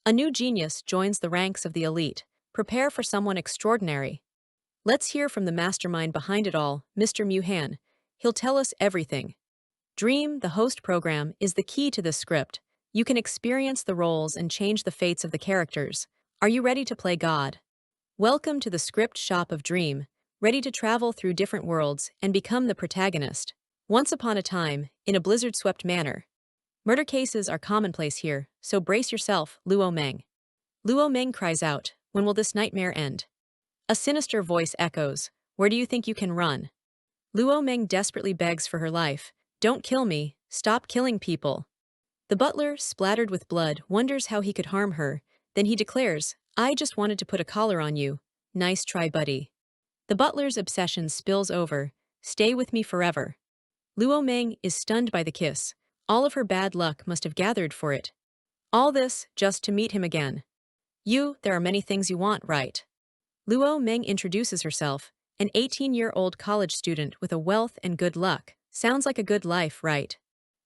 A new genius joins the ranks of the elite. Prepare for someone extraordinary. Let's hear from the mastermind behind it all, Mr. Muhan. He'll tell us everything. Dream, the host program, is the key to this script. You can experience the roles and change the fates of the characters. Are you ready to play God? Welcome to the script shop of Dream, ready to travel through different worlds and become the protagonist. Once upon a time, in a blizzard-swept manor. Murder cases are commonplace here, so brace yourself, Luo Meng. Luo Meng cries out, when will this nightmare end? A sinister voice echoes, where do you think you can run? Luo Meng desperately begs for her life, don't kill me, stop killing people. The butler, splattered with blood, wonders how he could harm her, then he declares, I just wanted to put a collar on you. Nice try, buddy. The butler's obsession spills over, stay with me forever. Luo Meng is stunned by the kiss. All of her bad luck must have gathered for it. All this, just to meet him again. There are many things you want, right? Luo Meng introduces herself, an 18-year-old college student with a wealth and good luck. Sounds like a good life, right?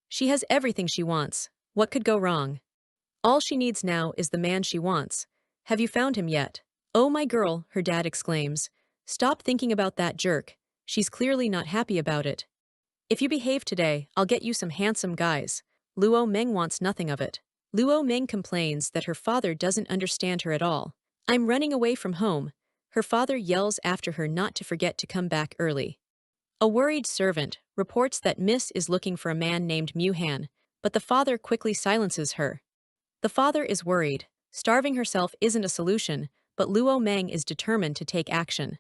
She has everything she wants. What could go wrong? All she needs now is the man she wants. Have you found him yet? Oh my girl, her dad exclaims. Stop thinking about that jerk. She's clearly not happy about it. If you behave today, I'll get you some handsome guys. Luo Meng wants nothing of it. Luo Meng complains that her father doesn't understand her at all. I'm running away from home. Her father yells after her not to forget to come back early. A worried servant reports that Miss is looking for a man named Muhan, but the father quickly silences her. The father is worried. Starving herself isn't a solution, but Luo Meng is determined to take action.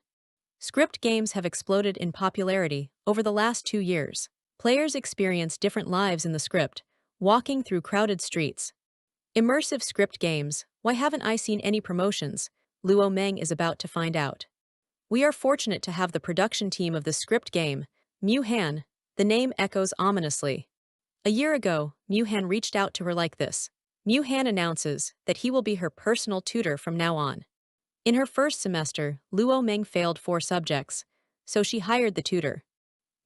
Script games have exploded in popularity over the last 2 years. Players experience different lives in the script, walking through crowded streets. Immersive script games, why haven't I seen any promotions? Luo Meng is about to find out. We are fortunate to have the production team of this script game, Muhan. The name echoes ominously. A year ago, Muhan reached out to her like this. Muhan announces that he will be her personal tutor from now on. In her first semester, Luo Meng failed 4 subjects, so she hired the tutor.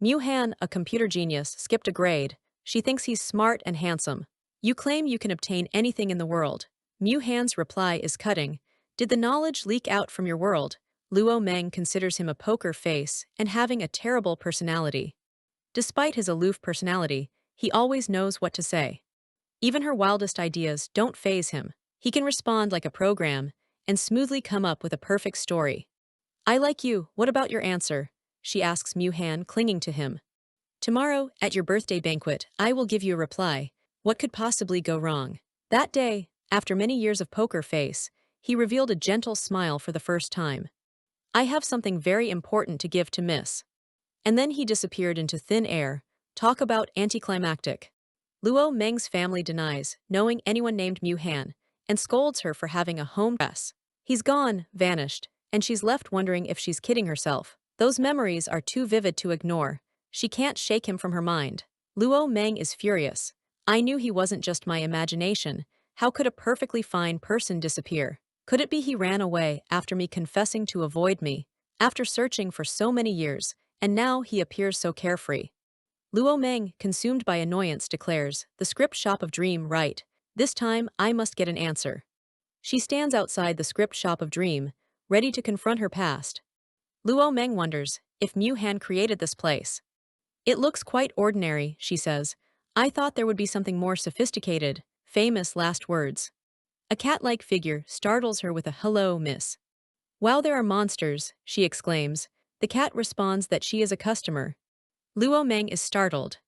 Muhan, a computer genius, skipped a grade. She thinks he's smart and handsome. You claim you can obtain anything in the world. Muhan's reply is cutting. Did the knowledge leak out from your world? Luo Meng considers him a poker face and having a terrible personality. Despite his aloof personality, he always knows what to say. Even her wildest ideas don't faze him. He can respond like a program and smoothly come up with a perfect story. I like you, what about your answer? She asks Muhan, clinging to him. Tomorrow, at your birthday banquet, I will give you a reply. What could possibly go wrong? That day, after many years of poker face, he revealed a gentle smile for the first time. I have something very important to give to Miss. And then he disappeared into thin air. Talk about anticlimactic. Luo Meng's family denies knowing anyone named Muhan and scolds her for having a home dress. He's gone, vanished, and she's left wondering if she's kidding herself. Those memories are too vivid to ignore. She can't shake him from her mind. Luo Meng is furious. I knew he wasn't just my imagination. How could a perfectly fine person disappear? Could it be he ran away after me confessing to avoid me? After searching for so many years, and now he appears so carefree. Luo Meng, consumed by annoyance, declares, the script shop of Dream, right? This time, I must get an answer. She stands outside the script shop of Dream, ready to confront her past. Luo Meng wonders if Muhan created this place. It looks quite ordinary, she says. I thought there would be something more sophisticated. Famous last words. A cat-like figure startles her with a hello, miss. While there are monsters, she exclaims, the cat responds that she is a customer. Luo Meng is startled.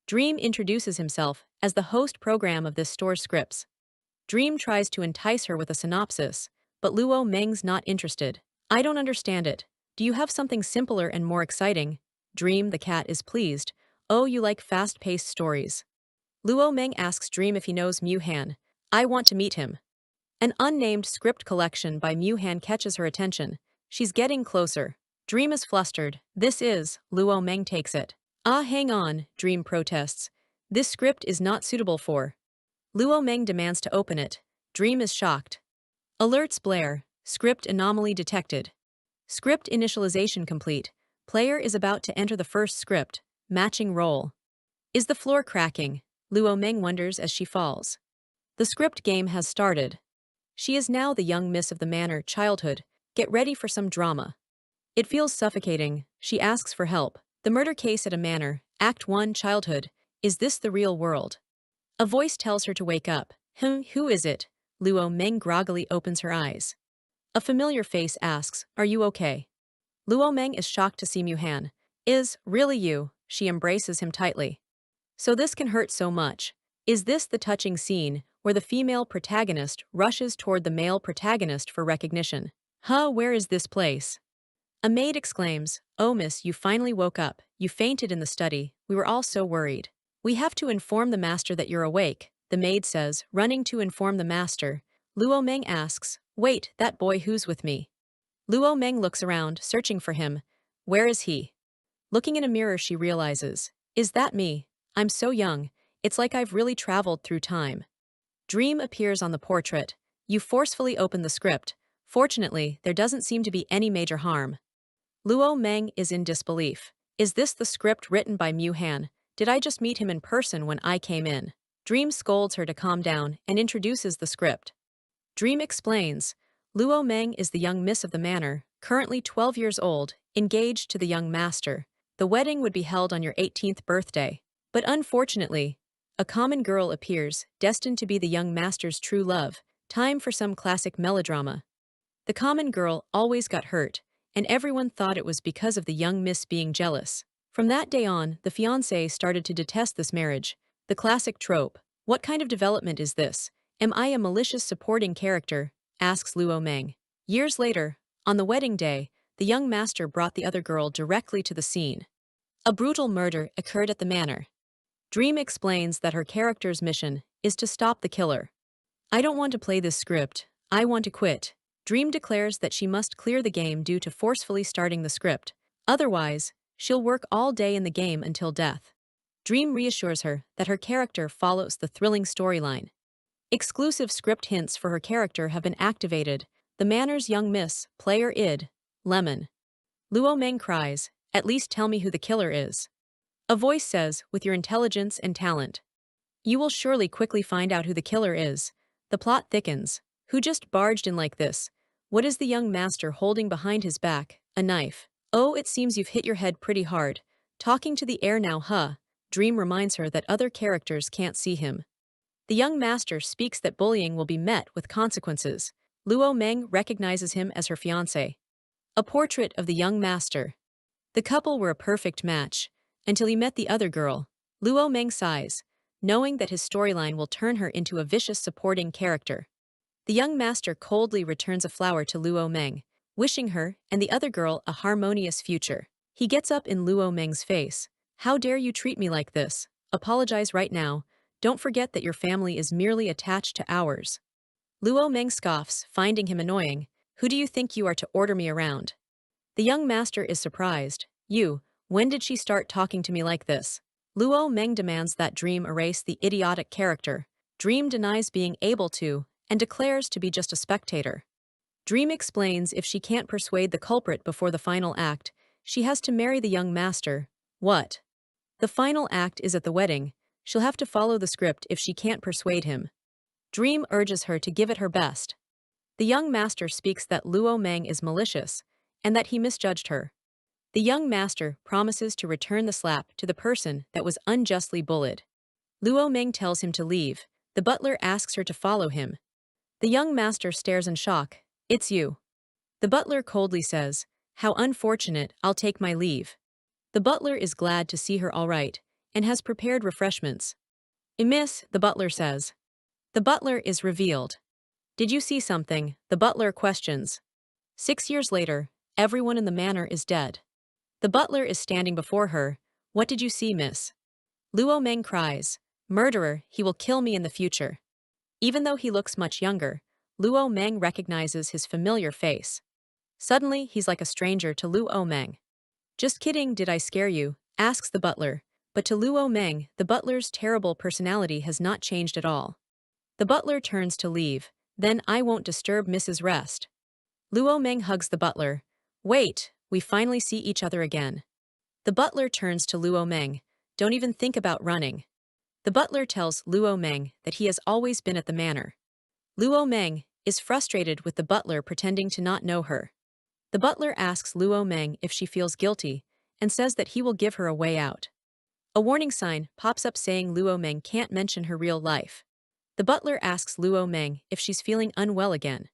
Dream introduces himself as the host program of this store's scripts. Dream tries to entice her with a synopsis, but Luo Meng's not interested. I don't understand it. Do you have something simpler and more exciting? Dream, the cat, is pleased. Oh, you like fast-paced stories. Luo Meng asks Dream if he knows Muhan. I want to meet him. An unnamed script collection by Muhan catches her attention. She's getting closer. Dream is flustered. Luo Meng takes it. Ah, hang on, Dream protests. This script is not suitable for. Luo Meng demands to open it. Dream is shocked. Alerts blare. Script anomaly detected. Script initialization complete. Player is about to enter the first script. Matching role. Is the floor cracking? Luo Meng wonders as she falls. The script game has started. She is now the young miss of the manor childhood. Get ready for some drama. It feels suffocating. She asks for help. The murder case at a manor, Act 1 Childhood. Is this the real world? A voice tells her to wake up. Who is it? Luo Meng groggily opens her eyes. A familiar face asks, are you okay? Luo Meng is shocked to see Mu Han. Is really you? She embraces him tightly. So this can hurt so much. Is this the touching scene where the female protagonist rushes toward the male protagonist for recognition? Where is this place? A maid exclaims, oh miss, you finally woke up. You fainted in the study. We were all so worried. We have to inform the master that you're awake, the maid says, running to inform the master. Luo Meng asks, wait, that boy who's with me? Luo Meng looks around, searching for him. Where is he? Looking in a mirror she realizes, is that me? I'm so young. It's like I've really traveled through time. Dream appears on the portrait. You forcefully open the script. Fortunately, there doesn't seem to be any major harm. Luo Meng is in disbelief. Is this the script written by Mu Han? Did I just meet him in person when I came in? Dream scolds her to calm down and introduces the script. Dream explains, Luo Meng is the young miss of the manor, currently 12 years old, engaged to the young master. The wedding would be held on your 18th birthday. But unfortunately, a common girl appears, destined to be the young master's true love. Time for some classic melodrama. The common girl always got hurt, and everyone thought it was because of the young miss being jealous. From that day on, the fiancé started to detest this marriage. The classic trope. What kind of development is this? Am I a malicious supporting character? Asks Luo Meng. Years later, on the wedding day, the young master brought the other girl directly to the scene. A brutal murder occurred at the manor. Dream explains that her character's mission is to stop the killer. I don't want to play this script. I want to quit. Dream declares that she must clear the game due to forcefully starting the script. Otherwise, she'll work all day in the game until death. Dream reassures her that her character follows the thrilling storyline. Exclusive script hints for her character have been activated. The manor's young miss, player id, Lemon. Luo Meng cries, at least tell me who the killer is. A voice says, with your intelligence and talent, you will surely quickly find out who the killer is. The plot thickens. Who just barged in like this? What is the young master holding behind his back? A knife. Oh, it seems you've hit your head pretty hard. Talking to the air now, huh? Dream reminds her that other characters can't see him. The young master speaks that bullying will be met with consequences. Luo Meng recognizes him as her fiancé. A portrait of the young master. The couple were a perfect match, until he met the other girl. Luo Meng sighs, knowing that his storyline will turn her into a vicious supporting character. The young master coldly returns a flower to Luo Meng, wishing her and the other girl a harmonious future. He gets up in Luo Meng's face. How dare you treat me like this? Apologize right now. Don't forget that your family is merely attached to ours. Luo Meng scoffs, finding him annoying. Who do you think you are to order me around? The young master is surprised. When did she start talking to me like this? Luo Meng demands that Dream erase the idiotic character. Dream denies being able to, and declares to be just a spectator. Dream explains if she can't persuade the culprit before the final act, she has to marry the young master. What? The final act is at the wedding. She'll have to follow the script if she can't persuade him. Dream urges her to give it her best. The young master speaks that Luo Meng is malicious, and that he misjudged her. The young master promises to return the slap to the person that was unjustly bullied. Luo Meng tells him to leave. The butler asks her to follow him. The young master stares in shock. It's you. The butler coldly says, how unfortunate, I'll take my leave. The butler is glad to see her all right, and has prepared refreshments. Miss, the butler says. The butler is revealed. Did you see something? The butler questions. 6 years later, everyone in the manor is dead. The butler is standing before her. What did you see, miss? Luo Meng cries, murderer, he will kill me in the future. Even though he looks much younger, Luo Meng recognizes his familiar face. Suddenly, he's like a stranger to Luo Meng. Just kidding, did I scare you? Asks the butler. But to Luo Meng, the butler's terrible personality has not changed at all. The butler turns to leave. Then I won't disturb Mrs. Rest. Luo Meng hugs the butler. Wait, we finally see each other again. The butler turns to Luo Meng. Don't even think about running. The butler tells Luo Meng that he has always been at the manor. Luo Meng is frustrated with the butler pretending to not know her. The butler asks Luo Meng if she feels guilty and says that he will give her a way out. A warning sign pops up saying Luo Meng can't mention her real life. The butler asks Luo Meng if she's feeling unwell again.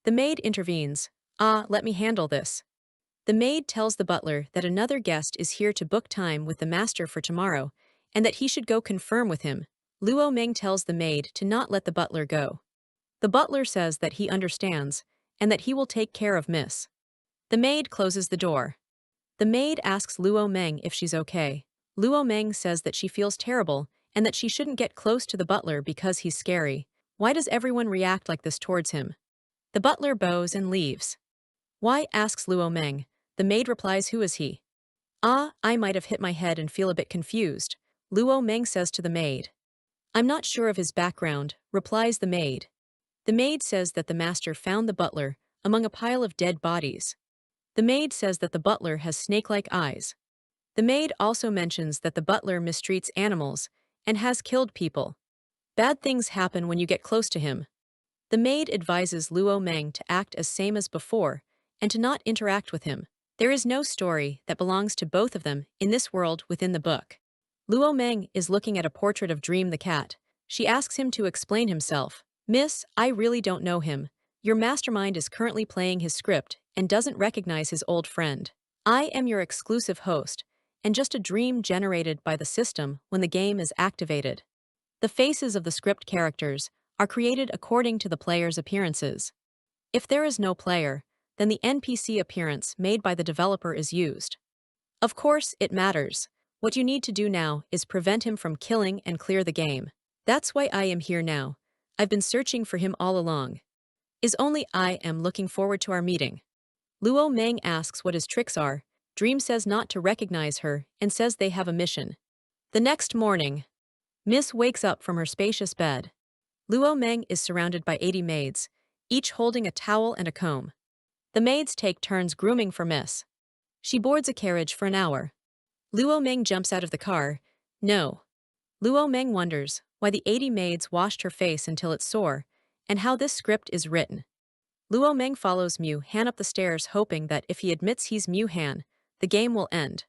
The maid intervenes. Let me handle this. The maid tells the butler that another guest is here to book time with the master for tomorrow and that he should go confirm with him. Luo Meng tells the maid to not let the butler go. The butler says that he understands and that he will take care of Miss. The maid closes the door. The maid asks Luo Meng if she's okay. Luo Meng says that she feels terrible and that she shouldn't get close to the butler because he's scary. Why does everyone react like this towards him? The butler bows and leaves. Why? Asks Luo Meng. The maid replies, who is he? I might have hit my head and feel a bit confused. Luo Meng says to the maid. I'm not sure of his background, replies the maid. The maid says that the master found the butler among a pile of dead bodies. The maid says that the butler has snake-like eyes. The maid also mentions that the butler mistreats animals and has killed people. Bad things happen when you get close to him. The maid advises Luo Meng to act as same as before and to not interact with him. There is no story that belongs to both of them in this world within the book. Luo Meng is looking at a portrait of Dream the cat. She asks him to explain himself. Miss, I really don't know him. Your mastermind is currently playing his script and doesn't recognize his old friend. I am your exclusive host and just a dream generated by the system when the game is activated. The faces of the script characters are created according to the player's appearances. If there is no player, then the NPC appearance made by the developer is used. Of course, it matters. What you need to do now is prevent him from killing and clear the game. That's why I am here now. I've been searching for him all along. Is only I am looking forward to our meeting. Luo Meng asks what his tricks are. Dream says not to recognize her and says they have a mission. The next morning, Miss wakes up from her spacious bed. Luo Meng is surrounded by 80 maids, each holding a towel and a comb. The maids take turns grooming for Miss. She boards a carriage for an hour. Luo Meng jumps out of the car. No. Luo Meng wonders why the 80 maids washed her face until it's sore and how this script is written. Luo Meng follows Mu Han up the stairs hoping that if he admits he's Mu Han, the game will end.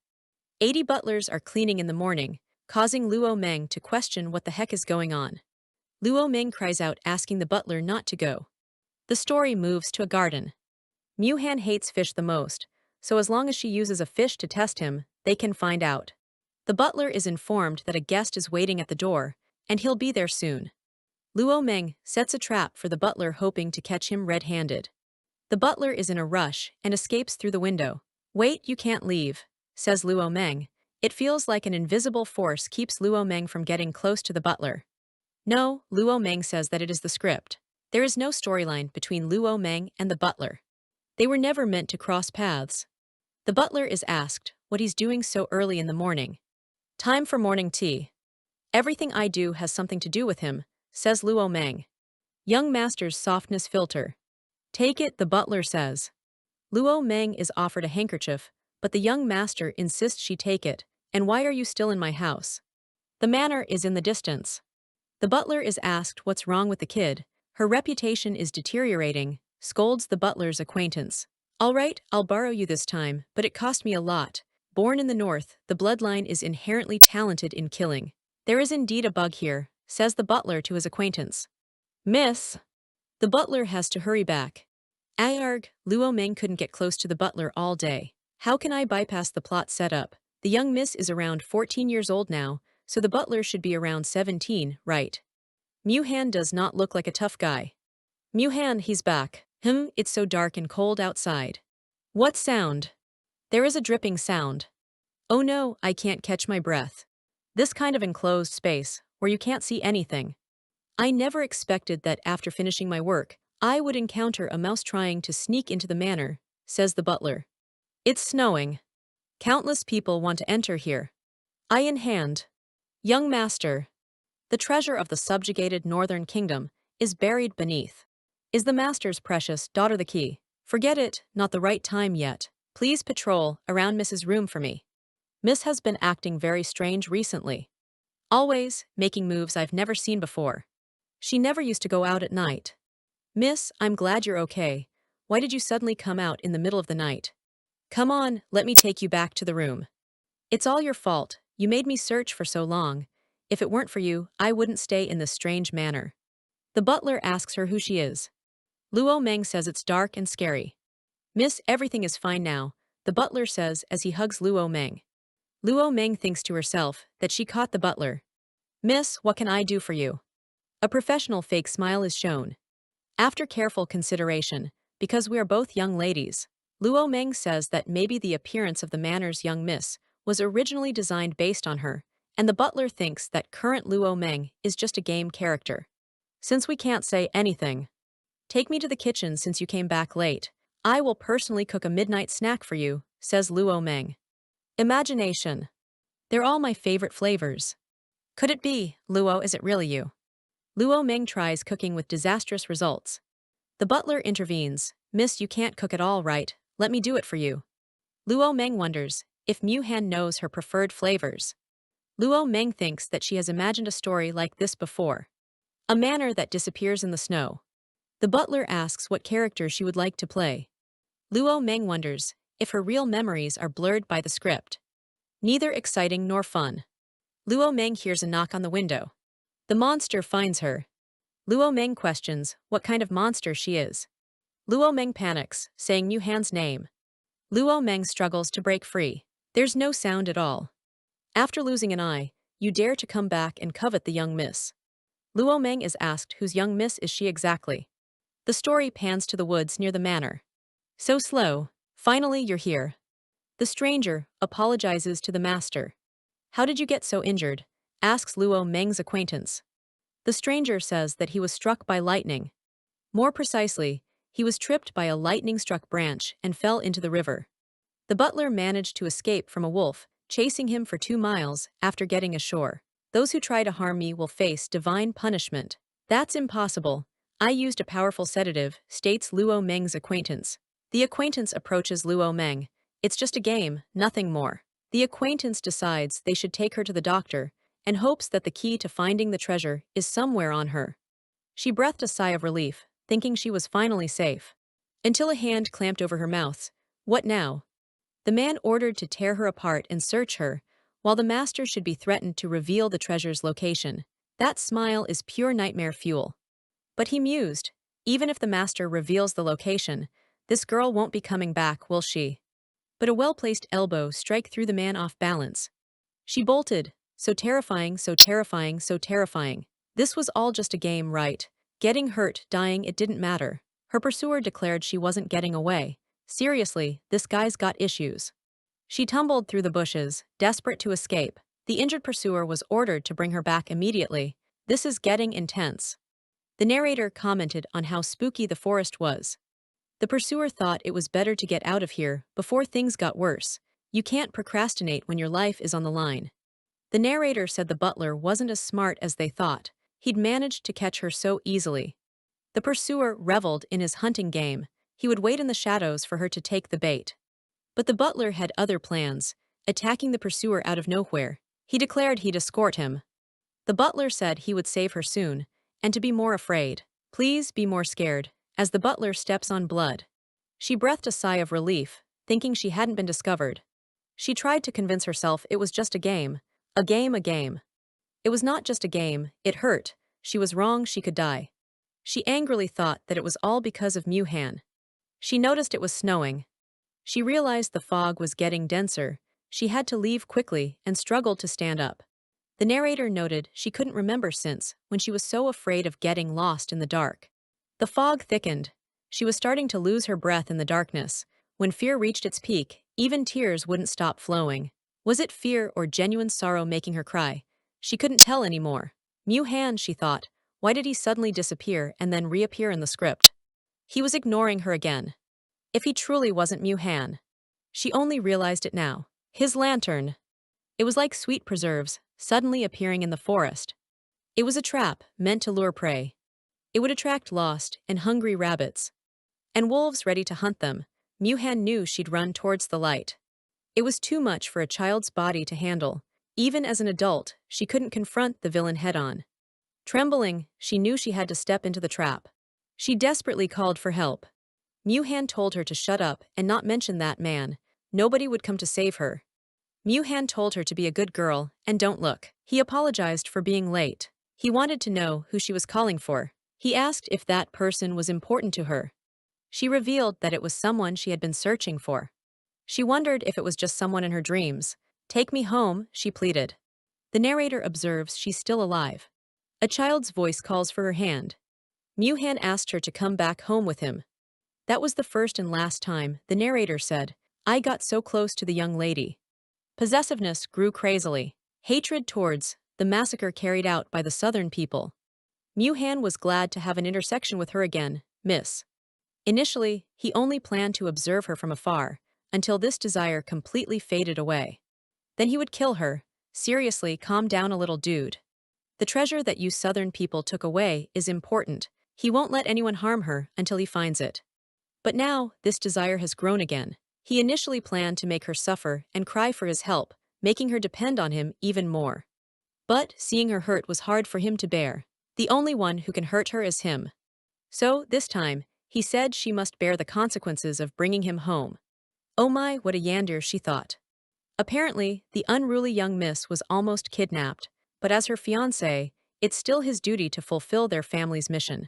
80 butlers are cleaning in the morning, causing Luo Meng to question what the heck is going on. Luo Meng cries out asking the butler not to go. The story moves to a garden. Mu Han hates fish the most, so as long as she uses a fish to test him, they can find out. The butler is informed that a guest is waiting at the door, and he'll be there soon. Luo Meng sets a trap for the butler hoping to catch him red-handed. The butler is in a rush and escapes through the window. Wait, you can't leave, says Luo Meng. It feels like an invisible force keeps Luo Meng from getting close to the butler. No, Luo Meng says that it is the script. There is no storyline between Luo Meng and the butler. They were never meant to cross paths. The butler is asked what he's doing so early in the morning. Time for morning tea. Everything I do has something to do with him, says Luo Meng. Young master's softness filter. Take it, the butler says. Luo Meng is offered a handkerchief, but the young master insists she take it. And why are you still in my house? The manor is in the distance. The butler is asked what's wrong with the kid. Her reputation is deteriorating, scolds the butler's acquaintance. All right, I'll borrow you this time, but it cost me a lot. Born in the north, the bloodline is inherently talented in killing. There is indeed a bug here, says the butler to his acquaintance. Miss. The butler has to hurry back. Ayarg, Luo Meng couldn't get close to the butler all day. How can I bypass the plot setup? The young miss is around 14 years old now, so the butler should be around 17, right? Mu Han does not look like a tough guy. Mu Han, he's back. It's so dark and cold outside. What sound? There is a dripping sound. Oh no, I can't catch my breath. This kind of enclosed space, where you can't see anything. I never expected that after finishing my work, I would encounter a mouse trying to sneak into the manor, says the butler. It's snowing. Countless people want to enter here. Eye in hand. Young master. The treasure of the subjugated northern kingdom is buried beneath. Is the master's precious daughter the key? Forget it, not the right time yet. Please patrol around Miss's room for me. Miss has been acting very strange recently. Always making moves I've never seen before. She never used to go out at night. Miss, I'm glad you're okay. Why did you suddenly come out in the middle of the night? Come on, let me take you back to the room. It's all your fault. You made me search for so long. If it weren't for you, I wouldn't stay in this strange manner. The butler asks her who she is. Luo Meng says it's dark and scary. Miss, everything is fine now, the butler says as he hugs Luo Meng. Luo Meng thinks to herself that she caught the butler. Miss, what can I do for you? A professional fake smile is shown. After careful consideration, because we are both young ladies, Luo Meng says that maybe the appearance of the manor's young miss was originally designed based on her, and the butler thinks that current Luo Meng is just a game character. Since we can't say anything, take me to the kitchen since you came back late. I will personally cook a midnight snack for you, says Luo Meng. Imagination. They're all my favorite flavors. Could it be, Luo, is it really you? Luo Meng tries cooking with disastrous results. The butler intervenes. Miss, you can't cook at all, right? Let me do it for you. Luo Meng wonders if Mu Han knows her preferred flavors. Luo Meng thinks that she has imagined a story like this before. A manor that disappears in the snow. The butler asks what character she would like to play. Luo Meng wonders if her real memories are blurred by the script. Neither exciting nor fun. Luo Meng hears a knock on the window. The monster finds her. Luo Meng questions what kind of monster she is. Luo Meng panics, saying Mu Han's name. Luo Meng struggles to break free. There's no sound at all. After losing an eye, you dare to come back and covet the young miss. Luo Meng is asked whose young miss is she exactly. The story pans to the woods near the manor. So slow. Finally, you're here. The stranger apologizes to the master. How did you get so injured? Asks Luo Meng's acquaintance. The stranger says that he was struck by lightning. More precisely, he was tripped by a lightning-struck branch and fell into the river. The butler managed to escape from a wolf, chasing him for 2 miles after getting ashore. Those who try to harm me will face divine punishment. That's impossible. I used a powerful sedative, states Luo Meng's acquaintance. The acquaintance approaches Luo Meng. It's just a game, nothing more. The acquaintance decides they should take her to the doctor and hopes that the key to finding the treasure is somewhere on her. She breathed a sigh of relief, thinking she was finally safe. Until a hand clamped over her mouth. What now? The man ordered to tear her apart and search her, while the master should be threatened to reveal the treasure's location. That smile is pure nightmare fuel. But he mused, even if the master reveals the location, this girl won't be coming back, will she? But a well-placed elbow struck threw the man off balance. She bolted. So terrifying, so terrifying, so terrifying. This was all just a game, right? Getting hurt, dying, it didn't matter. Her pursuer declared she wasn't getting away. Seriously, this guy's got issues. She tumbled through the bushes, desperate to escape. The injured pursuer was ordered to bring her back immediately. This is getting intense. The narrator commented on how spooky the forest was. The pursuer thought it was better to get out of here before things got worse. You can't procrastinate when your life is on the line. The narrator said the butler wasn't as smart as they thought. He'd managed to catch her so easily. The pursuer reveled in his hunting game. He would wait in the shadows for her to take the bait. But the butler had other plans, attacking the pursuer out of nowhere. He declared he'd escort him. The butler said he would save her soon, and to be more afraid. Please be more scared, as the butler steps on blood. She breathed a sigh of relief, thinking she hadn't been discovered. She tried to convince herself it was just a game. A game, a game. It was not just a game, it hurt. She was wrong, she could die. She angrily thought that it was all because of Mu Han. She noticed it was snowing. She realized the fog was getting denser. She had to leave quickly and struggled to stand up. The narrator noted she couldn't remember since when she was so afraid of getting lost in the dark. The fog thickened. She was starting to lose her breath in the darkness. When fear reached its peak, even tears wouldn't stop flowing. Was it fear or genuine sorrow making her cry? She couldn't tell anymore. Mu Han, she thought. Why did he suddenly disappear and then reappear in the script? He was ignoring her again. If he truly wasn't Mu Han. She only realized it now. His lantern. It was like sweet preserves, suddenly appearing in the forest. It was a trap, meant to lure prey. It would attract lost and hungry rabbits. And wolves ready to hunt them. Mu Han knew she'd run towards the light. It was too much for a child's body to handle. Even as an adult, she couldn't confront the villain head-on. Trembling, she knew she had to step into the trap. She desperately called for help. Muhan told her to shut up and not mention that man. Nobody would come to save her. Muhan told her to be a good girl and don't look. He apologized for being late. He wanted to know who she was calling for. He asked if that person was important to her. She revealed that it was someone she had been searching for. She wondered if it was just someone in her dreams. Take me home, she pleaded. The narrator observes she's still alive. A child's voice calls for her hand. Muhan asked her to come back home with him. That was the first and last time, the narrator said. I got so close to the young lady. Possessiveness grew crazily. Hatred towards the massacre carried out by the southern people. Muhan was glad to have an intersection with her again, Miss. Initially, he only planned to observe her from afar, until this desire completely faded away. Then he would kill her. Seriously, calm down a little, dude. The treasure that you southern people took away is important. He won't let anyone harm her until he finds it. But now, this desire has grown again. He initially planned to make her suffer and cry for his help, making her depend on him even more. But seeing her hurt was hard for him to bear. The only one who can hurt her is him. So, this time, he said she must bear the consequences of bringing him home. Oh my, what a yandere, she thought. Apparently, the unruly young miss was almost kidnapped, but as her fiancé, it's still his duty to fulfill their family's mission.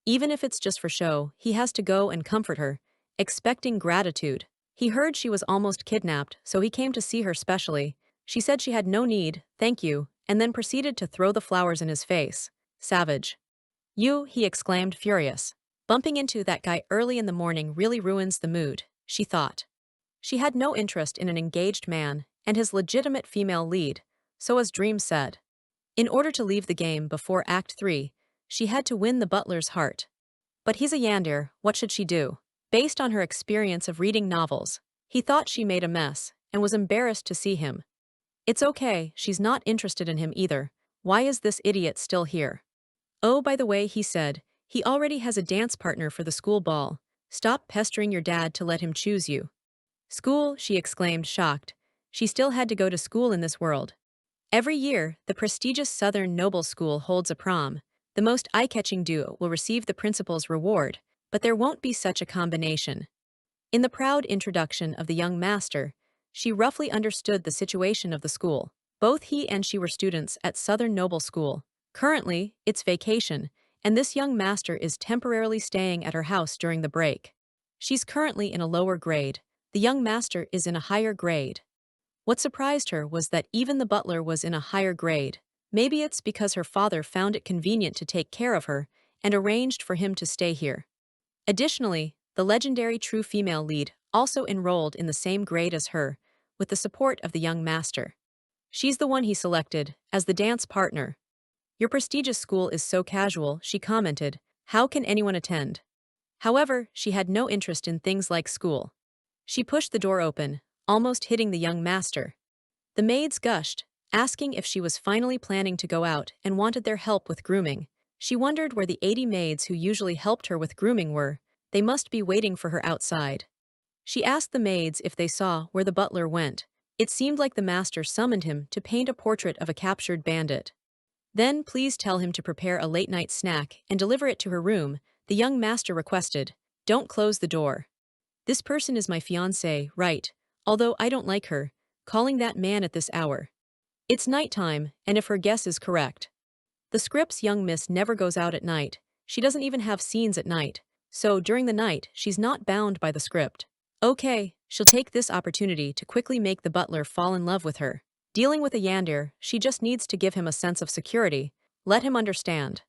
Even if it's just for show, he has to go and comfort her, expecting gratitude. He heard she was almost kidnapped, so he came to see her specially. She said she had no need, thank you, and then proceeded to throw the flowers in his face. Savage. You, he exclaimed, furious. Bumping into that guy early in the morning really ruins the mood, she thought. She had no interest in an engaged man and his legitimate female lead, so as Dream said. In order to leave the game before Act 3, she had to win the butler's heart. But he's a yandere, what should she do? Based on her experience of reading novels, he thought she made a mess and was embarrassed to see him. It's okay, she's not interested in him either. Why is this idiot still here? Oh, by the way, he said, he already has a dance partner for the school ball. Stop pestering your dad to let him choose you. School, she exclaimed, shocked. She still had to go to school in this world. Every year, the prestigious Southern Noble School holds a prom. The most eye-catching duo will receive the principal's reward, but there won't be such a combination. In the proud introduction of the young master, she roughly understood the situation of the school. Both he and she were students at Southern Noble School. Currently, it's vacation, and this young master is temporarily staying at her house during the break. She's currently in a lower grade. The young master is in a higher grade. What surprised her was that even the butler was in a higher grade. Maybe it's because her father found it convenient to take care of her and arranged for him to stay here. Additionally, the legendary true female lead also enrolled in the same grade as her, with the support of the young master. She's the one he selected as the dance partner. Your prestigious school is so casual, she commented. How can anyone attend? However, she had no interest in things like school. She pushed the door open, almost hitting the young master. The maids gushed, asking if she was finally planning to go out and wanted their help with grooming. She wondered where the 80 maids who usually helped her with grooming were. They must be waiting for her outside. She asked the maids if they saw where the butler went. It seemed like the master summoned him to paint a portrait of a captured bandit. Then please tell him to prepare a late-night snack and deliver it to her room, the young master requested. Don't close the door. This person is my fiancé, right? Although I don't like her, calling that man at this hour. It's nighttime, and if her guess is correct. The script's young miss never goes out at night. She doesn't even have scenes at night. So during the night, she's not bound by the script. Okay, she'll take this opportunity to quickly make the butler fall in love with her. Dealing with a yandere, she just needs to give him a sense of security. Let him understand.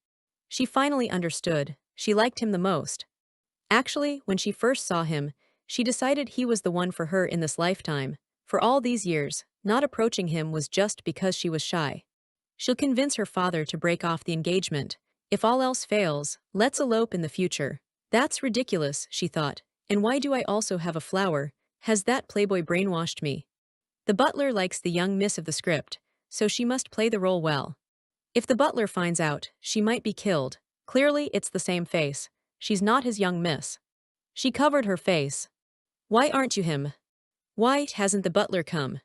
She finally understood. She liked him the most. Actually, when she first saw him, she decided he was the one for her in this lifetime. For all these years, not approaching him was just because she was shy. She'll convince her father to break off the engagement. If all else fails, let's elope in the future. That's ridiculous, she thought. And why do I also have a flower? Has that playboy brainwashed me? The butler likes the young miss of the script, so she must play the role well. If the butler finds out, she might be killed. Clearly, it's the same face. She's not his young miss. She covered her face. Why aren't you him? Why hasn't the butler come?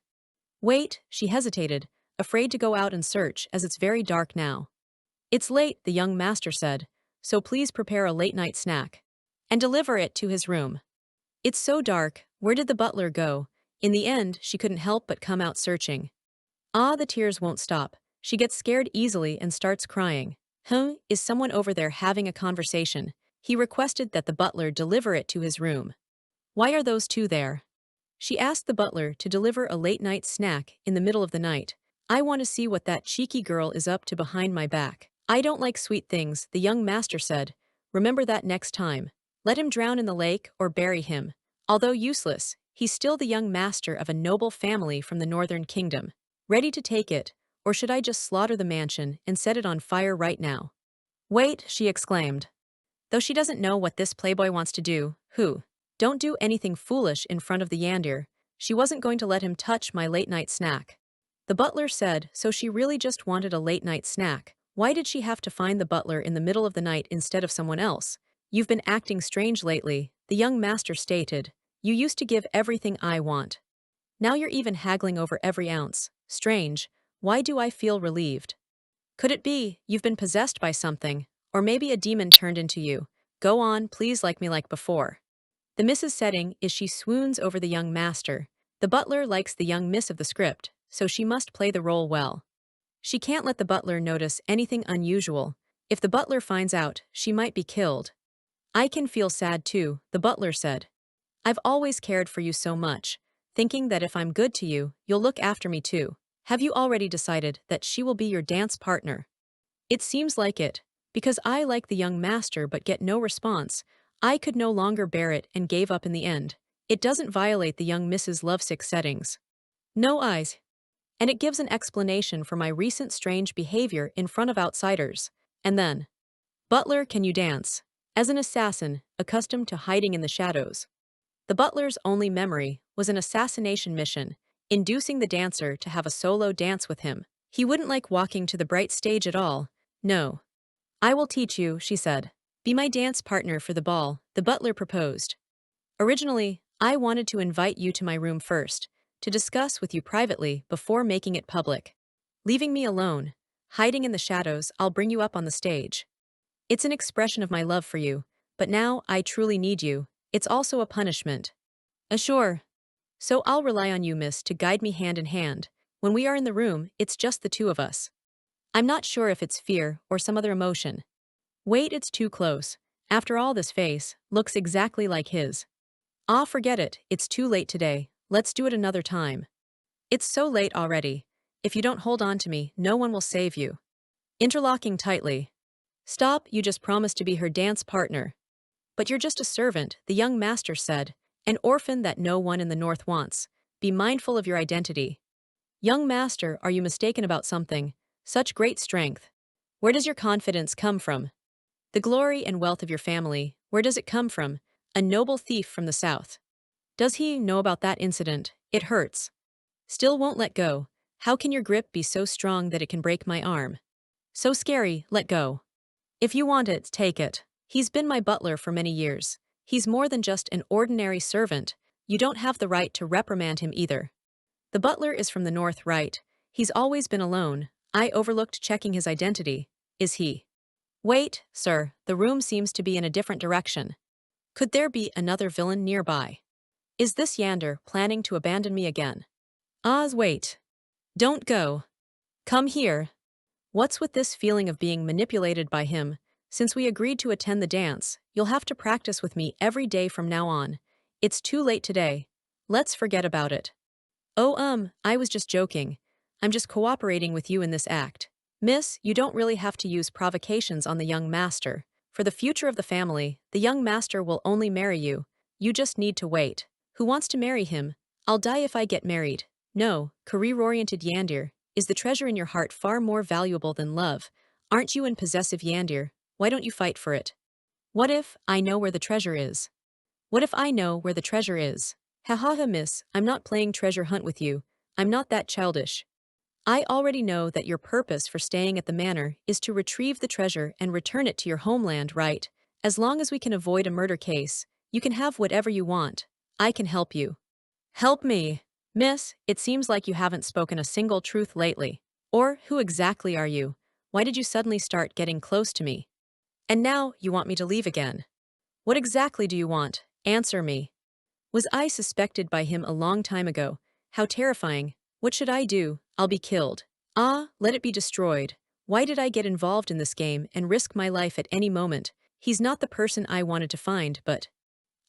Wait, she hesitated, afraid to go out and search as it's very dark now. It's late, the young master said. so please prepare a late-night snack. And deliver it to his room. It's so dark, where did the butler go? In the end, she couldn't help but come out searching. Ah, the tears won't stop. She gets scared easily and starts crying. Is someone over there having a conversation? He requested that the butler deliver it to his room. Why are those two there? She asked the butler to deliver a late-night snack in the middle of the night. I want to see what that cheeky girl is up to behind my back. I don't like sweet things, the young master said. Remember that next time. Let him drown in the lake or bury him. Although useless, he's still the young master of a noble family from the northern kingdom. Ready to take it, or should I just slaughter the mansion and set it on fire right now? Wait, she exclaimed. Though she doesn't know what this playboy wants to do, don't do anything foolish in front of the Yandir. She wasn't going to let him touch my late-night snack. The butler said, so she really just wanted a late-night snack. Why did she have to find the butler in the middle of the night instead of someone else? You've been acting strange lately, the young master stated. You used to give everything I want. Now you're even haggling over every ounce. Strange. Why do I feel relieved? Could it be, you've been possessed by something, or maybe a demon turned into you? Go on, please like me like before. The Mrs. setting is she swoons over the young master. The butler likes the young miss of the script, so she must play the role well. She can't let the butler notice anything unusual. If the butler finds out, she might be killed. I can feel sad too, the butler said. I've always cared for you so much, thinking that if I'm good to you, you'll look after me too. Have you already decided that she will be your dance partner? It seems like it. Because I like the young master but get no response, I could no longer bear it and gave up in the end. It doesn't violate the young Mrs. Lovesick settings. No eyes. And it gives an explanation for my recent strange behavior in front of outsiders. And then, Butler, can you dance? As an assassin, accustomed to hiding in the shadows. The butler's only memory was an assassination mission, inducing the dancer to have a solo dance with him. He wouldn't like walking to the bright stage at all. No. I will teach you, she said. Be my dance partner for the ball, the butler proposed. Originally, I wanted to invite you to my room first, to discuss with you privately before making it public. Leaving me alone, hiding in the shadows, I'll bring you up on the stage. It's an expression of my love for you, but now I truly need you. It's also a punishment. Sure. So I'll rely on you, miss, to guide me hand in hand. When we are in the room, it's just the two of us. I'm not sure if it's fear or some other emotion. Wait, it's too close. After all, this face looks exactly like his. Ah, forget it, it's too late today. Let's do it another time. It's so late already. If you don't hold on to me, no one will save you. Interlocking tightly. Stop, you just promised to be her dance partner. But you're just a servant, the young master said, an orphan that no one in the north wants. Be mindful of your identity. Young master, are you mistaken about something? Such great strength. Where does your confidence come from? The glory and wealth of your family, where does it come from? A noble thief from the south. Does he know about that incident? It hurts. Still won't let go. How can your grip be so strong that it can break my arm? So scary, let go. If you want it, take it. He's been my butler for many years. He's more than just an ordinary servant. You don't have the right to reprimand him either. The butler is from the north, right? He's always been alone. I overlooked checking his identity. Is he? Wait, sir, the room seems to be in a different direction. Could there be another villain nearby? Is this Yander planning to abandon me again? Oz, wait. Don't go. Come here. What's with this feeling of being manipulated by him? Since we agreed to attend the dance, you'll have to practice with me every day from now on. It's too late today. Let's forget about it. Oh, I was just joking. I'm just cooperating with you in this act. Miss, you don't really have to use provocations on the young master. For the future of the family, the young master will only marry you. You just need to wait. Who wants to marry him? I'll die if I get married. No, career-oriented Yandir. Is the treasure in your heart far more valuable than love? Aren't you an possessive Yandir? Why don't you fight for it? What if I know where the treasure is? What if I know where the treasure is? Ha ha ha, miss, I'm not playing treasure hunt with you. I'm not that childish. I already know that your purpose for staying at the manor is to retrieve the treasure and return it to your homeland, right? As long as we can avoid a murder case, you can have whatever you want. I can help you. Help me. Miss, it seems like you haven't spoken a single truth lately. Or, who exactly are you? Why did you suddenly start getting close to me? And now you want me to leave again. What exactly do you want? Answer me. Was I suspected by him a long time ago? How terrifying. What should I do? I'll be killed. Ah, let it be destroyed. Why did I get involved in this game and risk my life at any moment? He's not the person I wanted to find, but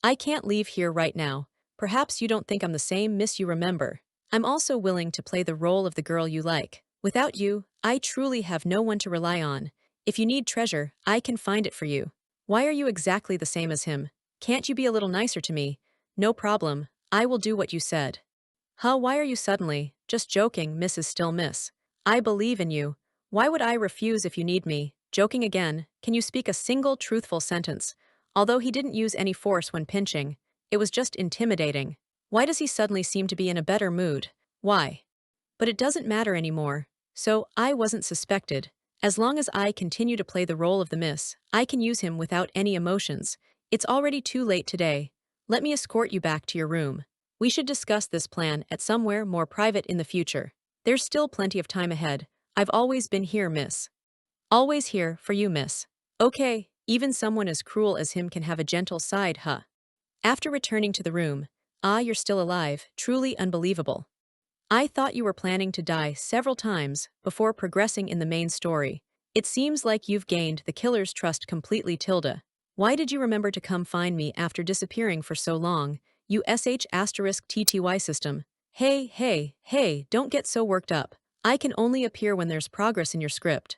I can't leave here right now. Perhaps you don't think I'm the same miss you remember. I'm also willing to play the role of the girl you like. Without you, I truly have no one to rely on. If you need treasure, I can find it for you. Why are you exactly the same as him? Can't you be a little nicer to me? No problem. I will do what you said. Huh, why are you suddenly? Just joking, Mrs. Still Miss. I believe in you. Why would I refuse if you need me? Joking again, can you speak a single truthful sentence? Although he didn't use any force when pinching, it was just intimidating. Why does he suddenly seem to be in a better mood? Why? But it doesn't matter anymore. So, I wasn't suspected. As long as I continue to play the role of the miss, I can use him without any emotions. It's already too late today. Let me escort you back to your room. We should discuss this plan at somewhere more private in the future. There's still plenty of time ahead. I've always been here, miss. Always here, for you, miss. Okay, even someone as cruel as him can have a gentle side, huh? After returning to the room, ah, you're still alive, truly unbelievable. I thought you were planning to die several times before progressing in the main story. It seems like you've gained the killer's trust completely, Tilda. Why did you remember to come find me after disappearing for so long? You *TTY system. Hey, don't get so worked up. I can only appear when there's progress in your script.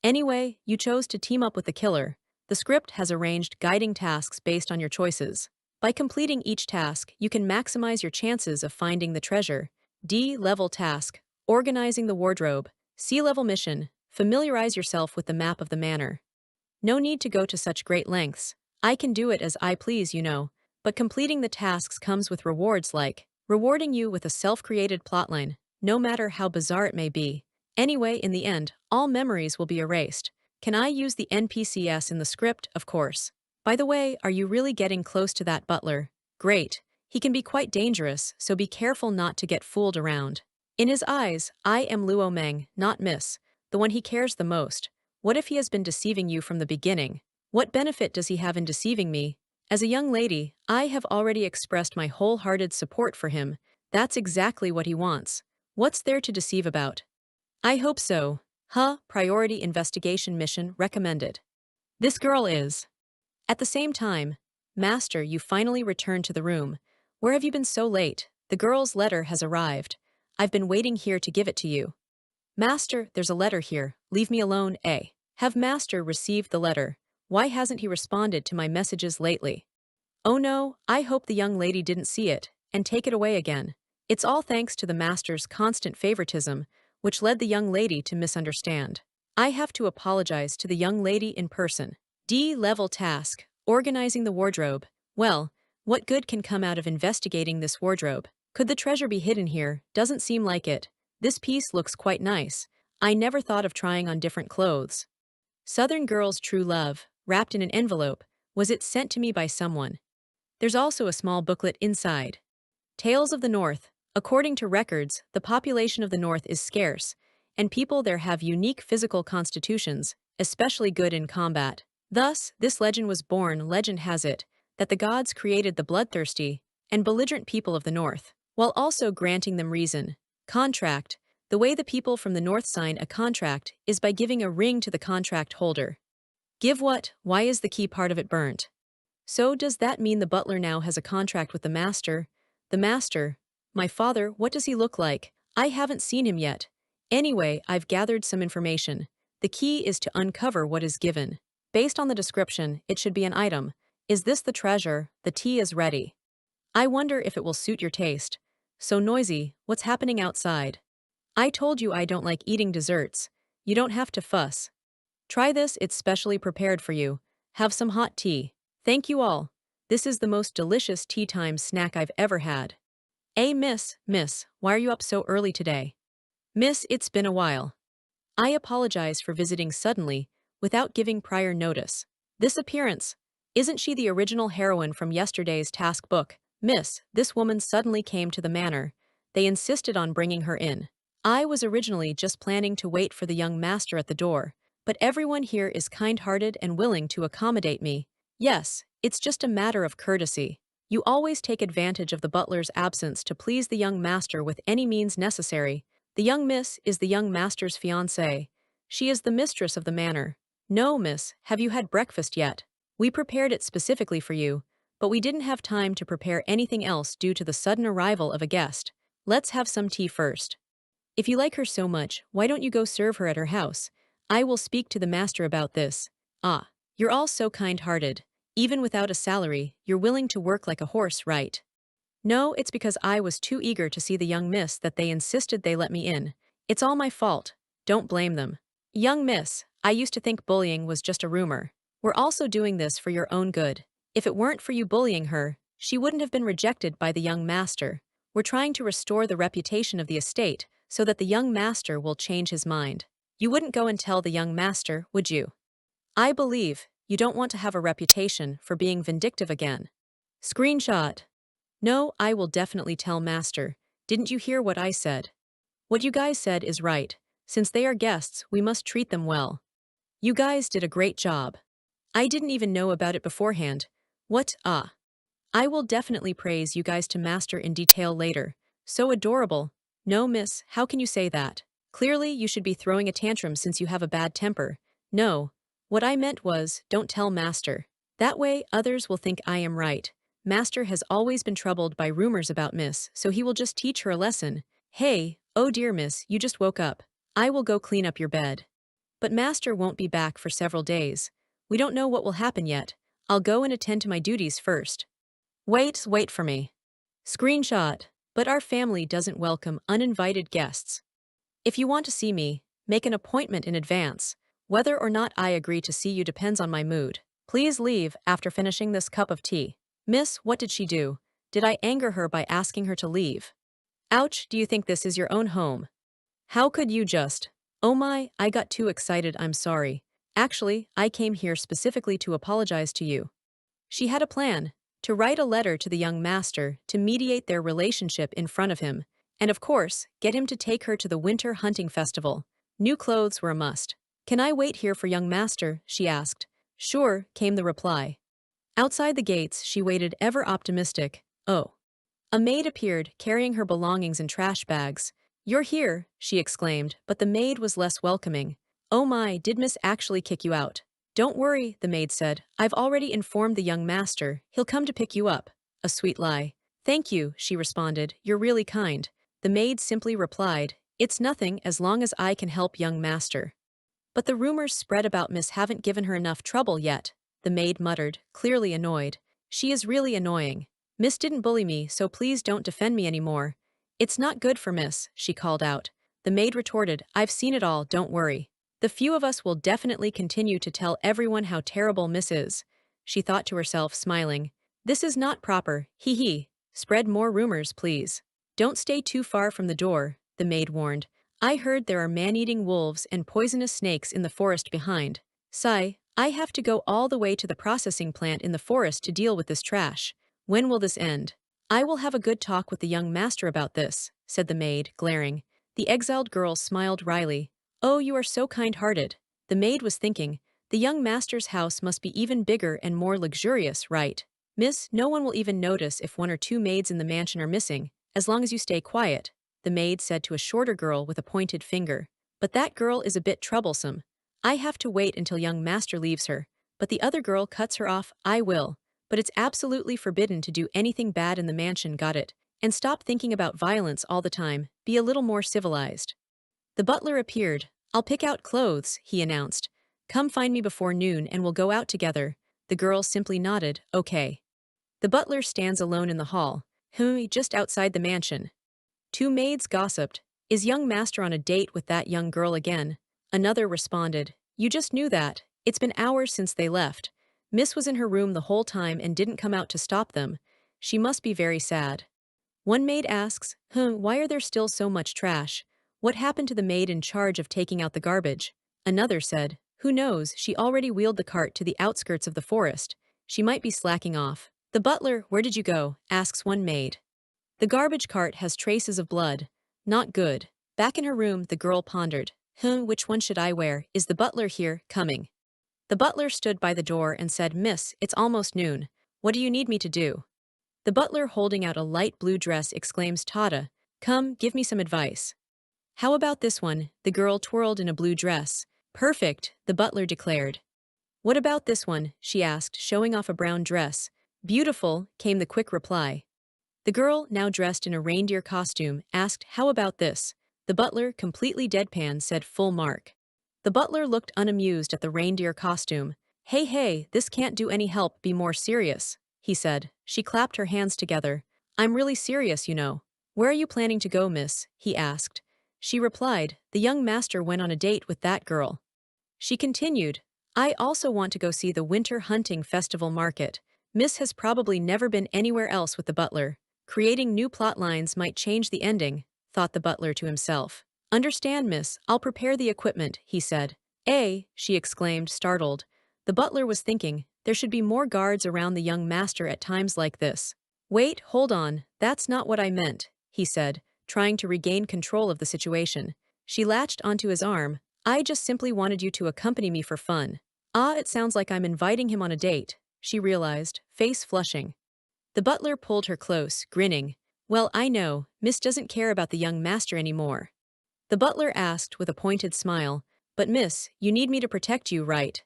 Anyway, you chose to team up with the killer. The script has arranged guiding tasks based on your choices. By completing each task, you can maximize your chances of finding the treasure. D-level task, organizing the wardrobe. C-level mission, familiarize yourself with the map of the manor. No need to go to such great lengths. I can do it as I please, you know. But completing the tasks comes with rewards like rewarding you with a self-created plotline, no matter how bizarre it may be. Anyway, in the end, all memories will be erased. Can I use the NPCs in the script? Of course. By the way, are you really getting close to that butler? Great. He can be quite dangerous, so be careful not to get fooled around. In his eyes, I am Luo Meng, not Miss, the one he cares the most. What if he has been deceiving you from the beginning? What benefit does he have in deceiving me? As a young lady, I have already expressed my wholehearted support for him. That's exactly what he wants. What's there to deceive about? I hope so. Huh, priority investigation mission recommended. This girl is. At the same time, Master, you finally returned to the room. Where have you been so late? The girl's letter has arrived. I've been waiting here to give it to you. Master, there's a letter here. Leave me alone, eh? Have Master received the letter? Why hasn't he responded to my messages lately? Oh no, I hope the young lady didn't see it and take it away again. It's all thanks to the Master's constant favoritism, which led the young lady to misunderstand. I have to apologize to the young lady in person. D-level task, organizing the wardrobe. Well, what good can come out of investigating this wardrobe? Could the treasure be hidden here? Doesn't seem like it. This piece looks quite nice. I never thought of trying on different clothes. Southern Girl's True Love, wrapped in an envelope. Was it sent to me by someone? There's also a small booklet inside. Tales of the North. According to records, the population of the North is scarce, and people there have unique physical constitutions, especially good in combat. Thus, this legend was born. Legend has it that the gods created the bloodthirsty and belligerent people of the North, while also granting them reason. Contract. The way the people from the North sign a contract is by giving a ring to the contract holder. Give what? Why is the key part of it burnt? So does that mean the butler now has a contract with the master? The master? My father, what does he look like? I haven't seen him yet. Anyway, I've gathered some information. The key is to uncover what is given. Based on the description, it should be an item. Is this the treasure? The tea is ready. I wonder if it will suit your taste. So noisy, what's happening outside? I told you I don't like eating desserts. You don't have to fuss. Try this, it's specially prepared for you. Have some hot tea. Thank you all. This is the most delicious tea time snack I've ever had. Miss, why are you up so early today? Miss, it's been a while. I apologize for visiting suddenly, without giving prior notice. This appearance, isn't she the original heroine from yesterday's task book? Miss, this woman suddenly came to the manor. They insisted on bringing her in. I was originally just planning to wait for the young master at the door, But everyone here is kind-hearted and willing to accommodate me. Yes, it's just a matter of courtesy. You always take advantage of the butler's absence to please the young master with any means necessary. The young miss is the young master's fiancée. She is the mistress of the manor. No, miss, have you had breakfast yet? We prepared it specifically for you, but we didn't have time to prepare anything else due to the sudden arrival of a guest. Let's have some tea first. If you like her so much, why don't you go serve her at her house? I will speak to the master about this. Ah, you're all so kind-hearted. Even without a salary, you're willing to work like a horse, right? No, it's because I was too eager to see the young miss that they insisted they let me in. It's all my fault. Don't blame them. Young miss, I used to think bullying was just a rumor. We're also doing this for your own good. If it weren't for you bullying her, she wouldn't have been rejected by the young master. We're trying to restore the reputation of the estate so that the young master will change his mind. You wouldn't go and tell the young master, would you? I believe you don't want to have a reputation for being vindictive again. Screenshot. No, I will definitely tell master. Didn't you hear what I said? What you guys said is right. Since they are guests, we must treat them well. You guys did a great job. I didn't even know about it beforehand. What, ah. I will definitely praise you guys to master in detail later. So adorable. No, miss, how can you say that? Clearly, you should be throwing a tantrum since you have a bad temper. No. What I meant was, don't tell master. That way, others will think I am right. Master has always been troubled by rumors about miss, so he will just teach her a lesson. Hey, oh dear miss, you just woke up. I will go clean up your bed. But master won't be back for several days. We don't know what will happen yet. I'll go and attend to my duties first. Wait for me. Screenshot. But our family doesn't welcome uninvited guests. If you want to see me, make an appointment in advance. Whether or not I agree to see you depends on my mood. Please leave after finishing this cup of tea. Miss, what did she do? Did I anger her by asking her to leave? Ouch, do you think this is your own home? How could you just? Oh my, I got too excited, I'm sorry. Actually, I came here specifically to apologize to you. She had a plan. To write a letter to the young master to mediate their relationship in front of him, and of course, get him to take her to the winter hunting festival. New clothes were a must. Can I wait here for young master? She asked. Sure, came the reply. Outside the gates, she waited ever optimistic. Oh. A maid appeared, carrying her belongings in trash bags. You're here, she exclaimed, but the maid was less welcoming. Oh my, did miss actually kick you out? Don't worry, the maid said. I've already informed the young master. He'll come to pick you up. A sweet lie. Thank you, she responded. You're really kind. The maid simply replied, it's nothing as long as I can help young master. But the rumors spread about miss haven't given her enough trouble yet, the maid muttered, clearly annoyed. She is really annoying. Miss didn't bully me, so please don't defend me anymore. It's not good for miss, she called out. The maid retorted, I've seen it all, don't worry. The few of us will definitely continue to tell everyone how terrible miss is. She thought to herself, smiling. This is not proper, hee hee. Spread more rumors, please. Don't stay too far from the door, the maid warned. I heard there are man-eating wolves and poisonous snakes in the forest behind. Sigh, I have to go all the way to the processing plant in the forest to deal with this trash. When will this end? I will have a good talk with the young master about this, said the maid, glaring. The exiled girl smiled wryly. Oh, you are so kind-hearted. The maid was thinking, the young master's house must be even bigger and more luxurious, right? Miss, no one will even notice if one or two maids in the mansion are missing, as long as you stay quiet, the maid said to a shorter girl with a pointed finger. But that girl is a bit troublesome. I have to wait until young master leaves her. But the other girl cuts her off, I will. But it's absolutely forbidden to do anything bad in the mansion, got it? And stop thinking about violence all the time, be a little more civilized. The butler appeared. I'll pick out clothes, he announced. Come find me before noon and we'll go out together. The girl simply nodded, okay. The butler stands alone in the hall, just outside the mansion. Two maids gossiped. Is young master on a date with that young girl again? Another responded. You just knew that. It's been hours since they left. Miss was in her room the whole time and didn't come out to stop them. She must be very sad. One maid asks, why are there still so much trash? What happened to the maid in charge of taking out the garbage? Another said, who knows, she already wheeled the cart to the outskirts of the forest. She might be slacking off. The butler, where did you go? Asks one maid. The garbage cart has traces of blood. Not good. Back in her room, the girl pondered. Which one should I wear? Is the butler here, coming? The butler stood by the door and said, Miss, it's almost noon. What do you need me to do? The butler, holding out a light blue dress, exclaims, Tata, come, give me some advice. How about this one? The girl twirled in a blue dress. Perfect, the butler declared. What about this one? She asked, showing off a brown dress. Beautiful, came the quick reply. The girl, now dressed in a reindeer costume, asked, how about this? The butler, completely deadpan, said, full mark. The butler looked unamused at the reindeer costume. Hey, this can't do any help, be more serious, he said. She clapped her hands together. I'm really serious, you know. Where are you planning to go, miss? He asked. She replied, the young master went on a date with that girl. She continued, I also want to go see the winter hunting festival market. Miss has probably never been anywhere else with the butler. Creating new plot lines might change the ending, thought the butler to himself. Understand, miss, I'll prepare the equipment, he said. She exclaimed, startled. The butler was thinking, there should be more guards around the young master at times like this. Wait, hold on, that's not what I meant, he said, trying to regain control of the situation. She latched onto his arm. I just simply wanted you to accompany me for fun. It sounds like I'm inviting him on a date, she realized, face flushing. The butler pulled her close, grinning. Well, I know, miss doesn't care about the young master anymore. The butler asked with a pointed smile, but miss, you need me to protect you, right?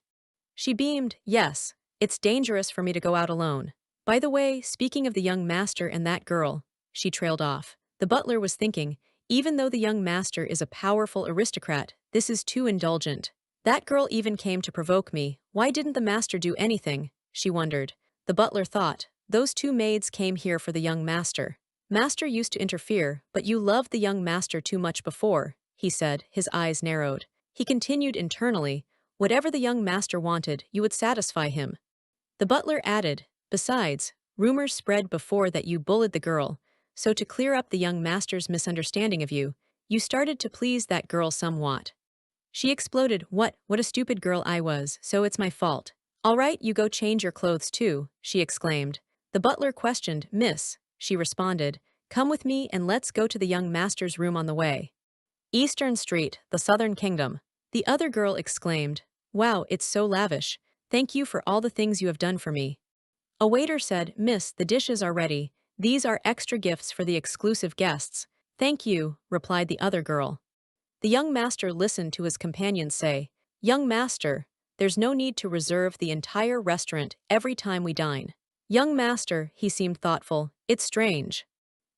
She beamed, yes, it's dangerous for me to go out alone. By the way, speaking of the young master and that girl, she trailed off. The butler was thinking, even though the young master is a powerful aristocrat, this is too indulgent. That girl even came to provoke me, why didn't the master do anything? She wondered. The butler thought, those two maids came here for the young master. Master used to interfere, but you loved the young master too much before, he said, his eyes narrowed. He continued internally, whatever the young master wanted, you would satisfy him. The butler added, besides, rumors spread before that you bullied the girl, so to clear up the young master's misunderstanding of you, you started to please that girl somewhat. She exploded, what a stupid girl I was, so it's my fault. All right, you go change your clothes too, she exclaimed. The butler questioned, Miss, she responded, come with me and let's go to the young master's room on the way. Eastern Street, the Southern Kingdom. The other girl exclaimed, wow, it's so lavish. Thank you for all the things you have done for me. A waiter said, Miss, the dishes are ready. These are extra gifts for the exclusive guests. Thank you, replied the other girl. The young master listened to his companions say, young master, there's no need to reserve the entire restaurant every time we dine. Young master, he seemed thoughtful, it's strange.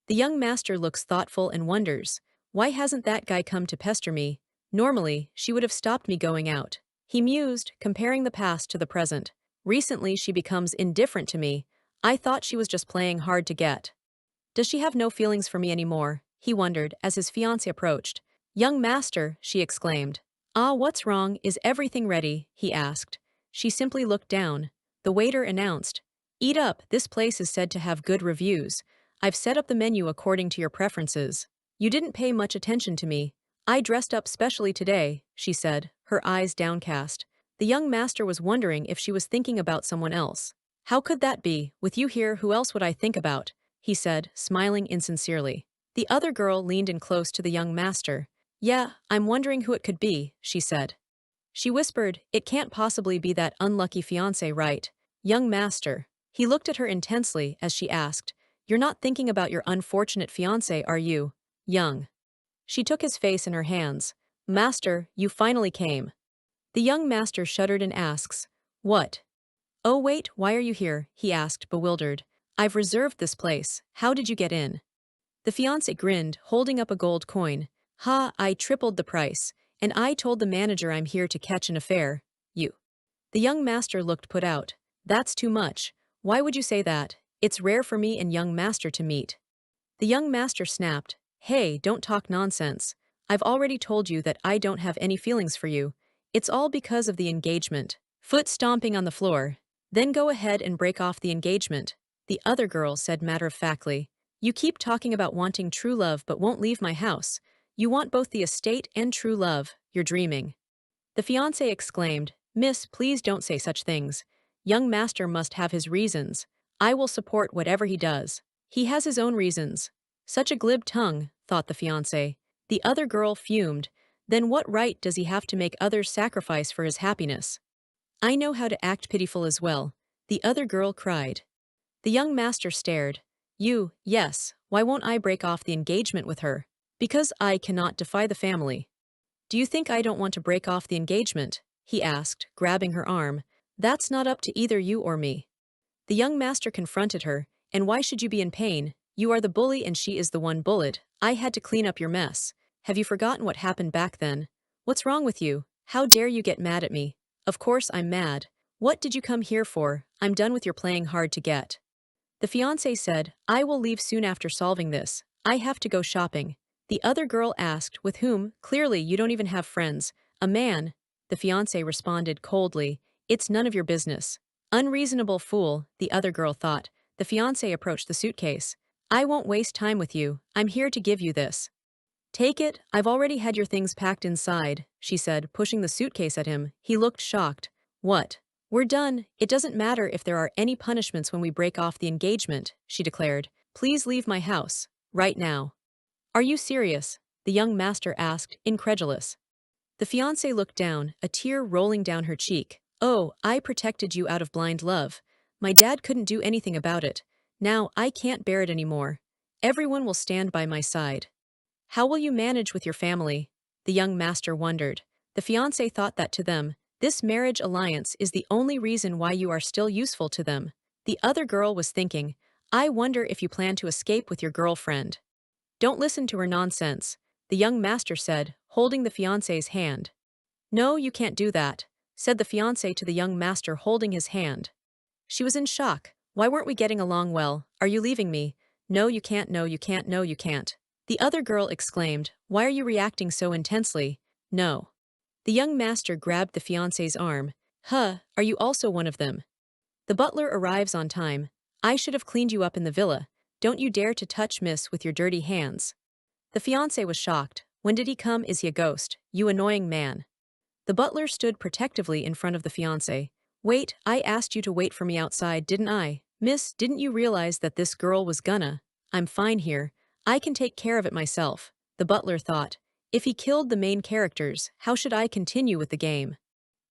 The young master looks thoughtful and wonders, why hasn't that guy come to pester me? Normally, she would have stopped me going out. He mused, comparing the past to the present. Recently she becomes indifferent to me. I thought she was just playing hard to get. Does she have no feelings for me anymore? He wondered as his fiancé approached. Young master, she exclaimed. What's wrong? Is everything ready? He asked. She simply looked down. The waiter announced, eat up, this place is said to have good reviews. I've set up the menu according to your preferences. You didn't pay much attention to me. I dressed up specially today, she said, her eyes downcast. The young master was wondering if she was thinking about someone else. How could that be? With you here, who else would I think about? He said, smiling insincerely. The other girl leaned in close to the young master. Yeah, I'm wondering who it could be, she said. She whispered, it can't possibly be that unlucky fiancé, right? Young master. He looked at her intensely as she asked, you're not thinking about your unfortunate fiancé, are you? Young. She took his face in her hands. Master, you finally came. The young master shuddered and asks, what? Oh wait, why are you here? He asked, bewildered. I've reserved this place. How did you get in? The fiancé grinned, holding up a gold coin. I tripled the price, and I told the manager I'm here to catch an affair. You. The young master looked put out. That's too much. Why would you say that? It's rare for me and young master to meet. The young master snapped. Hey, don't talk nonsense. I've already told you that I don't have any feelings for you. It's all because of the engagement. Foot stomping on the floor. Then go ahead and break off the engagement. The other girl said matter-of-factly. You keep talking about wanting true love but won't leave my house. You want both the estate and true love. You're dreaming. The fiancé exclaimed, Miss, please don't say such things. Young master must have his reasons. I will support whatever he does. He has his own reasons. Such a glib tongue, thought the fiancé. The other girl fumed. Then what right does he have to make others sacrifice for his happiness? I know how to act pitiful as well, the other girl cried. The young master stared. Yes, why won't I break off the engagement with her? Because I cannot defy the family. Do you think I don't want to break off the engagement? He asked, grabbing her arm. That's not up to either you or me. The young master confronted her. And why should you be in pain? You are the bully and she is the one bullied. I had to clean up your mess. Have you forgotten what happened back then? What's wrong with you? How dare you get mad at me? Of course I'm mad. What did you come here for? I'm done with your playing hard to get. The fiancé said, I will leave soon after solving this. I have to go shopping. The other girl asked, with whom? Clearly you don't even have friends. A man. The fiancé responded coldly, it's none of your business. Unreasonable fool, the other girl thought. The fiancé approached the suitcase. I won't waste time with you, I'm here to give you this. Take it, I've already had your things packed inside, she said, pushing the suitcase at him. He looked shocked. What? We're done. It doesn't matter if there are any punishments when we break off the engagement, she declared. Please leave my house. Right now. Are you serious? The young master asked, incredulous. The fiancé looked down, a tear rolling down her cheek. Oh, I protected you out of blind love. My dad couldn't do anything about it. Now I can't bear it anymore. Everyone will stand by my side. How will you manage with your family? The young master wondered. The fiancé thought that to them, this marriage alliance is the only reason why you are still useful to them. The other girl was thinking, I wonder if you plan to escape with your girlfriend. Don't listen to her nonsense, the young master said, holding the fiancé's hand. No, you can't do that, said the fiancé to the young master holding his hand. She was in shock. Why weren't we getting along well? Are you leaving me? No, you can't, no, you can't, no, you can't. The other girl exclaimed, why are you reacting so intensely? No. The young master grabbed the fiancé's arm. Are you also one of them? The butler arrives on time. I should have cleaned you up in the villa. Don't you dare to touch Miss with your dirty hands. The fiancé was shocked. When did he come? Is he a ghost? You annoying man. The butler stood protectively in front of the fiancé. Wait, I asked you to wait for me outside, didn't I? Miss, didn't you realize that this girl was gonna? I'm fine here. I can take care of it myself, the butler thought. If he killed the main characters, how should I continue with the game?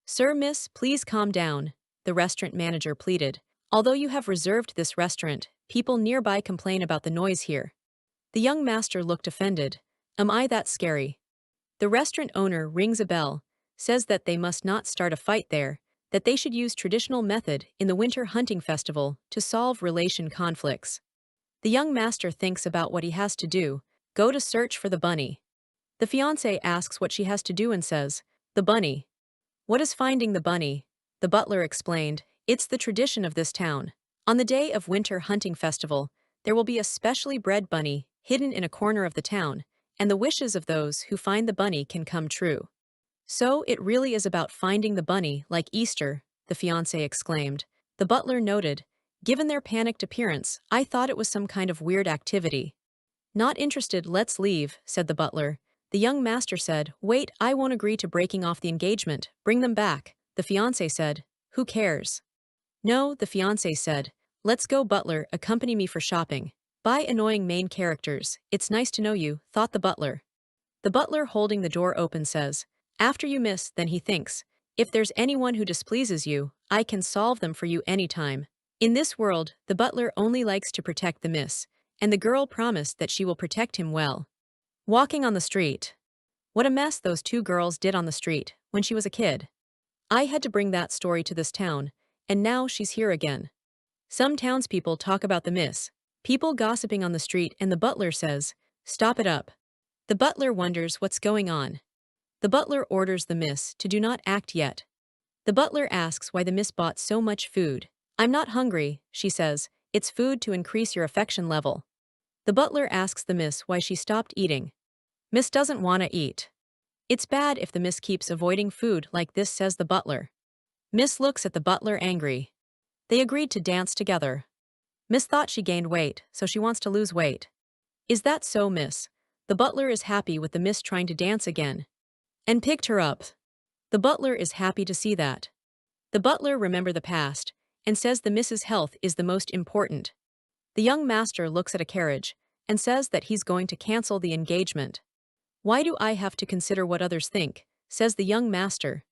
Sir, miss, please calm down, the restaurant manager pleaded. Although you have reserved this restaurant, people nearby complain about the noise here. The young master looked offended. Am I that scary? The restaurant owner rings a bell, says that they must not start a fight there, that they should use traditional method in the winter hunting festival to solve relation conflicts. The young master thinks about what he has to do, go to search for the bunny. The fiancée asks what she has to do and says, the bunny. What is finding the bunny? The butler explained, it's the tradition of this town. On the day of winter hunting festival, there will be a specially bred bunny hidden in a corner of the town, and the wishes of those who find the bunny can come true. So it really is about finding the bunny like Easter, the fiancé exclaimed. The butler noted, given their panicked appearance, I thought it was some kind of weird activity. Not interested, let's leave, said the butler. The young master said, wait, I won't agree to breaking off the engagement, bring them back. The fiancé said, who cares? No, the fiancé said, let's go butler, accompany me for shopping. Bye annoying main characters, it's nice to know you, thought the butler. The butler holding the door open says, after you miss, then he thinks, if there's anyone who displeases you, I can solve them for you anytime. In this world, the butler only likes to protect the miss, and the girl promised that she will protect him well. Walking on the street. What a mess those two girls did on the street when she was a kid. I had to bring that story to this town, and now she's here again. Some townspeople talk about the miss, people gossiping on the street, and the butler says, stop it up. The butler wonders what's going on. The butler orders the miss to do not act yet. The butler asks why the miss bought so much food. I'm not hungry, she says, it's food to increase your affection level. The butler asks the miss why she stopped eating. Miss doesn't want to eat. It's bad if the miss keeps avoiding food like this, says the butler. Miss looks at the butler angry. They agreed to dance together. Miss thought she gained weight, so she wants to lose weight. Is that so, miss? The butler is happy with the miss trying to dance again. And picked her up. The butler is happy to see that. The butler remembers the past, and says the miss's health is the most important. The young master looks at a carriage, and says that he's going to cancel the engagement. Why do I have to consider what others think? Says the young master.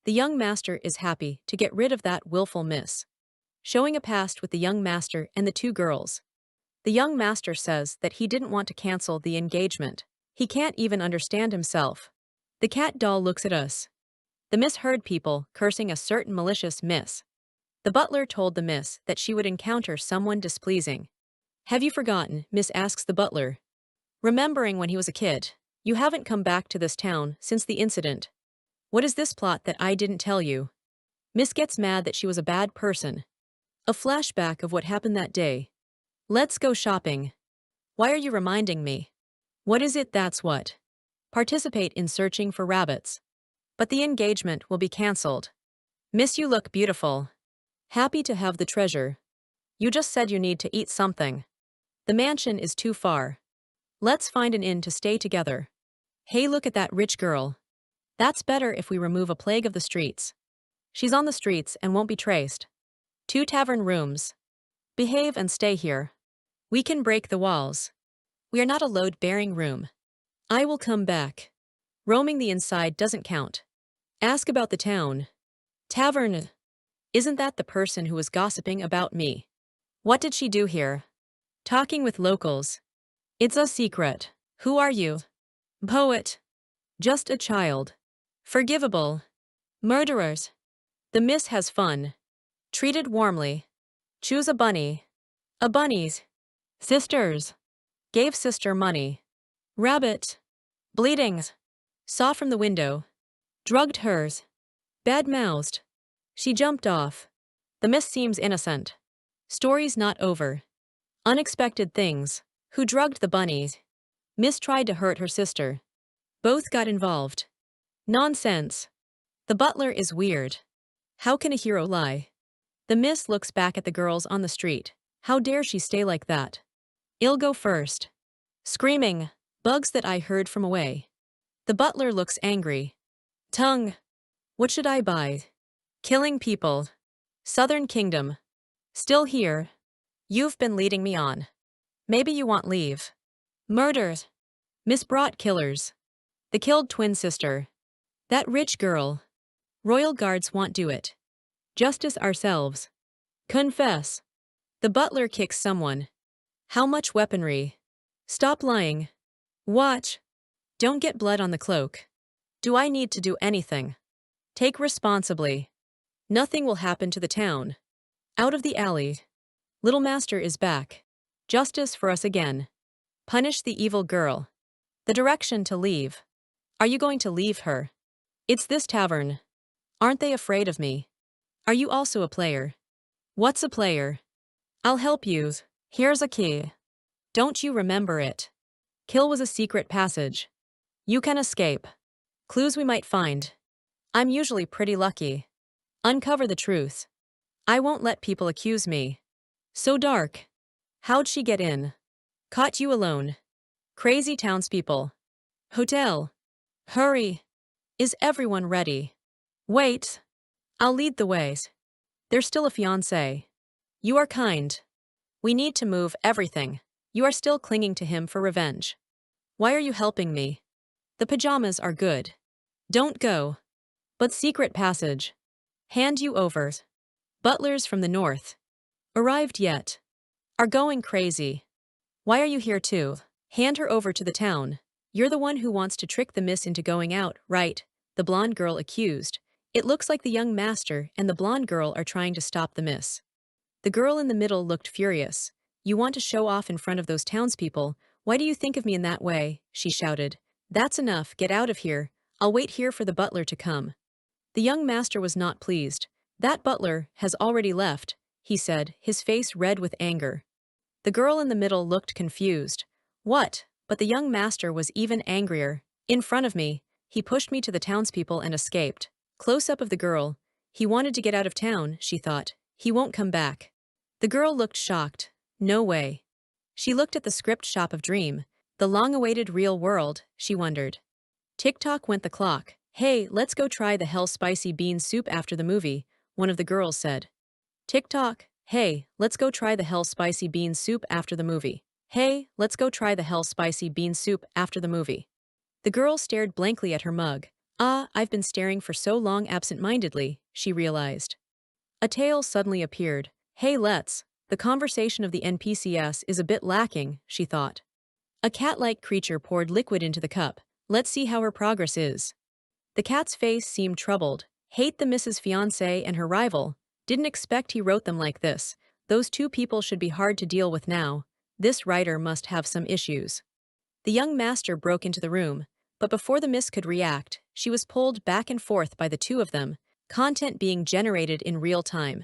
The young master is happy to get rid of that willful miss. Showing a past with the young master and the two girls. The young master says that he didn't want to cancel the engagement. He can't even understand himself. The cat doll looks at us. The miss heard people cursing a certain malicious miss. The butler told the miss that she would encounter someone displeasing. Have you forgotten? Miss asks the butler. Remembering when he was a kid. You haven't come back to this town since the incident. What is this plot that I didn't tell you? Miss gets mad that she was a bad person. A flashback of what happened that day. Let's go shopping. Why are you reminding me? What is it that's what? Participate in searching for rabbits. But the engagement will be cancelled. Miss, you look beautiful. Happy to have the treasure. You just said you need to eat something. The mansion is too far. Let's find an inn to stay together. Hey, look at that rich girl. That's better if we remove a plague of the streets. She's on the streets and won't be traced. 2 tavern rooms. Behave and stay here. We can break the walls. We are not a load-bearing room. I will come back. Roaming the inside doesn't count. Ask about the town. Tavern. Isn't that the person who was gossiping about me? What did she do here? Talking with locals. It's a secret. Who are you? Poet. Just a child. Forgivable. Murderers. The miss has fun. Treated warmly. Choose a bunny. A bunny's. Sisters. Gave sister money. Rabbit. Bleedings. Saw from the window. Drugged hers. Bad-mouthed. She jumped off. The miss seems innocent. Story's not over. Unexpected things. Who drugged the bunnies? Miss tried to hurt her sister. Both got involved. Nonsense. The butler is weird. How can a hero lie? The miss looks back at the girls on the street. How dare she stay like that? I'll go first. Screaming. Bugs that I heard from away. The butler looks angry. Tongue. What should I buy? Killing people. Southern Kingdom. Still here. You've been leading me on. Maybe you want leave. Murders. Miss brought killers. The killed twin sister. That rich girl. Royal guards won't do it. Justice ourselves. Confess. The butler kicks someone. How much weaponry? Stop lying. Watch. Don't get blood on the cloak. Do I need to do anything? Take responsibly. Nothing will happen to the town. Out of the alley. Little master is back. Justice for us again. Punish the evil girl. The direction to leave. Are you going to leave her? It's this tavern. Aren't they afraid of me? Are you also a player? What's a player? I'll help you. Here's a key. Don't you remember it? Kill was a secret passage. You can escape. Clues we might find. I'm usually pretty lucky. Uncover the truth. I won't let people accuse me. So dark. How'd she get in? Caught you alone. Crazy townspeople. Hotel. Hurry. Is everyone ready? Wait. I'll lead the ways. There's still a fiancé. You are kind. We need to move everything. You are still clinging to him for revenge. Why are you helping me? The pajamas are good. Don't go. But secret passage. Hand you over. Butlers from the north. Arrived yet. Are going crazy. Why are you here too? Hand her over to the town. You're the one who wants to trick the miss into going out, right? The blonde girl accused. It looks like the young master and the blonde girl are trying to stop the miss. The girl in the middle looked furious. You want to show off in front of those townspeople? Why do you think of me in that way? She shouted. That's enough, get out of here. I'll wait here for the butler to come. The young master was not pleased. That butler has already left, he said, his face red with anger. The girl in the middle looked confused. What? But the young master was even angrier. In front of me, he pushed me to the townspeople and escaped. Close-up of the girl. He wanted to get out of town, she thought. He won't come back. The girl looked shocked. No way. She looked at the script shop of Dream. The long-awaited real world, she wondered. Tick-tock went the clock. Hey, let's go try the hell spicy bean soup after the movie, one of the girls said. Tick-tock. Hey, let's go try the hell spicy bean soup after the movie. Hey, let's go try the hell spicy bean soup after the movie. The girl stared blankly at her mug. Ah, I've been staring for so long absent-mindedly, she realized. A tail suddenly appeared. Hey, let's. The conversation of the NPCs is a bit lacking, she thought. A cat-like creature poured liquid into the cup. Let's see how her progress is. The cat's face seemed troubled. Hate the Mrs. Fiancé and her rival. Didn't expect he wrote them like this. Those two people should be hard to deal with now. This writer must have some issues. The young master broke into the room, but before the miss could react, she was pulled back and forth by the two of them, content being generated in real time.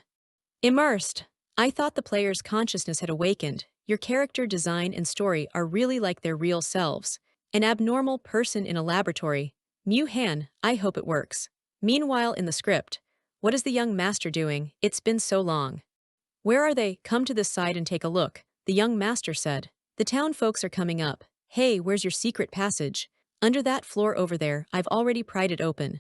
Immersed. I thought the player's consciousness had awakened. Your character design and story are really like their real selves. An abnormal person in a laboratory. Han, I hope it works. Meanwhile, in the script, what is the young master doing? It's been so long. Where are they? Come to this side and take a look, the young master said. The town folks are coming up. Hey, where's your secret passage? Under that floor over there, I've already pried it open.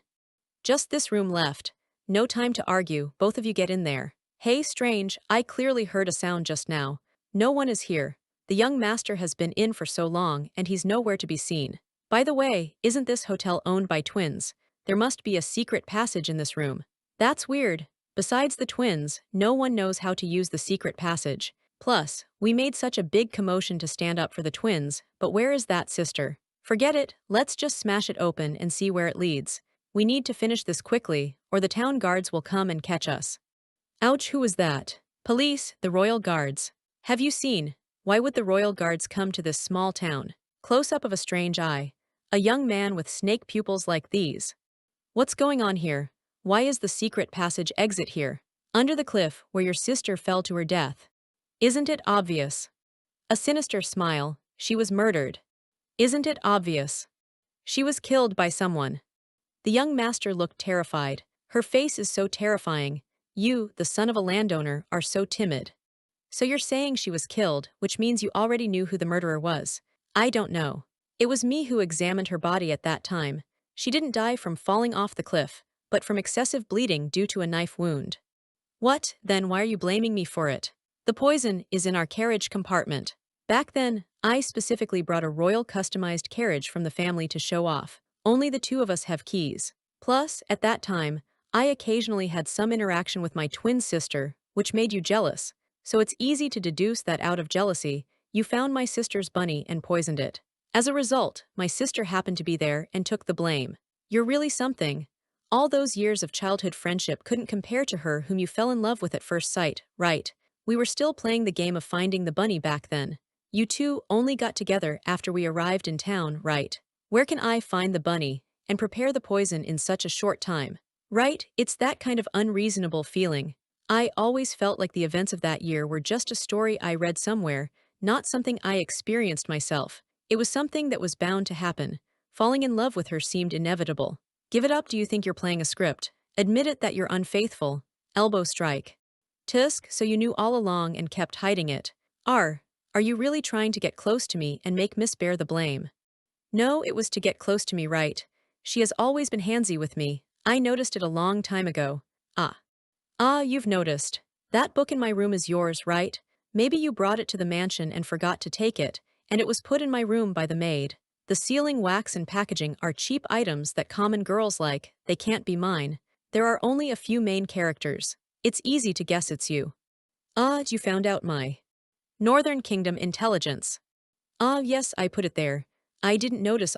Just this room left. No time to argue, both of you get in there. Hey, strange, I clearly heard a sound just now. No one is here. The young master has been in for so long and he's nowhere to be seen. By the way, isn't this hotel owned by twins? There must be a secret passage in this room. That's weird. Besides the twins, no one knows how to use the secret passage. Plus, we made such a big commotion to stand up for the twins, but where is that sister? Forget it, let's just smash it open and see where it leads. We need to finish this quickly, or the town guards will come and catch us. Ouch, who was that? Police, the royal guards. Have you seen? Why would the royal guards come to this small town? Close-up of a strange eye. A young man with snake pupils like these. What's going on here? Why is the secret passage exit here? Under the cliff where your sister fell to her death. Isn't it obvious? A sinister smile. She was murdered. Isn't it obvious? She was killed by someone. The young master looked terrified. Her face is so terrifying. You, the son of a landowner, are so timid. So you're saying she was killed, which means you already knew who the murderer was. I don't know. It was me who examined her body at that time. She didn't die from falling off the cliff, but from excessive bleeding due to a knife wound. What, then why are you blaming me for it? The poison is in our carriage compartment. Back then, I specifically brought a royal customized carriage from the family to show off. Only the two of us have keys. Plus, at that time, I occasionally had some interaction with my twin sister, which made you jealous. So it's easy to deduce that out of jealousy, you found my sister's bunny and poisoned it. As a result, my sister happened to be there and took the blame. You're really something. All those years of childhood friendship couldn't compare to her whom you fell in love with at first sight, right? We were still playing the game of finding the bunny back then. You two only got together after we arrived in town, right? Where can I find the bunny and prepare the poison in such a short time? Right, it's that kind of unreasonable feeling. I always felt like the events of that year were just a story I read somewhere, not something I experienced myself. It was something that was bound to happen. Falling in love with her seemed inevitable. Give it up, do you think you're playing a script? Admit it that you're unfaithful. Elbow strike. Tusk, so you knew all along and kept hiding it. Are you really trying to get close to me and make Miss bear the blame? No, it was to get close to me, right? She has always been handsy with me. I noticed it a long time ago. You've noticed. That book in my room is yours, right? Maybe you brought it to the mansion and forgot to take it, and it was put in my room by the maid. The sealing wax and packaging are cheap items that common girls like. They can't be mine. There are only a few main characters. It's easy to guess it's you. You found out my Northern Kingdom intelligence. Yes, I put it there. I didn't notice.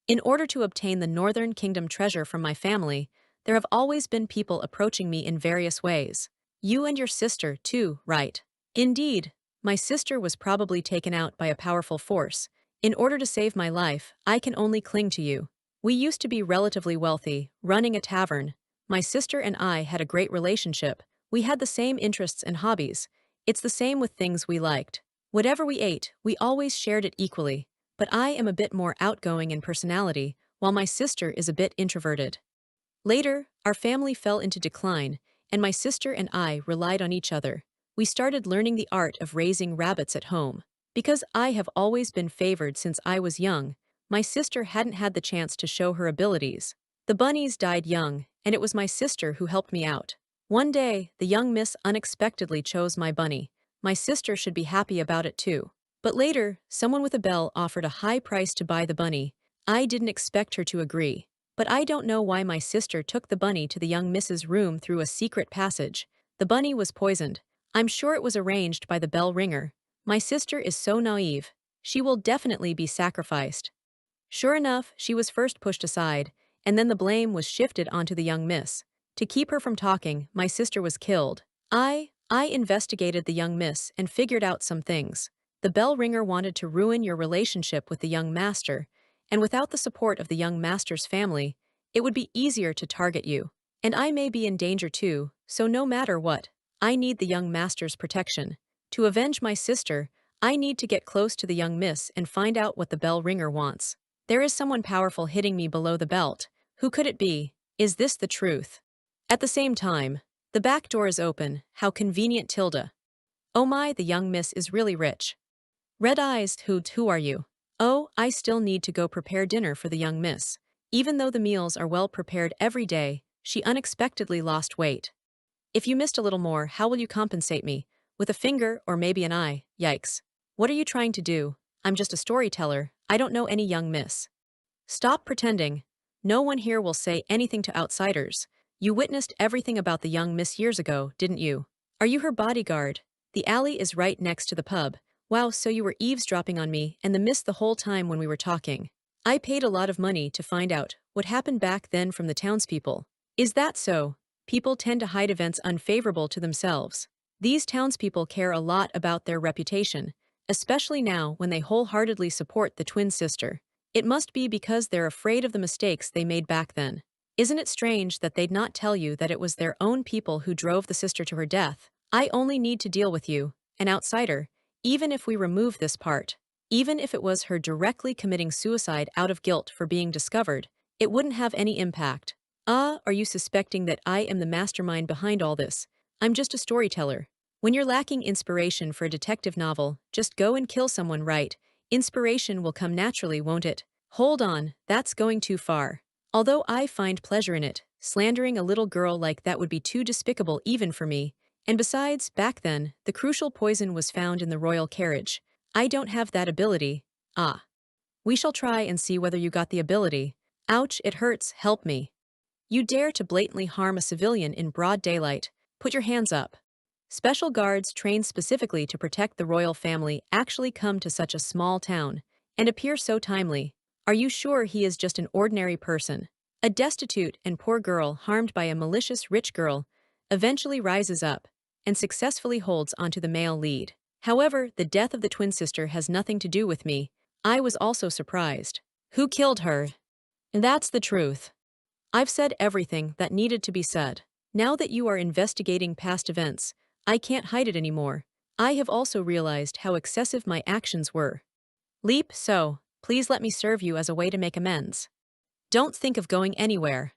In order to obtain the Northern Kingdom treasure from my family, there have always been people approaching me in various ways. You and your sister, too, right? Indeed. My sister was probably taken out by a powerful force. In order to save my life, I can only cling to you. We used to be relatively wealthy, running a tavern. My sister and I had a great relationship. We had the same interests and hobbies. It's the same with things we liked. Whatever we ate, we always shared it equally. But I am a bit more outgoing in personality, while my sister is a bit introverted. Later, our family fell into decline, and my sister and I relied on each other. We started learning the art of raising rabbits at home. Because I have always been favored since I was young, my sister hadn't had the chance to show her abilities. The bunnies died young, and it was my sister who helped me out. One day, the young miss unexpectedly chose my bunny. My sister should be happy about it too. But later, someone with a bell offered a high price to buy the bunny. I didn't expect her to agree. But I don't know why my sister took the bunny to the young Mrs. room through a secret passage. The bunny was poisoned. I'm sure it was arranged by the bell ringer. My sister is so naive. She will definitely be sacrificed. Sure enough, she was first pushed aside, and then the blame was shifted onto the young miss. To keep her from talking, my sister was killed. I investigated the young miss and figured out some things. The bell ringer wanted to ruin your relationship with the young master, and without the support of the young master's family, it would be easier to target you. And I may be in danger too, so no matter what, I need the young master's protection. To avenge my sister, I need to get close to the young miss and find out what the bell ringer wants. There is someone powerful hitting me below the belt. Who could it be? Is this the truth? At the same time, the back door is open. How convenient, Tilda. Oh my, the young miss is really rich. Red eyes, who are you? Oh, I still need to go prepare dinner for the young miss. Even though the meals are well prepared every day, she unexpectedly lost weight. If you missed a little more, how will you compensate me? With a finger or maybe an eye? Yikes. What are you trying to do? I'm just a storyteller. I don't know any young miss. Stop pretending. No one here will say anything to outsiders. You witnessed everything about the young miss years ago, didn't you? Are you her bodyguard? The alley is right next to the pub. Wow, so you were eavesdropping on me and the miss the whole time when we were talking. I paid a lot of money to find out what happened back then from the townspeople. Is that so? People tend to hide events unfavorable to themselves. These townspeople care a lot about their reputation, especially now when they wholeheartedly support the twin sister. It must be because they're afraid of the mistakes they made back then. Isn't it strange that they'd not tell you that it was their own people who drove the sister to her death? I only need to deal with you, an outsider, even if we remove this part. Even if it was her directly committing suicide out of guilt for being discovered, it wouldn't have any impact. Are you suspecting that I am the mastermind behind all this? I'm just a storyteller. When you're lacking inspiration for a detective novel, just go and kill someone, right? Inspiration will come naturally, won't it? Hold on, that's going too far. Although I find pleasure in it, slandering a little girl like that would be too despicable even for me. And besides, back then, the crucial poison was found in the royal carriage. I don't have that ability. Ah. We shall try and see whether you got the ability. Ouch, it hurts, help me. You dare to blatantly harm a civilian in broad daylight. Put your hands up. Special guards trained specifically to protect the royal family actually come to such a small town and appear so timely. Are you sure he is just an ordinary person? A destitute and poor girl harmed by a malicious rich girl eventually rises up and successfully holds onto the male lead. However, the death of the twin sister has nothing to do with me. I was also surprised. Who killed her? That's the truth. I've said everything that needed to be said. Now that you are investigating past events, I can't hide it anymore. I have also realized how excessive my actions were. Leap, so, please let me serve you as a way to make amends. Don't think of going anywhere.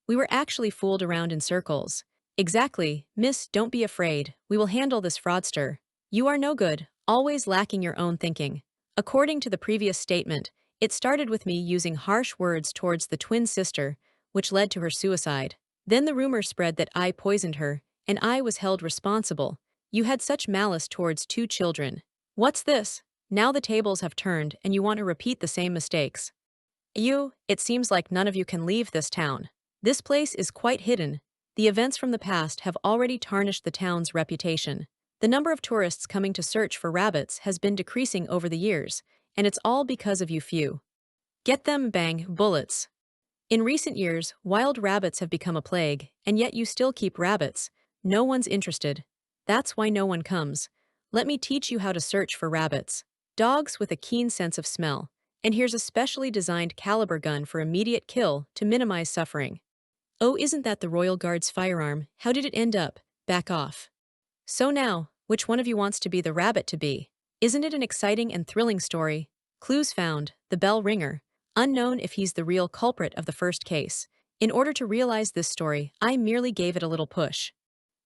We were actually fooled around in circles. Exactly, miss, don't be afraid. We will handle this fraudster. You are no good, always lacking your own thinking. According to the previous statement, it started with me using harsh words towards the twin sister, which led to her suicide. Then the rumor spread that I poisoned her, and I was held responsible. You had such malice towards two children. What's this? Now the tables have turned and you want to repeat the same mistakes. It seems like none of you can leave this town. This place is quite hidden. The events from the past have already tarnished the town's reputation. The number of tourists coming to search for rabbits has been decreasing over the years, and it's all because of you few. Get them, bang, bullets. In recent years, wild rabbits have become a plague, and yet you still keep rabbits. No one's interested. That's why no one comes. Let me teach you how to search for rabbits. Dogs with a keen sense of smell. And here's a specially designed caliber gun for immediate kill to minimize suffering. Oh, isn't that the Royal Guard's firearm? How did it end up? Back off. So now, which one of you wants to be the rabbit to be? Isn't it an exciting and thrilling story? Clues found, the bell ringer. Unknown if he's the real culprit of the first case. In order to realize this story, I merely gave it a little push.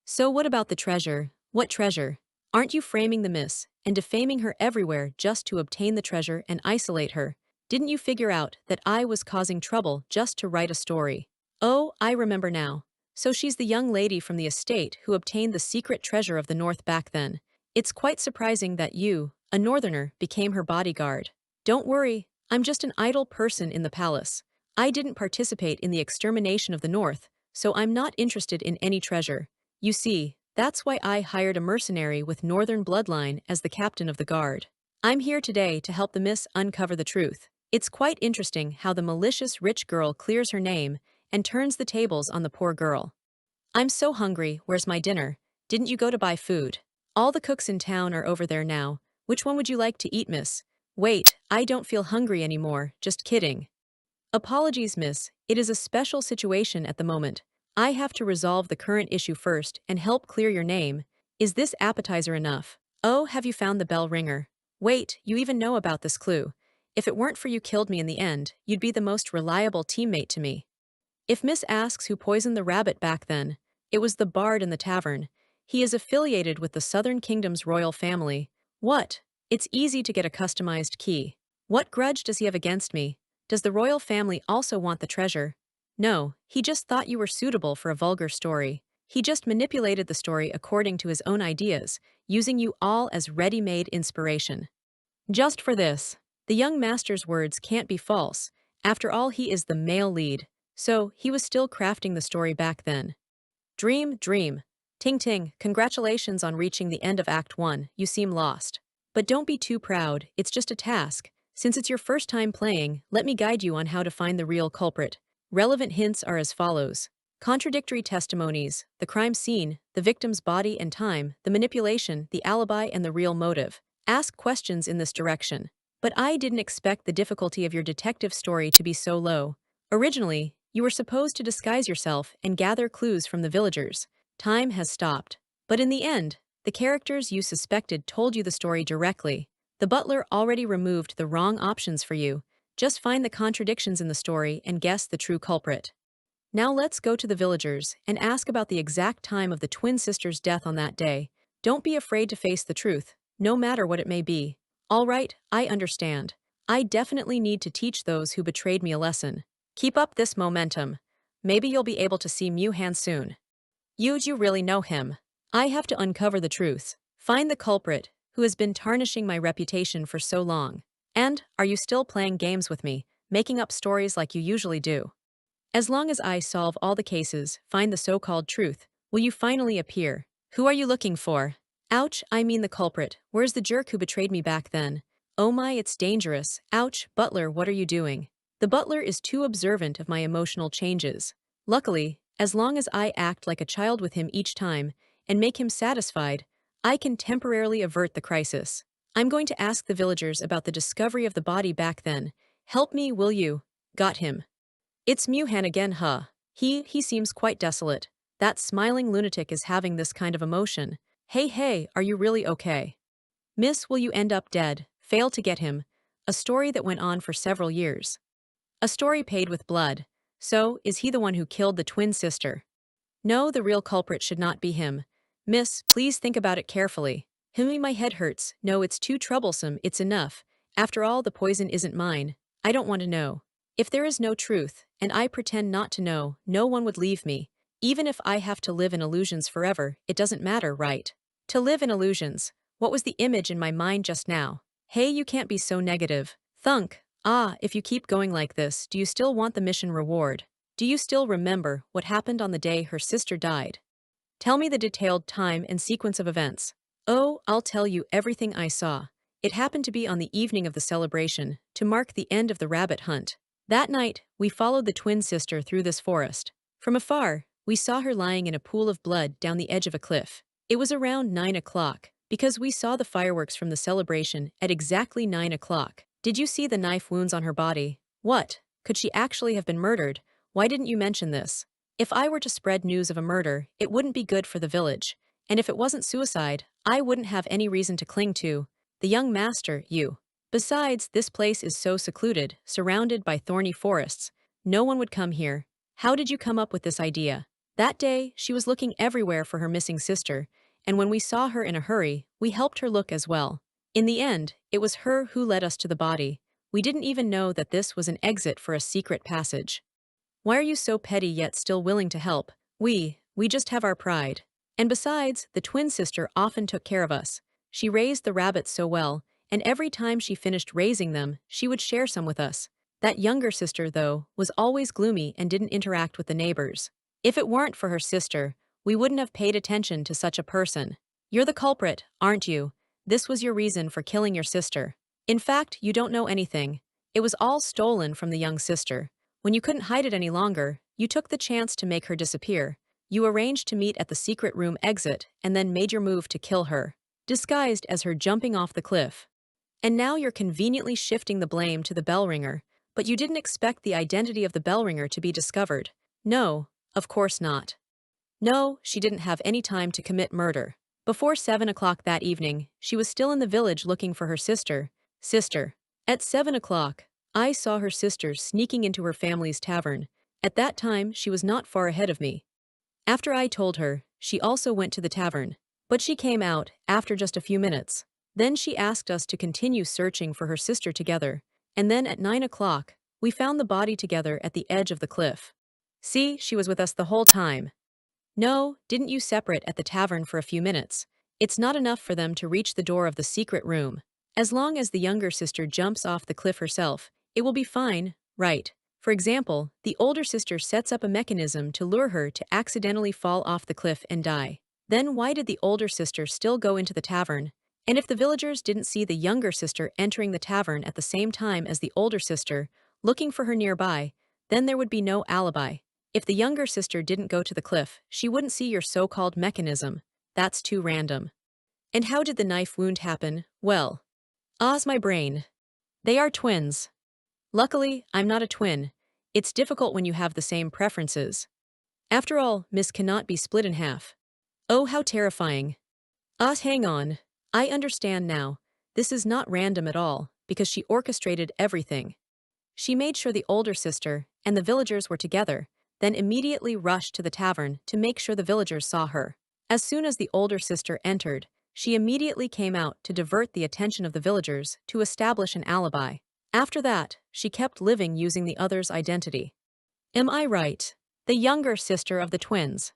So what about the treasure? What treasure? Aren't you framing the miss and defaming her everywhere just to obtain the treasure and isolate her? Didn't you figure out that I was causing trouble just to write a story? Oh, I remember now. So she's the young lady from the estate who obtained the secret treasure of the North back then. It's quite surprising that you, a northerner, became her bodyguard. Don't worry, I'm just an idle person in the palace. I didn't participate in the extermination of the North, so I'm not interested in any treasure. You see, that's why I hired a mercenary with Northern bloodline as the captain of the guard. I'm here today to help the miss uncover the truth. It's quite interesting how the malicious rich girl clears her name and turns the tables on the poor girl. I'm so hungry, where's my dinner? Didn't you go to buy food? All the cooks in town are over there now. Which one would you like to eat, miss? Wait, I don't feel hungry anymore, just kidding. Apologies, miss, it is a special situation at the moment. I have to resolve the current issue first and help clear your name. Is this appetizer enough? Oh, have you found the bell ringer? Wait, you even know about this clue. If it weren't for you killed me in the end, you'd be the most reliable teammate to me. If Miss asks who poisoned the rabbit back then, it was the bard in the tavern. He is affiliated with the Southern Kingdom's royal family. What? It's easy to get a customized key. What grudge does he have against me? Does the royal family also want the treasure? No, he just thought you were suitable for a vulgar story. He just manipulated the story according to his own ideas, using you all as ready-made inspiration. Just for this, the young master's words can't be false. After all, he is the male lead. So, he was still crafting the story back then. Dream, dream. Ting ting, congratulations on reaching the end of Act 1, you seem lost. But don't be too proud, it's just a task. Since it's your first time playing, let me guide you on how to find the real culprit. Relevant hints are as follows. Contradictory testimonies, the crime scene, the victim's body and time, the manipulation, the alibi and the real motive. Ask questions in this direction. But I didn't expect the difficulty of your detective story to be so low. Originally, you were supposed to disguise yourself and gather clues from the villagers. Time has stopped. But in the end, the characters you suspected told you the story directly. The butler already removed the wrong options for you. Just find the contradictions in the story and guess the true culprit. Now let's go to the villagers and ask about the exact time of the twin sisters' death on that day. Don't be afraid to face the truth, no matter what it may be. All right, I understand. I definitely need to teach those who betrayed me a lesson. Keep up this momentum. Maybe you'll be able to see Mu-Han soon. You really know him. I have to uncover the truth. Find the culprit, who has been tarnishing my reputation for so long. And, are you still playing games with me, making up stories like you usually do? As long as I solve all the cases, find the so-called truth, will you finally appear? Who are you looking for? Ouch, I mean the culprit. Where's the jerk who betrayed me back then? Oh my, it's dangerous. Ouch, butler, what are you doing? The butler is too observant of my emotional changes. Luckily, as long as I act like a child with him each time and make him satisfied, I can temporarily avert the crisis. I'm going to ask the villagers about the discovery of the body back then. Help me, will you? Got him. It's Mu-Han again, huh? He seems quite desolate. That smiling lunatic is having this kind of emotion. Hey, are you really okay? Miss, will you end up dead? Fail to get him. A story that went on for several years. A story paid with blood. So, is he the one who killed the twin sister? No, the real culprit should not be him. Miss, please think about it carefully. My head hurts. No, it's too troublesome, it's enough. After all, the poison isn't mine. I don't want to know. If there is no truth, and I pretend not to know, no one would leave me. Even if I have to live in illusions forever, it doesn't matter, right? To live in illusions. What was the image in my mind just now? Hey, you can't be so negative. Thunk. Ah, if you keep going like this, do you still want the mission reward? Do you still remember what happened on the day her sister died? Tell me the detailed time and sequence of events. Oh, I'll tell you everything I saw. It happened to be on the evening of the celebration, to mark the end of the rabbit hunt. That night, we followed the twin sister through this forest. From afar, we saw her lying in a pool of blood down the edge of a cliff. It was around 9 o'clock, because we saw the fireworks from the celebration at exactly 9 o'clock. Did you see the knife wounds on her body? What? Could she actually have been murdered? Why didn't you mention this? If I were to spread news of a murder, it wouldn't be good for the village. And if it wasn't suicide, I wouldn't have any reason to cling to the young master, you. Besides, this place is so secluded, surrounded by thorny forests. No one would come here. How did you come up with this idea? That day, she was looking everywhere for her missing sister, and when we saw her in a hurry, we helped her look as well. In the end, it was her who led us to the body. We didn't even know that this was an exit for a secret passage. Why are you so petty yet still willing to help? We just have our pride. And besides, the twin sister often took care of us. She raised the rabbits so well, and every time she finished raising them, she would share some with us. That younger sister, though, was always gloomy and didn't interact with the neighbors. If it weren't for her sister, we wouldn't have paid attention to such a person. You're the culprit, aren't you? This was your reason for killing your sister. In fact, you don't know anything. It was all stolen from the young sister. When you couldn't hide it any longer, you took the chance to make her disappear. You arranged to meet at the secret room exit and then made your move to kill her, disguised as her jumping off the cliff. And now you're conveniently shifting the blame to the bell ringer, but you didn't expect the identity of the bell ringer to be discovered. No, of course not. No, she didn't have any time to commit murder. Before 7 o'clock that evening, she was still in the village looking for her sister. At 7 o'clock, I saw her sister sneaking into her family's tavern. At that time, she was not far ahead of me. After I told her, she also went to the tavern. But she came out after just a few minutes. Then she asked us to continue searching for her sister together. And then at 9 o'clock, we found the body together at the edge of the cliff. See, she was with us the whole time. No, didn't you separate at the tavern for a few minutes? It's not enough for them to reach the door of the secret room. As long as the younger sister jumps off the cliff herself, it will be fine, right? For example, the older sister sets up a mechanism to lure her to accidentally fall off the cliff and die. Then why did the older sister still go into the tavern? And if the villagers didn't see the younger sister entering the tavern at the same time as the older sister, looking for her nearby, then there would be no alibi. If the younger sister didn't go to the cliff, she wouldn't see your so-called mechanism. That's too random. And how did the knife wound happen? Well, ah's my brain. They are twins. Luckily, I'm not a twin. It's difficult when you have the same preferences. After all, Miss cannot be split in half. Oh, how terrifying. Hang on. I understand now. This is not random at all, because she orchestrated everything. She made sure the older sister and the villagers were together, then immediately rushed to the tavern to make sure the villagers saw her. As soon as the older sister entered, she immediately came out to divert the attention of the villagers to establish an alibi. After that, she kept living using the other's identity. Am I right? The younger sister of the twins.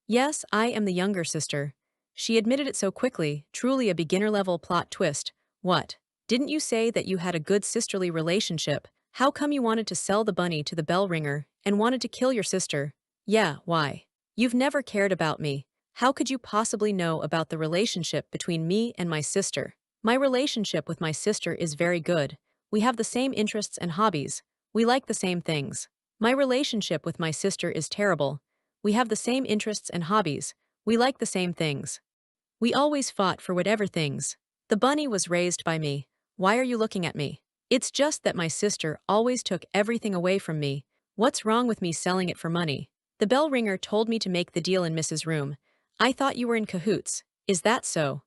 Yes, I am the younger sister. She admitted it so quickly, truly a beginner-level plot twist. What? Didn't you say that you had a good sisterly relationship? How come you wanted to sell the bunny to the bell ringer and wanted to kill your sister? Yeah, why? You've never cared about me. How could you possibly know about the relationship between me and my sister? My relationship with my sister is very good. We have the same interests and hobbies. We like the same things. My relationship with my sister is terrible. We have the same interests and hobbies. We like the same things. We always fought for whatever things. The bunny was raised by me. Why are you looking at me? It's just that my sister always took everything away from me. What's wrong with me selling it for money? The bell ringer told me to make the deal in Mrs. Room. I thought you were in cahoots. Is that so?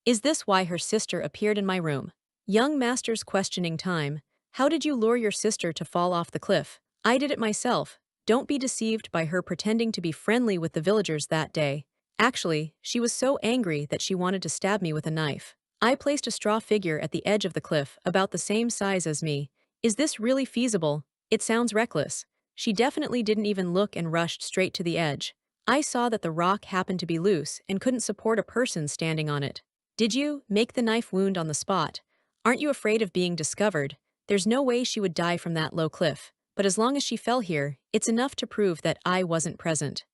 Is this why her sister appeared in my room? Young master's questioning time. How did you lure your sister to fall off the cliff? I did it myself. Don't be deceived by her pretending to be friendly with the villagers that day. Actually, she was so angry that she wanted to stab me with a knife. I placed a straw figure at the edge of the cliff, about the same size as me. Is this really feasible? It sounds reckless. She definitely didn't even look and rushed straight to the edge. I saw that the rock happened to be loose and couldn't support a person standing on it. Did you make the knife wound on the spot? Aren't you afraid of being discovered? There's no way she would die from that low cliff. But as long as she fell here, it's enough to prove that I wasn't present.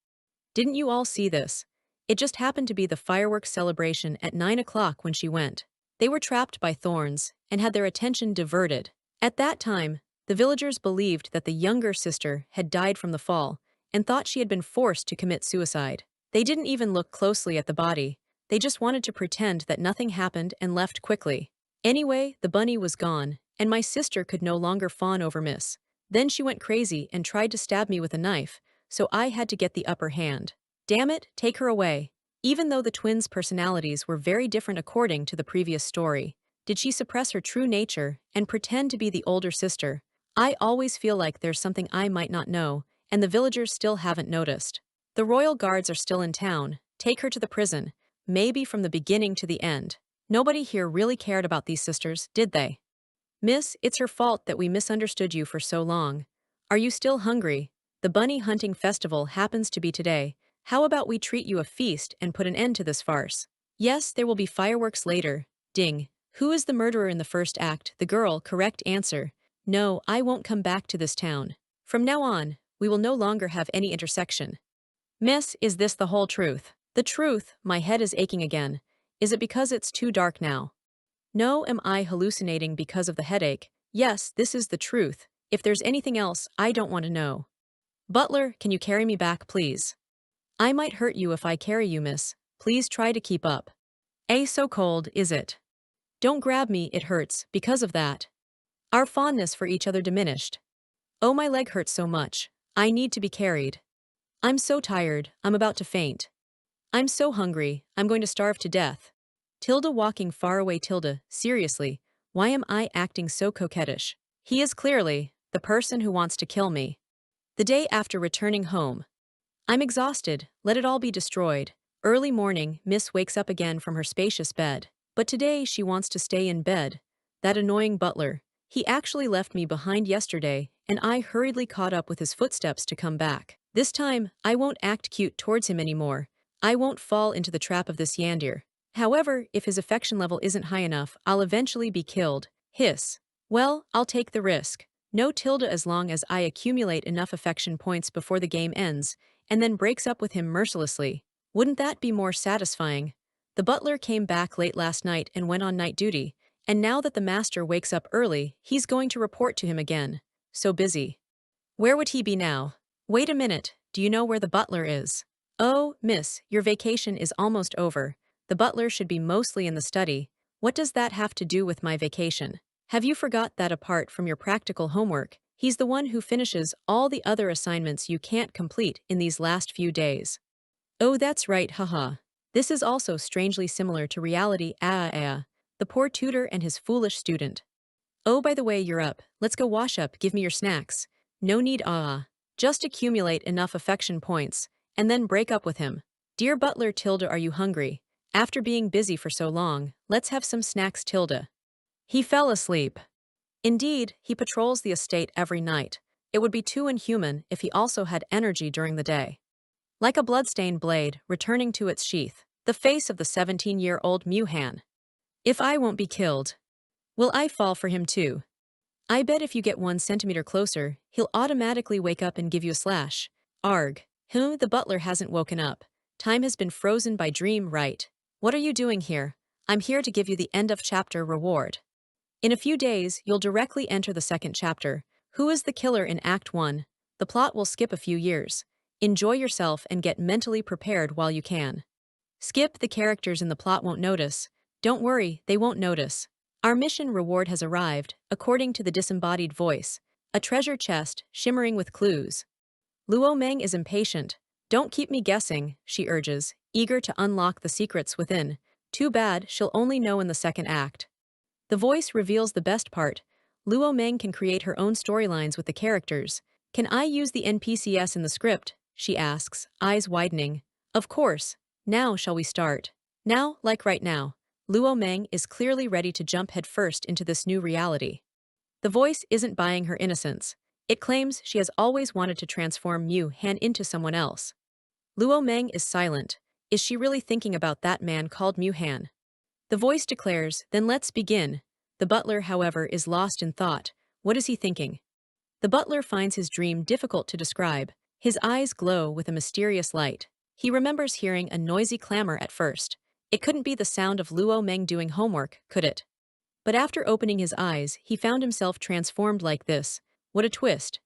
Didn't you all see this? It just happened to be the fireworks celebration at 9 o'clock when she went. They were trapped by thorns and had their attention diverted. At that time, the villagers believed that the younger sister had died from the fall and thought she had been forced to commit suicide. They didn't even look closely at the body. They just wanted to pretend that nothing happened and left quickly. Anyway, the bunny was gone, and my sister could no longer fawn over Miss. Then she went crazy and tried to stab me with a knife, so I had to get the upper hand. Damn it, take her away. Even though the twins' personalities were very different according to the previous story, did she suppress her true nature and pretend to be the older sister? I always feel like there's something I might not know, and the villagers still haven't noticed. The royal guards are still in town. Take her to the prison, maybe from the beginning to the end. Nobody here really cared about these sisters, did they? Miss, it's her fault that we misunderstood you for so long. Are you still hungry? The bunny hunting festival happens to be today. How about we treat you a feast and put an end to this farce? Yes, there will be fireworks later. Ding. Who is the murderer in the first act? The girl, correct answer. No, I won't come back to this town. From now on, we will no longer have any intersection. Miss, is this the whole truth? The truth, my head is aching again. Is it because it's too dark now? No, am I hallucinating because of the headache? Yes, this is the truth. If there's anything else, I don't want to know. Butler, can you carry me back, please? I might hurt you if I carry you, miss. Please try to keep up. So cold, is it? Don't grab me, it hurts, because of that. Our fondness for each other diminished. Oh, my leg hurts so much. I need to be carried. I'm so tired, I'm about to faint. I'm so hungry, I'm going to starve to death. Tilda walking far away. Tilda, seriously, why am I acting so coquettish? He is clearly the person who wants to kill me. The day after returning home. I'm exhausted, let it all be destroyed. Early morning, Miss wakes up again from her spacious bed. But today she wants to stay in bed. That annoying butler. He actually left me behind yesterday, and I hurriedly caught up with his footsteps to come back. This time, I won't act cute towards him anymore. I won't fall into the trap of this yandir. However, if his affection level isn't high enough, I'll eventually be killed. Hiss. Well, I'll take the risk. No Tilda as long as I accumulate enough affection points before the game ends, and then breaks up with him mercilessly. Wouldn't that be more satisfying? The butler came back late last night and went on night duty, and now that the master wakes up early, he's going to report to him again. So busy. Where would he be now? Wait a minute, do you know where the butler is? Oh, miss, your vacation is almost over. The butler should be mostly in the study. What does that have to do with my vacation? Have you forgot that apart from your practical homework, he's the one who finishes all the other assignments you can't complete in these last few days? Oh, that's right, haha. This is also strangely similar to reality. The poor tutor and his foolish student. Oh, by the way, you're up. Let's go wash up, give me your snacks. No need, just accumulate enough affection points, and then break up with him. Dear butler Tilda, are you hungry? After being busy for so long, let's have some snacks, Tilda. He fell asleep. Indeed, he patrols the estate every night. It would be too inhuman if he also had energy during the day. Like a bloodstained blade, returning to its sheath, the face of the 17-year-old Muhan. If I won't be killed, will I fall for him too? I bet if you get 1 centimeter closer, he'll automatically wake up and give you a slash. Arg. The butler hasn't woken up. Time has been frozen by dream, right? What are you doing here? I'm here to give you the end of chapter reward. In a few days, you'll directly enter the second chapter. Who is the killer in Act 1? The plot will skip a few years. Enjoy yourself and get mentally prepared while you can. Skip, the characters in the plot won't notice. Don't worry, they won't notice. Our mission reward has arrived, according to the disembodied voice. A treasure chest, shimmering with clues. Luo Meng is impatient. Don't keep me guessing, she urges, eager to unlock the secrets within. Too bad, she'll only know in the second act. The voice reveals the best part. Luo Meng can create her own storylines with the characters. Can I use the NPCs in the script? She asks, eyes widening. Of course. Now shall we start? Now, like right now. Luo Meng is clearly ready to jump headfirst into this new reality. The voice isn't buying her innocence. It claims she has always wanted to transform Mu Han into someone else. Luo Meng is silent. Is she really thinking about that man called Mu Han? The voice declares, then let's begin. The butler, however, is lost in thought. What is he thinking? The butler finds his dream difficult to describe. His eyes glow with a mysterious light. He remembers hearing a noisy clamor at first. It couldn't be the sound of Luo Meng doing homework, could it? But after opening his eyes, he found himself transformed like this. What a twist.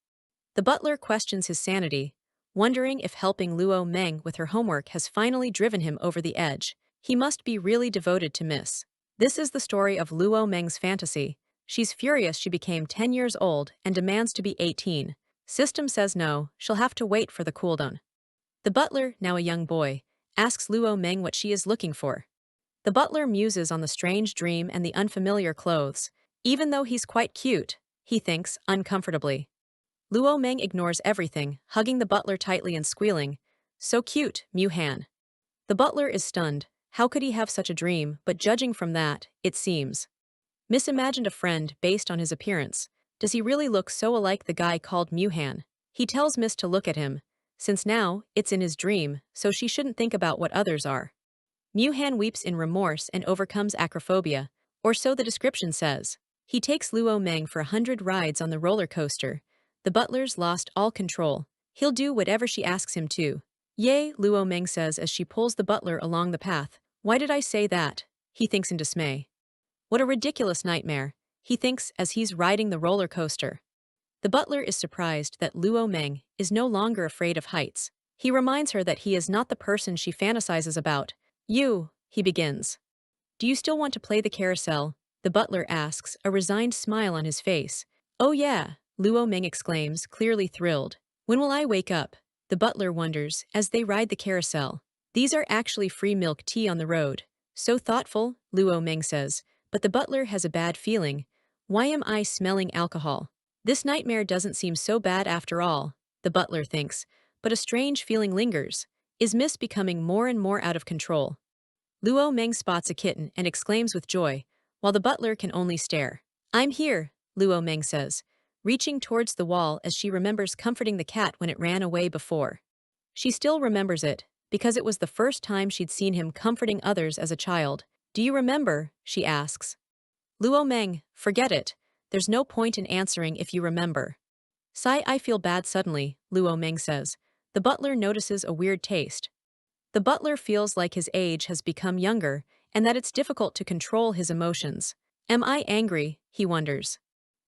The butler questions his sanity, wondering if helping Luo Meng with her homework has finally driven him over the edge. He must be really devoted to Miss. This is the story of Luo Meng's fantasy. She's furious she became 10 years old and demands to be 18. System says no, she'll have to wait for the cooldown. The butler, now a young boy, asks Luo Meng what she is looking for. The butler muses on the strange dream and the unfamiliar clothes. Even though he's quite cute, he thinks, uncomfortably. Luo Meng ignores everything, hugging the butler tightly and squealing, "So cute, Mu Han." The butler is stunned. How could he have such a dream, but judging from that, it seems. Miss imagined a friend based on his appearance. Does he really look so alike the guy called Mu Han? He tells Miss to look at him. Since now, it's in his dream, so she shouldn't think about what others are. Mu Han weeps in remorse and overcomes acrophobia, Or so the description says. He takes Luo Meng for 100 rides on the roller coaster. The butler's lost all control. He'll do whatever she asks him to. Yay, Luo Meng says as she pulls the butler along the path. Why did I say that? He thinks in dismay. What a ridiculous nightmare, he thinks as he's riding the roller coaster. The butler is surprised that Luo Meng is no longer afraid of heights. He reminds her that he is not the person she fantasizes about. He begins. Do you still want to play the carousel? The butler asks, a resigned smile on his face. Oh yeah, Luo Meng exclaims, clearly thrilled. When will I wake up? The butler wonders as they ride the carousel. These are actually free milk tea on the road. So thoughtful, Luo Meng says, but the butler has a bad feeling. Why am I smelling alcohol? This nightmare doesn't seem so bad after all, the butler thinks, but a strange feeling lingers. Is Miss becoming more and more out of control? Luo Meng spots a kitten and exclaims with joy, while the butler can only stare. I'm here, Luo Meng says, reaching towards the wall as she remembers comforting the cat when it ran away before. She still remembers it, because it was the first time she'd seen him comforting others as a child. Do you remember? She asks. Luo Meng, forget it. There's no point in answering if you remember. Sigh, I feel bad suddenly, Luo Meng says. The butler notices a weird taste. The butler feels like his age has become younger and that it's difficult to control his emotions. Am I angry? He wonders.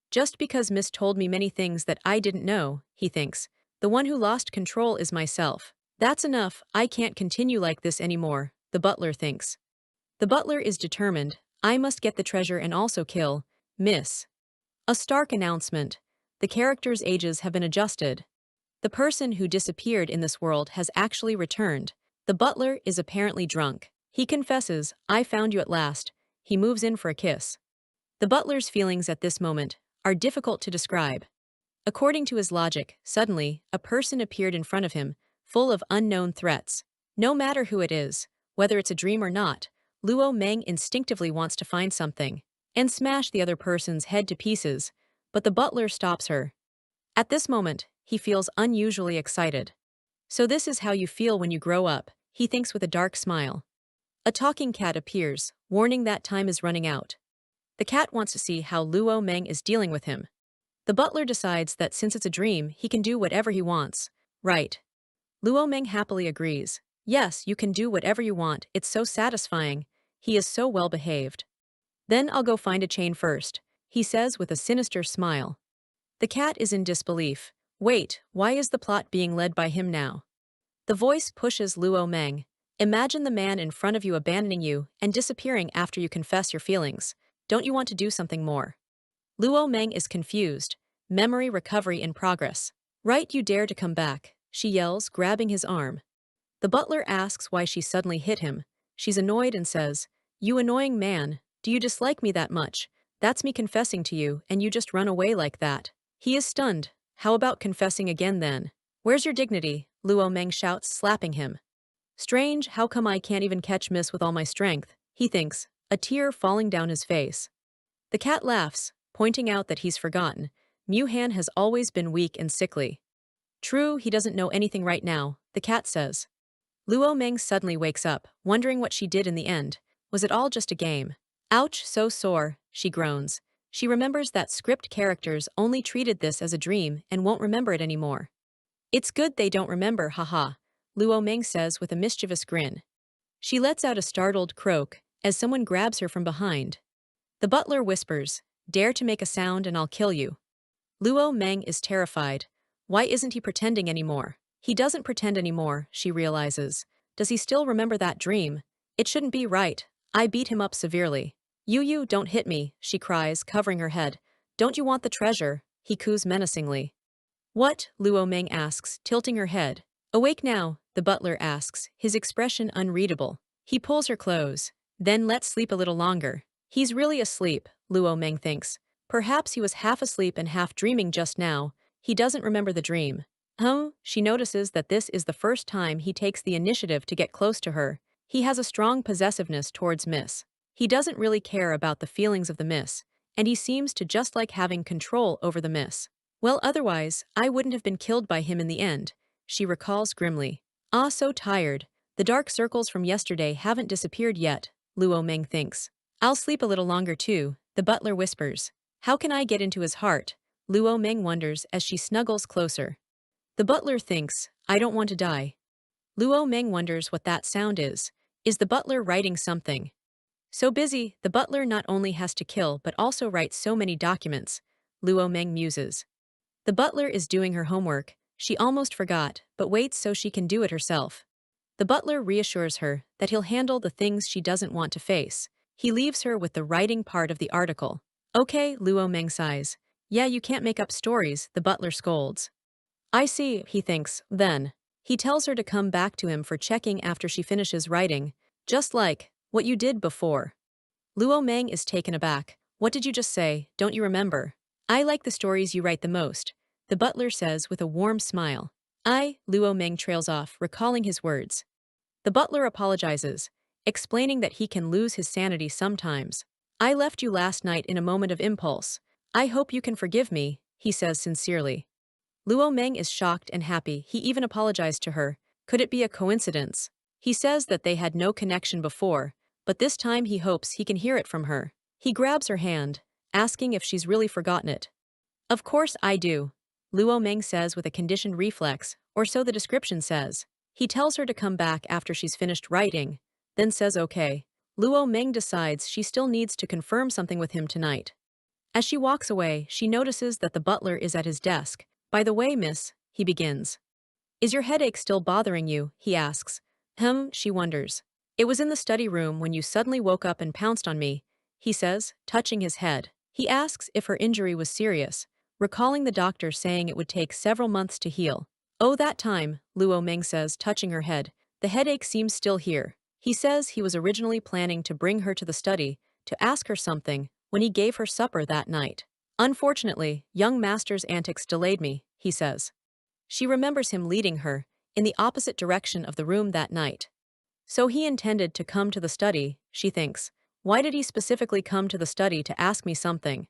Just because Miss told me many things that I didn't know, he thinks. The one who lost control is myself. That's enough, I can't continue like this anymore, the butler thinks. The butler is determined. I must get the treasure and also kill Miss. A stark announcement. The characters' ages have been adjusted. The person who disappeared in this world has actually returned. The butler is apparently drunk. He confesses, I found you at last. He moves in for a kiss. The butler's feelings at this moment are difficult to describe. According to his logic, suddenly, a person appeared in front of him, full of unknown threats. No matter who it is, whether it's a dream or not, Luo Meng instinctively wants to find something and smash the other person's head to pieces, but the butler stops her. At this moment, he feels unusually excited. So this is how you feel when you grow up, he thinks with a dark smile. A talking cat appears, warning that time is running out. The cat wants to see how Luo Meng is dealing with him. The butler decides that since it's a dream, he can do whatever he wants. Right. Luo Meng happily agrees. Yes, you can do whatever you want, it's so satisfying. He is so well behaved. Then I'll go find a chain first, he says with a sinister smile. The cat is in disbelief. Wait, why is the plot being led by him now? The voice pushes Luo Meng. Imagine the man in front of you abandoning you and disappearing after you confess your feelings. Don't you want to do something more? Luo Meng is confused. Memory recovery in progress. Right, you dare to come back, she yells, grabbing his arm. The butler asks why she suddenly hit him. She's annoyed and says, You annoying man, do you dislike me that much? That's me confessing to you, and you just run away like that. He is stunned. How about confessing again then? Where's your dignity? Luo Meng shouts, slapping him. Strange, how come I can't even catch Miss with all my strength? He thinks, a tear falling down his face. The cat laughs, pointing out that he's forgotten. Mu-Han has always been weak and sickly. True, he doesn't know anything right now, the cat says. Luo Meng suddenly wakes up, wondering what she did in the end. Was it all just a game? Ouch, so sore, she groans. She remembers that script characters only treated this as a dream and won't remember it anymore. It's good they don't remember, haha, Luo Meng says with a mischievous grin. She lets out a startled croak as someone grabs her from behind. The butler whispers, Dare to make a sound and I'll kill you. Luo Meng is terrified. Why isn't he pretending anymore? He doesn't pretend anymore, she realizes. Does he still remember that dream? It shouldn't be right. I beat him up severely. You don't hit me, she cries, covering her head. Don't you want the treasure? He coos menacingly. What? Luo Meng asks, tilting her head. Awake now, the butler asks, his expression unreadable. He pulls her close. Then let's sleep a little longer. He's really asleep, Luo Meng thinks. Perhaps he was half asleep and half dreaming just now. He doesn't remember the dream. She notices that this is the first time he takes the initiative to get close to her. He has a strong possessiveness towards Miss. He doesn't really care about the feelings of the Miss, and he seems to just like having control over the Miss. Well, otherwise, I wouldn't have been killed by him in the end, she recalls grimly. Ah, so tired. The dark circles from yesterday haven't disappeared yet, Luo Meng thinks. I'll sleep a little longer too, the butler whispers. How can I get into his heart? Luo Meng wonders as she snuggles closer. The butler thinks, I don't want to die. Luo Meng wonders what that sound is. Is the butler writing something? So busy, the butler not only has to kill but also writes so many documents. Luo Meng muses. The butler is doing her homework. She almost forgot, but waits so she can do it herself. The butler reassures her that he'll handle the things she doesn't want to face. He leaves her with the writing part of the article. Okay, Luo Meng sighs. Yeah, you can't make up stories, the butler scolds. I see, he thinks, then. He tells her to come back to him for checking after she finishes writing. Just like what you did before. Luo Meng is taken aback. What did you just say? Don't you remember? I like the stories you write the most, the butler says with a warm smile. Luo Meng trails off, recalling his words. The butler apologizes, explaining that he can lose his sanity sometimes. I left you last night in a moment of impulse. I hope you can forgive me, he says sincerely. Luo Meng is shocked and happy. He even apologized to her. Could it be a coincidence? He says that they had no connection before, but this time he hopes he can hear it from her. He grabs her hand, asking if she's really forgotten it. Of course I do, Luo Meng says with a conditioned reflex, or so the description says. He tells her to come back after she's finished writing, then says okay. Luo Meng decides she still needs to confirm something with him tonight. As she walks away, she notices that the butler is at his desk. By the way, miss, he begins. Is your headache still bothering you? He asks. She wonders. It was in the study room when you suddenly woke up and pounced on me, he says, touching his head. He asks if her injury was serious, recalling the doctor saying it would take several months to heal. Oh, that time, Luo Meng says, touching her head. The headache seems still here. He says he was originally planning to bring her to the study to ask her something when he gave her supper that night. Unfortunately, young master's antics delayed me, he says. She remembers him leading her in the opposite direction of the room that night. So he intended to come to the study, she thinks. Why did he specifically come to the study to ask me something?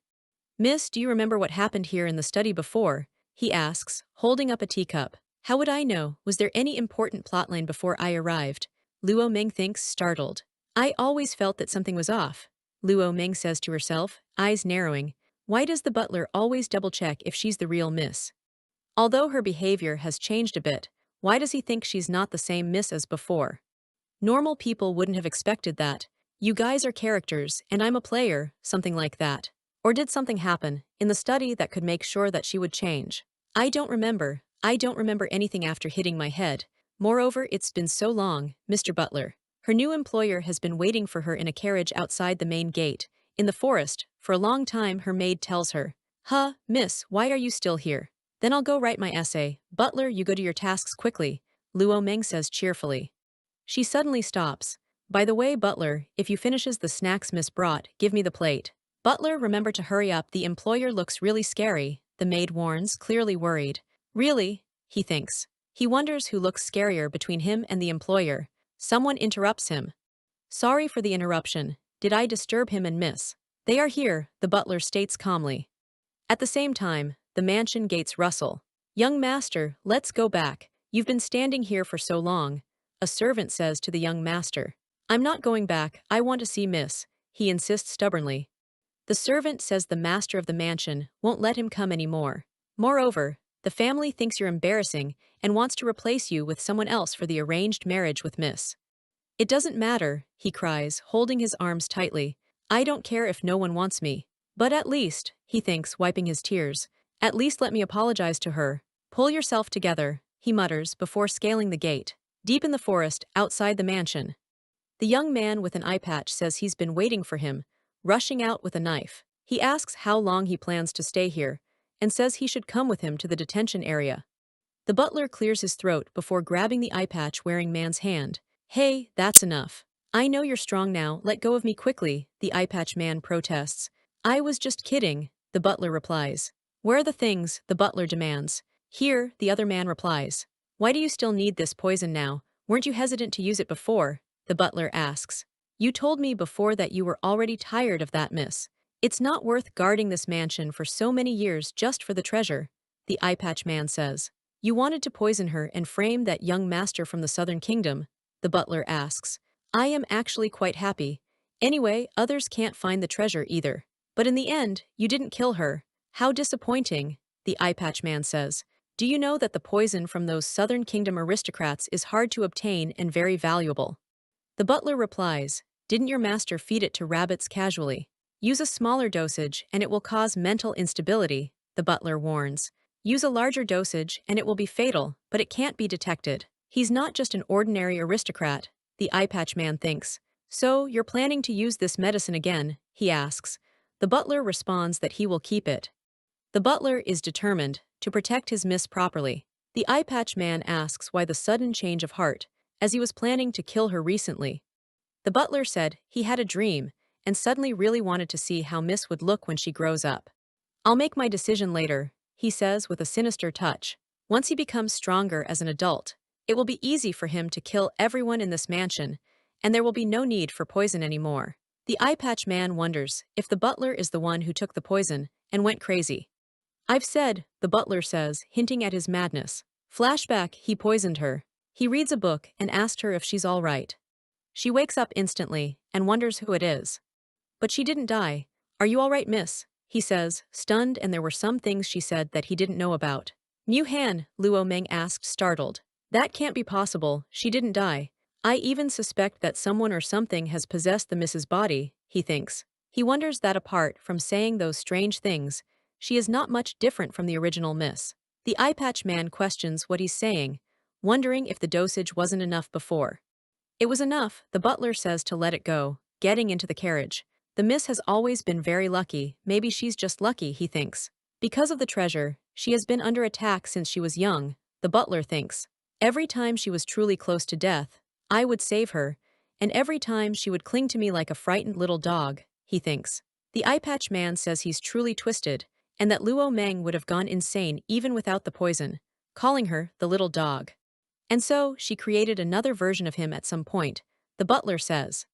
Miss, do you remember what happened here in the study before? He asks, holding up a teacup. How would I know? Was there any important plotline before I arrived? Luo Meng thinks, startled. I always felt that something was off, Luo Meng says to herself, eyes narrowing. Why does the butler always double-check if she's the real miss? Although her behavior has changed a bit, why does he think she's not the same miss as before? Normal people wouldn't have expected that. You guys are characters, and I'm a player, something like that. Or did something happen in the study that could make sure that she would change? I don't remember anything after hitting my head. Moreover, it's been so long, Mr. Butler. Her new employer has been waiting for her in a carriage outside the main gate, in the forest, for a long time. Her maid tells her. Miss, why are you still here? Then I'll go write my essay. Butler, you go to your tasks quickly, Luo Meng says cheerfully. She suddenly stops. By the way, Butler, if you finishes the snacks Miss brought, give me the plate. Butler, remember to hurry up. The employer looks really scary, the maid warns, clearly worried. Really? He thinks. He wonders who looks scarier between him and the employer. Someone interrupts him. Sorry for the interruption. Did I disturb him and Miss? They are here, the butler states calmly. At the same time, the mansion gates rustle. Young master, let's go back. You've been standing here for so long, a servant says to the young master. I'm not going back, I want to see Miss, he insists stubbornly. The servant says the master of the mansion won't let him come anymore. Moreover, the family thinks you're embarrassing and wants to replace you with someone else for the arranged marriage with Miss. It doesn't matter, he cries, holding his arms tightly. I don't care if no one wants me. But at least, he thinks, wiping his tears, at least let me apologize to her. Pull yourself together, he mutters before scaling the gate. Deep in the forest, outside the mansion. The young man with an eye patch says he's been waiting for him, rushing out with a knife. He asks how long he plans to stay here, and says he should come with him to the detention area. The butler clears his throat before grabbing the eye patch wearing man's hand. Hey, that's enough. I know you're strong now, let go of me quickly, the eye patch man protests. I was just kidding, the butler replies. Where are the things, the butler demands. Here, the other man replies. Why do you still need this poison now? Weren't you hesitant to use it before? The butler asks. You told me before that you were already tired of that, miss. It's not worth guarding this mansion for so many years just for the treasure, the eye patch man says. You wanted to poison her and frame that young master from the southern kingdom, the butler asks. I am actually quite happy. Anyway, others can't find the treasure either. But in the end, you didn't kill her. How disappointing, the eye patch man says. Do you know that the poison from those Southern Kingdom aristocrats is hard to obtain and very valuable? The butler replies, didn't your master feed it to rabbits casually? Use a smaller dosage and it will cause mental instability, the butler warns. Use a larger dosage and it will be fatal, but it can't be detected. He's not just an ordinary aristocrat, the eye patch man thinks. So, you're planning to use this medicine again, he asks. The butler responds that he will keep it. The butler is determined to protect his miss properly. The eye patch man asks why the sudden change of heart, as he was planning to kill her recently. The butler said he had a dream and suddenly really wanted to see how Miss would look when she grows up. I'll make my decision later, he says with a sinister touch. Once he becomes stronger as an adult, it will be easy for him to kill everyone in this mansion, and there will be no need for poison anymore. The eye patch man wonders if the butler is the one who took the poison and went crazy. I've said, the butler says, hinting at his madness. Flashback, he poisoned her. He reads a book and asked her if she's all right. She wakes up instantly and wonders who it is. But she didn't die. Are you all right, miss? He says, stunned, and there were some things she said that he didn't know about. Mu Han, Luo Meng asked, startled. That can't be possible, she didn't die. I even suspect that someone or something has possessed the miss's body, he thinks. He wonders that apart from saying those strange things, she is not much different from the original miss. The eye patch man questions what he's saying, wondering if the dosage wasn't enough before. It was enough, the butler says to let it go, getting into the carriage. The miss has always been very lucky, maybe she's just lucky, he thinks. Because of the treasure, she has been under attack since she was young, the butler thinks. Every time she was truly close to death, I would save her, and every time she would cling to me like a frightened little dog, he thinks. The eye patch man says he's truly twisted, and that Luo Meng would have gone insane even without the poison, calling her the little dog. And so, she created another version of him at some point, the butler says.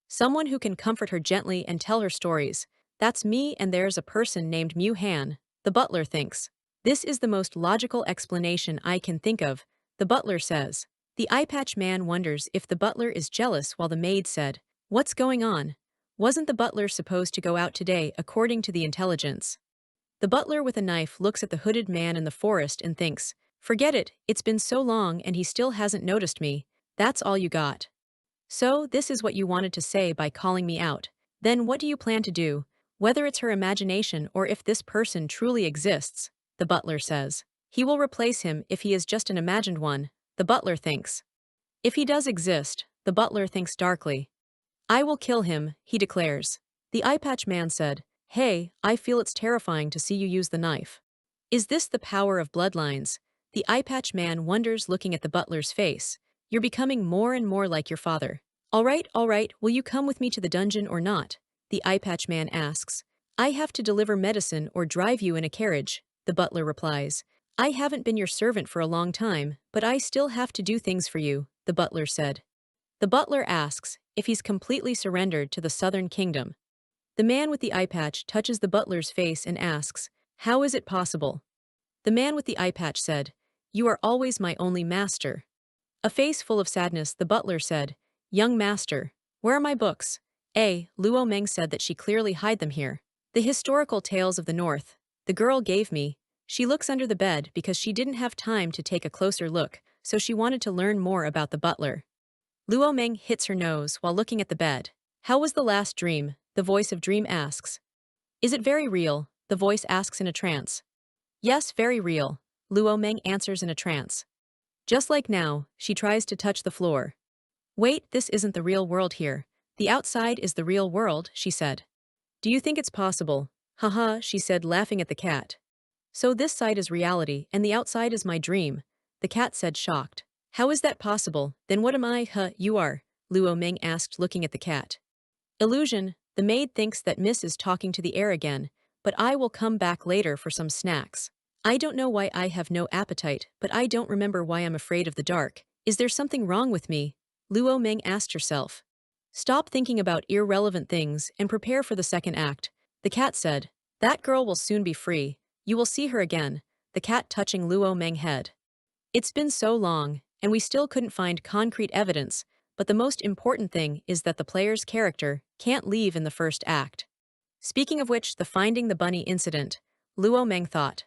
Someone who can comfort her gently and tell her stories. That's me, and there's a person named Mu Han, the butler thinks. This is the most logical explanation I can think of, the butler says. The eye patch man wonders if the butler is jealous while the maid said, what's going on? Wasn't the butler supposed to go out today according to the intelligence? The butler with a knife looks at the hooded man in the forest and thinks, forget it, it's been so long and he still hasn't noticed me, that's all you got. So, this is what you wanted to say by calling me out. Then what do you plan to do, whether it's her imagination or if this person truly exists, the butler says. He will replace him if he is just an imagined one, the butler thinks. If he does exist, the butler thinks darkly. I will kill him, he declares. The eye patch man said, hey, I feel it's terrifying to see you use the knife. Is this the power of bloodlines? The eye patch man wonders looking at the butler's face. You're becoming more and more like your father. All right, will you come with me to the dungeon or not? The eye patch man asks. I have to deliver medicine or drive you in a carriage, the butler replies. I haven't been your servant for a long time, but I still have to do things for you, the butler said. The butler asks if he's completely surrendered to the Southern Kingdom. The man with the eye patch touches the butler's face and asks, how is it possible? The man with the eye patch said, you are always my only master. A face full of sadness, the butler said, young master, where are my books? Luo Meng said that she clearly hid them here. The historical tales of the North, the girl gave me. She looks under the bed because she didn't have time to take a closer look, so she wanted to learn more about the butler. Luo Meng hits her nose while looking at the bed. How was the last dream? The voice of dream asks. Is it very real? The voice asks in a trance. Yes, very real, Luo Meng answers in a trance. Just like now, she tries to touch the floor. Wait, this isn't the real world here. The outside is the real world, she said. Do you think it's possible? Haha, she said, laughing at the cat. So this side is reality, and the outside is my dream, the cat said, shocked. How is that possible? Then what am I? You are, Luo Meng asked, looking at the cat. Illusion, the maid thinks that Miss is talking to the air again, but I will come back later for some snacks. I don't know why I have no appetite, but I don't remember why I'm afraid of the dark. Is there something wrong with me? Luo Meng asked herself. Stop thinking about irrelevant things and prepare for the second act, the cat said. That girl will soon be free. You will see her again, the cat touching Luo Meng's head. It's been so long, and we still couldn't find concrete evidence, but the most important thing is that the player's character can't leave in the first act. Speaking of which, the finding the bunny incident, Luo Meng thought.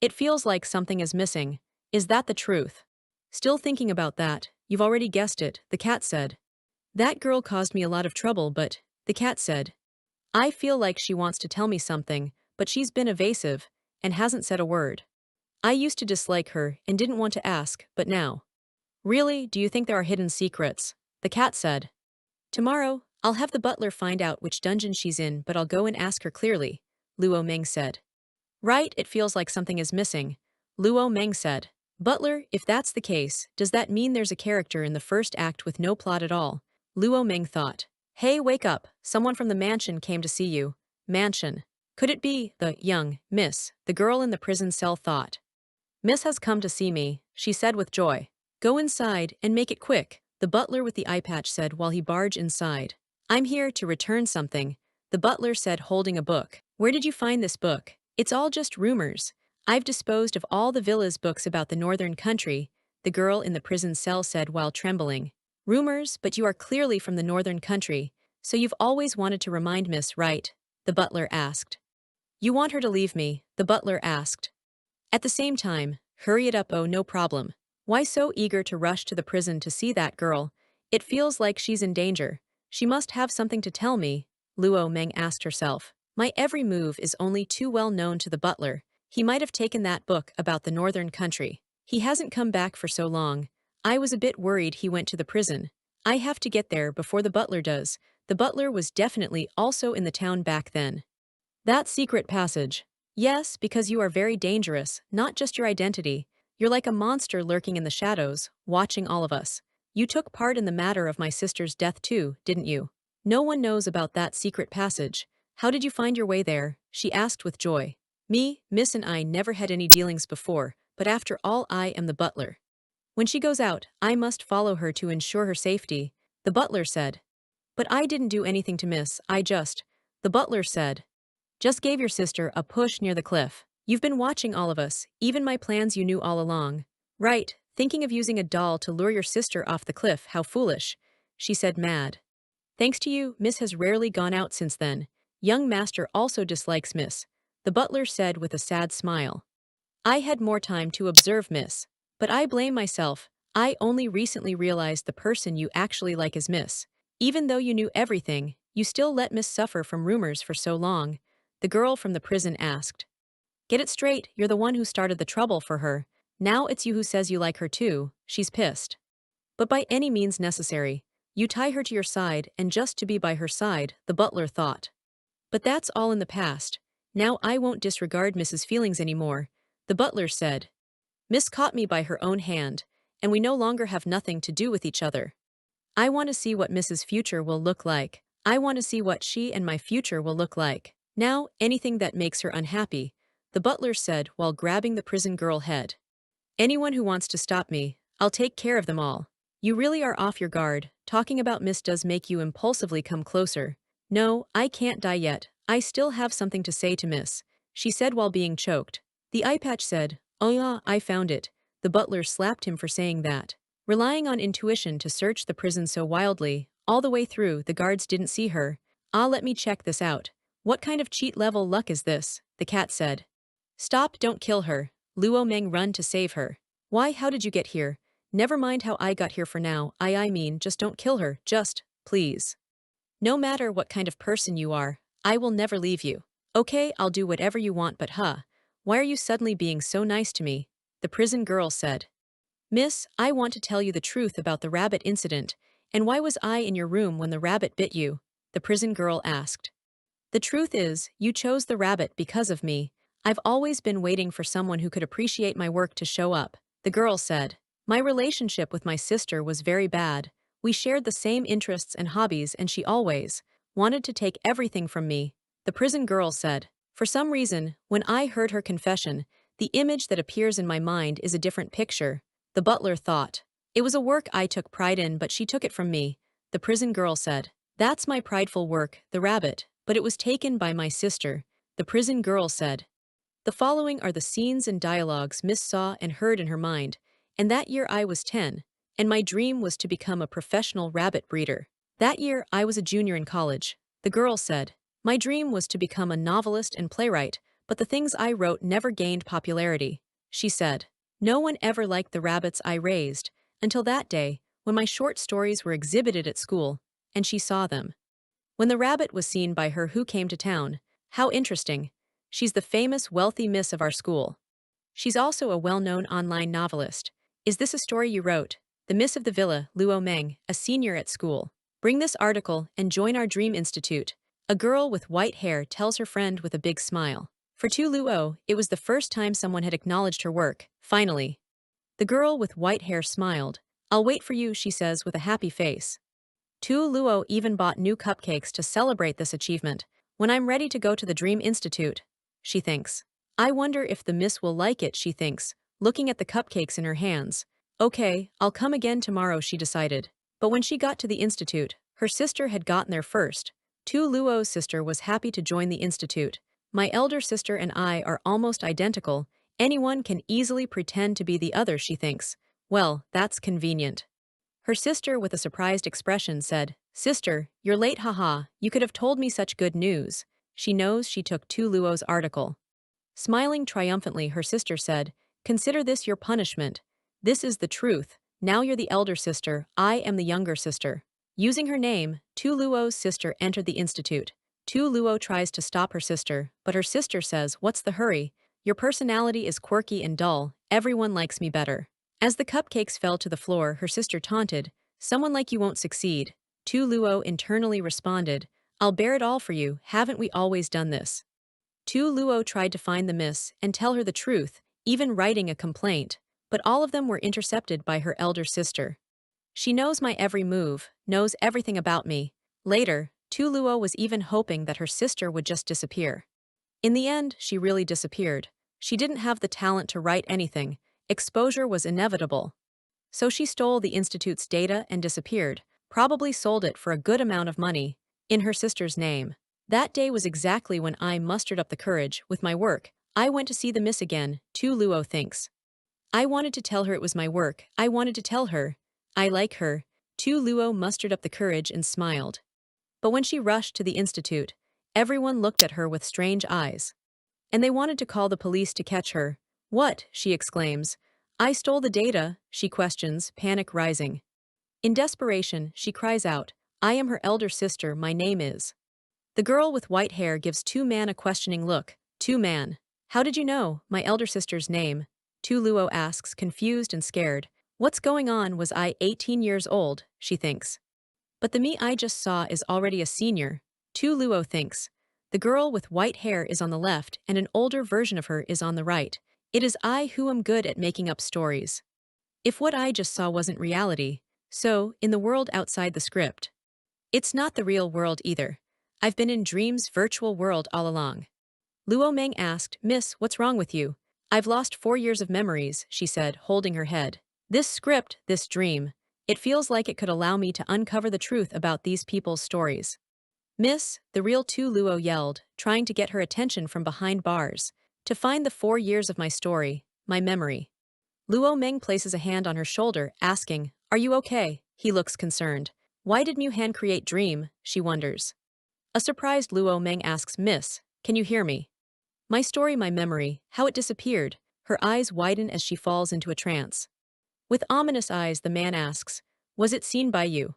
It feels like something is missing. Is that the truth? Still thinking about that, you've already guessed it, the cat said. That girl caused me a lot of trouble, but, the cat said. I feel like she wants to tell me something, but she's been evasive and hasn't said a word. I used to dislike her and didn't want to ask, but now. Really, do you think there are hidden secrets? The cat said. Tomorrow, I'll have the butler find out which dungeon she's in, but I'll go and ask her clearly, Luo Meng said. Right, it feels like something is missing, Luo Meng said. Butler, if that's the case, does that mean there's a character in the first act with no plot at all? Luo Meng thought. Hey, wake up, someone from the mansion came to see you. Mansion. Could it be the young miss, the girl in the prison cell thought. Miss has come to see me, she said with joy. Go inside and make it quick, the butler with the eye patch said while he barged inside. I'm here to return something, the butler said holding a book. Where did you find this book? It's all just rumors. I've disposed of all the villa's books about the northern country, the girl in the prison cell said while trembling. Rumors, but you are clearly from the northern country, so you've always wanted to remind Miss, right? The butler asked. You want her to leave me? The butler asked. At the same time, hurry it up, oh no problem. Why so eager to rush to the prison to see that girl? It feels like she's in danger. She must have something to tell me, Luo Meng asked herself. My every move is only too well known to the butler. He might have taken that book about the northern country. He hasn't come back for so long. I was a bit worried he went to the prison. I have to get there before the butler does. The butler was definitely also in the town back then. That secret passage. Yes, because you are very dangerous, not just your identity. You're like a monster lurking in the shadows, watching all of us. You took part in the matter of my sister's death too, didn't you? No one knows about that secret passage. How did you find your way there? She asked with joy. Me, Miss and I never had any dealings before, but after all I am the butler. When she goes out, I must follow her to ensure her safety, the butler said. But I didn't do anything to Miss, the butler said. Just gave your sister a push near the cliff. You've been watching all of us, even my plans you knew all along. Right, thinking of using a doll to lure your sister off the cliff, how foolish, she said mad. Thanks to you, Miss has rarely gone out since then. Young master also dislikes Miss, the butler said with a sad smile. I had more time to observe Miss, but I blame myself. I only recently realized the person you actually like is Miss. Even though you knew everything, you still let Miss suffer from rumors for so long, the girl from the prison asked. Get it straight, you're the one who started the trouble for her. Now it's you who says you like her too, she's pissed. But by any means necessary, you tie her to your side and just to be by her side, the butler thought. But that's all in the past. Now I won't disregard Mrs. feelings anymore, the butler said. Miss caught me by her own hand, and we no longer have nothing to do with each other. I want to see what Mrs. future will look like. I want to see what she and my future will look like. Now, anything that makes her unhappy, the butler said while grabbing the prison girl head. Anyone who wants to stop me, I'll take care of them all. You really are off your guard. Talking about Miss does make you impulsively come closer. No, I can't die yet. I still have something to say to Miss, she said while being choked. The eye patch said, oh yeah, I found it. The butler slapped him for saying that. Relying on intuition to search the prison so wildly, all the way through, the guards didn't see her. Let me check this out. What kind of cheat level luck is this? The cat said. Stop, don't kill her. Luo Meng run to save her. Why, how did you get here? Never mind how I got here for now. I mean, just don't kill her, just, please. No matter what kind of person you are, I will never leave you. Okay, I'll do whatever you want, but why are you suddenly being so nice to me? The prison girl said. Miss, I want to tell you the truth about the rabbit incident, and why was I in your room when the rabbit bit you? The prison girl asked. The truth is, you chose the rabbit because of me. I've always been waiting for someone who could appreciate my work to show up, the girl said. My relationship with my sister was very bad. We shared the same interests and hobbies and she always wanted to take everything from me, the prison girl said. For some reason, when I heard her confession, the image that appears in my mind is a different picture, the butler thought. It was a work I took pride in, but she took it from me, the prison girl said. That's my prideful work, the rabbit, but it was taken by my sister, the prison girl said. The following are the scenes and dialogues Miss saw and heard in her mind, and that year I was 10, and my dream was to become a professional rabbit breeder. That year, I was a junior in college. The girl said, my dream was to become a novelist and playwright, but the things I wrote never gained popularity. She said, no one ever liked the rabbits I raised, until that day, when my short stories were exhibited at school, and she saw them. When the rabbit was seen by her who came to town, how interesting. She's the famous wealthy miss of our school. She's also a well-known online novelist. Is this a story you wrote? The Miss of the Villa, Luo Meng, a senior at school. Bring this article and join our Dream Institute. A girl with white hair tells her friend with a big smile. For Tu Luo, it was the first time someone had acknowledged her work, finally. The girl with white hair smiled. I'll wait for you, she says with a happy face. Tu Luo even bought new cupcakes to celebrate this achievement. When I'm ready to go to the Dream Institute, she thinks. I wonder if the miss will like it, she thinks, looking at the cupcakes in her hands. Okay, I'll come again tomorrow, she decided. But when she got to the institute, her sister had gotten there first. Tu Luo's sister was happy to join the institute. My elder sister and I are almost identical. Anyone can easily pretend to be the other, she thinks. Well, that's convenient. Her sister, with a surprised expression, said, Sister, you're late, haha, you could have told me such good news. She knows she took Tu Luo's article. Smiling triumphantly, her sister said, Consider this your punishment. This is the truth. Now you're the elder sister, I am the younger sister. Using her name, Tu Luo's sister entered the institute. Tu Luo tries to stop her sister, but her sister says, What's the hurry? Your personality is quirky and dull, everyone likes me better. As the cupcakes fell to the floor, her sister taunted, Someone like you won't succeed. Tu Luo internally responded, I'll bear it all for you, haven't we always done this? Tu Luo tried to find the miss and tell her the truth, even writing a complaint, but all of them were intercepted by her elder sister. She knows my every move, knows everything about me. Later, Tu Luo was even hoping that her sister would just disappear. In the end, she really disappeared. She didn't have the talent to write anything. Exposure was inevitable. So she stole the institute's data and disappeared, probably sold it for a good amount of money, in her sister's name. That day was exactly when I mustered up the courage, with my work. I went to see the miss again, Tu Luo thinks. I wanted to tell her it was my work, I wanted to tell her. I like her. Tu Luo mustered up the courage and smiled. But when she rushed to the institute, everyone looked at her with strange eyes. And they wanted to call the police to catch her. What? She exclaims. I stole the data, she questions, panic rising. In desperation, she cries out, I am her elder sister, my name is. The girl with white hair gives Tu Man a questioning look. Tu Man. How did you know my elder sister's name? Tu Luo asks, confused and scared. What's going on? Was I 18 years old, she thinks. But the me I just saw is already a senior, Tu Luo thinks. The girl with white hair is on the left and an older version of her is on the right. It is I who am good at making up stories. If what I just saw wasn't reality, so, in the world outside the script. It's not the real world either. I've been in Dream's virtual world all along. Luo Meng asked, Miss, what's wrong with you? I've lost 4 years of memories, she said, holding her head. This script, this dream, it feels like it could allow me to uncover the truth about these people's stories. Miss, the real Tu Luo yelled, trying to get her attention from behind bars. To find the 4 years of my story, my memory. Luo Meng places a hand on her shoulder, asking, Are you okay? He looks concerned. Why did Mu Han create Dream? She wonders. A surprised Luo Meng asks, Miss, can you hear me? My story, my memory, how it disappeared. Her eyes widen as she falls into a trance. With ominous eyes, the man asks, Was it seen by you?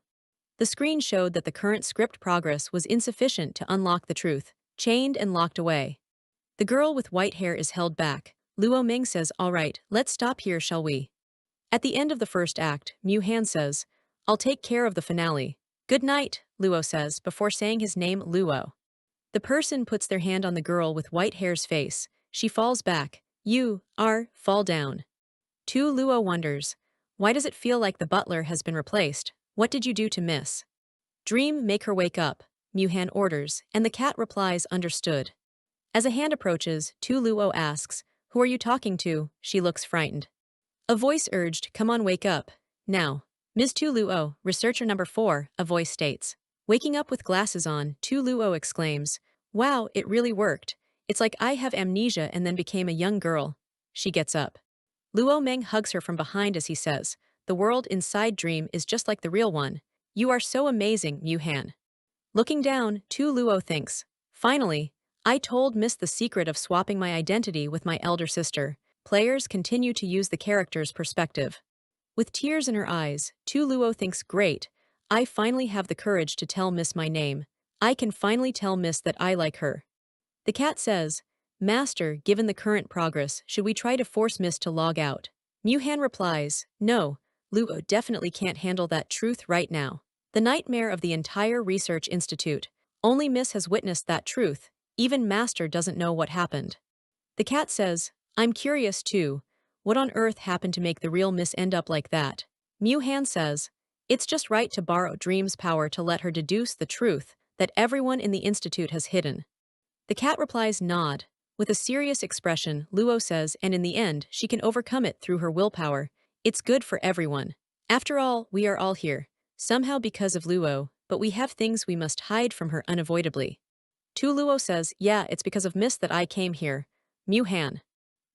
The screen showed that the current script progress was insufficient to unlock the truth, chained and locked away. The girl with white hair is held back. Luo Ming says, All right, let's stop here, shall we? At the end of the first act, Mu Han says, I'll take care of the finale. Good night, Luo says, before saying his name, Luo. The person puts their hand on the girl with white hair's face. She falls back. Fall down. Tu Luo wonders, why does it feel like the butler has been replaced? What did you do to Miss? Dream, make her wake up, Mu Han orders, and the cat replies, understood. As a hand approaches, Tu Luo asks, Who are you talking to? She looks frightened. A voice urged, Come on, wake up. Now. Ms. Tu Luo, researcher number 4, a voice states. Waking up with glasses on, Tu Luo exclaims, Wow, it really worked. It's like I have amnesia and then became a young girl. She gets up. Luo Meng hugs her from behind as he says, the world inside Dream is just like the real one. You are so amazing, Mu-han. Looking down, Tu Luo thinks, finally, I told Miss the secret of swapping my identity with my elder sister. Players continue to use the character's perspective. With tears in her eyes, Tu Luo thinks, great, I finally have the courage to tell Miss my name. I can finally tell Miss that I like her. The cat says, Master, given the current progress, should we try to force Miss to log out? Mu-han replies, no, Luo definitely can't handle that truth right now. The nightmare of the entire research institute. Only Miss has witnessed that truth. Even Master doesn't know what happened. The cat says, I'm curious too. What on earth happened to make the real Miss end up like that? Mu-han says, it's just right to borrow Dream's power to let her deduce the truth that everyone in the institute has hidden. The cat replies, nod. With a serious expression, Luo says, and in the end, she can overcome it through her willpower. It's good for everyone. After all, we are all here. Somehow because of Luo, but we have things we must hide from her unavoidably. Tu Luo says, yeah, it's because of Miss that I came here. Mu-han.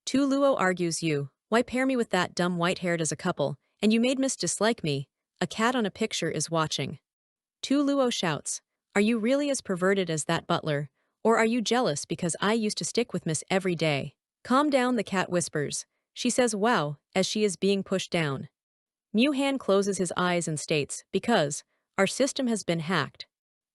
Tu Luo argues, why pair me with that dumb white-haired as a couple, and you made Miss dislike me? A cat on a picture is watching. Tu Luo shouts, are you really as perverted as that butler? Or are you jealous because I used to stick with Miss every day? Calm down, the cat whispers. She says, wow, as she is being pushed down. Mu-han closes his eyes and states, because our system has been hacked.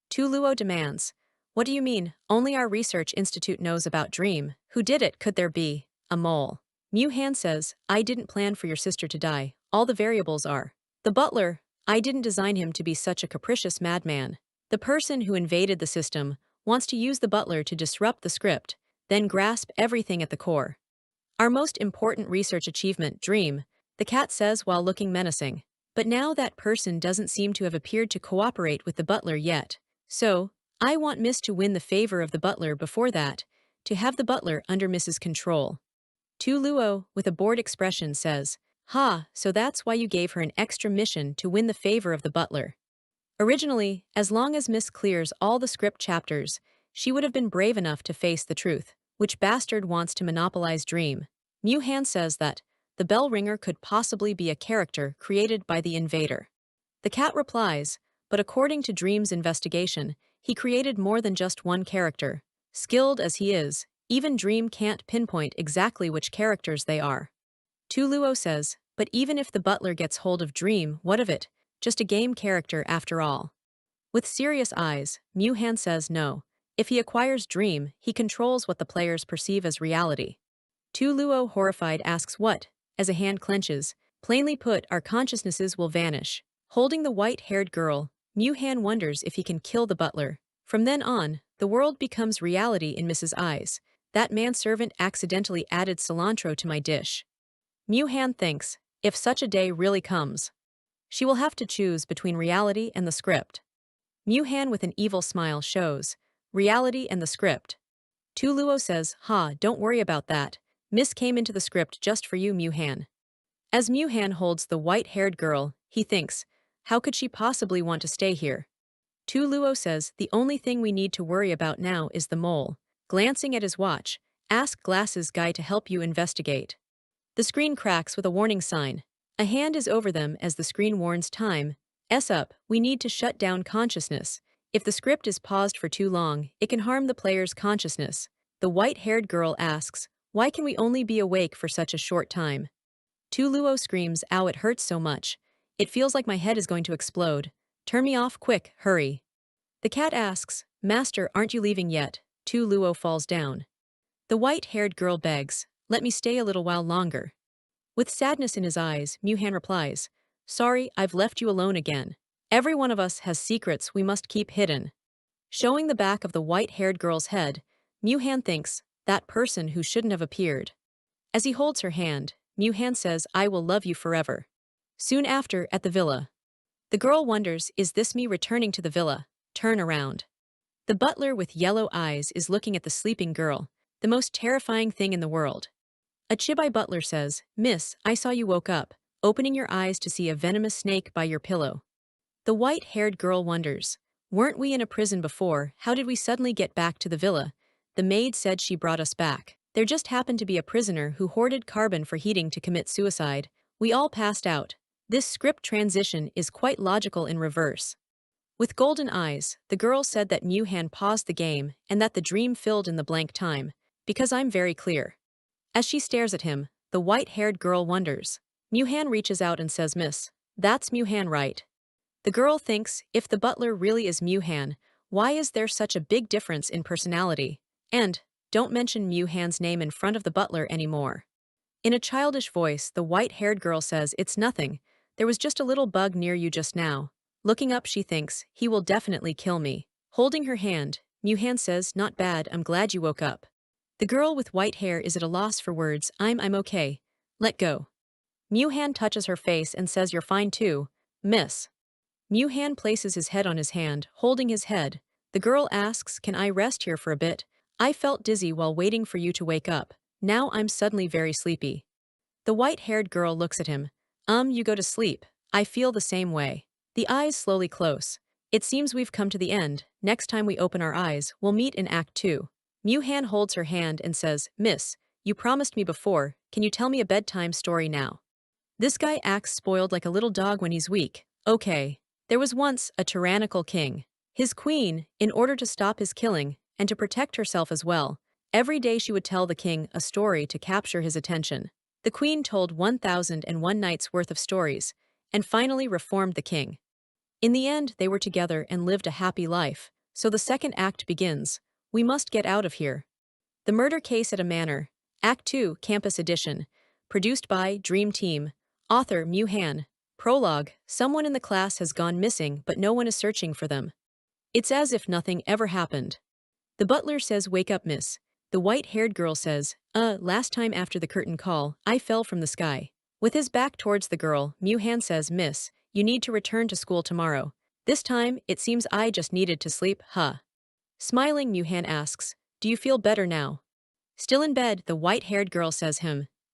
Tu Luo demands, what do you mean? Only our research institute knows about Dream. Who did it? Could there be a mole? Mu-han says, I didn't plan for your sister to die. All the variables are. The butler, I didn't design him to be such a capricious madman. The person who invaded the system wants to use the butler to disrupt the script, then grasp everything at the core. Our most important research achievement, Dream, the cat says while looking menacing. But now that person doesn't seem to have appeared to cooperate with the butler yet. So, I want Miss to win the favor of the butler before that, to have the butler under Miss's control. Tu Luo, with a bored expression, says, ha, so that's why you gave her an extra mission to win the favor of the butler. Originally, as long as Miss clears all the script chapters, she would have been brave enough to face the truth. Which bastard wants to monopolize Dream? Mu-han says that the bell ringer could possibly be a character created by the invader. The cat replies, but according to Dream's investigation, he created more than just one character. Skilled as he is, even Dream can't pinpoint exactly which characters they are. Tu Luo says, but even if the butler gets hold of Dream, what of it? Just a game character after all. With serious eyes, Mu-han says no. If he acquires Dream, he controls what the players perceive as reality. Tu Luo, horrified, asks what? As a hand clenches, plainly put, our consciousnesses will vanish. Holding the white-haired girl, Mu-han wonders if he can kill the butler. From then on, the world becomes reality in Mrs. Eyes. That manservant accidentally added cilantro to my dish. Mu-han thinks, if such a day really comes, she will have to choose between reality and the script. Mu-han with an evil smile shows, reality and the script. Tu Luo says, ha, don't worry about that. Miss came into the script just for you, Mu-han. As Mu-han holds the white-haired girl, he thinks, how could she possibly want to stay here? Tu Luo says, the only thing we need to worry about now is the mole. Glancing at his watch, ask Glasses Guy to help you investigate. The screen cracks with a warning sign. A hand is over them as the screen warns time. Up, we need to shut down consciousness. If the script is paused for too long, it can harm the player's consciousness. The white-haired girl asks, why can we only be awake for such a short time? Tu Luo screams, ow, it hurts so much. It feels like my head is going to explode. Turn me off, quick, hurry. The cat asks, Master, aren't you leaving yet? Tu Luo falls down. The white-haired girl begs, let me stay a little while longer. With sadness in his eyes, Mu-han replies, sorry, I've left you alone again. Every one of us has secrets we must keep hidden. Showing the back of the white-haired girl's head, Mu-han thinks, that person who shouldn't have appeared. As he holds her hand, Mu-han says, I will love you forever. Soon after, at the villa. The girl wonders, is this me returning to the villa? Turn around. The butler with yellow eyes is looking at the sleeping girl, the most terrifying thing in the world. A chibai butler says, Miss, I saw you woke up, opening your eyes to see a venomous snake by your pillow. The white-haired girl wonders, weren't we in a prison before? How did we suddenly get back to the villa? The maid said she brought us back. There just happened to be a prisoner who hoarded carbon for heating to commit suicide. We all passed out. This script transition is quite logical in reverse. With golden eyes, the girl said that Mu-han paused the game and that the dream filled in the blank time, because I'm very clear. As she stares at him, the white-haired girl wonders. Mu-han reaches out and says, Miss, that's Mu-han, right? The girl thinks, if the butler really is Mu-han, why is there such a big difference in personality? And, don't mention Mu-han's name in front of the butler anymore. In a childish voice, the white-haired girl says, it's nothing. There was just a little bug near you just now. Looking up, she thinks, he will definitely kill me. Holding her hand, Mu-han says, not bad, I'm glad you woke up. The girl with white hair is at a loss for words, I'm okay. Let go. Mu-han touches her face and says, you're fine too, miss. Mu-han places his head on his hand, holding his head. The girl asks, can I rest here for a bit? I felt dizzy while waiting for you to wake up. Now I'm suddenly very sleepy. The white-haired girl looks at him. You go to sleep. I feel the same way. The eyes slowly close. It seems we've come to the end. Next time we open our eyes, we'll meet in Act 2. Mu-han holds her hand and says, Miss, you promised me before, can you tell me a bedtime story now? This guy acts spoiled like a little dog when he's weak. Okay. There was once a tyrannical king. His queen, in order to stop his killing, and to protect herself as well, every day she would tell the king a story to capture his attention. The queen told 1001 nights worth of stories, and finally reformed the king. In the end, they were together and lived a happy life. So the second act begins. We must get out of here. The Murder Case at a Manor, Act 2, Campus Edition, produced by Dream Team, author Mu-han. Prologue, someone in the class has gone missing but no one is searching for them. It's as if nothing ever happened. The butler says, wake up, miss. The white-haired girl says, last time after the curtain call, I fell from the sky. With his back towards the girl, Mu-han says, miss, you need to return to school tomorrow. This time, it seems I just needed to sleep, huh? Smiling, Mu-han asks, do you feel better now? Still in bed, the white-haired girl says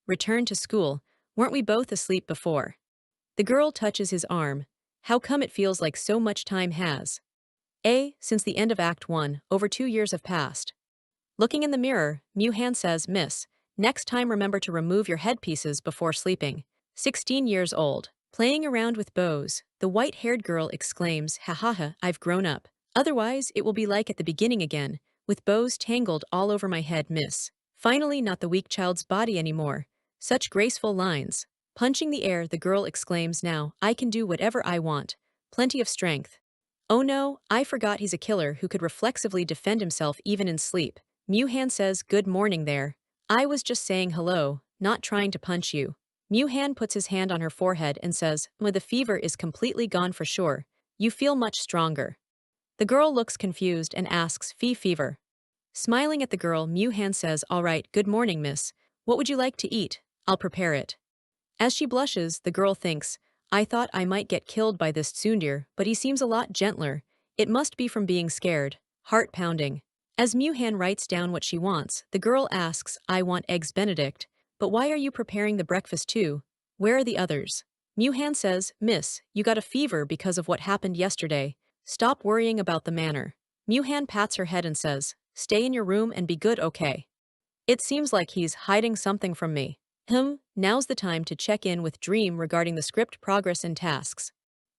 return to school, weren't we both asleep before? The girl touches his arm. How come it feels like so much time has? Since the end of Act 1, over 2 years have passed. Looking in the mirror, Mu-han says, miss, next time remember to remove your headpieces before sleeping. 16 years old. Playing around with bows, the white-haired girl exclaims, ha ha ha, I've grown up. Otherwise, it will be like at the beginning again, with bows tangled all over my head, miss. Finally, not the weak child's body anymore. Such graceful lines. Punching the air, the girl exclaims, now, I can do whatever I want. Plenty of strength. Oh no, I forgot he's a killer who could reflexively defend himself even in sleep. Mu-han says, good morning there. I was just saying hello, not trying to punch you. Mu-han puts his hand on her forehead and says, the fever is completely gone for sure. You feel much stronger. The girl looks confused and asks, fever. Smiling at the girl, Mu-han says, all right, good morning, miss. What would you like to eat? I'll prepare it. As she blushes, the girl thinks, I thought I might get killed by this tsundere, but he seems a lot gentler. It must be from being scared. Heart pounding. As Mu-han writes down what she wants, the girl asks, I want eggs Benedict. But why are you preparing the breakfast too? Where are the others? Mu-han says, miss, you got a fever because of what happened yesterday. Stop worrying about the manor. Mu-han pats her head and says, stay in your room and be good, okay? It seems like he's hiding something from me. Now's the time to check in with Dream regarding the script progress and tasks.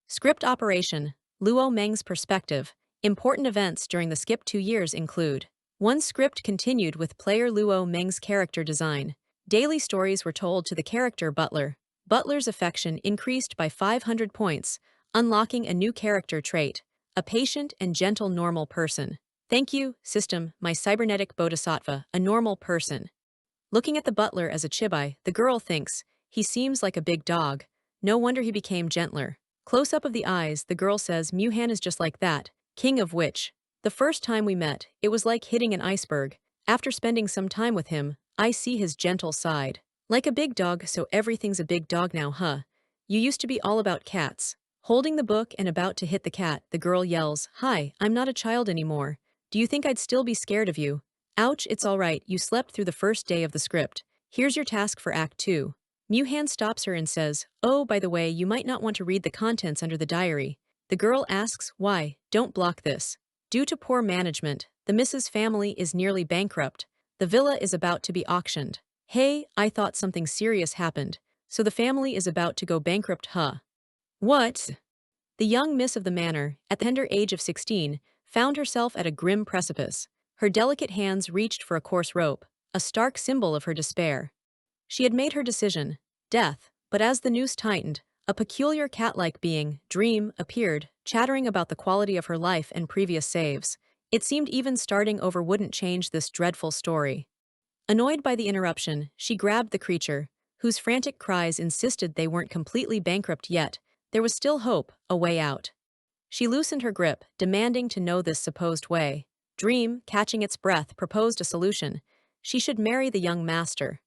Script operation, Luo Meng's perspective. Important events during the skip 2 years include: 1. Script continued with player Luo Meng's character design. Daily stories were told to the character Butler. Butler's affection increased by 500 points, unlocking a new character trait, a patient and gentle normal person. Thank you, system, my cybernetic bodhisattva, a normal person. Looking at the butler as a chibai, the girl thinks, he seems like a big dog. No wonder he became gentler. Close up of the eyes, the girl says, Mu-han is just like that, king of which. The first time we met, it was like hitting an iceberg. After spending some time with him, I see his gentle side. Like a big dog, so everything's a big dog now, huh? You used to be all about cats. Holding the book and about to hit the cat, the girl yells, hi, I'm not a child anymore. Do you think I'd still be scared of you? Ouch, it's all right, you slept through the first day of the script. Here's your task for Act 2. Mu-han stops her and says, oh, by the way, you might not want to read the contents under the diary. The girl asks, why? Don't block this. Due to poor management, the Mrs. family is nearly bankrupt. The villa is about to be auctioned. Hey, I thought something serious happened. So the family is about to go bankrupt, huh? What? The young miss of the manor, at the tender age of 16, found herself at a grim precipice. Her delicate hands reached for a coarse rope, a stark symbol of her despair. She had made her decision, death, but as the noose tightened, a peculiar cat-like being, Dream, appeared, chattering about the quality of her life and previous saves. It seemed even starting over wouldn't change this dreadful story. Annoyed by the interruption, she grabbed the creature, whose frantic cries insisted they weren't completely bankrupt yet. There was still hope, a way out. She loosened her grip, demanding to know this supposed way. Dream, catching its breath, proposed a solution. She should marry the young master.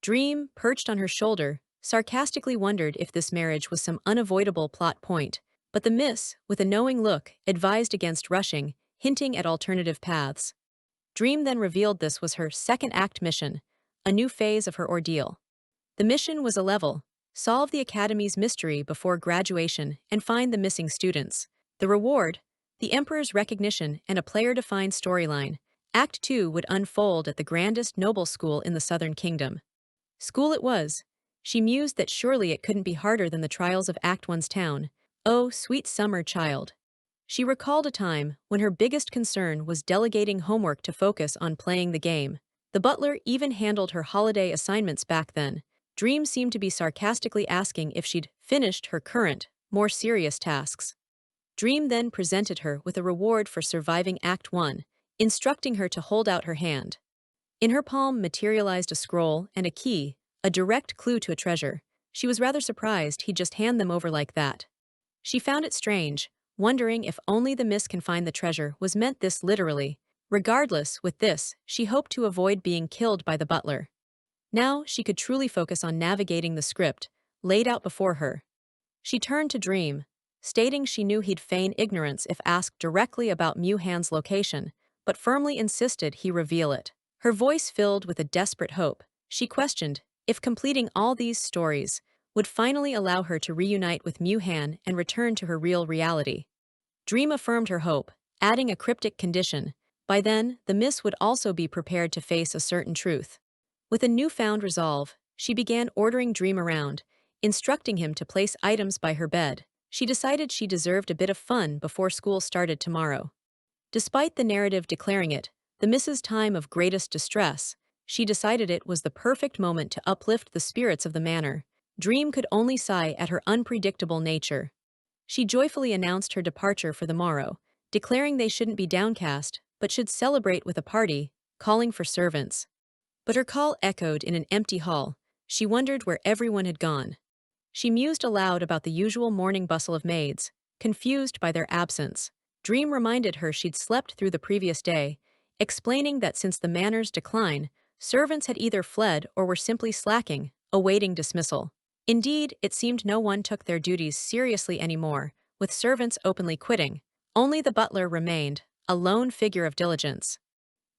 Dream, perched on her shoulder, sarcastically wondered if this marriage was some unavoidable plot point, but the miss, with a knowing look, advised against rushing, hinting at alternative paths. Dream then revealed this was her second act mission, a new phase of her ordeal. The mission was a level: solve the Academy's mystery before graduation and find the missing students. The reward: the Emperor's recognition and a player-defined storyline. Act 2 would unfold at the grandest noble school in the Southern Kingdom. School it was. She mused that surely it couldn't be harder than the trials of Act One's town. Oh, sweet summer child. She recalled a time when her biggest concern was delegating homework to focus on playing the game. The butler even handled her holiday assignments back then. Dream seemed to be sarcastically asking if she'd finished her current, more serious tasks. Dream then presented her with a reward for surviving Act 1, instructing her to hold out her hand. In her palm materialized a scroll and a key, a direct clue to a treasure. She was rather surprised he'd just hand them over like that. She found it strange, wondering if only the miss can find the treasure was meant this literally. Regardless, with this, she hoped to avoid being killed by the butler. Now she could truly focus on navigating the script, laid out before her. She turned to Dream, stating she knew he'd feign ignorance if asked directly about Han's location, but firmly insisted he reveal it. Her voice filled with a desperate hope. She questioned if completing all these stories would finally allow her to reunite with Han and return to her real reality. Dream affirmed her hope, adding a cryptic condition: by then, the miss would also be prepared to face a certain truth. With a newfound resolve, she began ordering Dream around, instructing him to place items by her bed. She decided she deserved a bit of fun before school started tomorrow. Despite the narrative declaring it the miss's time of greatest distress, she decided it was the perfect moment to uplift the spirits of the manor. Dream could only sigh at her unpredictable nature. She joyfully announced her departure for the morrow, declaring they shouldn't be downcast, but should celebrate with a party, calling for servants. But her call echoed in an empty hall. She wondered where everyone had gone. She mused aloud about the usual morning bustle of maids, confused by their absence. Dream reminded her she'd slept through the previous day, explaining that since the manor's decline, servants had either fled or were simply slacking, awaiting dismissal. Indeed, it seemed no one took their duties seriously anymore, with servants openly quitting. Only the butler remained, a lone figure of diligence.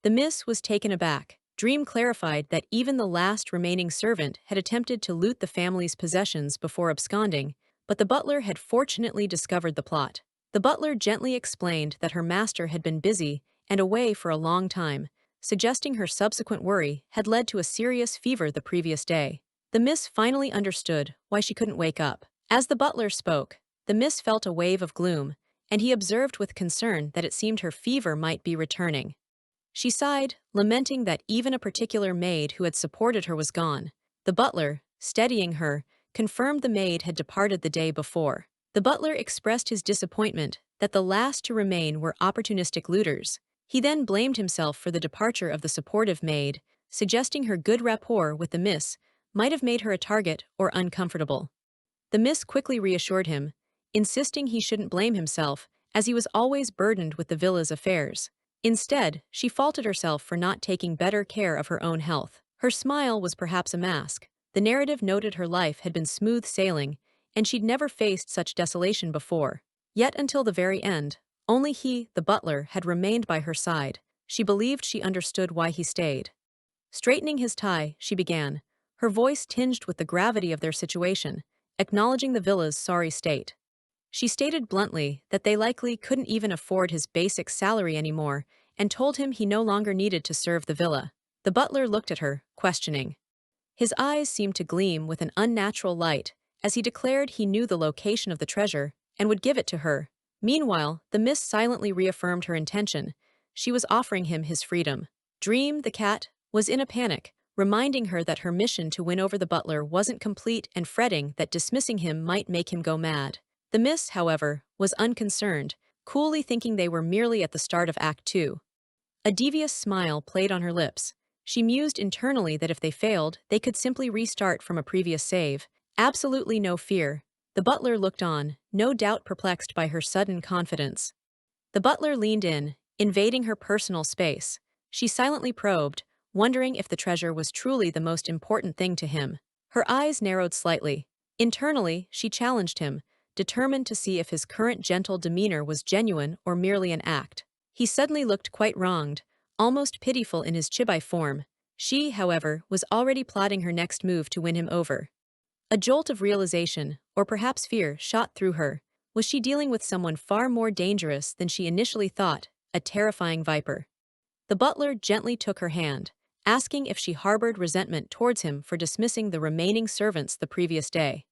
The miss was taken aback. Dream clarified that even the last remaining servant had attempted to loot the family's possessions before absconding, but the butler had fortunately discovered the plot. The butler gently explained that her master had been busy and away for a long time, suggesting her subsequent worry had led to a serious fever the previous day. The miss finally understood why she couldn't wake up. As the butler spoke, the miss felt a wave of gloom, and he observed with concern that it seemed her fever might be returning. She sighed, lamenting that even a particular maid who had supported her was gone. The butler, steadying her, confirmed the maid had departed the day before. The butler expressed his disappointment that the last to remain were opportunistic looters. He then blamed himself for the departure of the supportive maid, suggesting her good rapport with the miss might have made her a target or uncomfortable. The miss quickly reassured him, insisting he shouldn't blame himself, as he was always burdened with the villa's affairs. Instead, she faulted herself for not taking better care of her own health. Her smile was perhaps a mask. The narrative noted her life had been smooth sailing, and she'd never faced such desolation before. Yet until the very end, only he, the butler, had remained by her side. She believed she understood why he stayed. Straightening his tie, she began, her voice tinged with the gravity of their situation, acknowledging the villa's sorry state. She stated bluntly that they likely couldn't even afford his basic salary anymore and told him he no longer needed to serve the villa. The butler looked at her, questioning. His eyes seemed to gleam with an unnatural light as he declared he knew the location of the treasure and would give it to her. Meanwhile, the miss silently reaffirmed her intention. She was offering him his freedom. Dream, the cat, was in a panic, reminding her that her mission to win over the butler wasn't complete and fretting that dismissing him might make him go mad. The miss, however, was unconcerned, coolly thinking they were merely at the start of Act Two. A devious smile played on her lips. She mused internally that if they failed, they could simply restart from a previous save. Absolutely no fear. The butler looked on, no doubt perplexed by her sudden confidence. The butler leaned in, invading her personal space. She silently probed, wondering if the treasure was truly the most important thing to him. Her eyes narrowed slightly. Internally, she challenged him, determined to see if his current gentle demeanor was genuine or merely an act. He suddenly looked quite wronged, almost pitiful in his chibi form. She, however, was already plotting her next move to win him over. A jolt of realization, or perhaps fear, shot through her. Was she dealing with someone far more dangerous than she initially thought, a terrifying viper? The butler gently took her hand, asking if she harbored resentment towards him for dismissing the remaining servants the previous day.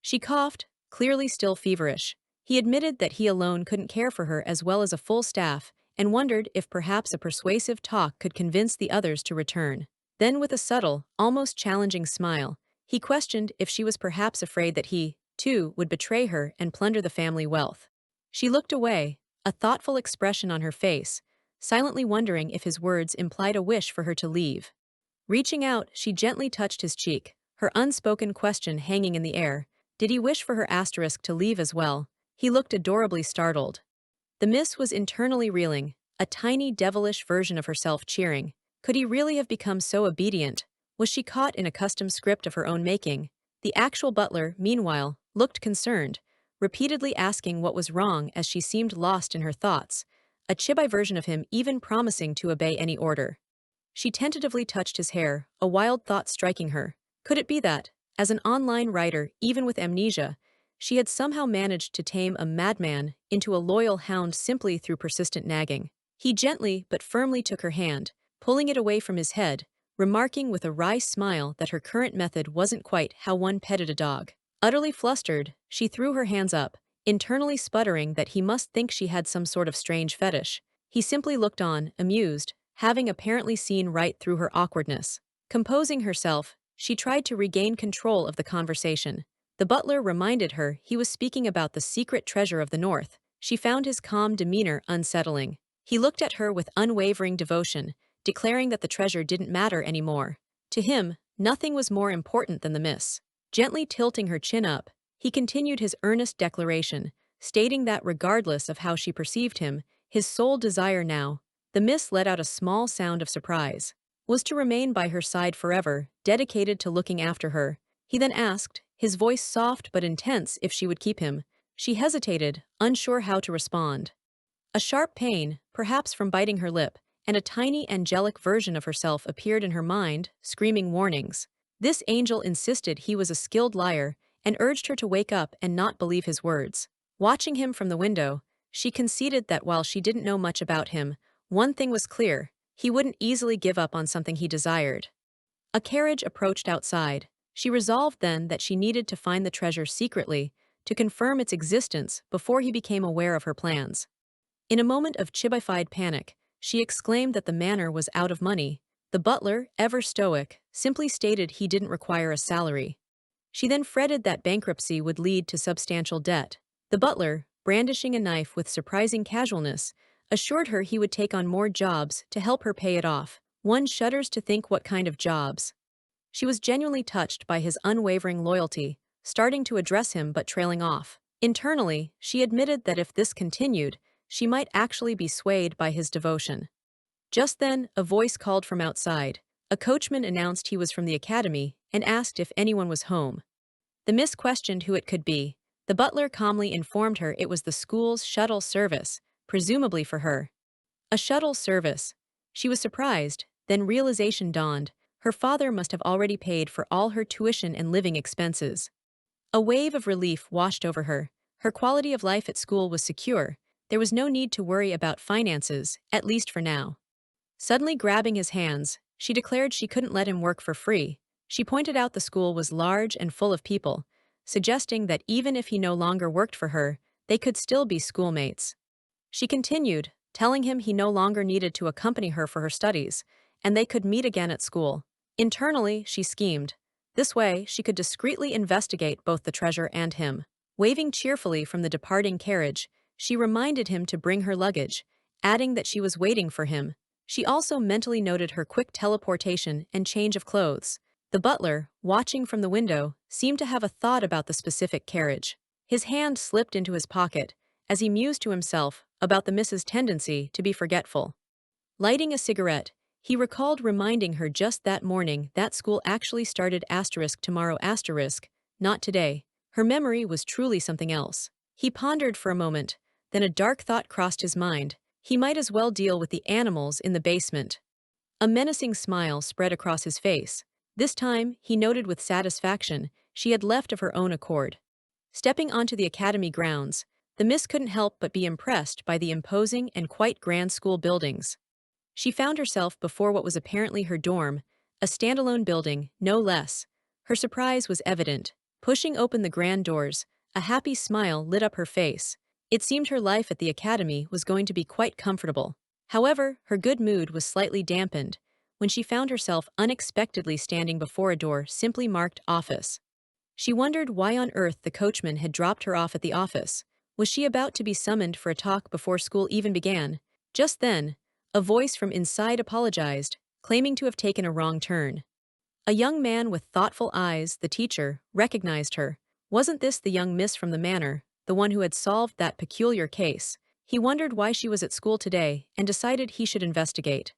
She coughed, clearly still feverish. He admitted that he alone couldn't care for her as well as a full staff, and wondered if perhaps a persuasive talk could convince the others to return. Then with a subtle, almost challenging smile, he questioned if she was perhaps afraid that he, too, would betray her and plunder the family wealth. She looked away, a thoughtful expression on her face, silently wondering if his words implied a wish for her to leave. Reaching out, she gently touched his cheek, her unspoken question hanging in the air. Did he wish for her asterisk to leave as well? He looked adorably startled. The miss was internally reeling, a tiny devilish version of herself cheering. Could he really have become so obedient? Was she caught in a custom script of her own making? The actual butler, meanwhile, looked concerned, repeatedly asking what was wrong as she seemed lost in her thoughts, a chibi version of him even promising to obey any order. She tentatively touched his hair, a wild thought striking her. Could it be that, as an online writer, even with amnesia, she had somehow managed to tame a madman into a loyal hound simply through persistent nagging? He gently but firmly took her hand, pulling it away from his head, remarking with a wry smile that her current method wasn't quite how one petted a dog. Utterly flustered, she threw her hands up, internally sputtering that he must think she had some sort of strange fetish. He simply looked on, amused, having apparently seen right through her awkwardness. Composing herself, she tried to regain control of the conversation. The butler reminded her he was speaking about the secret treasure of the North. She found his calm demeanor unsettling. He looked at her with unwavering devotion, declaring that the treasure didn't matter anymore. To him, nothing was more important than the miss. Gently tilting her chin up, he continued his earnest declaration, stating that regardless of how she perceived him, his sole desire now, the miss let out a small sound of surprise, was to remain by her side forever, dedicated to looking after her. He then asked, his voice soft but intense, if she would keep him. She hesitated, unsure how to respond. A sharp pain, perhaps from biting her lip, and a tiny angelic version of herself appeared in her mind, screaming warnings. This angel insisted he was a skilled liar and urged her to wake up and not believe his words. Watching him from the window, she conceded that while she didn't know much about him, one thing was clear: he wouldn't easily give up on something he desired. A carriage approached outside. She resolved then that she needed to find the treasure secretly, to confirm its existence before he became aware of her plans. In a moment of chibified panic, she exclaimed that the manor was out of money. The butler, ever stoic, simply stated he didn't require a salary. She then fretted that bankruptcy would lead to substantial debt. The butler, brandishing a knife with surprising casualness, assured her he would take on more jobs to help her pay it off. One shudders to think what kind of jobs. She was genuinely touched by his unwavering loyalty, starting to address him but trailing off. Internally, she admitted that if this continued, she might actually be swayed by his devotion. Just then, a voice called from outside. A coachman announced he was from the academy and asked if anyone was home. The miss questioned who it could be. The butler calmly informed her it was the school's shuttle service, presumably for her. A shuttle service. She was surprised, then realization dawned. Her father must have already paid for all her tuition and living expenses. A wave of relief washed over her. Her quality of life at school was secure. There was no need to worry about finances, at least for now. Suddenly grabbing his hands, she declared she couldn't let him work for free. She pointed out the school was large and full of people, suggesting that even if he no longer worked for her, they could still be schoolmates. She continued, telling him he no longer needed to accompany her for her studies, and they could meet again at school. Internally, she schemed. This way, she could discreetly investigate both the treasure and him. Waving cheerfully from the departing carriage, she reminded him to bring her luggage, adding that she was waiting for him. She also mentally noted her quick teleportation and change of clothes. The butler, watching from the window, seemed to have a thought about the specific carriage. His hand slipped into his pocket, as he mused to himself about the Miss's tendency to be forgetful. Lighting a cigarette, he recalled reminding her just that morning that school actually started tomorrow, not today. Her memory was truly something else. He pondered for a moment, then a dark thought crossed his mind. He might as well deal with the animals in the basement. A menacing smile spread across his face. This time, he noted with satisfaction, she had left of her own accord. Stepping onto the academy grounds, the Miss couldn't help but be impressed by the imposing and quite grand school buildings. She found herself before what was apparently her dorm, a standalone building, no less. Her surprise was evident. Pushing open the grand doors, a happy smile lit up her face. It seemed her life at the academy was going to be quite comfortable. However, her good mood was slightly dampened when she found herself unexpectedly standing before a door simply marked office. She wondered why on earth the coachman had dropped her off at the office. Was she about to be summoned for a talk before school even began? Just then, a voice from inside apologized, claiming to have taken a wrong turn. A young man with thoughtful eyes, the teacher, recognized her. Wasn't this the young miss from the manor, the one who had solved that peculiar case? He wondered why she was at school today and decided he should investigate.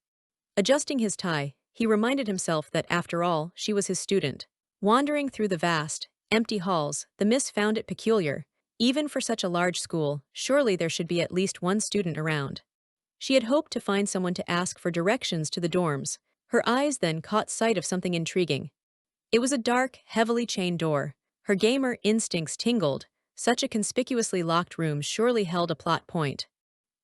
Adjusting his tie, he reminded himself that after all, she was his student. Wandering through the vast, empty halls, the miss found it peculiar. Even for such a large school, surely there should be at least one student around. She had hoped to find someone to ask for directions to the dorms. Her eyes then caught sight of something intriguing. It was a dark, heavily chained door. Her gamer instincts tingled. Such a conspicuously locked room surely held a plot point.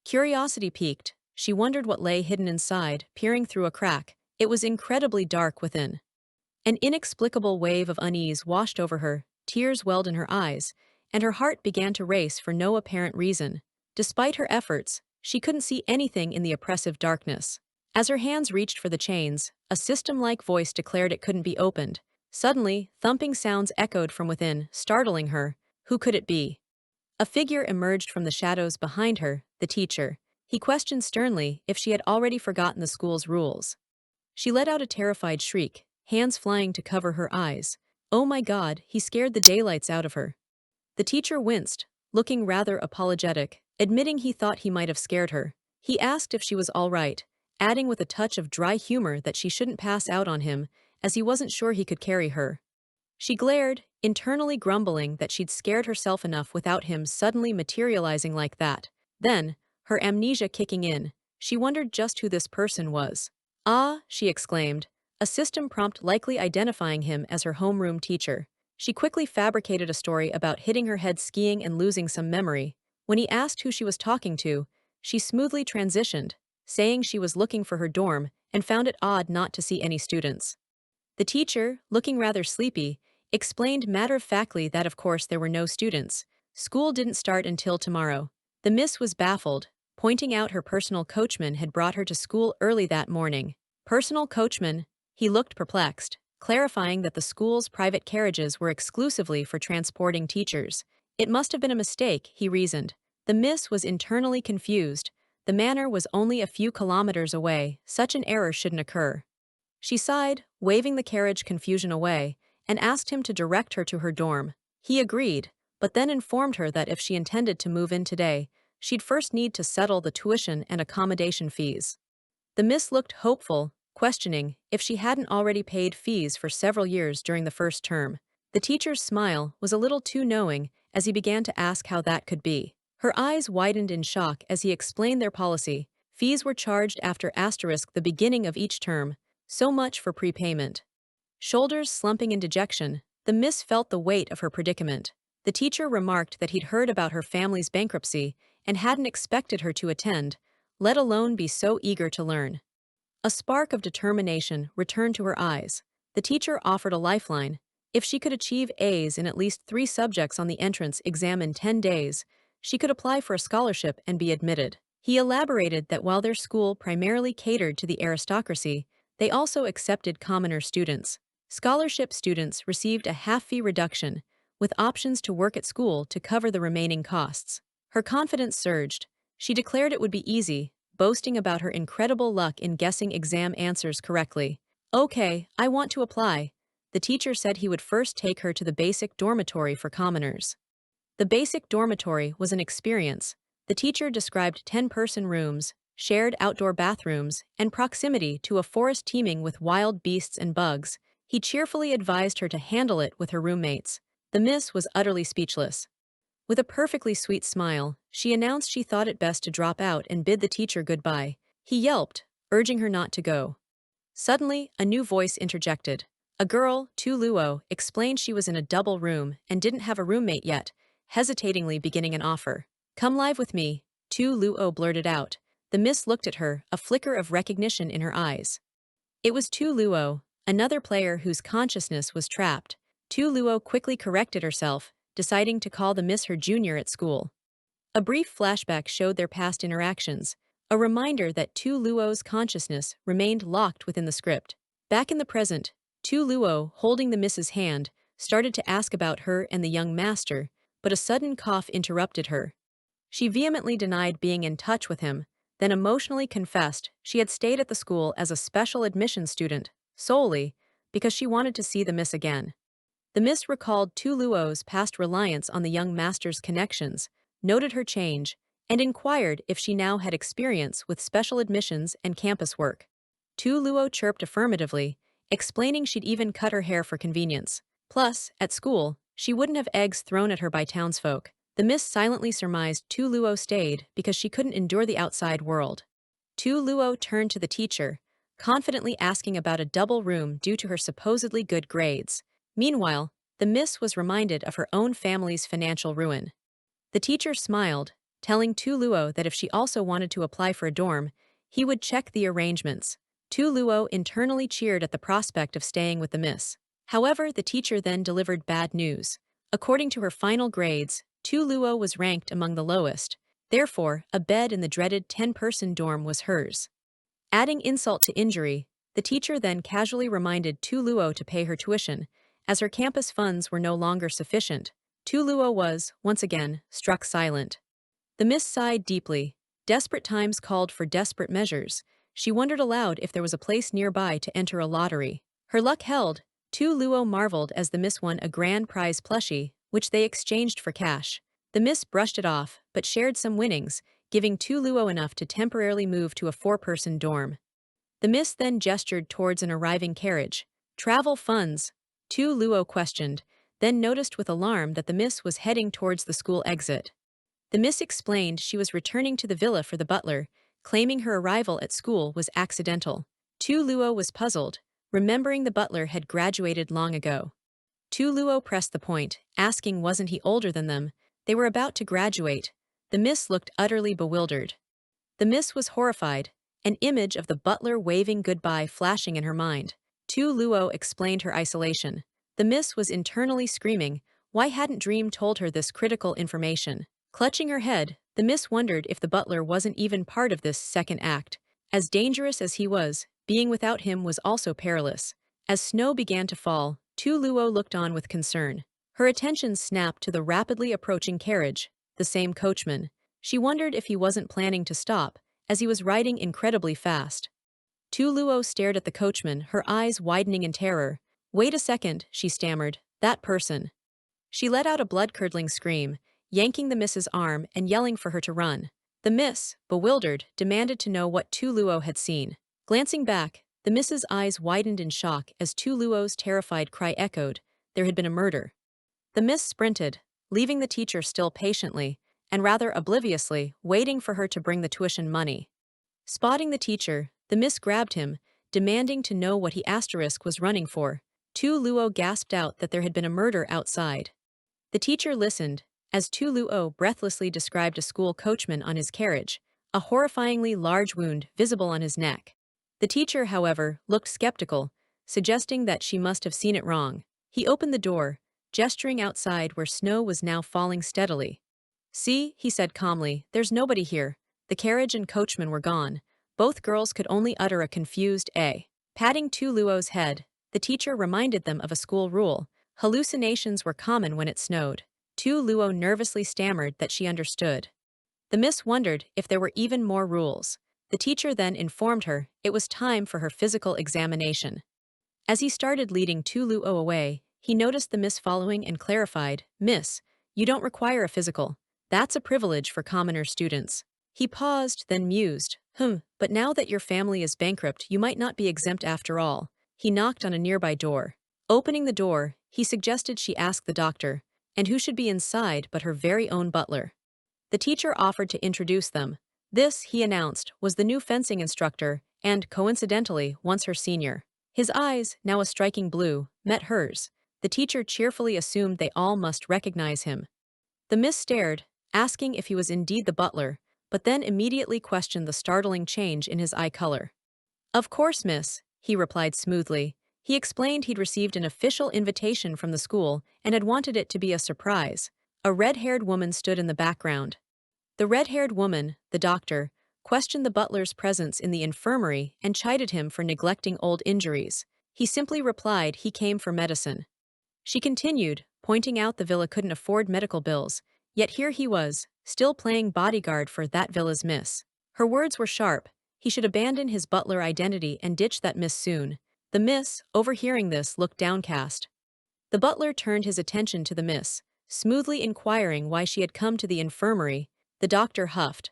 Curiosity piqued. She wondered what lay hidden inside, peering through a crack. It was incredibly dark within. An inexplicable wave of unease washed over her, tears welled in her eyes, and her heart began to race for no apparent reason. Despite her efforts, she couldn't see anything in the oppressive darkness. As her hands reached for the chains, a system-like voice declared it couldn't be opened. Suddenly, thumping sounds echoed from within, startling her. Who could it be? A figure emerged from the shadows behind her, the teacher. He questioned sternly if she had already forgotten the school's rules. She let out a terrified shriek, hands flying to cover her eyes. Oh my God, he scared the daylights out of her. The teacher winced, looking rather apologetic, admitting he thought he might have scared her. He asked if she was all right, adding with a touch of dry humor that she shouldn't pass out on him, as he wasn't sure he could carry her. She glared, internally grumbling that she'd scared herself enough without him suddenly materializing like that. Then, her amnesia kicking in, she wondered just who this person was. Ah, she exclaimed, a system prompt likely identifying him as her homeroom teacher. She quickly fabricated a story about hitting her head skiing and losing some memory. When he asked who she was talking to, she smoothly transitioned, saying she was looking for her dorm and found it odd not to see any students. The teacher, looking rather sleepy, explained matter-of-factly that of course there were no students. School didn't start until tomorrow. The miss was baffled, pointing out her personal coachman had brought her to school early that morning. Personal coachman? He looked perplexed, clarifying that the school's private carriages were exclusively for transporting teachers. It must have been a mistake, he reasoned. The miss was internally confused. The manor was only a few kilometers away. Such an error shouldn't occur. She sighed, waving the carriage confusion away, and asked him to direct her to her dorm. He agreed, but then informed her that if she intended to move in today, she'd first need to settle the tuition and accommodation fees. The miss looked hopeful, questioning if she hadn't already paid fees for several years during the first term. The teacher's smile was a little too knowing as he began to ask how that could be. Her eyes widened in shock as he explained their policy. Fees were charged after the beginning of each term, so much for prepayment. Shoulders slumping in dejection, the miss felt the weight of her predicament. The teacher remarked that he'd heard about her family's bankruptcy and hadn't expected her to attend, let alone be so eager to learn. A spark of determination returned to her eyes. The teacher offered a lifeline. If she could achieve A's in at least 3 subjects on the entrance exam in 10 days, she could apply for a scholarship and be admitted. He elaborated that while their school primarily catered to the aristocracy, they also accepted commoner students. Scholarship students received a half-fee reduction, with options to work at school to cover the remaining costs. Her confidence surged. She declared it would be easy, boasting about her incredible luck in guessing exam answers correctly. "Okay, I want to apply." The teacher said he would first take her to the basic dormitory for commoners. The basic dormitory was an experience. The teacher described 10-person rooms, shared outdoor bathrooms, and proximity to a forest teeming with wild beasts and bugs. He cheerfully advised her to handle it with her roommates. The miss was utterly speechless. With a perfectly sweet smile, she announced she thought it best to drop out and bid the teacher goodbye. He yelped, urging her not to go. Suddenly, a new voice interjected. A girl, Tu Luo, explained she was in a double room and didn't have a roommate yet, hesitatingly beginning an offer. "Come live with me," Tu Luo blurted out. The miss looked at her, a flicker of recognition in her eyes. It was Tu Luo, another player whose consciousness was trapped. Tu Luo quickly corrected herself, deciding to call the miss her junior at school. A brief flashback showed their past interactions, a reminder that Tu Luo's consciousness remained locked within the script. Back in the present, Tu Luo, holding the miss's hand, started to ask about her and the young master, but a sudden cough interrupted her. She vehemently denied being in touch with him, then emotionally confessed she had stayed at the school as a special admission student, solely because she wanted to see the miss again. The miss recalled Tu Luo's past reliance on the young master's connections, noted her change, and inquired if she now had experience with special admissions and campus work. Tu Luo chirped affirmatively, explaining she'd even cut her hair for convenience. Plus, at school, she wouldn't have eggs thrown at her by townsfolk. The miss silently surmised Tu Luo stayed because she couldn't endure the outside world. Tu Luo turned to the teacher, confidently asking about a double room due to her supposedly good grades. Meanwhile, the miss was reminded of her own family's financial ruin. The teacher smiled, telling Tu Luo that if she also wanted to apply for a dorm, he would check the arrangements. Tu Luo internally cheered at the prospect of staying with the miss. However, the teacher then delivered bad news. According to her final grades, Tu Luo was ranked among the lowest. Therefore, a bed in the dreaded 10-person dorm was hers. Adding insult to injury, the teacher then casually reminded Tu Luo to pay her tuition, as her campus funds were no longer sufficient. Tu Luo was, once again, struck silent. The miss sighed deeply. Desperate times called for desperate measures. She wondered aloud if there was a place nearby to enter a lottery. Her luck held. Tu Luo marveled as the miss won a grand prize plushie, which they exchanged for cash. The miss brushed it off, but shared some winnings, giving Tu Luo enough to temporarily move to a 4-person dorm. The miss then gestured towards an arriving carriage. "Travel funds?" Tu Luo questioned, then noticed with alarm that the miss was heading towards the school exit. The miss explained she was returning to the villa for the butler, claiming her arrival at school was accidental. Tu Luo was puzzled, remembering the butler had graduated long ago. Tu Luo pressed the point, asking wasn't he older than them. They were about to graduate. The miss looked utterly bewildered. The miss was horrified, an image of the butler waving goodbye flashing in her mind. Tu Luo explained her isolation. The miss was internally screaming, why hadn't Dream told her this critical information? Clutching her head, the miss wondered if the butler wasn't even part of this second act. As dangerous as he was, being without him was also perilous. As snow began to fall, Tu Luo looked on with concern. Her attention snapped to the rapidly approaching carriage, the same coachman. She wondered if he wasn't planning to stop, as he was riding incredibly fast. Tu Luo stared at the coachman, her eyes widening in terror. "Wait a second," she stammered. "That person." She let out a blood-curdling scream, yanking the miss's arm and yelling for her to run. The miss, bewildered, demanded to know what Tu Luo had seen. Glancing back, the miss's eyes widened in shock as Tu Luo's terrified cry echoed. There had been a murder. The miss sprinted, leaving the teacher still patiently, and rather obliviously, waiting for her to bring the tuition money. Spotting the teacher, the miss grabbed him, demanding to know what he was running for. Tu Luo gasped out that there had been a murder outside. The teacher listened, as Tu Luo breathlessly described a school coachman on his carriage, a horrifyingly large wound visible on his neck. The teacher, however, looked skeptical, suggesting that she must have seen it wrong. He opened the door, gesturing outside where snow was now falling steadily. "See," he said calmly, "there's nobody here." The carriage and coachman were gone. Both girls could only utter a confused "eh." Patting Tu Luo's head, the teacher reminded them of a school rule. Hallucinations were common when it snowed. Tu Luo nervously stammered that she understood. The miss wondered if there were even more rules. The teacher then informed her it was time for her physical examination. As he started leading Tu Luo away, he noticed the miss following and clarified, "Miss, you don't require a physical. That's a privilege for commoner students." He paused, then mused, but now that your family is bankrupt, you might not be exempt after all." He knocked on a nearby door. Opening the door, he suggested she ask the doctor, and who should be inside but her very own butler. The teacher offered to introduce them. This, he announced, was the new fencing instructor, and, coincidentally, once her senior. His eyes, now a striking blue, met hers. The teacher cheerfully assumed they all must recognize him. The miss stared, asking if he was indeed the butler, but then immediately questioned the startling change in his eye color. "Of course, miss," he replied smoothly. He explained he'd received an official invitation from the school and had wanted it to be a surprise. A red-haired woman stood in the background. The red-haired woman, the doctor, questioned the butler's presence in the infirmary and chided him for neglecting old injuries. He simply replied he came for medicine. She continued, pointing out the villa couldn't afford medical bills, yet here he was, still playing bodyguard for that villa's miss. Her words were sharp. He should abandon his butler identity and ditch that miss soon. The miss, overhearing this, looked downcast. The butler turned his attention to the miss, smoothly inquiring why she had come to the infirmary. The doctor huffed.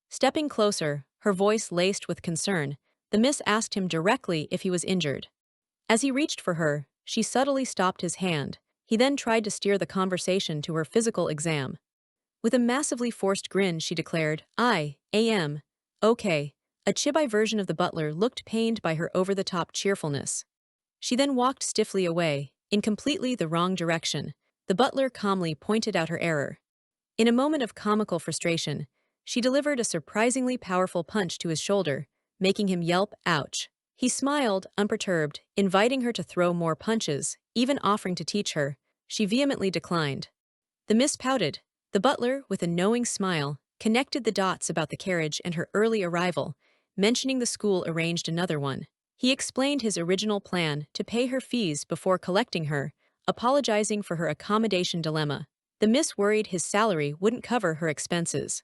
Stepping closer, her voice laced with concern, the miss asked him directly if he was injured. As he reached for her, she subtly stopped his hand. He then tried to steer the conversation to her physical exam. With a massively forced grin, she declared, "I am. Okay." A chibi version of the butler looked pained by her over-the-top cheerfulness. She then walked stiffly away, in completely the wrong direction. The butler calmly pointed out her error. In a moment of comical frustration, she delivered a surprisingly powerful punch to his shoulder, making him yelp, "Ouch." He smiled, unperturbed, inviting her to throw more punches, even offering to teach her. She vehemently declined. The miss pouted. The butler, with a knowing smile, connected the dots about the carriage and her early arrival, mentioning the school arranged another one. He explained his original plan to pay her fees before collecting her, apologizing for her accommodation dilemma. The miss worried his salary wouldn't cover her expenses.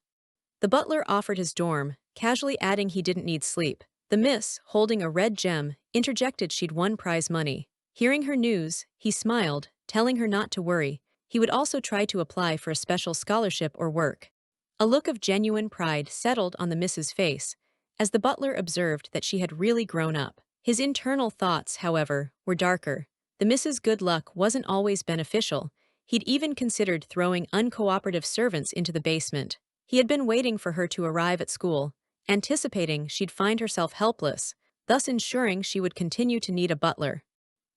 The butler offered his dorm, casually adding he didn't need sleep. The miss, holding a red gem, interjected she'd won prize money. Hearing her news, he smiled, telling her not to worry. He would also try to apply for a special scholarship or work. A look of genuine pride settled on the miss's face, as the butler observed that she had really grown up. His internal thoughts, however, were darker. The miss's good luck wasn't always beneficial. He'd even considered throwing uncooperative servants into the basement. He had been waiting for her to arrive at school, anticipating she'd find herself helpless, thus ensuring she would continue to need a butler.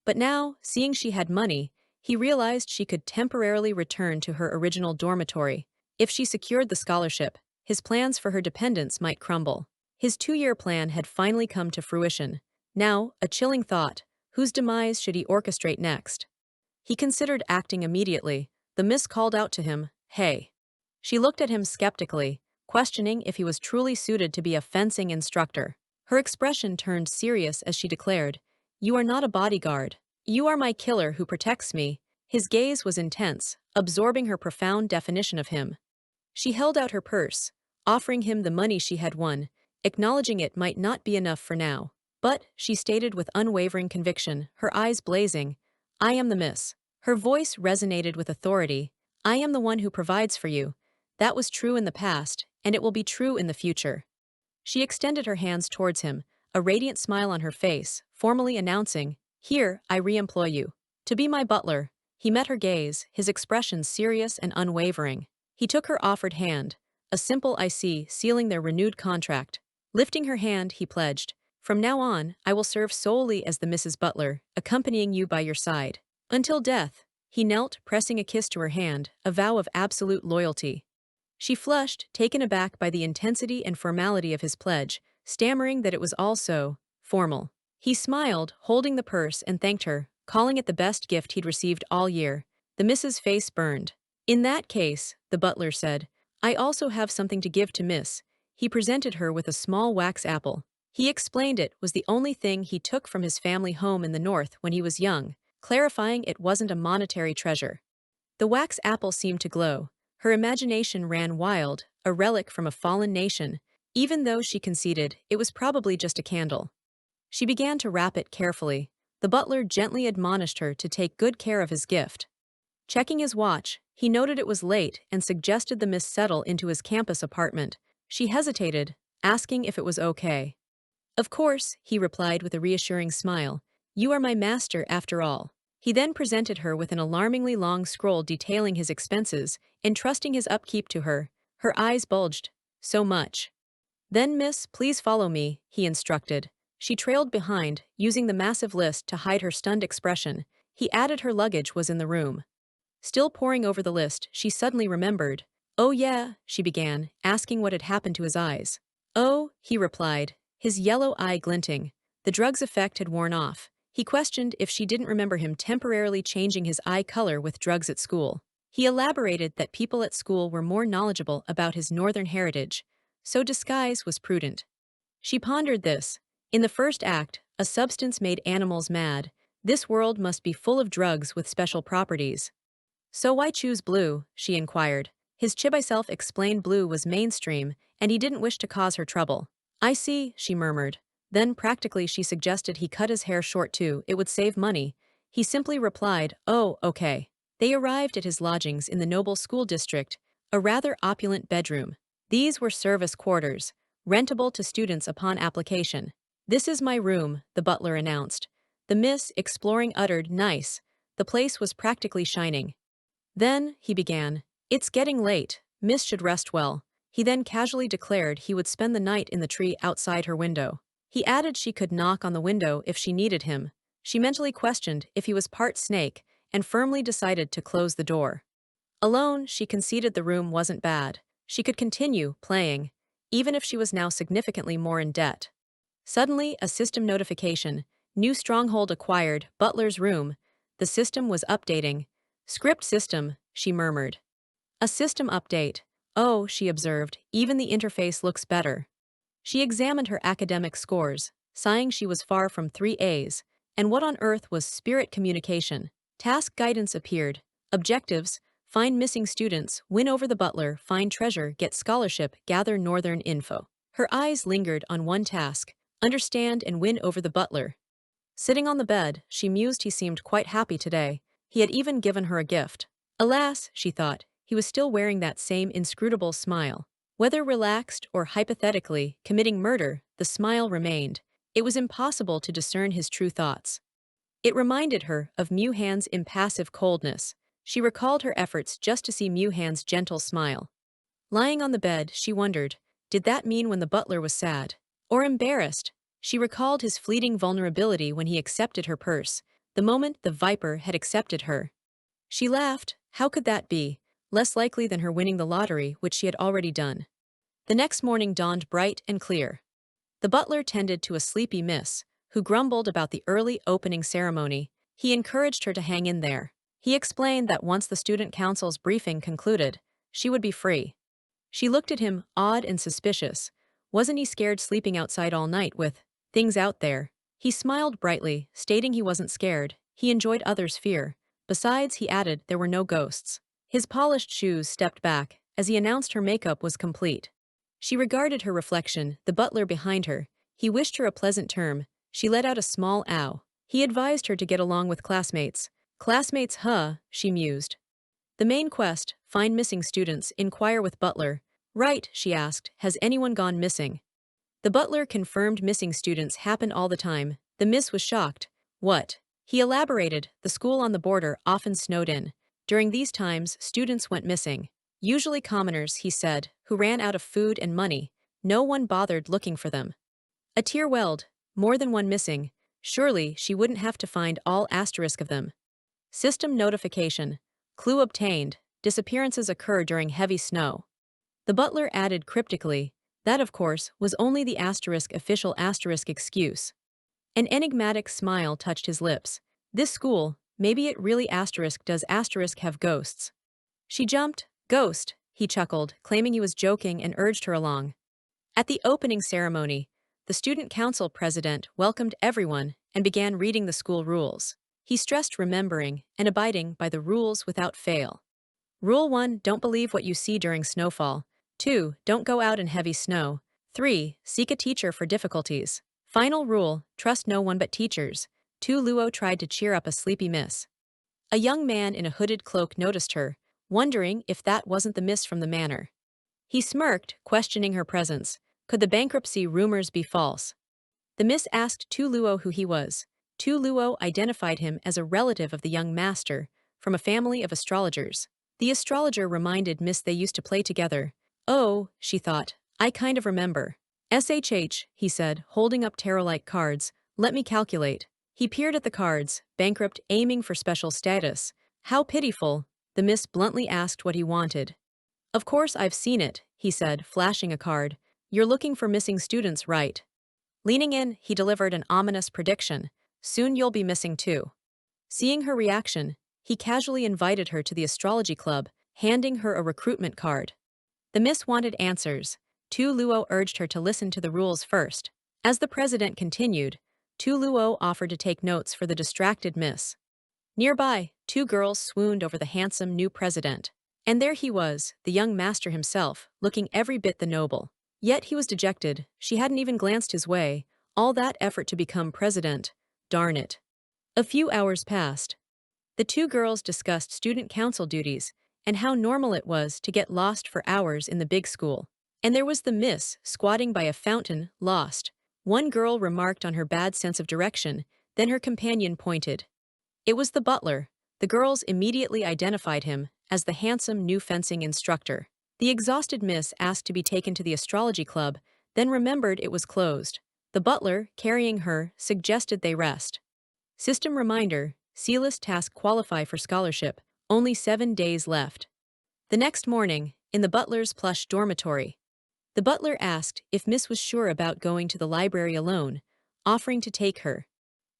But now, seeing she had money, he realized she could temporarily return to her original dormitory. If she secured the scholarship, his plans for her dependents might crumble. His 2-year plan had finally come to fruition. Now, a chilling thought, whose demise should he orchestrate next? He considered acting immediately. The miss called out to him, "Hey." She looked at him skeptically, questioning if he was truly suited to be a fencing instructor. Her expression turned serious as she declared, "You are not a bodyguard. You are my killer who protects me." His gaze was intense, absorbing her profound definition of him. She held out her purse, offering him the money she had won, acknowledging it might not be enough for now. But, she stated with unwavering conviction, her eyes blazing, "I am the miss." Her voice resonated with authority. "I am the one who provides for you. That was true in the past, and it will be true in the future." She extended her hands towards him, a radiant smile on her face, formally announcing, "Here, I re-employ you. To be my butler." He met her gaze, his expression serious and unwavering. He took her offered hand, a simple "I see" sealing their renewed contract. Lifting her hand, he pledged, "From now on, I will serve solely as the Mrs. Butler, accompanying you by your side. Until death." He knelt, pressing a kiss to her hand, a vow of absolute loyalty. She flushed, taken aback by the intensity and formality of his pledge, stammering that it was all so formal. He smiled, holding the purse, and thanked her, calling it the best gift he'd received all year. The Miss's face burned. In that case, the butler said, I also have something to give to Miss. He presented her with a small wax apple. He explained it was the only thing he took from his family home in the north when he was young, clarifying it wasn't a monetary treasure. The wax apple seemed to glow. Her imagination ran wild, a relic from a fallen nation, even though she conceded it was probably just a candle. She began to wrap it carefully. The butler gently admonished her to take good care of his gift. Checking his watch, he noted it was late and suggested the Miss settle into his campus apartment. She hesitated, asking if it was okay. Of course, he replied with a reassuring smile. You are my master after all. He then presented her with an alarmingly long scroll detailing his expenses, entrusting his upkeep to her. Her eyes bulged. So much. Then, Miss, please follow me, he instructed. She trailed behind, using the massive list to hide her stunned expression. He added her luggage was in the room. Still poring over the list, she suddenly remembered. Oh yeah, she began, asking what had happened to his eyes. Oh, he replied, his yellow eye glinting. The drug's effect had worn off. He questioned if she didn't remember him temporarily changing his eye color with drugs at school. He elaborated that people at school were more knowledgeable about his northern heritage, so disguise was prudent. She pondered this. In the first act, a substance made animals mad. This world must be full of drugs with special properties. So why choose blue? She inquired. His chibi self explained blue was mainstream, and he didn't wish to cause her trouble. I see, she murmured. Then practically she suggested he cut his hair short too, it would save money. He simply replied, oh, okay. They arrived at his lodgings in the noble school district, a rather opulent bedroom. These were service quarters, rentable to students upon application. This is my room, the butler announced. The Miss, exploring, uttered, nice. The place was practically shining. Then, he began, it's getting late, Miss should rest well. He then casually declared he would spend the night in the tree outside her window. He added she could knock on the window if she needed him. She mentally questioned if he was part snake and firmly decided to close the door. Alone, she conceded the room wasn't bad. She could continue playing, even if she was now significantly more in debt. Suddenly, a system notification. New stronghold acquired, Butler's room. The system was updating. Script system, she murmured. A system update. Oh, she observed, even the interface looks better. She examined her academic scores, sighing she was far from 3 A's. And what on earth was spirit communication? Task guidance appeared. Objectives: find missing students, win over the butler, find treasure, get scholarship, gather northern info. Her eyes lingered on one task: understand and win over the butler. Sitting on the bed, she mused he seemed quite happy today. He had even given her a gift. Alas, she thought, he was still wearing that same inscrutable smile. Whether relaxed or hypothetically committing murder, the smile remained. It was impossible to discern his true thoughts. It reminded her of Mu-Han's impassive coldness. She recalled her efforts just to see Mu-Han's gentle smile. Lying on the bed, she wondered, did that mean when the butler was sad? Or embarrassed? She recalled his fleeting vulnerability when he accepted her purse, the moment the Viper had accepted her. She laughed. How could that be? Less likely than her winning the lottery, which she had already done. The next morning dawned bright and clear. The butler tended to a sleepy Miss, who grumbled about the early opening ceremony. He encouraged her to hang in there. He explained that once the student council's briefing concluded, she would be free. She looked at him, odd and suspicious. Wasn't he scared sleeping outside all night with things out there? He smiled brightly, stating he wasn't scared. He enjoyed others' fear. Besides, he added, there were no ghosts. His polished shoes stepped back as he announced her makeup was complete. She regarded her reflection, the butler behind her. He wished her a pleasant term. She let out a small ow. He advised her to get along with classmates. Classmates, huh, she mused. The main quest, find missing students, inquire with butler. Right, she asked, has anyone gone missing? The butler confirmed missing students happened all the time. The Miss was shocked. What? He elaborated, the school on the border often snowed in. During these times, students went missing. Usually commoners, he said, who ran out of food and money. No one bothered looking for them. A tear welled. More than one missing. Surely she wouldn't have to find all asterisk of them. System notification. Clue obtained. Disappearances occur during heavy snow. The butler added cryptically, that of course was only the asterisk official asterisk excuse. An enigmatic smile touched his lips. This school, maybe it really does have ghosts. She jumped. Ghost, he chuckled, claiming he was joking and urged her along. At the opening ceremony, the student council president welcomed everyone and began reading the school rules. He stressed remembering and abiding by the rules without fail. Rule 1: Don't believe what you see during snowfall. 2: Don't go out in heavy snow. 3: Seek a teacher for difficulties. Final rule: Trust no one but teachers. Tu Luo tried to cheer up a sleepy miss. A young man in a hooded cloak noticed her, wondering if that wasn't the miss from the manor. He smirked, questioning her presence. Could the bankruptcy rumors be false? The miss asked Tu Luo who he was. Tu Luo identified him as a relative of the young master, from a family of astrologers. The astrologer reminded Miss they used to play together. Oh, she thought, I kind of remember. SHH, he said, holding up tarot-like cards. Let me calculate. He peered at the cards, bankrupt, aiming for special status. How pitiful. The miss bluntly asked what he wanted. Of course I've seen it, he said, flashing a card. You're looking for missing students, right? Leaning in, he delivered an ominous prediction. Soon you'll be missing too. Seeing her reaction, he casually invited her to the astrology club, handing her a recruitment card. The miss wanted answers. Tu Luo urged her to listen to the rules first. As the president continued, Tu Luo offered to take notes for the distracted miss. Nearby, two girls swooned over the handsome new president. And there he was, the young master himself, looking every bit the noble. Yet he was dejected. She hadn't even glanced his way. All that effort to become president. Darn it. A few hours passed. The two girls discussed student council duties and how normal it was to get lost for hours in the big school. And there was the miss, squatting by a fountain, lost. One girl remarked on her bad sense of direction, then her companion pointed. It was the butler. The girls immediately identified him as the handsome new fencing instructor. The exhausted miss asked to be taken to the astrology club, then remembered it was closed. The butler, carrying her, suggested they rest. System reminder: C-list task qualify for scholarship. Only 7 days left. The next morning, in the butler's plush dormitory, the butler asked if Miss was sure about going to the library alone, offering to take her.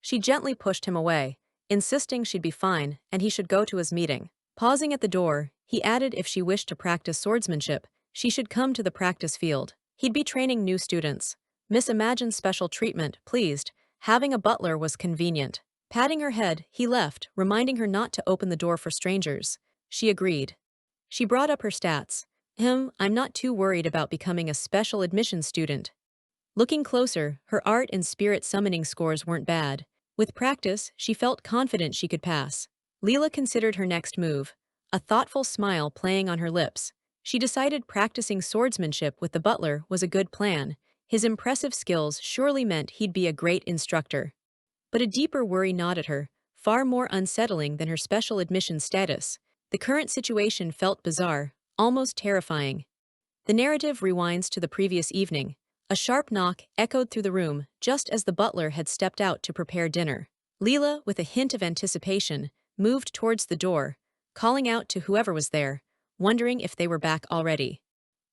She gently pushed him away, insisting she'd be fine and he should go to his meeting. Pausing at the door, he added if she wished to practice swordsmanship, she should come to the practice field. He'd be training new students. Miss imagined special treatment, pleased. Having a butler was convenient. Patting her head, he left, reminding her not to open the door for strangers. She agreed. She brought up her stats. I'm not too worried about becoming a special admission student. Looking closer, her art and spirit summoning scores weren't bad. With practice, she felt confident she could pass. Leela considered her next move, a thoughtful smile playing on her lips. She decided practicing swordsmanship with the butler was a good plan. His impressive skills surely meant he'd be a great instructor. But a deeper worry gnawed at her, far more unsettling than her special admission status. The current situation felt bizarre, almost terrifying. The narrative rewinds to the previous evening. A sharp knock echoed through the room just as the butler had stepped out to prepare dinner. Leela, with a hint of anticipation, moved towards the door, calling out to whoever was there, wondering if they were back already.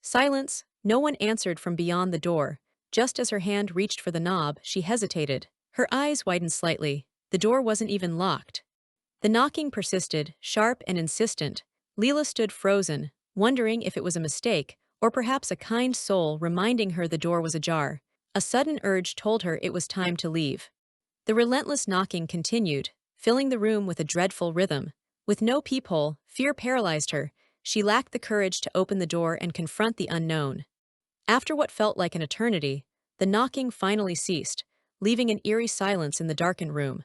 Silence. No one answered from beyond the door. Just as her hand reached for the knob, she hesitated. Her eyes widened slightly. The door wasn't even locked. The knocking persisted, sharp and insistent. Leela stood frozen, wondering if it was a mistake, or perhaps a kind soul reminding her the door was ajar. A sudden urge told her it was time to leave. The relentless knocking continued, filling the room with a dreadful rhythm. With no peephole, fear paralyzed her. She lacked the courage to open the door and confront the unknown. After what felt like an eternity, the knocking finally ceased, leaving an eerie silence in the darkened room.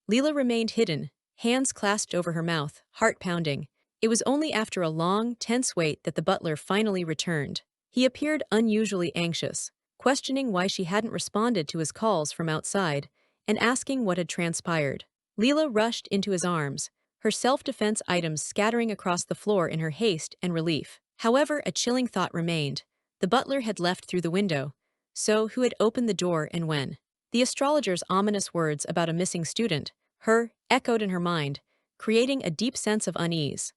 Leela remained hidden, hands clasped over her mouth, heart pounding. It was only after a long, tense wait that the butler finally returned. He appeared unusually anxious, questioning why she hadn't responded to his calls from outside, and asking what had transpired. Leela rushed into his arms, her self-defense items scattering across the floor in her haste and relief. However, a chilling thought remained. The butler had left through the window. So who had opened the door and when? The astrologer's ominous words about a missing student, echoed in her mind, creating a deep sense of unease.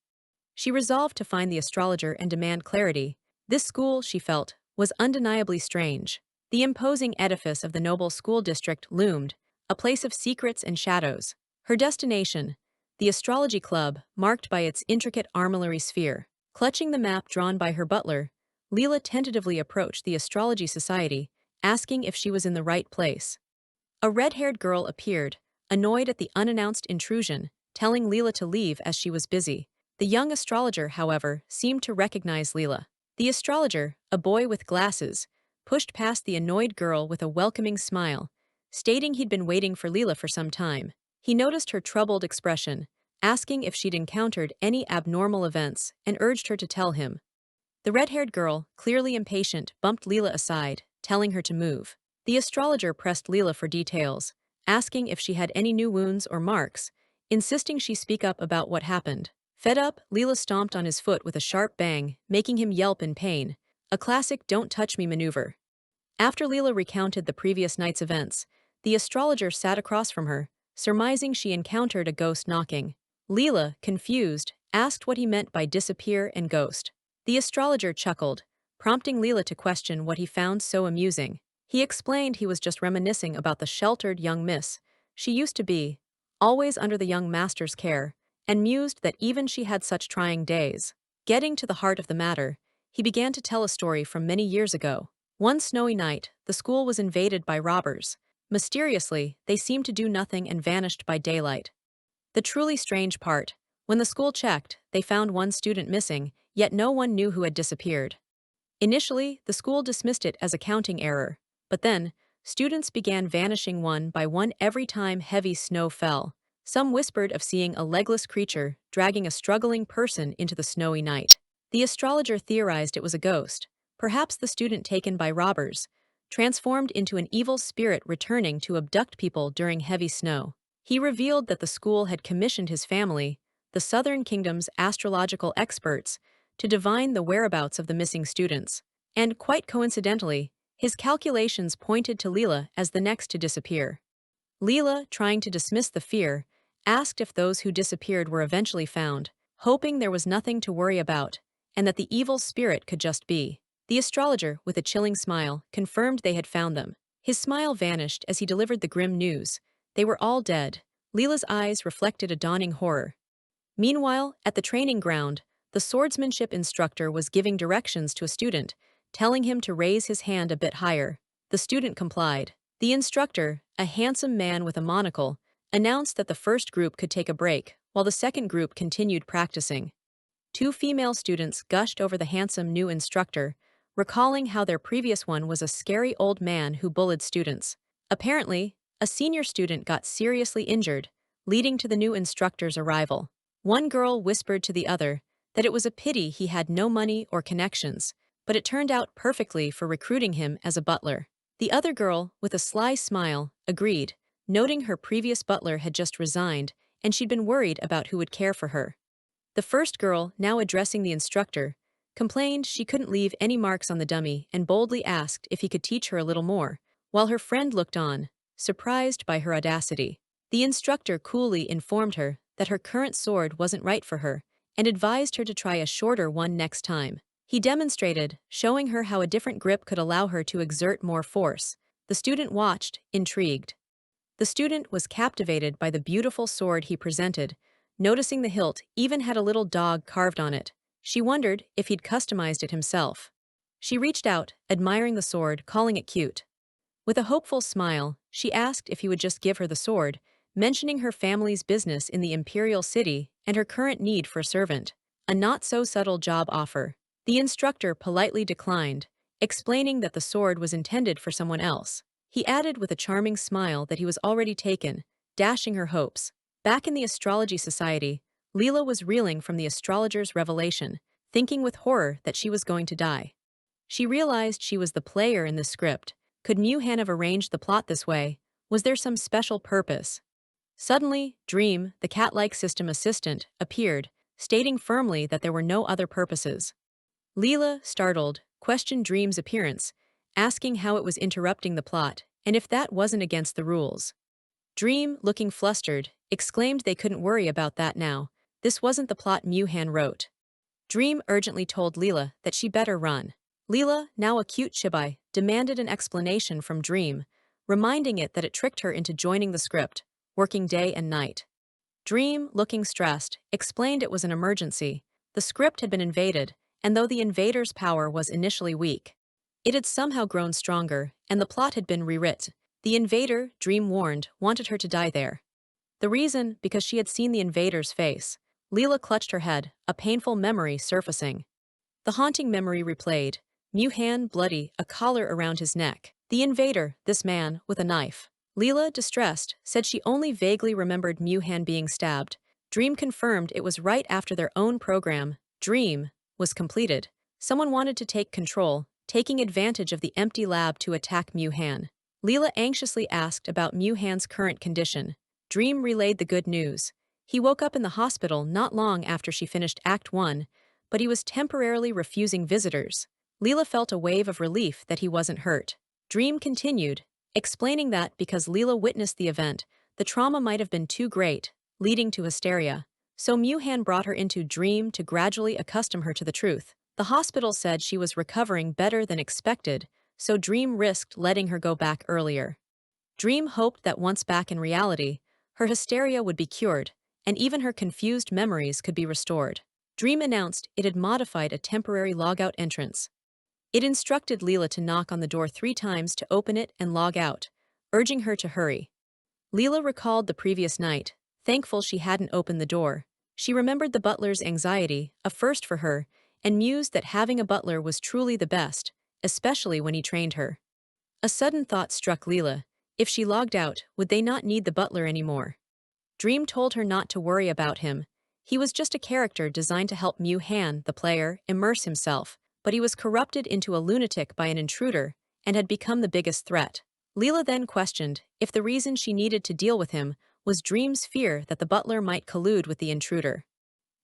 She resolved to find the astrologer and demand clarity. This school, she felt, was undeniably strange. The imposing edifice of the noble school district loomed, a place of secrets and shadows. Her destination, the astrology club, marked by its intricate armillary sphere. Clutching the map drawn by her butler, Leela tentatively approached the astrology society, asking if she was in the right place. A red-haired girl appeared, annoyed at the unannounced intrusion, telling Leela to leave as she was busy. The young astrologer, however, seemed to recognize Leela. The astrologer, a boy with glasses, pushed past the annoyed girl with a welcoming smile, stating he'd been waiting for Leela for some time. He noticed her troubled expression, asking if she'd encountered any abnormal events, and urged her to tell him. The red-haired girl, clearly impatient, bumped Leela aside, telling her to move. The astrologer pressed Leela for details, asking if she had any new wounds or marks, insisting she speak up about what happened. Fed up, Leela stomped on his foot with a sharp bang, making him yelp in pain, a classic don't touch me maneuver. After Leela recounted the previous night's events, the astrologer sat across from her, surmising she encountered a ghost knocking. Leela, confused, asked what he meant by disappear and ghost. The astrologer chuckled, prompting Leela to question what he found so amusing. He explained he was just reminiscing about the sheltered young miss she used to be, always under the young master's care, and mused that even she had such trying days. Getting to the heart of the matter, he began to tell a story from many years ago. One snowy night, the school was invaded by robbers. Mysteriously, they seemed to do nothing and vanished by daylight. The truly strange part, when the school checked, they found one student missing, yet no one knew who had disappeared. Initially, the school dismissed it as a counting error, but then, students began vanishing one by one every time heavy snow fell. Some whispered of seeing a legless creature dragging a struggling person into the snowy night. The astrologer theorized it was a ghost, perhaps the student taken by robbers, transformed into an evil spirit returning to abduct people during heavy snow. He revealed that the school had commissioned his family, the Southern Kingdom's astrological experts, to divine the whereabouts of the missing students. And, quite coincidentally, his calculations pointed to Leela as the next to disappear. Leela, trying to dismiss the fear, asked if those who disappeared were eventually found, hoping there was nothing to worry about, and that the evil spirit could just be. The astrologer, with a chilling smile, confirmed they had found them. His smile vanished as he delivered the grim news. They were all dead. Leela's eyes reflected a dawning horror. Meanwhile, at the training ground, the swordsmanship instructor was giving directions to a student, telling him to raise his hand a bit higher. The student complied. The instructor, a handsome man with a monocle, announced that the first group could take a break, while the second group continued practicing. Two female students gushed over the handsome new instructor, recalling how their previous one was a scary old man who bullied students. Apparently, a senior student got seriously injured, leading to the new instructor's arrival. One girl whispered to the other that it was a pity he had no money or connections, but it turned out perfectly for recruiting him as a butler. The other girl, with a sly smile, agreed, noting her previous butler had just resigned and she'd been worried about who would care for her. The first girl, now addressing the instructor, complained she couldn't leave any marks on the dummy and boldly asked if he could teach her a little more, while her friend looked on, surprised by her audacity. The instructor coolly informed her that her current sword wasn't right for her and advised her to try a shorter one next time. He demonstrated, showing her how a different grip could allow her to exert more force. The student watched, intrigued. The student was captivated by the beautiful sword he presented, noticing the hilt even had a little dog carved on it. She wondered if he'd customized it himself. She reached out, admiring the sword, calling it cute. With a hopeful smile, she asked if he would just give her the sword, mentioning her family's business in the imperial city and her current need for a servant. A not-so-subtle job offer. The instructor politely declined, explaining that the sword was intended for someone else. He added with a charming smile that he was already taken, dashing her hopes. Back in the astrology society, Leela was reeling from the astrologer's revelation, thinking with horror that she was going to die. She realized she was the player in this script. Could Muhan have arranged the plot this way? Was there some special purpose? Suddenly, Dream, the cat-like system assistant, appeared, stating firmly that there were no other purposes. Leela, startled, questioned Dream's appearance, asking how it was interrupting the plot and if that wasn't against the rules. Dream, looking flustered, exclaimed they couldn't worry about that now. This wasn't the plot Muhan wrote. Dream urgently told Leela that she better run. Leela, now a cute chibai, demanded an explanation from Dream, reminding it that it tricked her into joining the script, working day and night. Dream, looking stressed, explained it was an emergency. The script had been invaded, and though the invader's power was initially weak, it had somehow grown stronger, and the plot had been rewritten. The invader, Dream warned, wanted her to die there. The reason, because she had seen the invader's face. Leela clutched her head, a painful memory surfacing. The haunting memory replayed. Mu-Han, bloody, a collar around his neck. The invader, this man, with a knife. Leela, distressed, said she only vaguely remembered Mu-Han being stabbed. Dream confirmed it was right after their own program, Dream, was completed. Someone wanted to take control, taking advantage of the empty lab to attack Mu-Han. Leela anxiously asked about Mu-Han's current condition. Dream relayed the good news. He woke up in the hospital not long after she finished Act 1, but he was temporarily refusing visitors. Leela felt a wave of relief that he wasn't hurt. Dream continued, explaining that because Leela witnessed the event, the trauma might have been too great, leading to hysteria. So Mu-Han brought her into Dream to gradually accustom her to the truth. The hospital said she was recovering better than expected, so Dream risked letting her go back earlier. Dream hoped that once back in reality, her hysteria would be cured, and even her confused memories could be restored. Dream announced it had modified a temporary logout entrance. It instructed Leela to knock on the door 3 times to open it and log out, urging her to hurry. Leela recalled the previous night, thankful she hadn't opened the door. She remembered the butler's anxiety, a first for her, and mused that having a butler was truly the best, especially when he trained her. A sudden thought struck Leela. If she logged out, would they not need the butler anymore? Dream told her not to worry about him. He was just a character designed to help Mu-Han, the player, immerse himself, but he was corrupted into a lunatic by an intruder and had become the biggest threat. Leela then questioned if the reason she needed to deal with him was Dream's fear that the butler might collude with the intruder.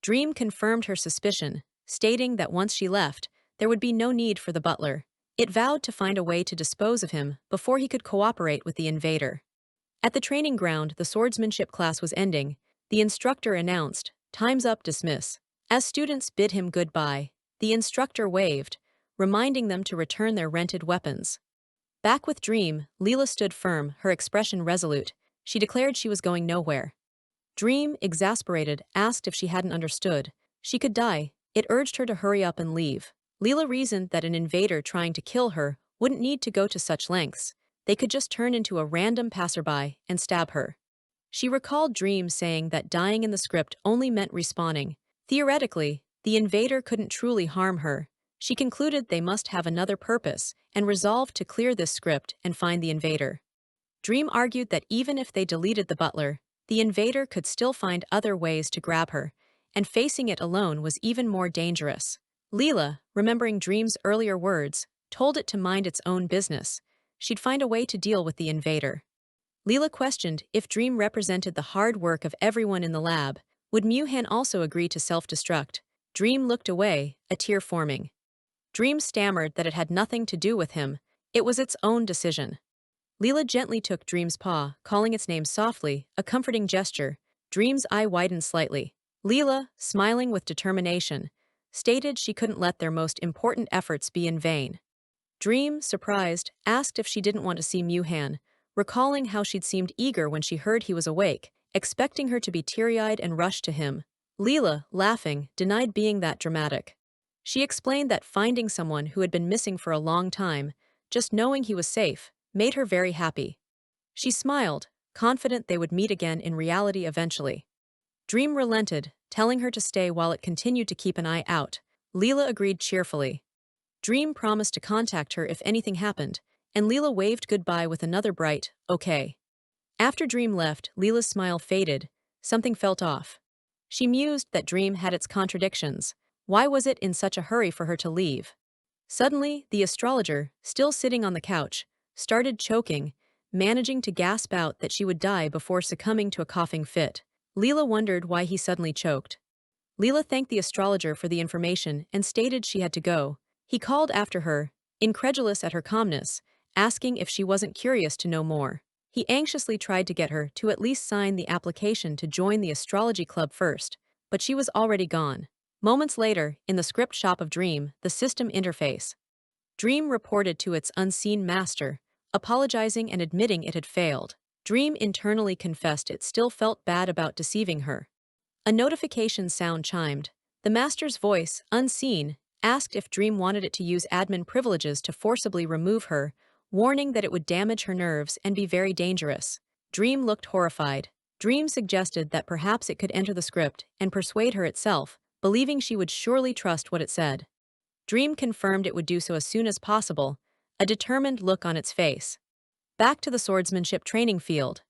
Dream confirmed her suspicion, stating that once she left, there would be no need for the butler. It vowed to find a way to dispose of him before he could cooperate with the invader. At the training ground, the swordsmanship class was ending. The instructor announced, "Time's up, dismiss." As students bid him goodbye, the instructor waved, reminding them to return their rented weapons. Back with Dream, Leela stood firm, her expression resolute. She declared she was going nowhere. Dream, exasperated, asked if she hadn't understood. She could die. It urged her to hurry up and leave. Leela reasoned that an invader trying to kill her wouldn't need to go to such lengths. They could just turn into a random passerby and stab her. She recalled Dream saying that dying in the script only meant respawning. Theoretically, the invader couldn't truly harm her. She concluded they must have another purpose and resolved to clear this script and find the invader. Dream argued that even if they deleted the butler, the invader could still find other ways to grab her, and facing it alone was even more dangerous. Leela, remembering Dream's earlier words, told it to mind its own business. She'd find a way to deal with the invader. Leela questioned if Dream represented the hard work of everyone in the lab. Would Mu-Han also agree to self-destruct? Dream looked away, a tear forming. Dream stammered that it had nothing to do with him. It was its own decision. Leela gently took Dream's paw, calling its name softly, a comforting gesture. Dream's eye widened slightly. Leela, smiling with determination, stated she couldn't let their most important efforts be in vain. Dream, surprised, asked if she didn't want to see Mu-Han, recalling how she'd seemed eager when she heard he was awake, expecting her to be teary-eyed and rush to him. Leela, laughing, denied being that dramatic. She explained that finding someone who had been missing for a long time, just knowing he was safe, made her very happy. She smiled, confident they would meet again in reality eventually. Dream relented, telling her to stay while it continued to keep an eye out. Leela agreed cheerfully. Dream promised to contact her if anything happened, and Leela waved goodbye with another bright, "Okay." After Dream left, Leela's smile faded. Something felt off. She mused that Dream had its contradictions. Why was it in such a hurry for her to leave? Suddenly, the astrologer, still sitting on the couch, started choking, managing to gasp out that she would die before succumbing to a coughing fit. Leela wondered why he suddenly choked. Leela thanked the astrologer for the information and stated she had to go. He called after her, incredulous at her calmness, asking if she wasn't curious to know more. He anxiously tried to get her to at least sign the application to join the astrology club first, but she was already gone. Moments later, in the script shop of Dream, the system interface. Dream reported to its unseen master, apologizing and admitting it had failed. Dream internally confessed it still felt bad about deceiving her. A notification sound chimed. The master's voice, unseen, asked if Dream wanted it to use admin privileges to forcibly remove her, warning that it would damage her nerves and be very dangerous. Dream looked horrified. Dream suggested that perhaps it could enter the script and persuade her itself, believing she would surely trust what it said. Dream confirmed it would do so as soon as possible, a determined look on its face. Back to the swordsmanship training field.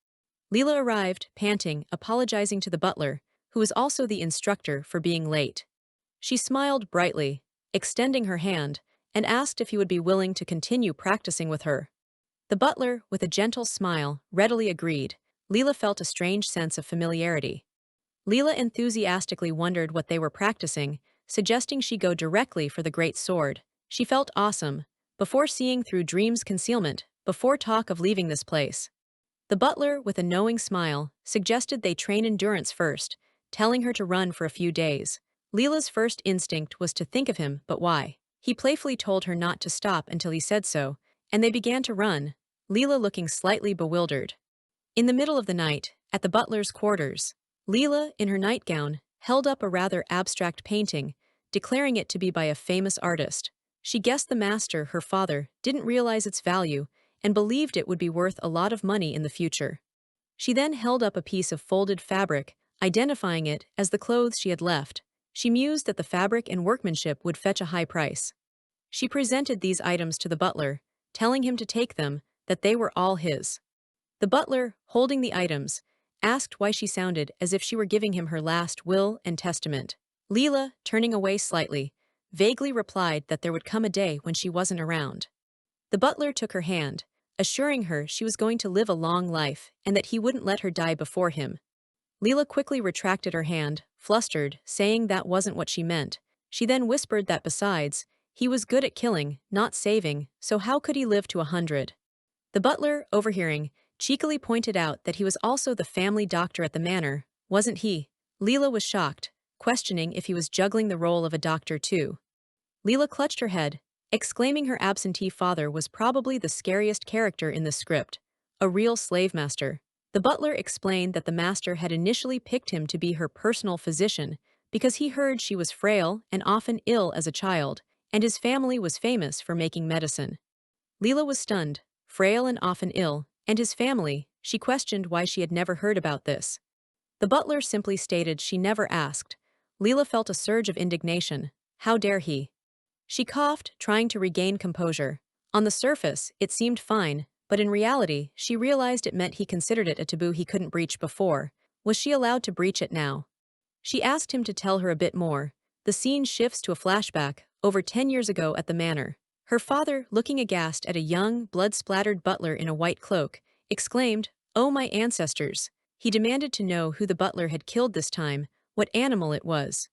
Leela arrived, panting, apologizing to the butler, who was also the instructor, for being late. She smiled brightly, extending her hand, and asked if he would be willing to continue practicing with her. The butler, with a gentle smile, readily agreed. Leela felt a strange sense of familiarity. Leela enthusiastically wondered what they were practicing, suggesting she go directly for the great sword. She felt awesome, before seeing through Dream's concealment, before talk of leaving this place. The butler, with a knowing smile, suggested they train endurance first, telling her to run for a few days. Leela's first instinct was to think of him, but why? He playfully told her not to stop until he said so, and they began to run, Leela looking slightly bewildered. In the middle of the night, at the butler's quarters, Leela, in her nightgown, held up a rather abstract painting, declaring it to be by a famous artist. She guessed the master, her father, didn't realize its value and believed it would be worth a lot of money in the future. She then held up a piece of folded fabric, identifying it as the clothes she had left. She mused that the fabric and workmanship would fetch a high price. She presented these items to the butler, telling him to take them, that they were all his. The butler, holding the items, asked why she sounded as if she were giving him her last will and testament. Leela, turning away slightly, vaguely replied that there would come a day when she wasn't around. The butler took her hand, assuring her she was going to live a long life and that he wouldn't let her die before him. Leela quickly retracted her hand, flustered, saying that wasn't what she meant. She then whispered that besides, he was good at killing, not saving, so how could he live to 100? The butler, overhearing, cheekily pointed out that he was also the family doctor at the manor, wasn't he? Leela was shocked, questioning if he was juggling the role of a doctor too. Leela clutched her head, exclaiming her absentee father was probably the scariest character in the script, a real slave master. The butler explained that the master had initially picked him to be her personal physician because he heard she was frail and often ill as a child, and his family was famous for making medicine. Leela was stunned, frail and often ill, and his family, she questioned why she had never heard about this. The butler simply stated she never asked. Leela felt a surge of indignation. How dare he? She coughed, trying to regain composure. On the surface, it seemed fine, but in reality, she realized it meant he considered it a taboo he couldn't breach before. Was she allowed to breach it now? She asked him to tell her a bit more. The scene shifts to a flashback, over 10 years ago at the manor. Her father, looking aghast at a young, blood-splattered butler in a white cloak, exclaimed, "Oh, my ancestors!" He demanded to know who the butler had killed this time, what animal it was.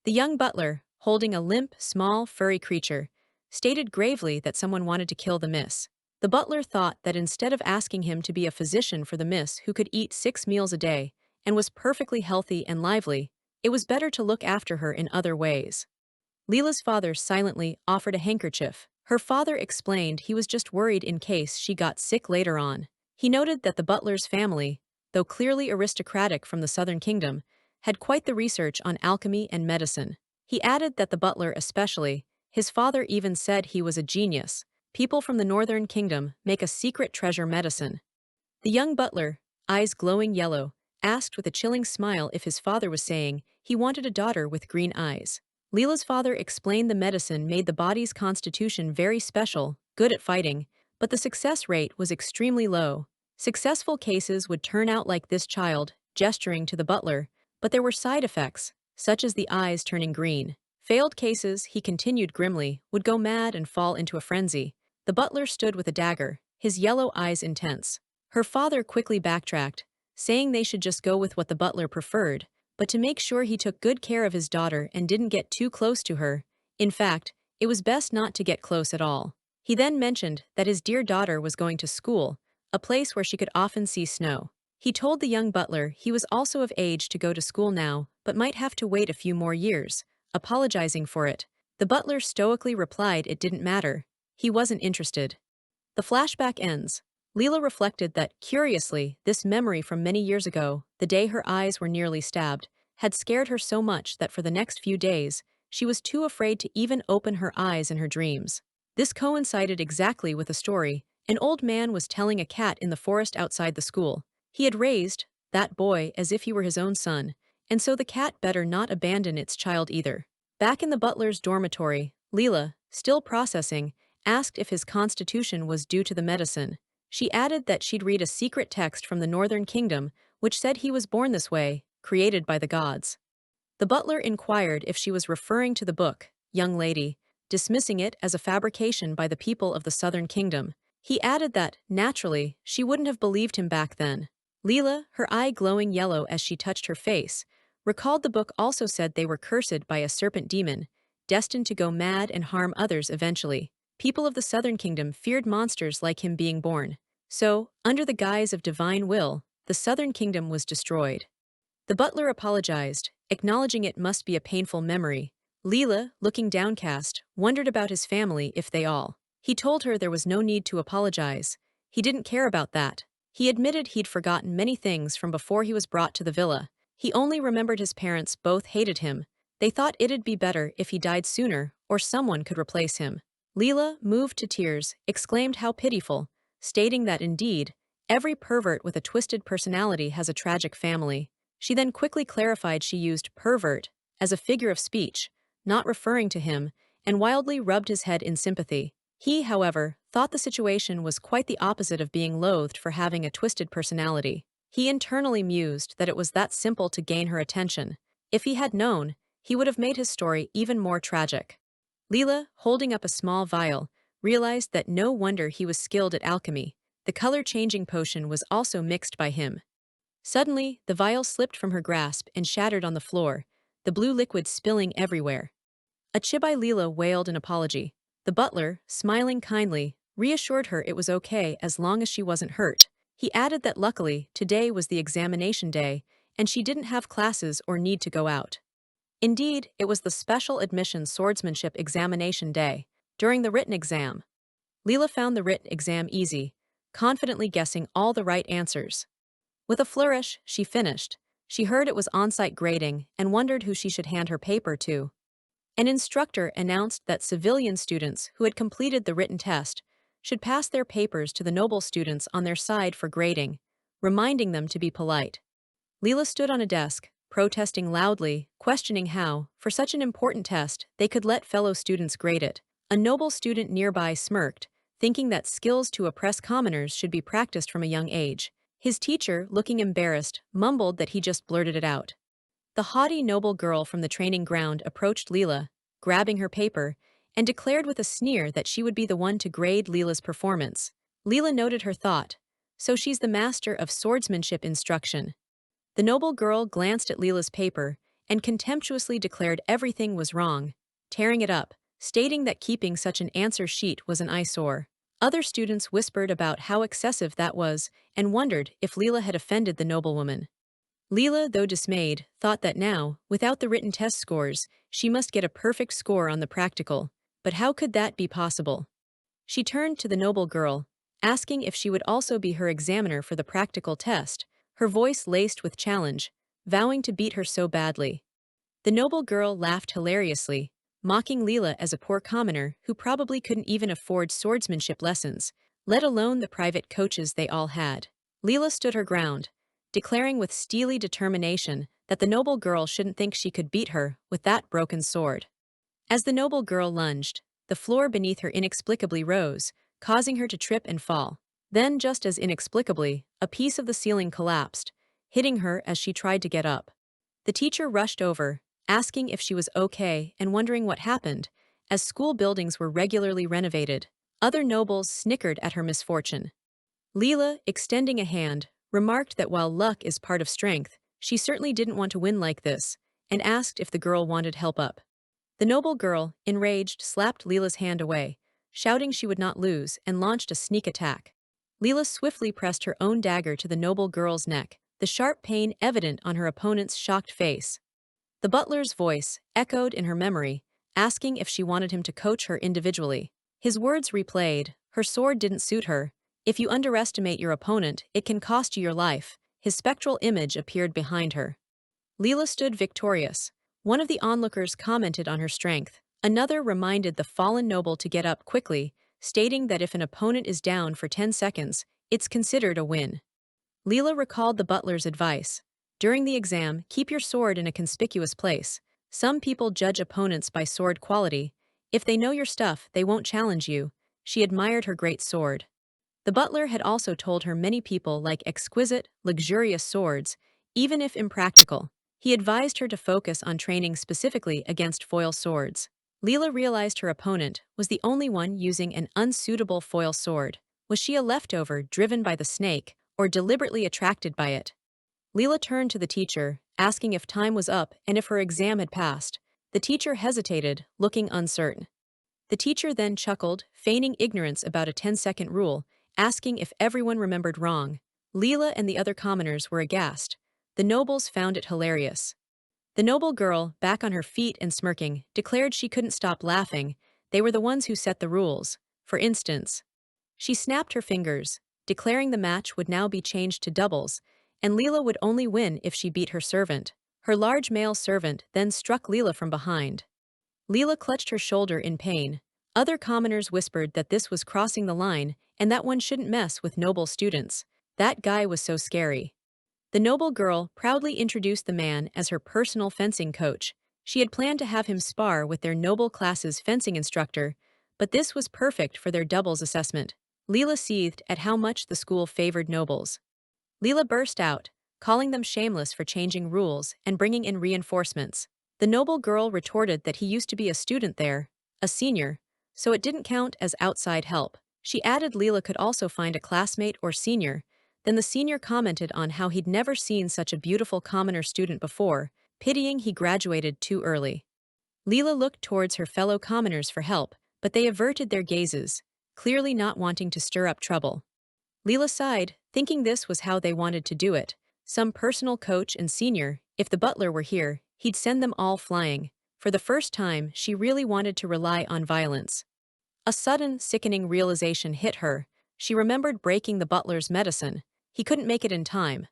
The young butler, holding a limp, small, furry creature, stated gravely that someone wanted to kill the miss. The butler thought that instead of asking him to be a physician for the miss who could eat 6 meals a day and was perfectly healthy and lively, it was better to look after her in other ways. Leela's father silently offered a handkerchief. Her father explained he was just worried in case she got sick later on. He noted that the butler's family, though clearly aristocratic from the southern kingdom, had quite the research on alchemy and medicine. He added that the butler especially, his father even said he was a genius. People from the northern kingdom make a secret treasure medicine. The young butler, eyes glowing yellow, asked with a chilling smile if his father was saying he wanted a daughter with green eyes. Leela's father explained the medicine made the body's constitution very special, good at fighting, but the success rate was extremely low. Successful cases would turn out like this child, gesturing to the butler, but there were side effects, such as the eyes turning green. Failed cases, he continued grimly, would go mad and fall into a frenzy. The butler stood with a dagger, his yellow eyes intense. Her father quickly backtracked, saying they should just go with what the butler preferred, but to make sure he took good care of his daughter and didn't get too close to her. In fact, it was best not to get close at all. He then mentioned that his dear daughter was going to school, a place where she could often see snow. He told the young butler he was also of age to go to school now, but might have to wait a few more years, apologizing for it. The butler stoically replied it didn't matter. He wasn't interested. The flashback ends. Leela reflected that, curiously, this memory from many years ago, the day her eyes were nearly stabbed, had scared her so much that for the next few days, she was too afraid to even open her eyes in her dreams. This coincided exactly with a story an old man was telling a cat in the forest outside the school. He had raised that boy as if he were his own son, and so the cat better not abandon its child either. Back in the butler's dormitory, Leela, still processing, asked if his constitution was due to the medicine. She added that she'd read a secret text from the Northern Kingdom which said he was born this way, created by the gods. The butler inquired if she was referring to the book, young lady, dismissing it as a fabrication by the people of the Southern Kingdom. He added that, naturally, she wouldn't have believed him back then. Leela, her eye glowing yellow as she touched her face, recalled the book also said they were cursed by a serpent demon, destined to go mad and harm others eventually. People of the Southern Kingdom feared monsters like him being born. So, under the guise of divine will, the Southern Kingdom was destroyed. The butler apologized, acknowledging it must be a painful memory. Leela, looking downcast, wondered about his family if they all. He told her there was no need to apologize. He didn't care about that. He admitted he'd forgotten many things from before he was brought to the villa. He only remembered his parents both hated him. They thought it'd be better if he died sooner or someone could replace him. Leela, moved to tears, exclaimed how pitiful, stating that indeed, every pervert with a twisted personality has a tragic family. She then quickly clarified she used pervert as a figure of speech, not referring to him, and wildly rubbed his head in sympathy. He, however, thought the situation was quite the opposite of being loathed for having a twisted personality. He internally mused that it was that simple to gain her attention. If he had known, he would have made his story even more tragic. Leela, holding up a small vial, realized that no wonder he was skilled at alchemy. The color-changing potion was also mixed by him. Suddenly, the vial slipped from her grasp and shattered on the floor, the blue liquid spilling everywhere. A Chibai Leela wailed an apology. The butler, smiling kindly, reassured her it was okay as long as she wasn't hurt. He added that luckily, today was the examination day, and she didn't have classes or need to go out. Indeed, it was the special admission swordsmanship examination day. During the written exam, Leela found the written exam easy, confidently guessing all the right answers. With a flourish, she finished. She heard it was on-site grading and wondered who she should hand her paper to. An instructor announced that civilian students who had completed the written test should pass their papers to the noble students on their side for grading, reminding them to be polite. Leela stood on a desk, protesting loudly, questioning how, for such an important test, they could let fellow students grade it. A noble student nearby smirked, thinking that skills to oppress commoners should be practiced from a young age. His teacher, looking embarrassed, mumbled that he just blurted it out. The haughty noble girl from the training ground approached Leela, grabbing her paper, and declared with a sneer that she would be the one to grade Leela's performance. Leela noted her thought. So she's the master of swordsmanship instruction. The noble girl glanced at Leela's paper and contemptuously declared everything was wrong, tearing it up, stating that keeping such an answer sheet was an eyesore. Other students whispered about how excessive that was and wondered if Leela had offended the noblewoman. Leela, though dismayed, thought that now, without the written test scores, she must get a perfect score on the practical. But how could that be possible? She turned to the noble girl, asking if she would also be her examiner for the practical test, her voice laced with challenge, vowing to beat her so badly. The noble girl laughed hilariously, mocking Leela as a poor commoner who probably couldn't even afford swordsmanship lessons, let alone the private coaches they all had. Leela stood her ground, declaring with steely determination that the noble girl shouldn't think she could beat her with that broken sword. As the noble girl lunged, the floor beneath her inexplicably rose, causing her to trip and fall. Then, just as inexplicably, a piece of the ceiling collapsed, hitting her as she tried to get up. The teacher rushed over, asking if she was okay and wondering what happened, as school buildings were regularly renovated. Other nobles snickered at her misfortune. Leela, extending a hand, remarked that while luck is part of strength, she certainly didn't want to win like this, and asked if the girl wanted help up. The noble girl, enraged, slapped Leela's hand away, shouting she would not lose, and launched a sneak attack. Leela swiftly pressed her own dagger to the noble girl's neck, the sharp pain evident on her opponent's shocked face. The butler's voice echoed in her memory, asking if she wanted him to coach her individually. His words replayed, Her sword didn't suit her. If you underestimate your opponent, it can cost you your life. His spectral image appeared behind her. Leela stood victorious. One of the onlookers commented on her strength. Another reminded the fallen noble to get up quickly, stating that if an opponent is down for 10 seconds, it's considered a win. Leela recalled the butler's advice. During the exam, keep your sword in a conspicuous place. Some people judge opponents by sword quality. If they know your stuff, they won't challenge you. She admired her great sword. The butler had also told her many people like exquisite, luxurious swords, even if impractical. He advised her to focus on training specifically against foil swords. Leela realized her opponent was the only one using an unsuitable foil sword. Was she a leftover driven by the snake, or deliberately attracted by it? Leela turned to the teacher, asking if time was up and if her exam had passed. The teacher hesitated, looking uncertain. The teacher then chuckled, feigning ignorance about a 10-second rule, asking if everyone remembered wrong. Leela and the other commoners were aghast. The nobles found it hilarious. The noble girl, back on her feet and smirking, declared she couldn't stop laughing. They were the ones who set the rules. For instance, she snapped her fingers, declaring the match would now be changed to doubles, and Leela would only win if she beat her servant. Her large male servant then struck Leela from behind. Leela clutched her shoulder in pain. Other commoners whispered that this was crossing the line and that one shouldn't mess with noble students. That guy was so scary. The noble girl proudly introduced the man as her personal fencing coach. She had planned to have him spar with their noble class's fencing instructor, but this was perfect for their doubles assessment. Leela seethed at how much the school favored nobles. Leela burst out, calling them shameless for changing rules and bringing in reinforcements. The noble girl retorted that he used to be a student there, a senior, so it didn't count as outside help. She added Leela could also find a classmate or senior. Then the senior commented on how he'd never seen such a beautiful commoner student before, pitying he graduated too early. Leela looked towards her fellow commoners for help, but they averted their gazes, clearly not wanting to stir up trouble. Leela sighed, thinking this was how they wanted to do it. Some personal coach and senior, if the butler were here, he'd send them all flying. For the first time, she really wanted to rely on violence. A sudden, sickening realization hit her. She remembered breaking the butler's medicine. He couldn't make it in time.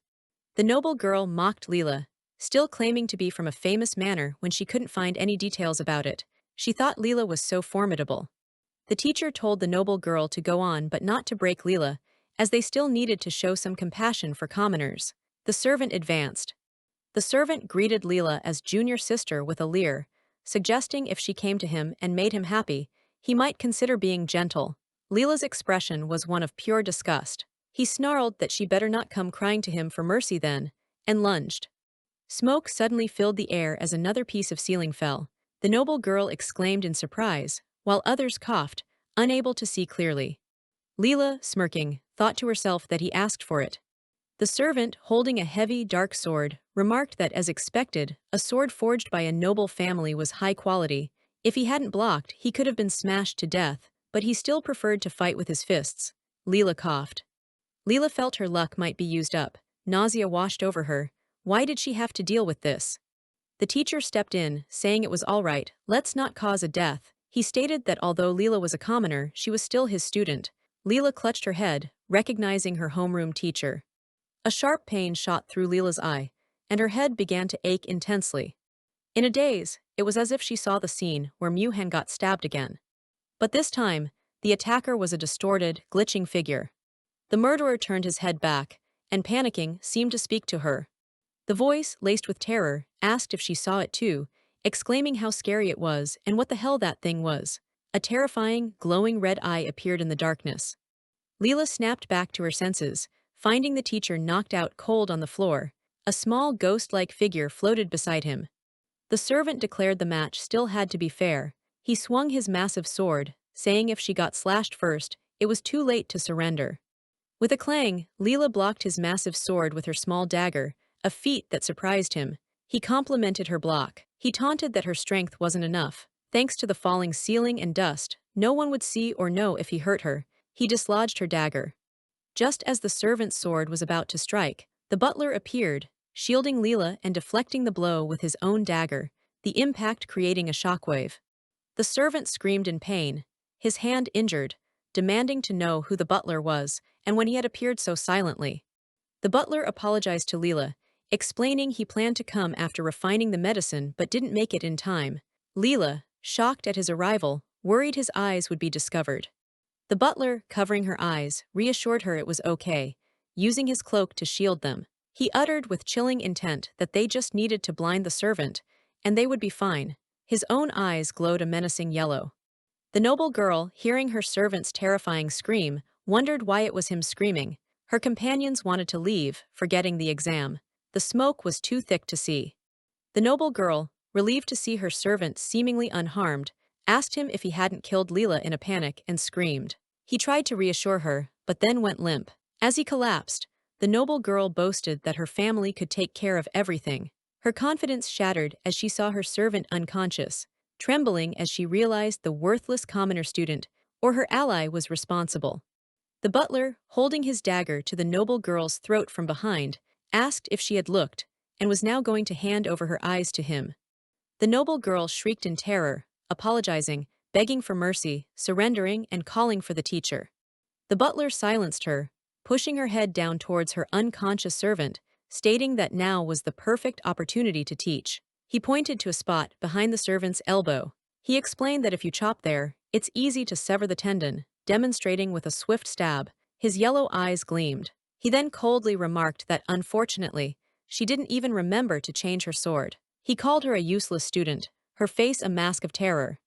The noble girl mocked Leela, still claiming to be from a famous manor when she couldn't find any details about it. She thought Leela was so formidable. The teacher told the noble girl to go on but not to break Leela, as they still needed to show some compassion for commoners. The servant advanced. The servant greeted Leela as junior sister with a leer, suggesting if she came to him and made him happy, he might consider being gentle. Leela's expression was one of pure disgust. He snarled that she better not come crying to him for mercy then, and lunged. Smoke suddenly filled the air as another piece of ceiling fell. The noble girl exclaimed in surprise, while others coughed, unable to see clearly. Leela, smirking, thought to herself that he asked for it. The servant, holding a heavy, dark sword, remarked that as expected, a sword forged by a noble family was high quality. If he hadn't blocked, he could have been smashed to death, but he still preferred to fight with his fists. Leela coughed. Leela felt her luck might be used up. Nausea washed over her. Why did she have to deal with this? The teacher stepped in, saying it was all right, let's not cause a death. He stated that although Leela was a commoner, she was still his student. Leela clutched her head, recognizing her homeroom teacher. A sharp pain shot through Leela's eye, and her head began to ache intensely. In a daze, it was as if she saw the scene where Muhan got stabbed again. But this time, the attacker was a distorted, glitching figure. The murderer turned his head back, and panicking, seemed to speak to her. The voice, laced with terror, asked if she saw it too, exclaiming how scary it was and what the hell that thing was. A terrifying, glowing red eye appeared in the darkness. Leela snapped back to her senses, finding the teacher knocked out cold on the floor. A small ghost-like figure floated beside him. The servant declared the match still had to be fair. He swung his massive sword, saying if she got slashed first, it was too late to surrender. With a clang, Leela blocked his massive sword with her small dagger, a feat that surprised him. He complimented her block. He taunted that her strength wasn't enough. Thanks to the falling ceiling and dust, no one would see or know if he hurt her. He dislodged her dagger. Just as the servant's sword was about to strike, the butler appeared, shielding Leela and deflecting the blow with his own dagger, the impact creating a shockwave. The servant screamed in pain, his hand injured, demanding to know who the butler was and when he had appeared so silently. The butler apologized to Leela, explaining he planned to come after refining the medicine but didn't make it in time. Leela, shocked at his arrival, worried his eyes would be discovered. The butler, covering her eyes, reassured her it was okay, using his cloak to shield them. He uttered with chilling intent that they just needed to blind the servant, and they would be fine. His own eyes glowed a menacing yellow. The noble girl, hearing her servant's terrifying scream, wondered why it was him screaming. Her companions wanted to leave, forgetting the exam. The smoke was too thick to see. The noble girl, relieved to see her servant seemingly unharmed, asked him if he hadn't killed Leela in a panic and screamed. He tried to reassure her, but then went limp. As he collapsed, the noble girl boasted that her family could take care of everything. Her confidence shattered as she saw her servant unconscious, trembling as she realized the worthless commoner student, or her ally, was responsible. The butler, holding his dagger to the noble girl's throat from behind, asked if she had looked, and was now going to hand over her eyes to him. The noble girl shrieked in terror, apologizing, begging for mercy, surrendering, and calling for the teacher. The butler silenced her, pushing her head down towards her unconscious servant, stating that now was the perfect opportunity to teach. He pointed to a spot behind the servant's elbow. He explained that if you chop there, it's easy to sever the tendon, demonstrating with a swift stab. His yellow eyes gleamed. He then coldly remarked that, unfortunately, she didn't even remember to change her sword. He called her a useless student, her face a mask of terror.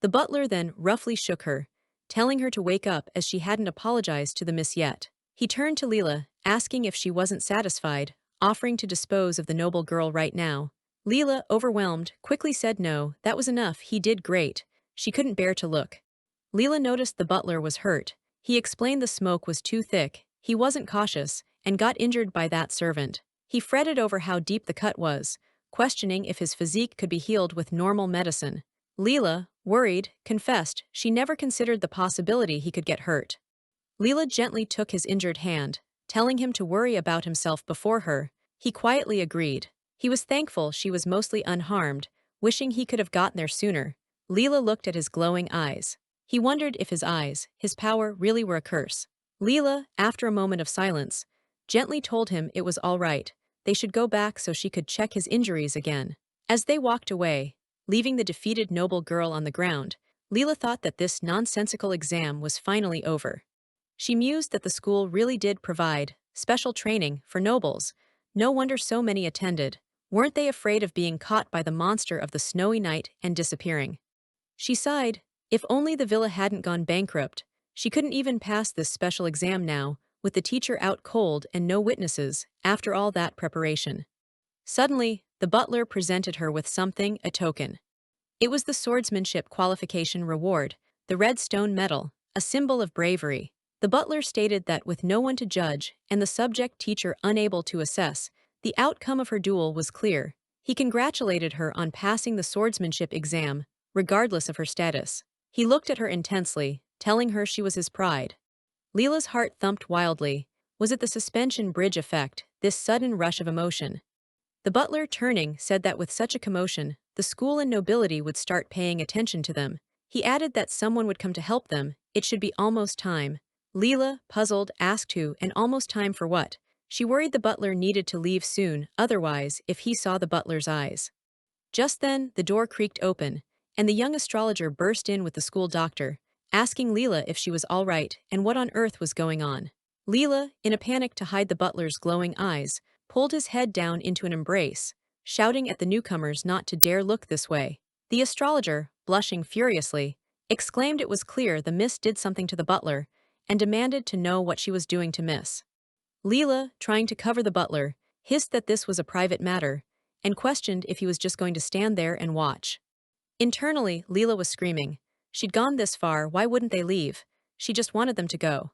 The butler then roughly shook her, telling her to wake up as she hadn't apologized to the miss yet. He turned to Leela, asking if she wasn't satisfied, offering to dispose of the noble girl right now. Leela, overwhelmed, quickly said no, that was enough, he did great. She couldn't bear to look. Leela noticed the butler was hurt. He explained the smoke was too thick, he wasn't cautious, and got injured by that servant. He fretted over how deep the cut was, questioning if his physique could be healed with normal medicine. Leela, worried, confessed she never considered the possibility he could get hurt. Leela gently took his injured hand, telling him to worry about himself before her. He quietly agreed. He was thankful she was mostly unharmed, wishing he could have gotten there sooner. Leela looked at his glowing eyes. He wondered if his eyes, his power, really were a curse. Leela, after a moment of silence, gently told him it was all right. They should go back so she could check his injuries again. As they walked away, leaving the defeated noble girl on the ground, Leela thought that this nonsensical exam was finally over. She mused that the school really did provide special training for nobles. No wonder so many attended. Weren't they afraid of being caught by the monster of the snowy night and disappearing? She sighed. If only the villa hadn't gone bankrupt. She couldn't even pass this special exam now, with the teacher out cold and no witnesses, after all that preparation. Suddenly, the butler presented her with something, a token. It was the swordsmanship qualification reward, the red stone medal, a symbol of bravery. The butler stated that with no one to judge and the subject teacher unable to assess, the outcome of her duel was clear. He congratulated her on passing the swordsmanship exam, regardless of her status. He looked at her intensely, telling her she was his pride. Leela's heart thumped wildly. Was it the suspension bridge effect, this sudden rush of emotion? The butler, turning, said that with such a commotion, the school and nobility would start paying attention to them. He added that someone would come to help them. It should be almost time. Leela, puzzled, asked who, and almost time for what. She worried the butler needed to leave soon, otherwise, if he saw the butler's eyes. Just then, the door creaked open, and the young astrologer burst in with the school doctor, asking Leela if she was all right and what on earth was going on. Leela, in a panic to hide the butler's glowing eyes, pulled his head down into an embrace, shouting at the newcomers not to dare look this way. The astrologer, blushing furiously, exclaimed it was clear the miss did something to the butler, and demanded to know what she was doing to miss. Leela, trying to cover the butler, hissed that this was a private matter, and questioned if he was just going to stand there and watch. Internally, Leela was screaming. She'd gone this far, why wouldn't they leave? She just wanted them to go.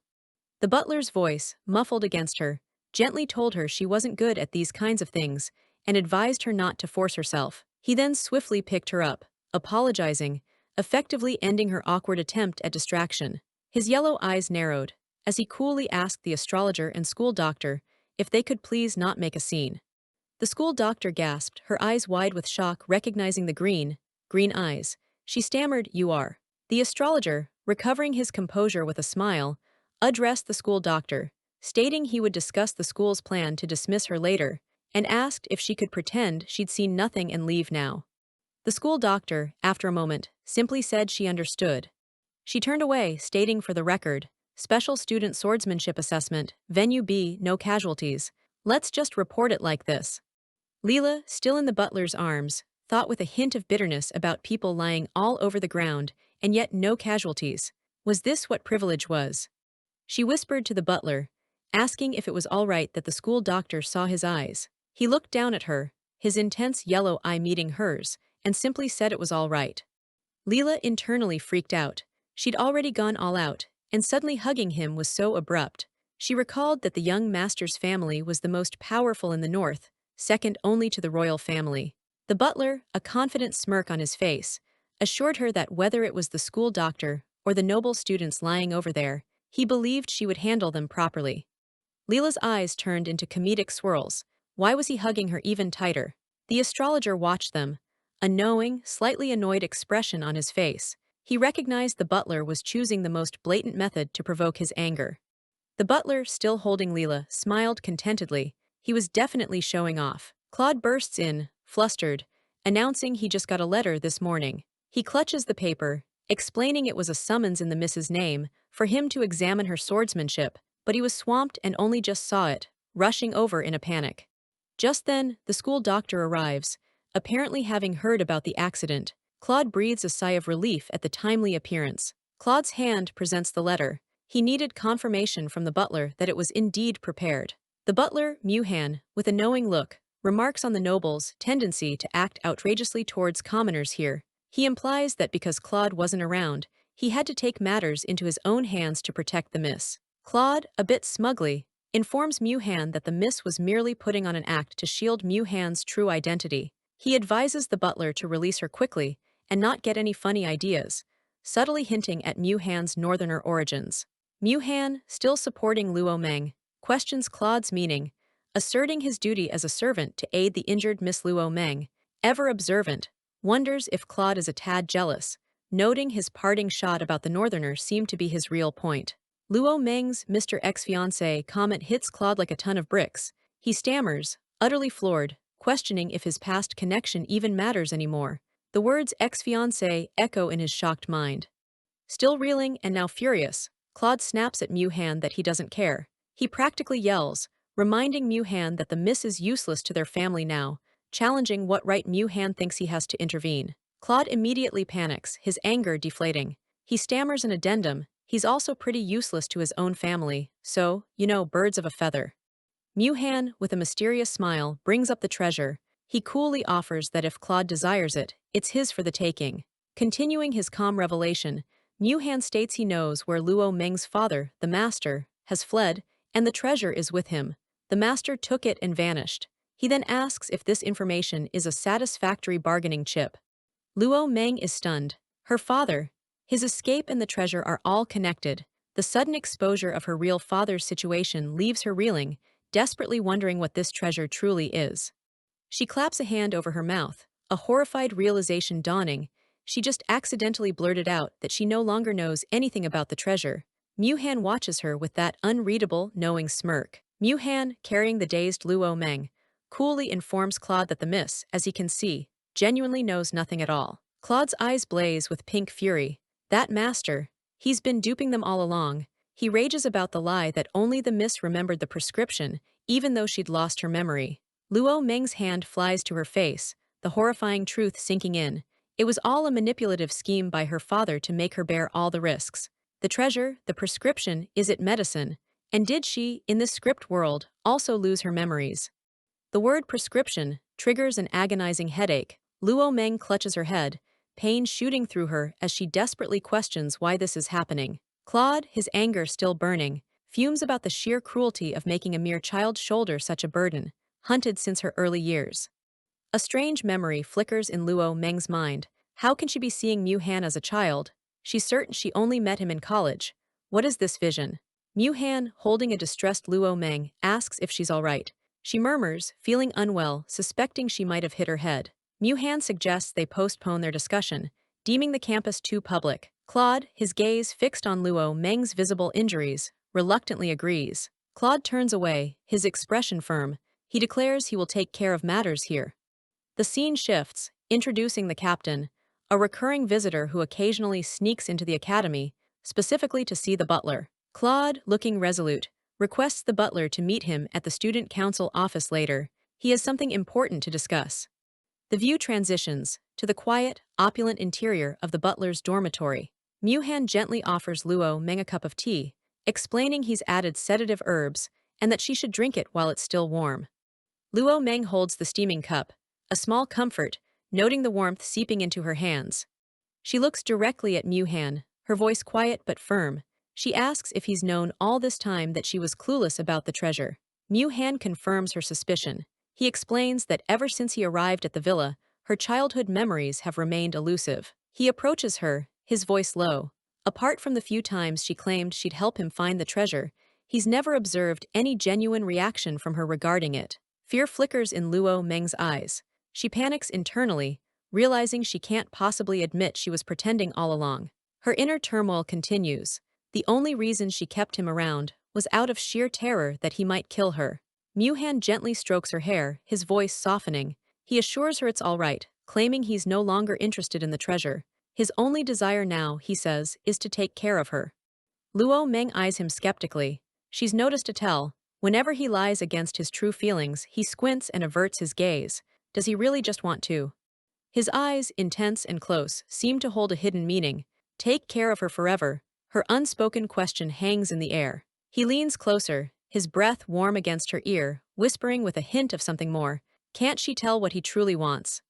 The butler's voice, muffled against her, gently told her she wasn't good at these kinds of things, and advised her not to force herself. He then swiftly picked her up, apologizing, effectively ending her awkward attempt at distraction. His yellow eyes narrowed, as he coolly asked the astrologer and school doctor if they could please not make a scene. The school doctor gasped, her eyes wide with shock recognizing the green eyes. She stammered, "You are The astrologer, recovering his composure with a smile, addressed the school doctor, stating he would discuss the school's plan to dismiss her later, and asked if she could pretend she'd seen nothing and leave now. The school doctor, after a moment, simply said she understood. She turned away, stating for the record, "Special Student Swordsmanship Assessment, Venue B, no casualties. Let's just report it like this." Leela, still in the butler's arms, thought with a hint of bitterness about people lying all over the ground, and yet no casualties. Was this what privilege was? She whispered to the butler, asking if it was all right that the school doctor saw his eyes. He looked down at her, his intense yellow eye meeting hers, and simply said it was all right. Leela internally freaked out. She'd already gone all out, and suddenly hugging him was so abrupt. She recalled that the young master's family was the most powerful in the north, second only to the royal family. The butler, a confident smirk on his face, assured her that whether it was the school doctor or the noble students lying over there, he believed she would handle them properly. Leela's eyes turned into comedic swirls. Why was he hugging her even tighter? The astrologer watched them, a knowing, slightly annoyed expression on his face. He recognized the butler was choosing the most blatant method to provoke his anger. The butler, still holding Leela, smiled contentedly. He was definitely showing off. Claude bursts in, flustered, announcing he just got a letter this morning. He clutches the paper, explaining it was a summons in the miss's name for him to examine her swordsmanship, but he was swamped and only just saw it, rushing over in a panic. Just then, the school doctor arrives, apparently having heard about the accident. Claude breathes a sigh of relief at the timely appearance. Claude's hand presents the letter. He needed confirmation from the butler that it was indeed prepared. The butler, Muhan, with a knowing look, remarks on the noble's tendency to act outrageously towards commoners here. He implies that because Claude wasn't around, he had to take matters into his own hands to protect the miss. Claude, a bit smugly, informs Muhan that the miss was merely putting on an act to shield Muhan's true identity. He advises the butler to release her quickly and not get any funny ideas, subtly hinting at Muhan's northerner origins. Muhan, still supporting Luo Meng, questions Claude's meaning, asserting his duty as a servant to aid the injured Miss Luo Meng, ever observant, wonders if Claude is a tad jealous, noting his parting shot about the northerner seemed to be his real point. Luo Meng's Mr. Ex-fiancé comment hits Claude like a ton of bricks. He stammers, utterly floored, questioning if his past connection even matters anymore. The words ex-fiancé echo in his shocked mind. Still reeling and now furious, Claude snaps at Muhan that he doesn't care. He practically yells, reminding Muhan that the miss is useless to their family now, challenging what right Muhan thinks he has to intervene. Claude immediately panics, his anger deflating. He stammers an addendum. He's also pretty useless to his own family, so, birds of a feather. Muhan, with a mysterious smile, brings up the treasure. He coolly offers that if Claude desires it, it's his for the taking. Continuing his calm revelation, Muhan states he knows where Luo Meng's father, the master, has fled, and the treasure is with him. The master took it and vanished. He then asks if this information is a satisfactory bargaining chip. Luo Meng is stunned. Her father, his escape and the treasure are all connected. The sudden exposure of her real father's situation leaves her reeling, desperately wondering what this treasure truly is. She claps a hand over her mouth, a horrified realization dawning. She just accidentally blurted out that she no longer knows anything about the treasure. Muhan watches her with that unreadable, knowing smirk. Muhan, carrying the dazed Luo Meng, coolly informs Claude that the miss, as he can see, genuinely knows nothing at all. Claude's eyes blaze with pink fury. That master, he's been duping them all along. He rages about the lie that only the miss remembered the prescription, even though she'd lost her memory. Luo Meng's hand flies to her face, the horrifying truth sinking in. It was all a manipulative scheme by her father to make her bear all the risks. The treasure, the prescription, is it medicine? And did she, in this script world, also lose her memories? The word prescription triggers an agonizing headache. Luo Meng clutches her head, pain shooting through her as she desperately questions why this is happening. Claude, his anger still burning, fumes about the sheer cruelty of making a mere child's shoulder such a burden, hunted since her early years. A strange memory flickers in Luo Meng's mind. How can she be seeing Muhan as a child? She's certain she only met him in college. What is this vision? Muhan, holding a distressed Luo Meng, asks if she's all right. She murmurs, feeling unwell, suspecting she might have hit her head. Muhan suggests they postpone their discussion, deeming the campus too public. Claude, his gaze fixed on Luo Meng's visible injuries, reluctantly agrees. Claude turns away, his expression firm. He declares he will take care of matters here. The scene shifts, introducing the captain, a recurring visitor who occasionally sneaks into the academy, specifically to see the butler. Claude, looking resolute, requests the butler to meet him at the student council office later. He has something important to discuss. The view transitions to the quiet, opulent interior of the butler's dormitory. Muhan gently offers Luo Meng a cup of tea, explaining he's added sedative herbs and that she should drink it while it's still warm. Luo Meng holds the steaming cup, a small comfort, noting the warmth seeping into her hands. She looks directly at Muhan, her voice quiet but firm. She asks if he's known all this time that she was clueless about the treasure. Muhan confirms her suspicion. He explains that ever since he arrived at the villa, her childhood memories have remained elusive. He approaches her, his voice low. Apart from the few times she claimed she'd help him find the treasure, he's never observed any genuine reaction from her regarding it. Fear flickers in Luo Meng's eyes. She panics internally, realizing she can't possibly admit she was pretending all along. Her inner turmoil continues. The only reason she kept him around was out of sheer terror that he might kill her. Muhan gently strokes her hair, his voice softening. He assures her it's all right, claiming he's no longer interested in the treasure. His only desire now, he says, is to take care of her. Luo Meng eyes him skeptically. She's noticed to tell. Whenever he lies against his true feelings, he squints and averts his gaze. Does he really just want to? His eyes, intense and close, seem to hold a hidden meaning. Take care of her forever. Her unspoken question hangs in the air. He leans closer, his breath warm against her ear, whispering with a hint of something more. Can't she tell what he truly wants?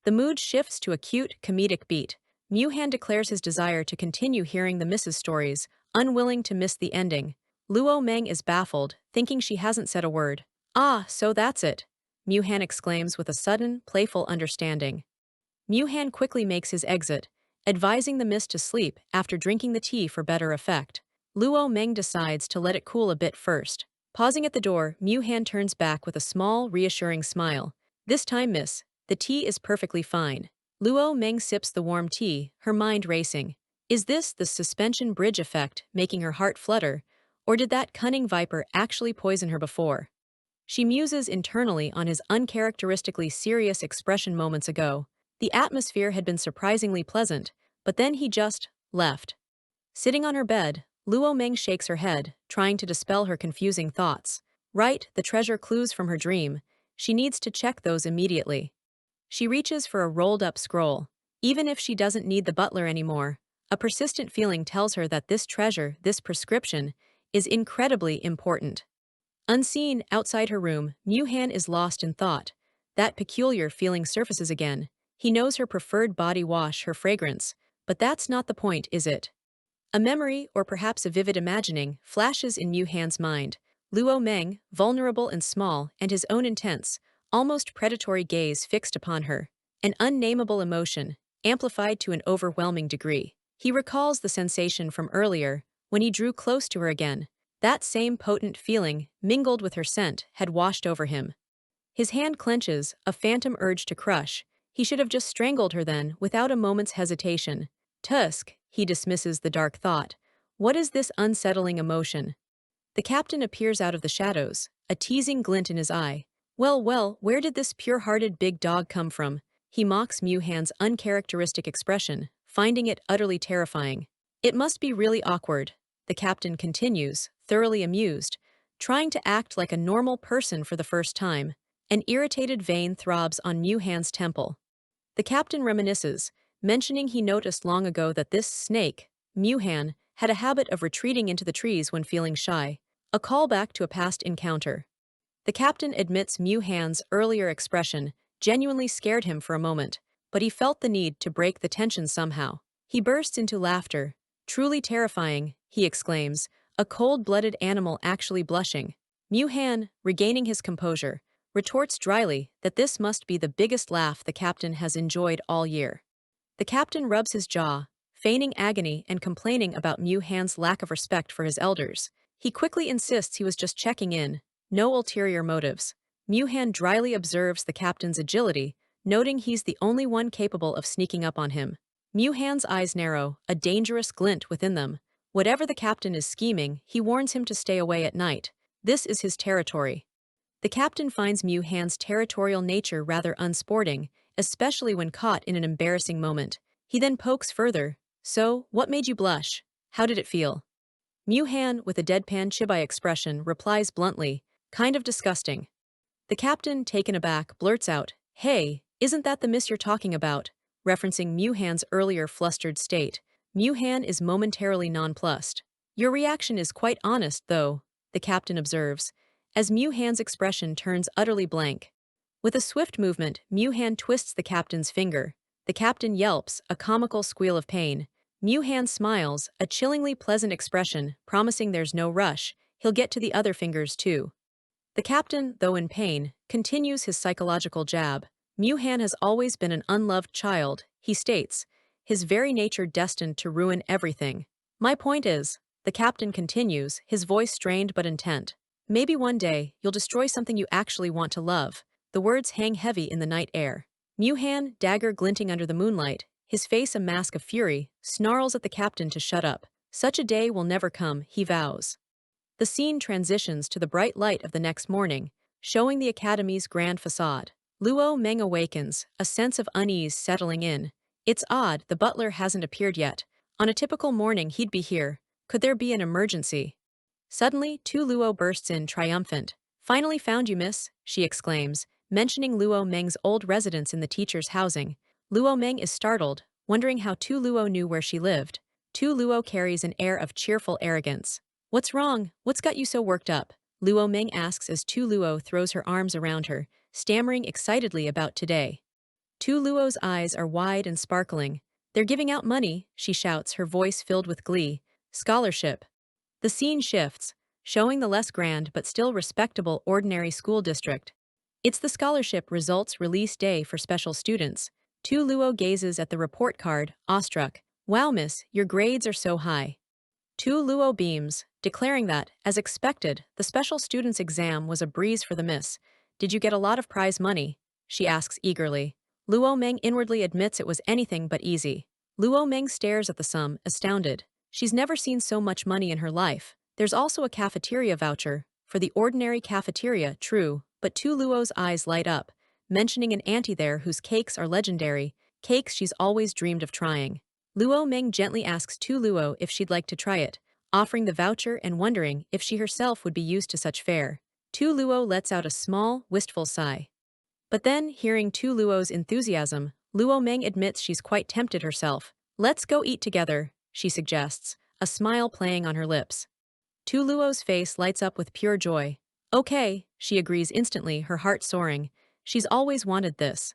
The mood shifts to a cute, comedic beat. Muhan declares his desire to continue hearing the Mrs. stories, unwilling to miss the ending. Luo Meng is baffled, thinking she hasn't said a word. Ah, so that's it, Muhan exclaims with a sudden, playful understanding. Muhan quickly makes his exit, advising the miss to sleep after drinking the tea for better effect. Luo Meng decides to let it cool a bit first. Pausing at the door, Muhan turns back with a small, reassuring smile. This time, miss, the tea is perfectly fine. Luo Meng sips the warm tea, her mind racing. Is this the suspension bridge effect making her heart flutter, or did that cunning viper actually poison her before? She muses internally on his uncharacteristically serious expression moments ago. The atmosphere had been surprisingly pleasant, but then he just left. Sitting on her bed, Luo Meng shakes her head, trying to dispel her confusing thoughts. Right, the treasure clues from her dream. She needs to check those immediately. She reaches for a rolled-up scroll. Even if she doesn't need the butler anymore, a persistent feeling tells her that this treasure, this prescription, is incredibly important. Unseen, outside her room, Muhan is lost in thought. That peculiar feeling surfaces again. He knows her preferred body wash, her fragrance, but that's not the point, is it? A memory, or perhaps a vivid imagining, flashes in Muhan's mind. Luo Meng, vulnerable and small, and his own intense, almost predatory gaze fixed upon her. An unnameable emotion, amplified to an overwhelming degree. He recalls the sensation from earlier, when he drew close to her again. That same potent feeling, mingled with her scent, had washed over him. His hand clenches, a phantom urge to crush. He should have just strangled her then, without a moment's hesitation. Tusk, he dismisses the dark thought. What is this unsettling emotion? The captain appears out of the shadows, a teasing glint in his eye. Well, where did this pure-hearted big dog come from? He mocks Muhan's uncharacteristic expression, finding it utterly terrifying. It must be really awkward, the captain continues, thoroughly amused, trying to act like a normal person for the first time. An irritated vein throbs on Muhan's temple. The captain reminisces, mentioning he noticed long ago that this snake, Muhan, had a habit of retreating into the trees when feeling shy, a callback to a past encounter. The captain admits Muhan's earlier expression genuinely scared him for a moment, but he felt the need to break the tension somehow. He bursts into laughter. Truly terrifying, he exclaims, a cold-blooded animal actually blushing. Muhan, regaining his composure, retorts dryly that this must be the biggest laugh the captain has enjoyed all year. The captain rubs his jaw, feigning agony and complaining about Muhan's lack of respect for his elders. He quickly insists he was just checking in, no ulterior motives. Muhan dryly observes the captain's agility, noting he's the only one capable of sneaking up on him. Mu Han's eyes narrow, a dangerous glint within them. Whatever the captain is scheming, he warns him to stay away at night. This is his territory. The captain finds Mu Han's territorial nature rather unsporting, especially when caught in an embarrassing moment. He then pokes further. So, what made you blush? How did it feel? Mu Han, with a deadpan chibai expression, replies bluntly, kind of disgusting. The captain, taken aback, blurts out, hey, isn't that the miss you're talking about? Referencing Mu Han's earlier flustered state. Mu Han is momentarily nonplussed. Your reaction is quite honest, though, the captain observes, as Mu Han's expression turns utterly blank. With a swift movement, Mu Han twists the captain's finger. The captain yelps, a comical squeal of pain. Mu Han smiles, a chillingly pleasant expression, promising there's no rush, he'll get to the other fingers too. The captain, though in pain, continues his psychological jab. Mu Han has always been an unloved child, he states, his very nature destined to ruin everything. My point is, the captain continues, his voice strained but intent. Maybe one day, you'll destroy something you actually want to love. The words hang heavy in the night air. Mu Han, dagger glinting under the moonlight, his face a mask of fury, snarls at the captain to shut up. Such a day will never come, he vows. The scene transitions to the bright light of the next morning, showing the academy's grand facade. Luo Meng awakens, a sense of unease settling in. It's odd, the butler hasn't appeared yet. On a typical morning he'd be here. Could there be an emergency? Suddenly, Tu Luo bursts in, triumphant. Finally found you, miss, she exclaims, mentioning Luo Meng's old residence in the teacher's housing. Luo Meng is startled, wondering how Tu Luo knew where she lived. Tu Luo carries an air of cheerful arrogance. What's wrong? What's got you so worked up? Luo Meng asks as Tu Luo throws her arms around her, stammering excitedly about today. Tu Luo's eyes are wide and sparkling. They're giving out money, she shouts, her voice filled with glee. Scholarship. The scene shifts, showing the less grand but still respectable ordinary school district. It's the scholarship results release day for special students. Tu Luo gazes at the report card, awestruck. Wow, miss, your grades are so high. Tu Luo beams, declaring that, as expected, the special students' exam was a breeze for the miss. Did you get a lot of prize money? She asks eagerly. Luo Meng inwardly admits it was anything but easy. Luo Meng stares at the sum, astounded. She's never seen so much money in her life. There's also a cafeteria voucher. For the ordinary cafeteria, true, but Tu Luo's eyes light up, mentioning an auntie there whose cakes are legendary, cakes she's always dreamed of trying. Luo Meng gently asks Tu Luo if she'd like to try it, offering the voucher and wondering if she herself would be used to such fare. Tu Luo lets out a small, wistful sigh. But then, hearing Tu Luo's enthusiasm, Luo Meng admits she's quite tempted herself. Let's go eat together, she suggests, a smile playing on her lips. Tu Luo's face lights up with pure joy. Okay, she agrees instantly, her heart soaring. She's always wanted this.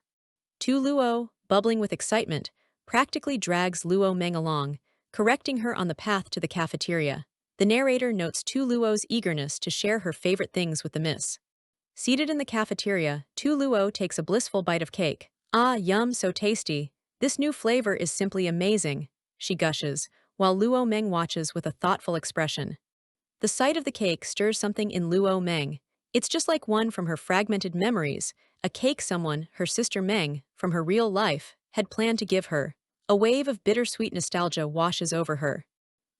Tu Luo, bubbling with excitement, practically drags Luo Meng along, correcting her on the path to the cafeteria. The narrator notes Tu Luo's eagerness to share her favorite things with the miss. Seated in the cafeteria, Tu Luo takes a blissful bite of cake. Ah, yum, so tasty. This new flavor is simply amazing, she gushes, while Luo Meng watches with a thoughtful expression. The sight of the cake stirs something in Luo Meng. It's just like one from her fragmented memories, a cake someone, her sister Meng, from her real life, had planned to give her. A wave of bittersweet nostalgia washes over her.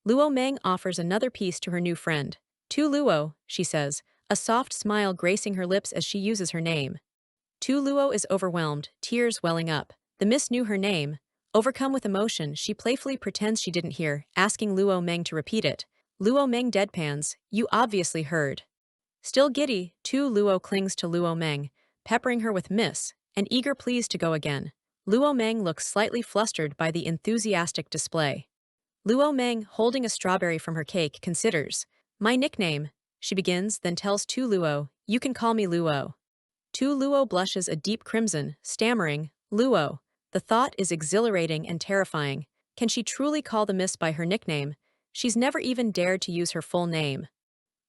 Luo Meng offers another piece to her new friend. Tu Luo, she says, a soft smile gracing her lips as she uses her name. Tu Luo is overwhelmed, tears welling up. The miss knew her name. Overcome with emotion, she playfully pretends she didn't hear, asking Luo Meng to repeat it. Luo Meng deadpans, you obviously heard. Still giddy, Tu Luo clings to Luo Meng, peppering her with miss, and eager pleas to go again. Luo Meng looks slightly flustered by the enthusiastic display. Luo Meng, holding a strawberry from her cake, considers. My nickname, she begins, then tells Tu Luo, you can call me Luo. Tu Luo blushes a deep crimson, stammering, Luo. The thought is exhilarating and terrifying. Can she truly call the miss by her nickname? She's never even dared to use her full name.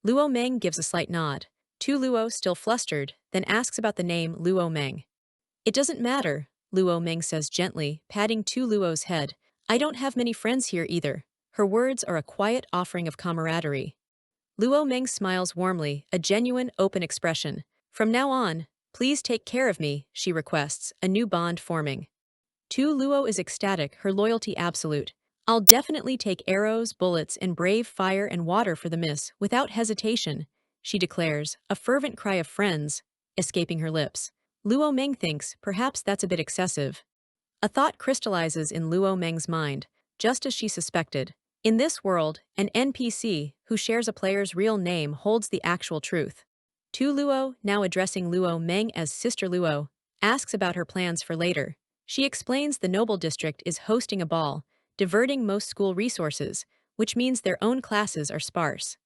Luo Meng gives a slight nod. Tu Luo, still flustered, then asks about the name Luo Meng. It doesn't matter, Luo Meng says gently, patting Tu Luo's head. I don't have many friends here either. Her words are a quiet offering of camaraderie. Luo Meng smiles warmly, a genuine, open expression. From now on, please take care of me, she requests, a new bond forming. Tu Luo is ecstatic, her loyalty absolute. I'll definitely take arrows, bullets, and brave fire and water for the miss, without hesitation, she declares, a fervent cry of friends, escaping her lips. Luo Meng thinks, perhaps that's a bit excessive. A thought crystallizes in Luo Meng's mind, just as she suspected. In this world, an NPC who shares a player's real name holds the actual truth. Tu Luo, now addressing Luo Meng as Sister Luo, asks about her plans for later. She explains the Noble District is hosting a ball, diverting most school resources, which means their own classes are sparse.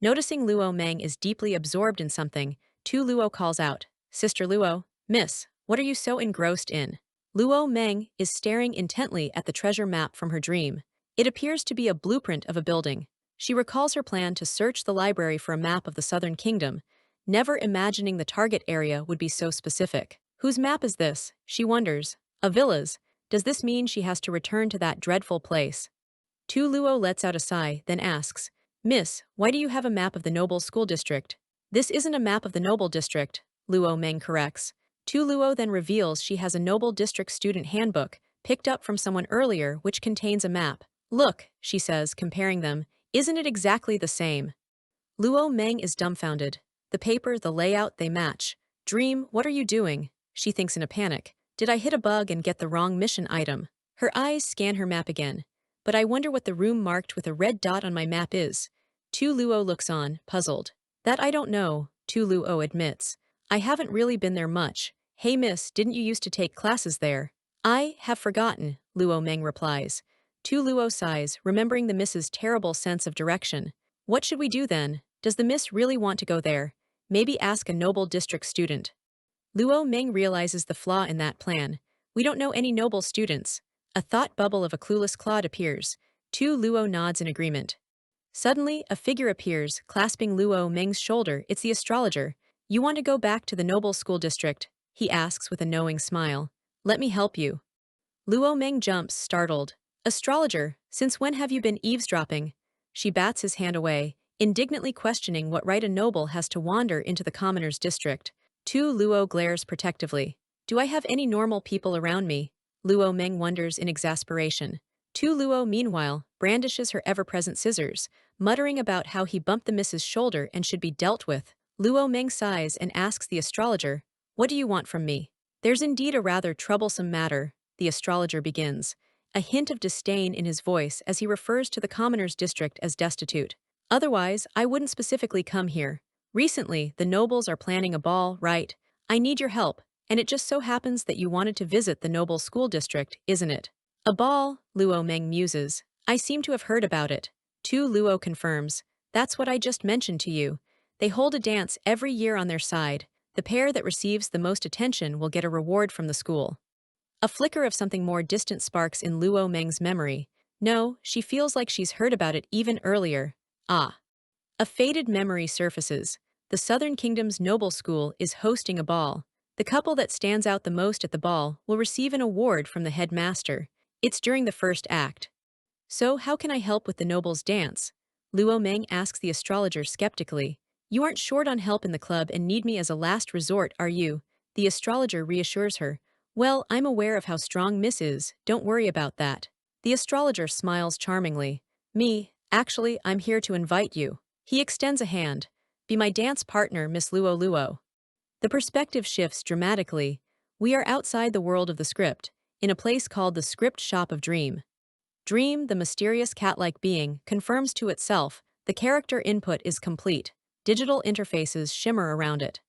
Noticing Luo Meng is deeply absorbed in something, Tu Luo calls out, Sister Luo, Miss, what are you so engrossed in? Luo Meng is staring intently at the treasure map from her dream. It appears to be a blueprint of a building. She recalls her plan to search the library for a map of the Southern Kingdom, never imagining the target area would be so specific. Whose map is this? She wonders. A villa's. Does this mean she has to return to that dreadful place? Tu Luo lets out a sigh, then asks, Miss, why do you have a map of the Noble School District? This isn't a map of the Noble District, Luo Meng corrects. Tu Luo then reveals she has a Noble District student handbook, picked up from someone earlier, which contains a map. Look, she says, comparing them, isn't it exactly the same? Luo Meng is dumbfounded. The paper, the layout, they match. Dream, what are you doing? She thinks in a panic. Did I hit a bug and get the wrong mission item? Her eyes scan her map again. But I wonder what the room marked with a red dot on my map is. Tu Luo looks on, puzzled. That I don't know, Tu Luo admits. I haven't really been there much. Hey miss, didn't you used to take classes there? I have forgotten, Luo Meng replies. Tu Luo sighs, remembering the miss's terrible sense of direction. What should we do then? Does the miss really want to go there? Maybe ask a Noble District student. Luo Meng realizes the flaw in that plan. We don't know any noble students. A thought bubble of a clueless Claude appears. Tu Luo nods in agreement. Suddenly, a figure appears, clasping Luo Meng's shoulder. It's the astrologer. You want to go back to the Noble School District? He asks with a knowing smile. Let me help you. Luo Meng jumps, startled. Astrologer, since when have you been eavesdropping? She bats his hand away, indignantly questioning what right a noble has to wander into the commoner's district. Tu Luo glares protectively. Do I have any normal people around me? Luo Meng wonders in exasperation. Tu Luo, meanwhile, brandishes her ever-present scissors, muttering about how he bumped the miss's shoulder and should be dealt with. Luo Meng sighs and asks the astrologer, What do you want from me? There's indeed a rather troublesome matter, the astrologer begins, a hint of disdain in his voice as he refers to the commoner's district as destitute. Otherwise, I wouldn't specifically come here. Recently, the nobles are planning a ball, right? I need your help, and it just so happens that you wanted to visit the noble school district, isn't it? A ball, Luo Meng muses. I seem to have heard about it. Tu Luo confirms. That's what I just mentioned to you. They hold a dance every year on their side. The pair that receives the most attention will get a reward from the school. A flicker of something more distant sparks in Luo Meng's memory. No, she feels like she's heard about it even earlier. Ah. A faded memory surfaces. The Southern Kingdom's Noble School is hosting a ball. The couple that stands out the most at the ball will receive an award from the headmaster. It's during the first act. So how can I help with the noble's dance? Luo Meng asks the astrologer skeptically. You aren't short on help in the club and need me as a last resort, are you? The astrologer reassures her. Well, I'm aware of how strong Miss is, don't worry about that. The astrologer smiles charmingly. Me, actually, I'm here to invite you. He extends a hand. Be my dance partner, Miss Luo Luo. The perspective shifts dramatically. We are outside the world of the script, in a place called the Script Shop of Dream. Dream, the mysterious cat-like being, confirms to itself the character input is complete. Digital interfaces shimmer around it.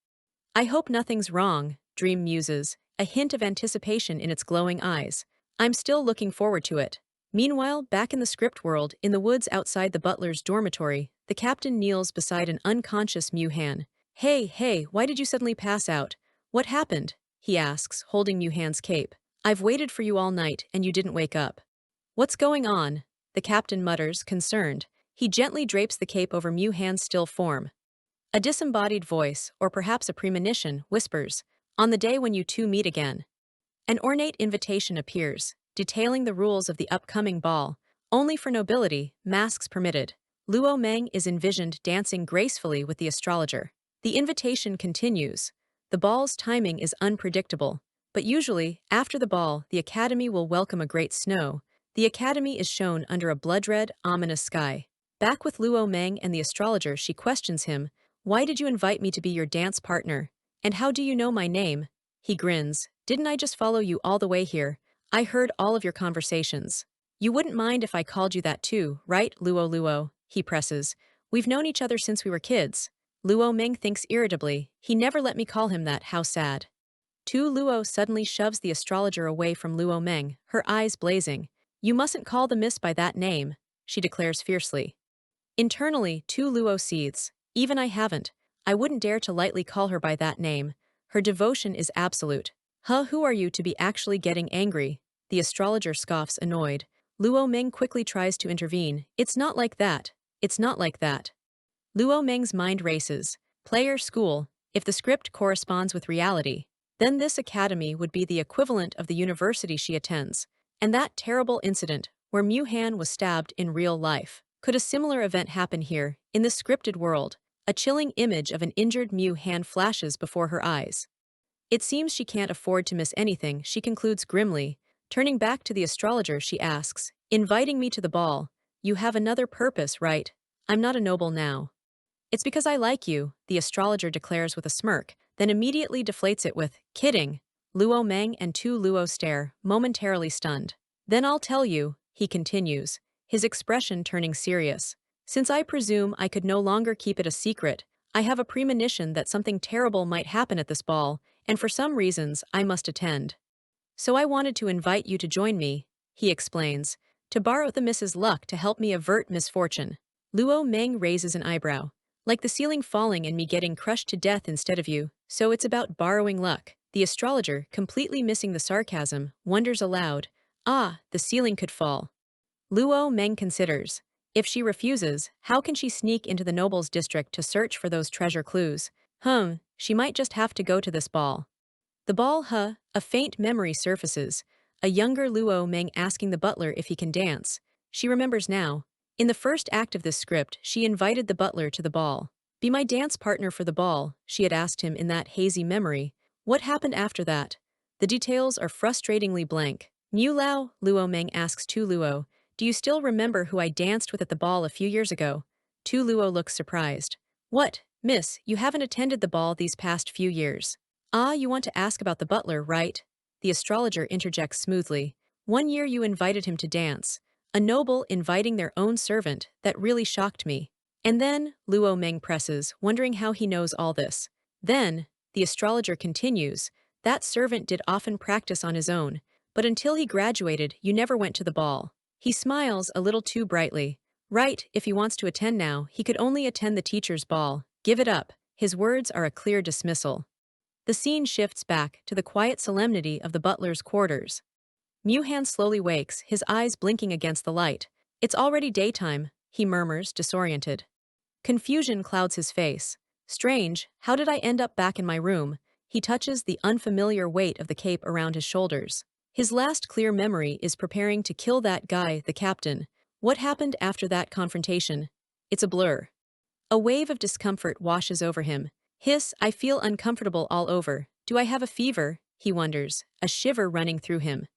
I hope nothing's wrong, Dream muses, a hint of anticipation in its glowing eyes. I'm still looking forward to it. Meanwhile, back in the script world, in the woods outside the butler's dormitory, the captain kneels beside an unconscious Mu-Han. Hey, why did you suddenly pass out? What happened? He asks, holding Mu-Han's cape. I've waited for you all night, and you didn't wake up. What's going on? The captain mutters, concerned. He gently drapes the cape over Mu-Han's still form. A disembodied voice, or perhaps a premonition, whispers, On the day when you two meet again. An ornate invitation appears, detailing the rules of the upcoming ball. Only for nobility, masks permitted. Luo Meng is envisioned dancing gracefully with the astrologer. The invitation continues. The ball's timing is unpredictable, but usually, after the ball, the academy will welcome a great snow. The academy is shown under a blood-red, ominous sky. Back with Luo Meng and the astrologer, she questions him, "Why did you invite me to be your dance partner? And how do you know my name?" He grins, "Didn't I just follow you all the way here? I heard all of your conversations. You wouldn't mind if I called you that too, right, Luo?" He presses. "We've known each other since we were kids." Luo Meng thinks irritably, "He never let me call him that, how sad." Tu Luo suddenly shoves the astrologer away from Luo Meng, her eyes blazing. "You mustn't call the miss by that name," she declares fiercely. Internally, Tu Luo seethes. "Even I haven't. I wouldn't dare to lightly call her by that name. Her devotion is absolute." "Huh, who are you to be actually getting angry?" The astrologer scoffs, annoyed. Luo Meng quickly tries to intervene. "It's not like that. It's not like that." Luo Meng's mind races. Player school. If the script corresponds with reality, then this academy would be the equivalent of the university she attends. And that terrible incident, where Mu Han was stabbed in real life. Could a similar event happen here, in this scripted world? A chilling image of an injured Mu Han flashes before her eyes. It seems she can't afford to miss anything, she concludes grimly. Turning back to the astrologer, she asks, "Inviting me to the ball. You have another purpose, right? I'm not a noble now." "It's because I like you," the astrologer declares with a smirk, then immediately deflates it with, "Kidding." Luo Meng and Tu Luo stare, momentarily stunned. "Then I'll tell you," he continues, his expression turning serious. "Since I presume I could no longer keep it a secret, I have a premonition that something terrible might happen at this ball, and for some reasons I must attend. So I wanted to invite you to join me," he explains, "to borrow the Miss's luck to help me avert misfortune." Luo Meng raises an eyebrow. "Like the ceiling falling and me getting crushed to death instead of you, so it's about borrowing luck." The astrologer, completely missing the sarcasm, wonders aloud, "Ah, the ceiling could fall." Luo Meng considers. If she refuses, how can she sneak into the nobles' district to search for those treasure clues? She might just have to go to this ball. The ball, a faint memory surfaces. A younger Luo Meng asking the butler if he can dance. She remembers now. In the first act of this script, she invited the butler to the ball. "Be my dance partner for the ball," she had asked him in that hazy memory. What happened after that? The details are frustratingly blank. "Mu Lao," Luo Meng asks Tu Luo, "do you still remember who I danced with at the ball a few years ago?" Tu Luo looks surprised. "What, miss, you haven't attended the ball these past few years." "Ah, you want to ask about the butler, right?" The astrologer interjects smoothly. "One year you invited him to dance. A noble inviting their own servant, that really shocked me." "And then," Luo Meng presses, wondering how he knows all this. "Then," the astrologer continues, "that servant did often practice on his own, but until he graduated, you never went to the ball." He smiles a little too brightly. "Right, if he wants to attend now, he could only attend the teacher's ball. Give it up." His words are a clear dismissal. The scene shifts back to the quiet solemnity of the butler's quarters. Mu Han slowly wakes, his eyes blinking against the light. "It's already daytime," he murmurs, disoriented. Confusion clouds his face. "Strange, how did I end up back in my room?" He touches the unfamiliar weight of the cape around his shoulders. His last clear memory is preparing to kill that guy, the captain. What happened after that confrontation? It's a blur. A wave of discomfort washes over him. I feel uncomfortable all over. Do I have a fever?" he wonders, a shiver running through him.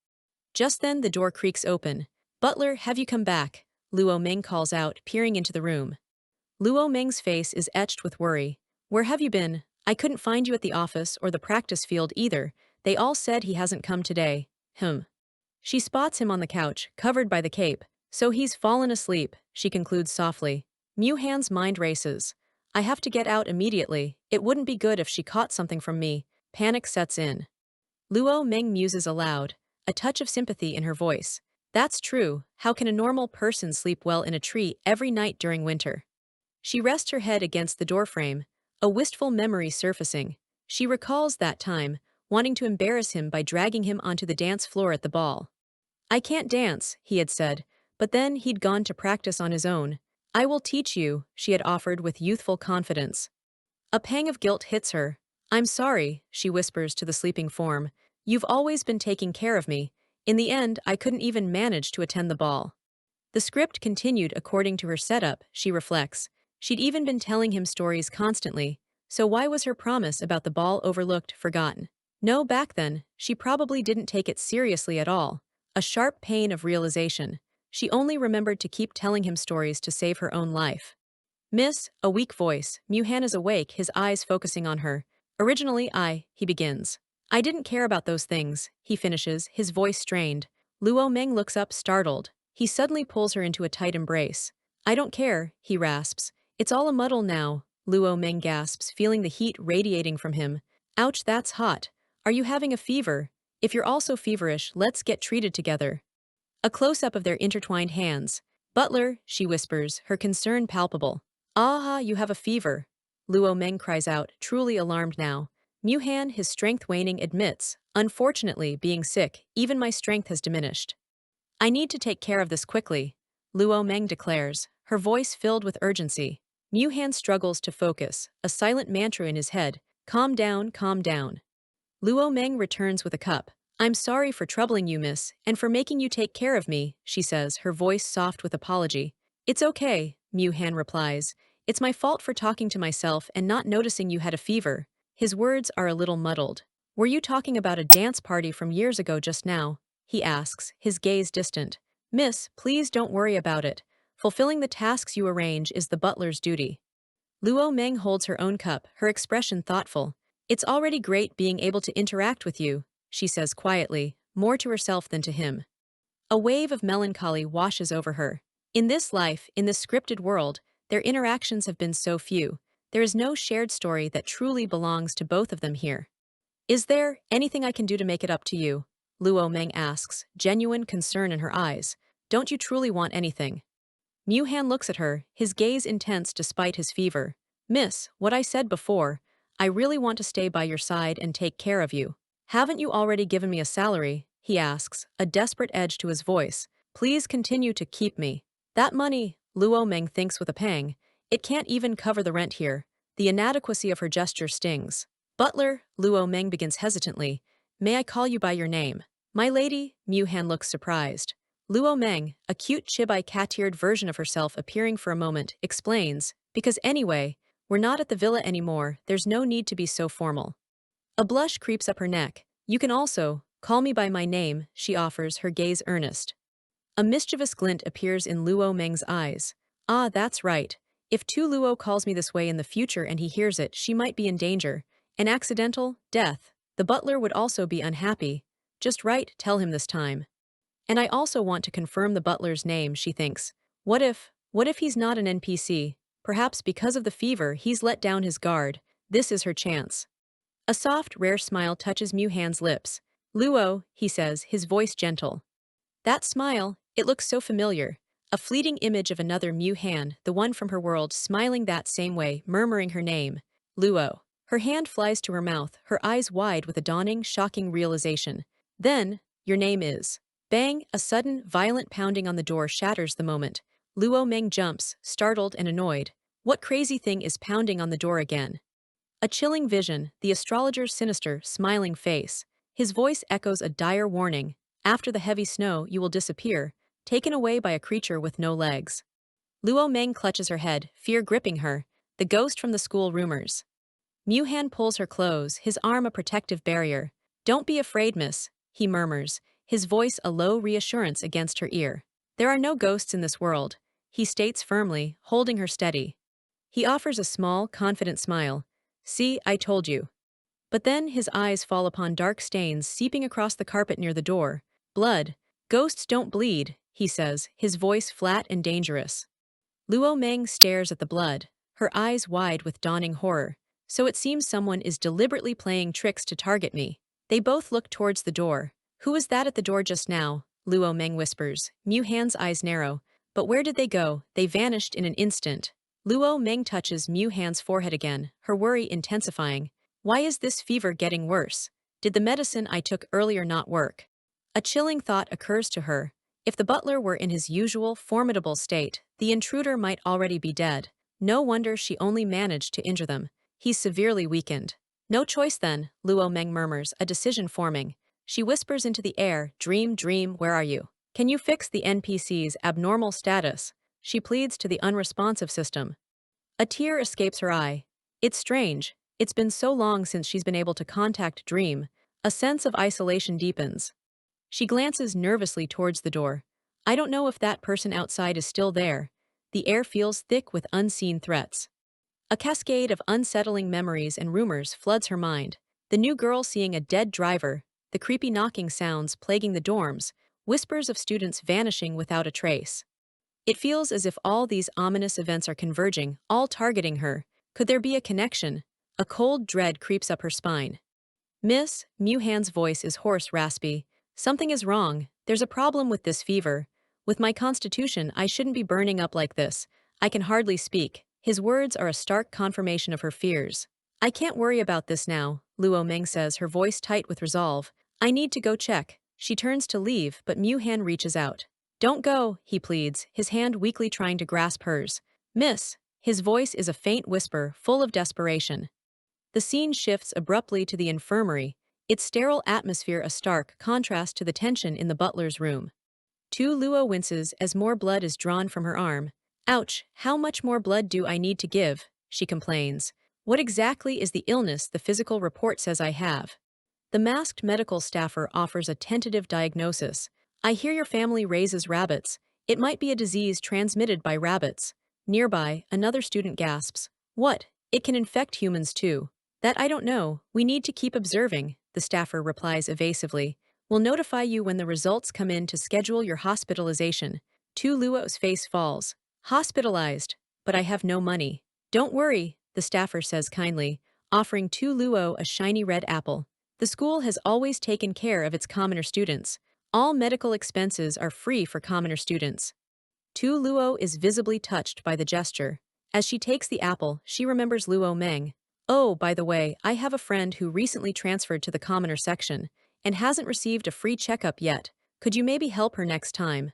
Just then the door creaks open. "Butler, have you come back?" Luo Meng calls out, peering into the room. Luo Meng's face is etched with worry. "Where have you been? I couldn't find you at the office or the practice field either. They all said he hasn't come today." She spots him on the couch, covered by the cape. "So he's fallen asleep," she concludes softly. Mu Han's mind races. "I have to get out immediately. It wouldn't be good if she caught something from me." Panic sets in. Luo Meng muses aloud, a touch of sympathy in her voice. "That's true. How can a normal person sleep well in a tree every night during winter?" She rests her head against the doorframe, a wistful memory surfacing. She recalls that time, wanting to embarrass him by dragging him onto the dance floor at the ball. "I can't dance," he had said, but then he'd gone to practice on his own. "I will teach you," she had offered with youthful confidence. A pang of guilt hits her. "I'm sorry," she whispers to the sleeping form. "You've always been taking care of me. In the end, I couldn't even manage to attend the ball." The script continued according to her setup, she reflects. She'd even been telling him stories constantly, so why was her promise about the ball overlooked, forgotten? No, back then, she probably didn't take it seriously at all. A sharp pain of realization. She only remembered to keep telling him stories to save her own life. Miss, a weak voice, Muhan is awake, his eyes focusing on her. Originally, he begins. I didn't care about those things, he finishes, his voice strained. Luo Meng looks up, startled. He suddenly pulls her into a tight embrace. I don't care, he rasps. It's all a muddle now, Luo Meng gasps, feeling the heat radiating from him. Ouch, that's hot. Are you having a fever? If you're also feverish, let's get treated together. A close-up of their intertwined hands. Butler, she whispers, her concern palpable. Ah, you have a fever. Luo Meng cries out, truly alarmed now. Muhan, his strength waning, admits, unfortunately, being sick, even my strength has diminished. I need to take care of this quickly, Luo Meng declares, her voice filled with urgency. Muhan struggles to focus, a silent mantra in his head. Calm down, calm down. Luo Meng returns with a cup. I'm sorry for troubling you, miss, and for making you take care of me, she says, her voice soft with apology. It's okay, Muhan replies. It's my fault for talking to myself and not noticing you had a fever. His words are a little muddled. Were you talking about a dance party from years ago just now? He asks, his gaze distant. Miss, please don't worry about it. Fulfilling the tasks you arrange is the butler's duty. Luo Meng holds her own cup, her expression thoughtful. It's already great being able to interact with you, she says quietly, more to herself than to him. A wave of melancholy washes over her. In this life, in this scripted world, their interactions have been so few. There is no shared story that truly belongs to both of them here. Is there anything I can do to make it up to you? Luo Meng asks, genuine concern in her eyes. Don't you truly want anything? Muhan looks at her, his gaze intense despite his fever. Miss, what I said before, I really want to stay by your side and take care of you. Haven't you already given me a salary? He asks, a desperate edge to his voice. Please continue to keep me. That money, Luo Meng thinks with a pang, it can't even cover the rent here. The inadequacy of her gesture stings. Butler, Luo Meng begins hesitantly. May I call you by your name? My lady, Muhan looks surprised. Luo Meng, a cute chibi-cat-eared version of herself appearing for a moment, explains, because anyway, we're not at the villa anymore, there's no need to be so formal. A blush creeps up her neck. You can also call me by my name, she offers, her gaze earnest. A mischievous glint appears in Luo Meng's eyes. Ah, that's right. If Tu Luo calls me this way in the future and he hears it, she might be in danger. An accidental death. The butler would also be unhappy. Just right, tell him this time. And I also want to confirm the butler's name, she thinks. What if he's not an NPC? Perhaps because of the fever, he's let down his guard. This is her chance. A soft, rare smile touches Muhan's lips. Luo, he says, his voice gentle. That smile, it looks so familiar. A fleeting image of another Muhan, the one from her world, smiling that same way, murmuring her name. Luo. Her hand flies to her mouth, her eyes wide with a dawning, shocking realization. Then, your name is. Bang, a sudden, violent pounding on the door shatters the moment. Luo Meng jumps, startled and annoyed. What crazy thing is pounding on the door again? A chilling vision, the astrologer's sinister, smiling face. His voice echoes a dire warning. After the heavy snow, you will disappear, taken away by a creature with no legs. Luo Meng clutches her head, fear gripping her. The ghost from the school rumors. Muhan pulls her close, his arm a protective barrier. Don't be afraid, miss, he murmurs, his voice a low reassurance against her ear. There are no ghosts in this world, he states firmly, holding her steady. He offers a small, confident smile. See, I told you. But then his eyes fall upon dark stains seeping across the carpet near the door. Blood. Ghosts don't bleed, he says, his voice flat and dangerous. Luo Meng stares at the blood, her eyes wide with dawning horror. So it seems someone is deliberately playing tricks to target me. They both look towards the door. Who was that at the door just now? Luo Meng whispers. Muhan's eyes narrow. But where did they go? They vanished in an instant. Luo Meng touches Muhan's forehead again, her worry intensifying. Why is this fever getting worse? Did the medicine I took earlier not work? A chilling thought occurs to her. If the butler were in his usual, formidable state, the intruder might already be dead. No wonder she only managed to injure them. He's severely weakened. No choice then, Luo Meng murmurs, a decision forming. She whispers into the air, dream, dream, where are you? Can you fix the NPC's abnormal status? She pleads to the unresponsive system. A tear escapes her eye. It's strange. It's been so long since she's been able to contact Dream. A sense of isolation deepens. She glances nervously towards the door. I don't know if that person outside is still there. The air feels thick with unseen threats. A cascade of unsettling memories and rumors floods her mind. The new girl seeing a dead driver, the creepy knocking sounds plaguing the dorms, whispers of students vanishing without a trace. It feels as if all these ominous events are converging, all targeting her. Could there be a connection? A cold dread creeps up her spine. Miss Muhan's voice is hoarse, raspy. Something is wrong. There's a problem with this fever. With my constitution, I shouldn't be burning up like this. I can hardly speak. His words are a stark confirmation of her fears. I can't worry about this now, Luo Meng says, her voice tight with resolve. I need to go check. She turns to leave, but Muhan reaches out. Don't go, he pleads, his hand weakly trying to grasp hers. Miss. His voice is a faint whisper, full of desperation. The scene shifts abruptly to the infirmary, its sterile atmosphere a stark contrast to the tension in the butler's room. Tu Luo winces as more blood is drawn from her arm. Ouch, how much more blood do I need to give? She complains. What exactly is the illness the physical report says I have? The masked medical staffer offers a tentative diagnosis. I hear your family raises rabbits. It might be a disease transmitted by rabbits. Nearby, another student gasps. What? It can infect humans too. That I don't know. We need to keep observing, the staffer replies evasively. We'll notify you when the results come in to schedule your hospitalization. Tu Luo's face falls. Hospitalized, but I have no money. Don't worry, the staffer says kindly, offering Tu Luo a shiny red apple. The school has always taken care of its commoner students. All medical expenses are free for commoner students. Tu Luo is visibly touched by the gesture. As she takes the apple, she remembers Luo Meng. Oh, by the way, I have a friend who recently transferred to the commoner section and hasn't received a free checkup yet. Could you maybe help her next time?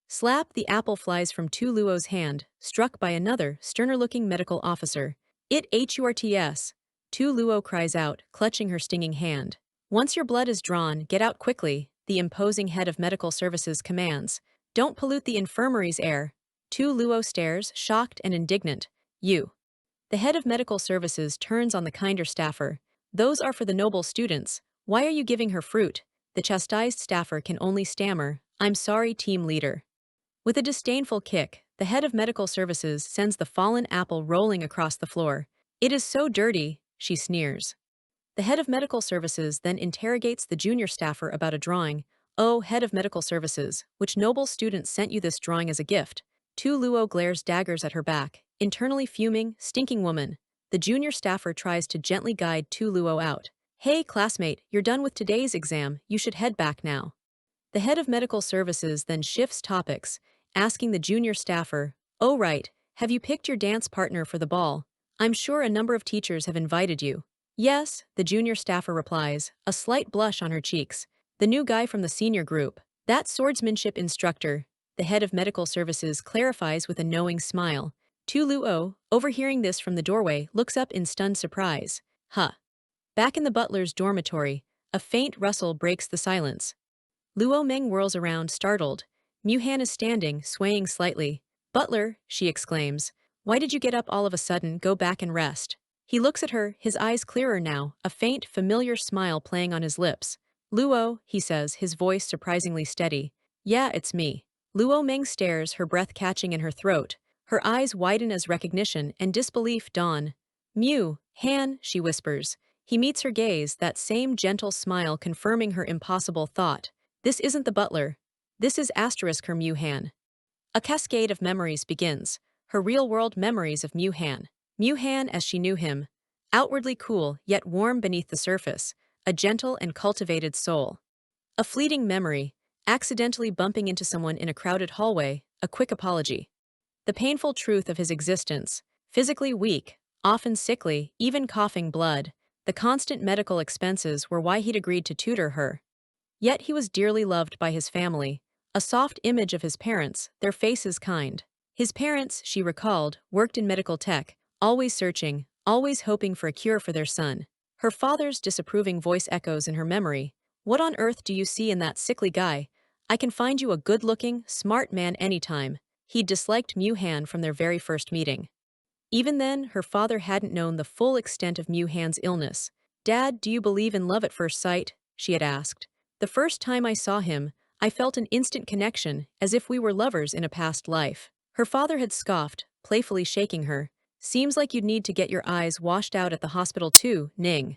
Slap, the apple flies from Tu Luo's hand, struck by another, sterner-looking medical officer. It hurts. Tu Luo cries out, clutching her stinging hand. Once your blood is drawn, get out quickly, the imposing head of medical services commands. Don't pollute the infirmary's air. Tu Luo stares, shocked and indignant. You. The head of medical services turns on the kinder staffer. Those are for the noble students. Why are you giving her fruit? The chastised staffer can only stammer. I'm sorry, team leader. With a disdainful kick, the head of medical services sends the fallen apple rolling across the floor. It is so dirty, she sneers. The head of medical services then interrogates the junior staffer about a drawing. Oh, head of medical services, which noble student sent you this drawing as a gift? Tu Luo glares daggers at her back, internally fuming, stinking woman. The junior staffer tries to gently guide Tu Luo out. Hey, classmate, you're done with today's exam, you should head back now. The head of medical services then shifts topics, asking the junior staffer, oh right, have you picked your dance partner for the ball? I'm sure a number of teachers have invited you. Yes, the junior staffer replies, a slight blush on her cheeks. The new guy from the senior group, that swordsmanship instructor, the head of medical services clarifies with a knowing smile. Tu Luo, overhearing this from the doorway, looks up in stunned surprise. Huh. Back in the butler's dormitory, a faint rustle breaks the silence. Luo Meng whirls around, startled. Muhan is standing, swaying slightly. Butler, she exclaims. Why did you get up all of a sudden? Go back and rest. He looks at her, his eyes clearer now, a faint, familiar smile playing on his lips. Luo, he says, his voice surprisingly steady. Yeah, it's me. Luo Meng stares, her breath catching in her throat. Her eyes widen as recognition and disbelief dawn. Han, she whispers. He meets her gaze, that same gentle smile confirming her impossible thought. This isn't the butler. This is her Han. A cascade of memories begins. Her real-world memories of Han. Han as she knew him. Outwardly cool, yet warm beneath the surface. A gentle and cultivated soul. A fleeting memory. Accidentally bumping into someone in a crowded hallway. A quick apology. The painful truth of his existence. Physically weak, often sickly, even coughing blood. The constant medical expenses were why he'd agreed to tutor her. Yet he was dearly loved by his family. A soft image of his parents, their faces kind. His parents, she recalled, worked in medical tech, always searching, always hoping for a cure for their son. Her father's disapproving voice echoes in her memory. What on earth do you see in that sickly guy? I can find you a good-looking, smart man anytime. He'd disliked Han from their very first meeting. Even then, her father hadn't known the full extent of Han's illness. Dad, do you believe in love at first sight? she had asked. The first time I saw him, I felt an instant connection, as if we were lovers in a past life. Her father had scoffed, playfully shaking her. Seems like you'd need to get your eyes washed out at the hospital too, Ning.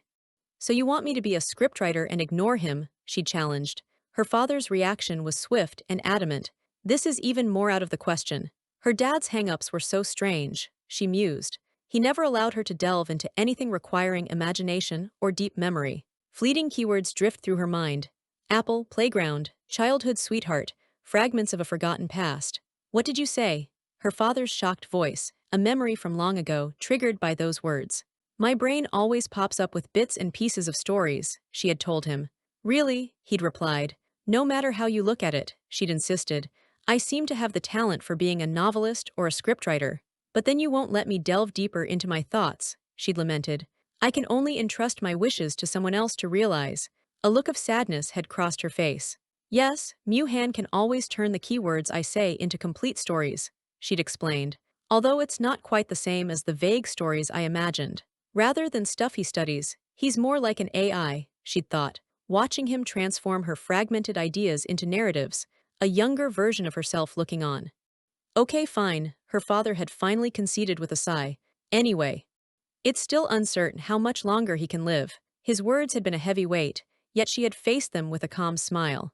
So you want me to be a scriptwriter and ignore him? She challenged. Her father's reaction was swift and adamant. This is even more out of the question. Her dad's hang-ups were so strange, she mused. He never allowed her to delve into anything requiring imagination or deep memory. Fleeting keywords drift through her mind. Apple, playground, childhood sweetheart, fragments of a forgotten past. What did you say? Her father's shocked voice, a memory from long ago, triggered by those words. My brain always pops up with bits and pieces of stories, she had told him. Really? He'd replied. No matter how you look at it, she'd insisted. I seem to have the talent for being a novelist or a scriptwriter. But then you won't let me delve deeper into my thoughts, she'd lamented. I can only entrust my wishes to someone else to realize. A look of sadness had crossed her face. Yes, Mu-Han can always turn the keywords I say into complete stories, she'd explained. Although it's not quite the same as the vague stories I imagined. Rather than stuff he studies, he's more like an AI, she'd thought, watching him transform her fragmented ideas into narratives, a younger version of herself looking on. Okay, fine, her father had finally conceded with a sigh. Anyway, it's still uncertain how much longer he can live. His words had been a heavy weight, yet she had faced them with a calm smile.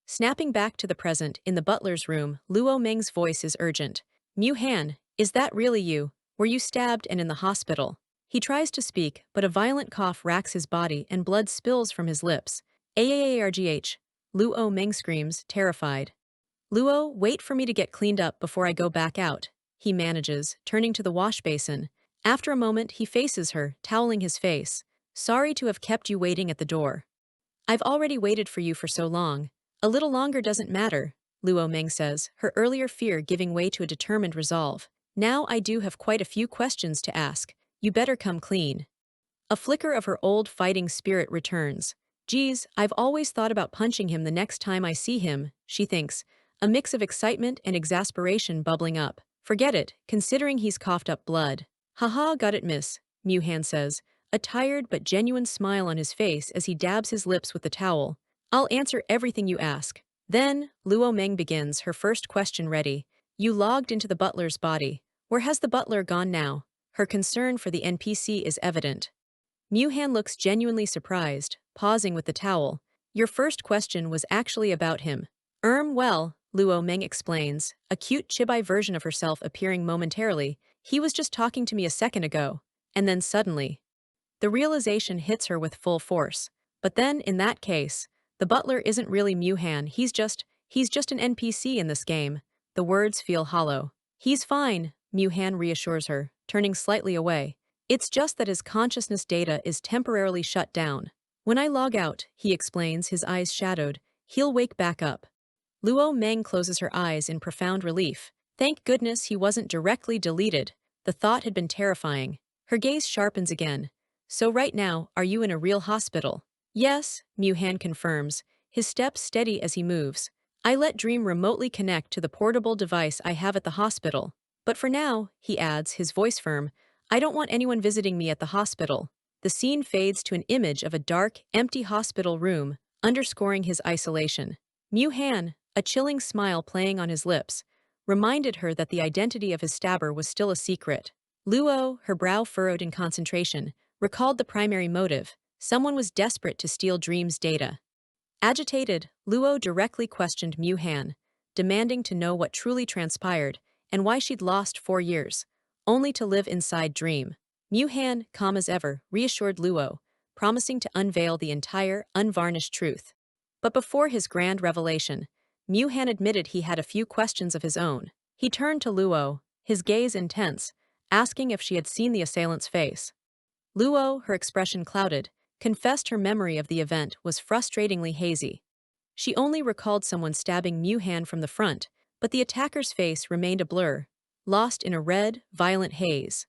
Snapping back to the present in the butler's room, Luo Meng's voice is urgent. Mu-Han, is that really you? Were you stabbed and in the hospital? He tries to speak, but a violent cough racks his body and blood spills from his lips. Aargh. Luo Meng screams, terrified. Luo, wait for me to get cleaned up before I go back out, he manages, turning to the wash basin. After a moment, he faces her, toweling his face. Sorry to have kept you waiting at the door. I've already waited for you for so long. A little longer doesn't matter, Luo Meng says, her earlier fear giving way to a determined resolve. Now I do have quite a few questions to ask. You better come clean. A flicker of her old fighting spirit returns. Geez, I've always thought about punching him the next time I see him, she thinks, a mix of excitement and exasperation bubbling up. Forget it, considering he's coughed up blood. Haha, got it, miss, Mu-Han says, a tired but genuine smile on his face as he dabs his lips with the towel. I'll answer everything you ask. Then, Luo Meng begins, her first question ready. You logged into the butler's body. Where has the butler gone now? Her concern for the NPC is evident. Mu-Han looks genuinely surprised, pausing with the towel. Your first question was actually about him. Well, Luo Meng explains, a cute chibi version of herself appearing momentarily. He was just talking to me a second ago. And then suddenly, the realization hits her with full force. But then, in that case, the butler isn't really Mu-Han, he's just an NPC in this game. The words feel hollow. He's fine, Mu-Han reassures her, turning slightly away. It's just that his consciousness data is temporarily shut down. When I log out, he explains, his eyes shadowed, he'll wake back up. Luo Meng closes her eyes in profound relief. Thank goodness he wasn't directly deleted. The thought had been terrifying. Her gaze sharpens again. So right now, are you in a real hospital? Yes, Mu-Han confirms, his steps steady as he moves. I let Dream remotely connect to the portable device I have at the hospital. But for now, he adds, his voice firm, I don't want anyone visiting me at the hospital. The scene fades to an image of a dark, empty hospital room, underscoring his isolation. Mu-Han, a chilling smile playing on his lips, reminded her that the identity of his stabber was still a secret. Luo, her brow furrowed in concentration, recalled the primary motive. Someone was desperate to steal Dream's data. Agitated, Luo directly questioned Mu-Han, demanding to know what truly transpired and why she'd lost 4 years, only to live inside Dream. Mu-Han, calm as ever, reassured Luo, promising to unveil the entire, unvarnished truth. But before his grand revelation, Mu-Han admitted he had a few questions of his own. He turned to Luo, his gaze intense, asking if she had seen the assailant's face. Luo, her expression clouded, confessed her memory of the event was frustratingly hazy. She only recalled someone stabbing Mu-Han from the front, but the attacker's face remained a blur, lost in a red, violent haze.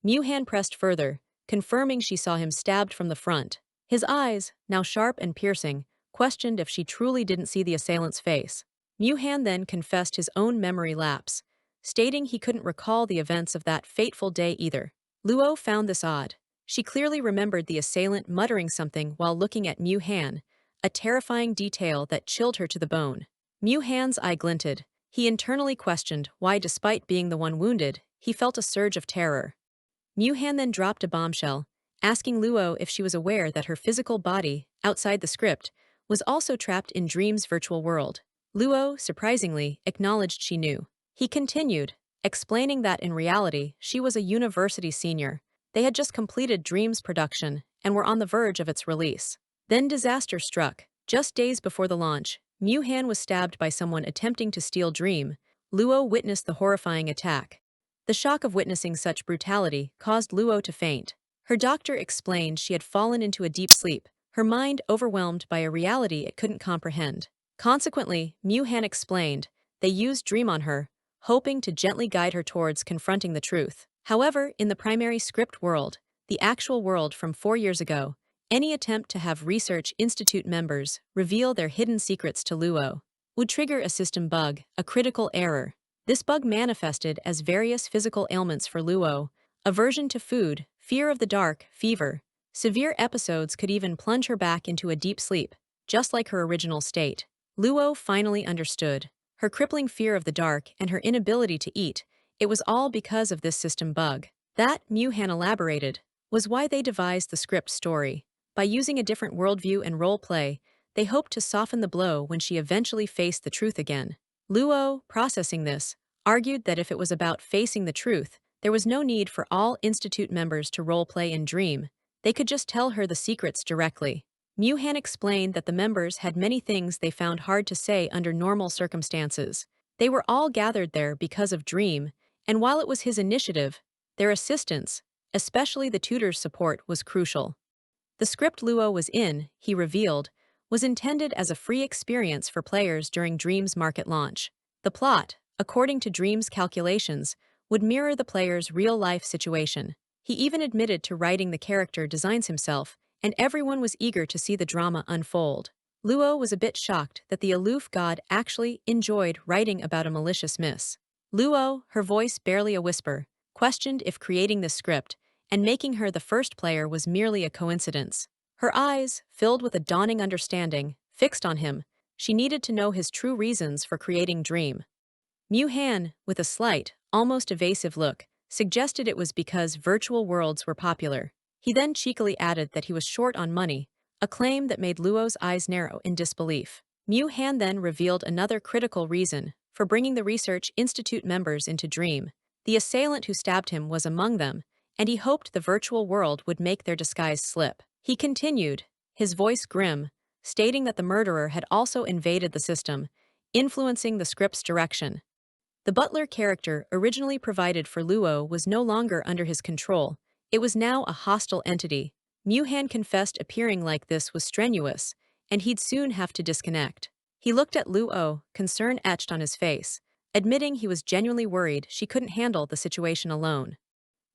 Mu-Han pressed further, confirming she saw him stabbed from the front. His eyes, now sharp and piercing, questioned if she truly didn't see the assailant's face. Mu-Han then confessed his own memory lapse, stating he couldn't recall the events of that fateful day either. Luo found this odd. She clearly remembered the assailant muttering something while looking at Mu-Han, a terrifying detail that chilled her to the bone. Han's eye glinted. He internally questioned why, despite being the one wounded, he felt a surge of terror. Han then dropped a bombshell, asking Luo if she was aware that her physical body, outside the script, was also trapped in Dream's virtual world. Luo, surprisingly, acknowledged she knew. He continued, explaining that in reality, she was a university senior. They had just completed Dream's production and were on the verge of its release. Then disaster struck. Just days before the launch, Han was stabbed by someone attempting to steal Dream. Luo witnessed the horrifying attack. The shock of witnessing such brutality caused Luo to faint. Her doctor explained she had fallen into a deep sleep, her mind overwhelmed by a reality it couldn't comprehend. Consequently, Han explained, they used Dream on her, hoping to gently guide her towards confronting the truth. However, in the primary script world, the actual world from 4 years ago, any attempt to have Research Institute members reveal their hidden secrets to Luo would trigger a system bug, a critical error. This bug manifested as various physical ailments for Luo: aversion to food, fear of the dark, fever. Severe episodes could even plunge her back into a deep sleep, just like her original state. Luo finally understood. Her crippling fear of the dark and her inability to eat, it was all because of this system bug. That, Han elaborated, was why they devised the script story. By using a different worldview and role play, they hoped to soften the blow when she eventually faced the truth again. Luo, processing this, argued that if it was about facing the truth, there was no need for all Institute members to role-play in Dream. They could just tell her the secrets directly. Han explained that the members had many things they found hard to say under normal circumstances. They were all gathered there because of Dream, and while it was his initiative, their assistance, especially the tutor's support, was crucial. The script Luo was in, he revealed, was intended as a free experience for players during Dream's market launch. The plot, according to Dream's calculations, would mirror the player's real-life situation. He even admitted to writing the character designs himself, and everyone was eager to see the drama unfold. Luo was a bit shocked that the aloof god actually enjoyed writing about a malicious miss. Luo, her voice barely a whisper, questioned if creating this script and making her the first player was merely a coincidence. Her eyes, filled with a dawning understanding, fixed on him. She needed to know his true reasons for creating Dream. Han, with a slight, almost evasive look, suggested it was because virtual worlds were popular. He then cheekily added that he was short on money, a claim that made Luo's eyes narrow in disbelief. Han then revealed another critical reason for bringing the Research Institute members into Dream. The assailant who stabbed him was among them, and he hoped the virtual world would make their disguise slip. He continued, his voice grim, stating that the murderer had also invaded the system, influencing the script's direction. The butler character originally provided for Luo was no longer under his control. It was now a hostile entity. Han confessed appearing like this was strenuous, and he'd soon have to disconnect. He looked at Luo, concern etched on his face, admitting he was genuinely worried she couldn't handle the situation alone.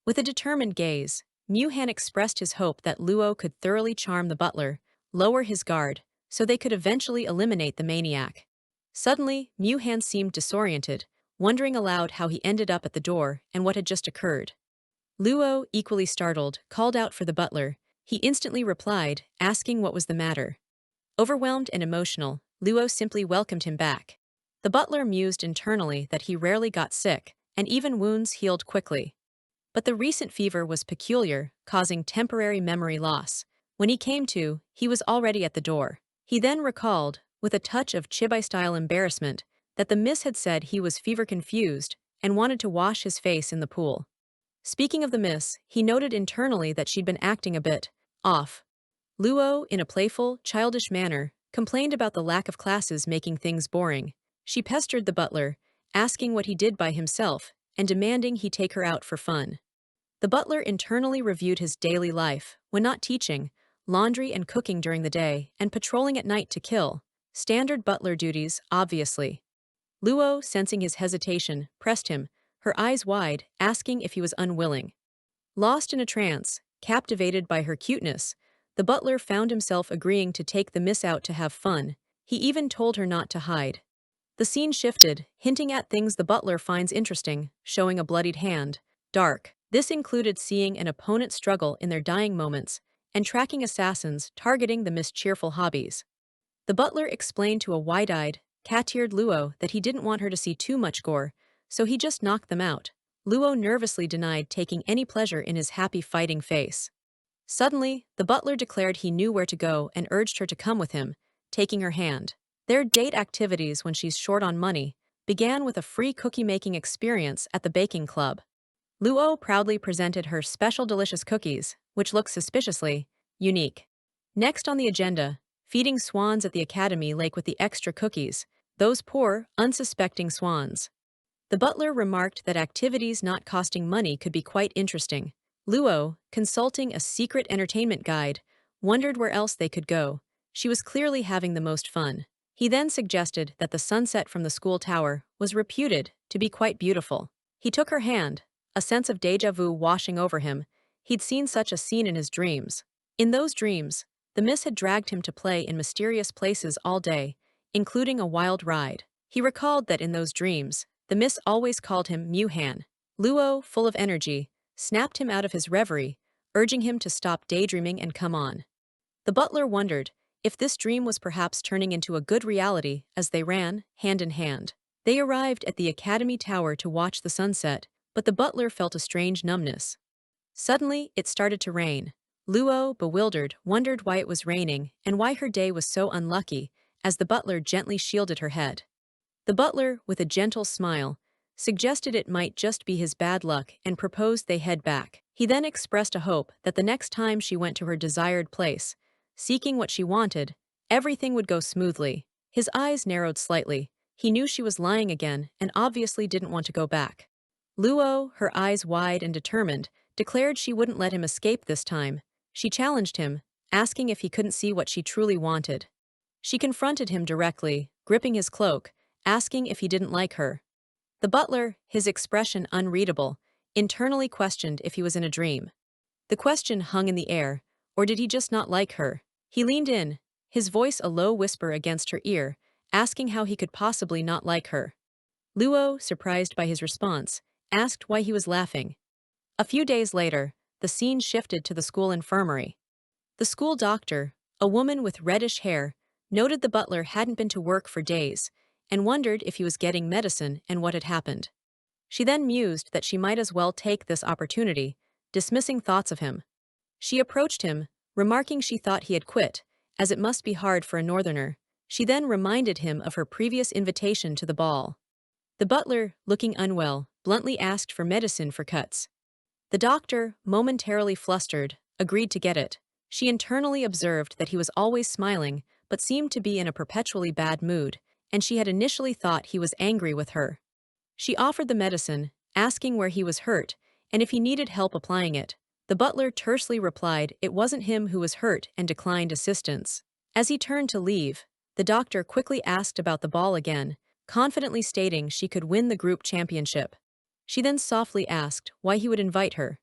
With a determined gaze, Han expressed his hope that Luo could thoroughly charm the butler, lower his guard, so they could eventually eliminate the maniac. Suddenly, Han seemed disoriented, wondering aloud how he ended up at the door and what had just occurred. Luo, equally startled, called out for the butler. He instantly replied, asking what was the matter. Overwhelmed and emotional, Luo simply welcomed him back. The butler mused internally that he rarely got sick, and even wounds healed quickly. But the recent fever was peculiar, causing temporary memory loss. When he came to, he was already at the door. He then recalled, with a touch of chibi-style embarrassment, that the miss had said he was fever-confused and wanted to wash his face in the pool. Speaking of the miss, he noted internally that she'd been acting a bit off. Luo, in a playful, childish manner, complained about the lack of classes making things boring. She pestered the butler, asking what he did by himself and demanding he take her out for fun. The butler internally reviewed his daily life, when not teaching, laundry and cooking during the day, and patrolling at night to kill. Standard butler duties, obviously. Luo, sensing his hesitation, pressed him, her eyes wide, asking if he was unwilling. Lost in a trance, captivated by her cuteness, the butler found himself agreeing to take the miss out to have fun. He even told her not to hide. The scene shifted, hinting at things the butler finds interesting, showing a bloodied hand. Dark. This included seeing an opponent struggle in their dying moments and tracking assassins targeting the miss' cheerful hobbies. The butler explained to a wide-eyed, cat-eared Luo that he didn't want her to see too much gore, so he just knocked them out. Luo nervously denied taking any pleasure in his happy fighting face. Suddenly, the butler declared he knew where to go and urged her to come with him, taking her hand. Their date activities when she's short on money began with a free cookie-making experience at the baking club. Luo proudly presented her special delicious cookies, which looked suspiciously unique. Next on the agenda, feeding swans at the academy lake with the extra cookies, those poor, unsuspecting swans. The butler remarked that activities not costing money could be quite interesting. Luo, consulting a secret entertainment guide, wondered where else they could go. She was clearly having the most fun. He then suggested that the sunset from the school tower was reputed to be quite beautiful. He took her hand, a sense of déjà vu washing over him. He'd seen such a scene in his dreams. In those dreams, the miss had dragged him to play in mysterious places all day, including a wild ride. He recalled that in those dreams, the miss always called him Muhan. Luo, full of energy, snapped him out of his reverie, urging him to stop daydreaming and come on. The butler wondered if this dream was perhaps turning into a good reality as they ran, hand in hand. They arrived at the academy tower to watch the sunset, but the butler felt a strange numbness. Suddenly, it started to rain. Luo, bewildered, wondered why it was raining and why her day was so unlucky, as the butler gently shielded her head. The butler, with a gentle smile, suggested it might just be his bad luck and proposed they head back. He then expressed a hope that the next time she went to her desired place, seeking what she wanted, everything would go smoothly. His eyes narrowed slightly. He knew she was lying again and obviously didn't want to go back. Luo, her eyes wide and determined, declared she wouldn't let him escape this time. She challenged him, asking if he couldn't see what she truly wanted. She confronted him directly, gripping his cloak, asking if he didn't like her. The butler, his expression unreadable, internally questioned if he was in a dream. The question hung in the air, or did he just not like her? He leaned in, his voice a low whisper against her ear, asking how he could possibly not like her. Luo, surprised by his response, asked why he was laughing. A few days later, the scene shifted to the school infirmary. The school doctor, a woman with reddish hair, noted the butler hadn't been to work for days and wondered if he was getting medicine and what had happened. She then mused that she might as well take this opportunity, dismissing thoughts of him. She approached him, remarking she thought he had quit, as it must be hard for a northerner. She then reminded him of her previous invitation to the ball. The butler, looking unwell, bluntly asked for medicine for cuts. The doctor, momentarily flustered, agreed to get it. She internally observed that he was always smiling, but seemed to be in a perpetually bad mood, and she had initially thought he was angry with her. She offered the medicine, asking where he was hurt, and if he needed help applying it. The butler tersely replied it wasn't him who was hurt and declined assistance. As he turned to leave, the doctor quickly asked about the ball again, confidently stating she could win the group championship. She then softly asked why he would invite her.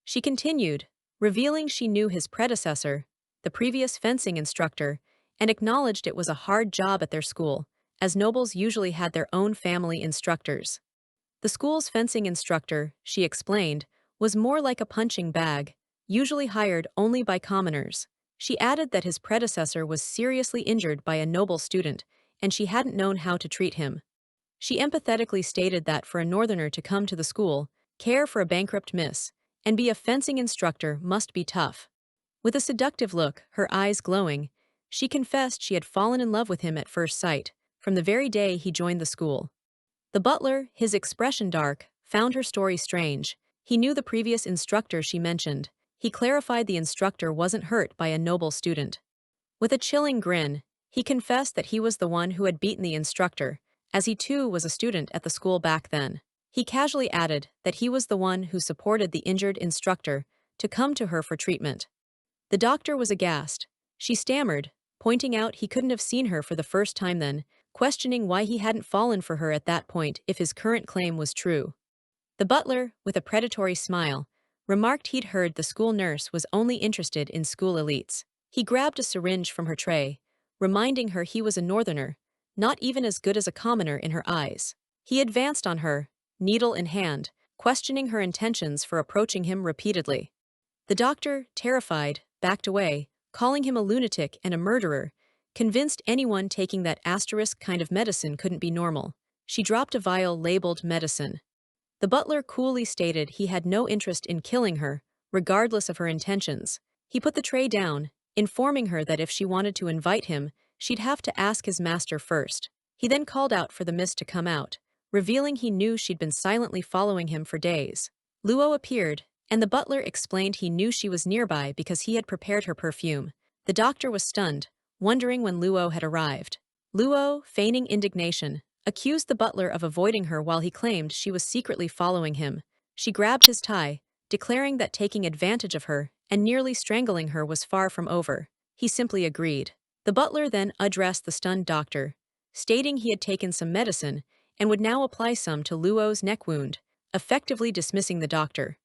She continued, revealing she knew his predecessor, the previous fencing instructor, and acknowledged it was a hard job at their school, as nobles usually had their own family instructors. The school's fencing instructor, she explained, was more like a punching bag, usually hired only by commoners. She added that his predecessor was seriously injured by a noble student, and she hadn't known how to treat him. She empathetically stated that for a northerner to come to the school, care for a bankrupt miss, and be a fencing instructor must be tough. With a seductive look, her eyes glowing, she confessed she had fallen in love with him at first sight, from the very day he joined the school. The butler, his expression dark, found her story strange. He knew the previous instructor she mentioned. He clarified the instructor wasn't hurt by a noble student. With a chilling grin, he confessed that he was the one who had beaten the instructor, as he too was a student at the school back then. He casually added that he was the one who supported the injured instructor to come to her for treatment. The doctor was aghast. She stammered, pointing out he couldn't have seen her for the first time then, questioning why he hadn't fallen for her at that point if his current claim was true. The butler, with a predatory smile, remarked he'd heard the school nurse was only interested in school elites. He grabbed a syringe from her tray, reminding her he was a northerner, not even as good as a commoner in her eyes. He advanced on her, needle in hand, questioning her intentions for approaching him repeatedly. The doctor, terrified, backed away, calling him a lunatic and a murderer, convinced anyone taking that asterisk kind of medicine couldn't be normal. She dropped a vial labeled medicine. The butler coolly stated he had no interest in killing her, regardless of her intentions. He put the tray down, informing her that if she wanted to invite him, she'd have to ask his master first. He then called out for the mist to come out, revealing he knew she'd been silently following him for days. Luo appeared, and the butler explained he knew she was nearby because he had prepared her perfume. The doctor was stunned, wondering when Luo had arrived. Luo, feigning indignation, accused the butler of avoiding her while he claimed she was secretly following him. She grabbed his tie, declaring that taking advantage of her and nearly strangling her was far from over. He simply agreed. The butler then addressed the stunned doctor, stating he had taken some medicine and would now apply some to Luo's neck wound, effectively dismissing the doctor.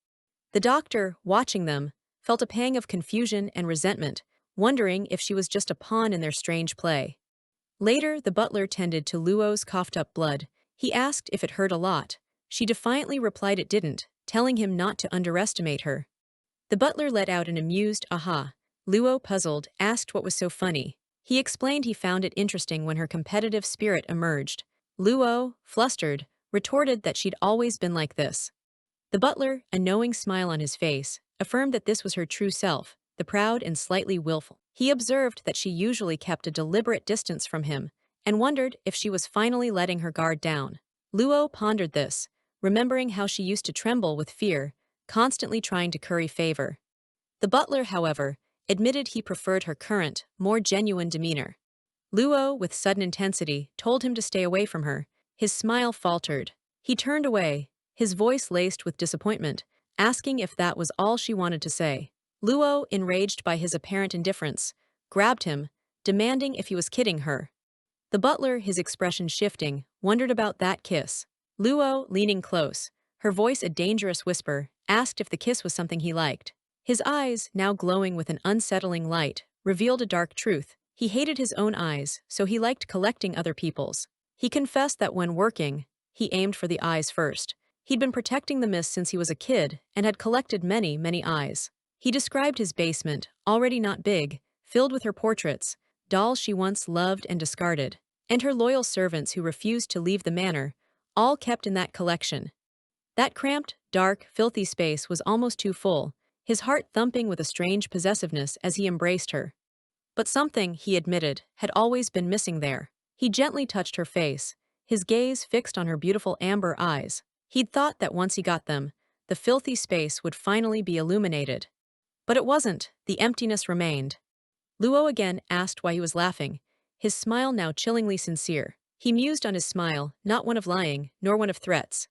The doctor, watching them, felt a pang of confusion and resentment, wondering if she was just a pawn in their strange play. Later, the butler tended to Luo's coughed-up blood. He asked if it hurt a lot. She defiantly replied it didn't, telling him not to underestimate her. The butler let out an amused aha. Luo, puzzled, asked what was so funny. He explained he found it interesting when her competitive spirit emerged. Luo, flustered, retorted that she'd always been like this. The butler, a knowing smile on his face, affirmed that this was her true self, the proud and slightly willful. He observed that she usually kept a deliberate distance from him and wondered if she was finally letting her guard down. Luo pondered this, remembering how she used to tremble with fear, constantly trying to curry favor. The butler, however, admitted he preferred her current, more genuine demeanor. Luo, with sudden intensity, told him to stay away from her. His smile faltered. He turned away, his voice laced with disappointment, asking if that was all she wanted to say. Luo, enraged by his apparent indifference, grabbed him, demanding if he was kidding her. The butler, his expression shifting, wondered about that kiss. Luo, leaning close, her voice a dangerous whisper, asked if the kiss was something he liked. His eyes, now glowing with an unsettling light, revealed a dark truth. He hated his own eyes, so he liked collecting other people's. He confessed that when working, he aimed for the eyes first. He'd been protecting the mist since he was a kid and had collected many, many eyes. He described his basement, already not big, filled with her portraits, dolls she once loved and discarded, and her loyal servants who refused to leave the manor, all kept in that collection. That cramped, dark, filthy space was almost too full, his heart thumping with a strange possessiveness as he embraced her. But something, he admitted, had always been missing there. He gently touched her face, his gaze fixed on her beautiful amber eyes. He'd thought that once he got them, the filthy space would finally be illuminated. But it wasn't, the emptiness remained. Luo again asked why he was laughing, his smile now chillingly sincere. He mused on his smile, not one of lying, nor one of threats.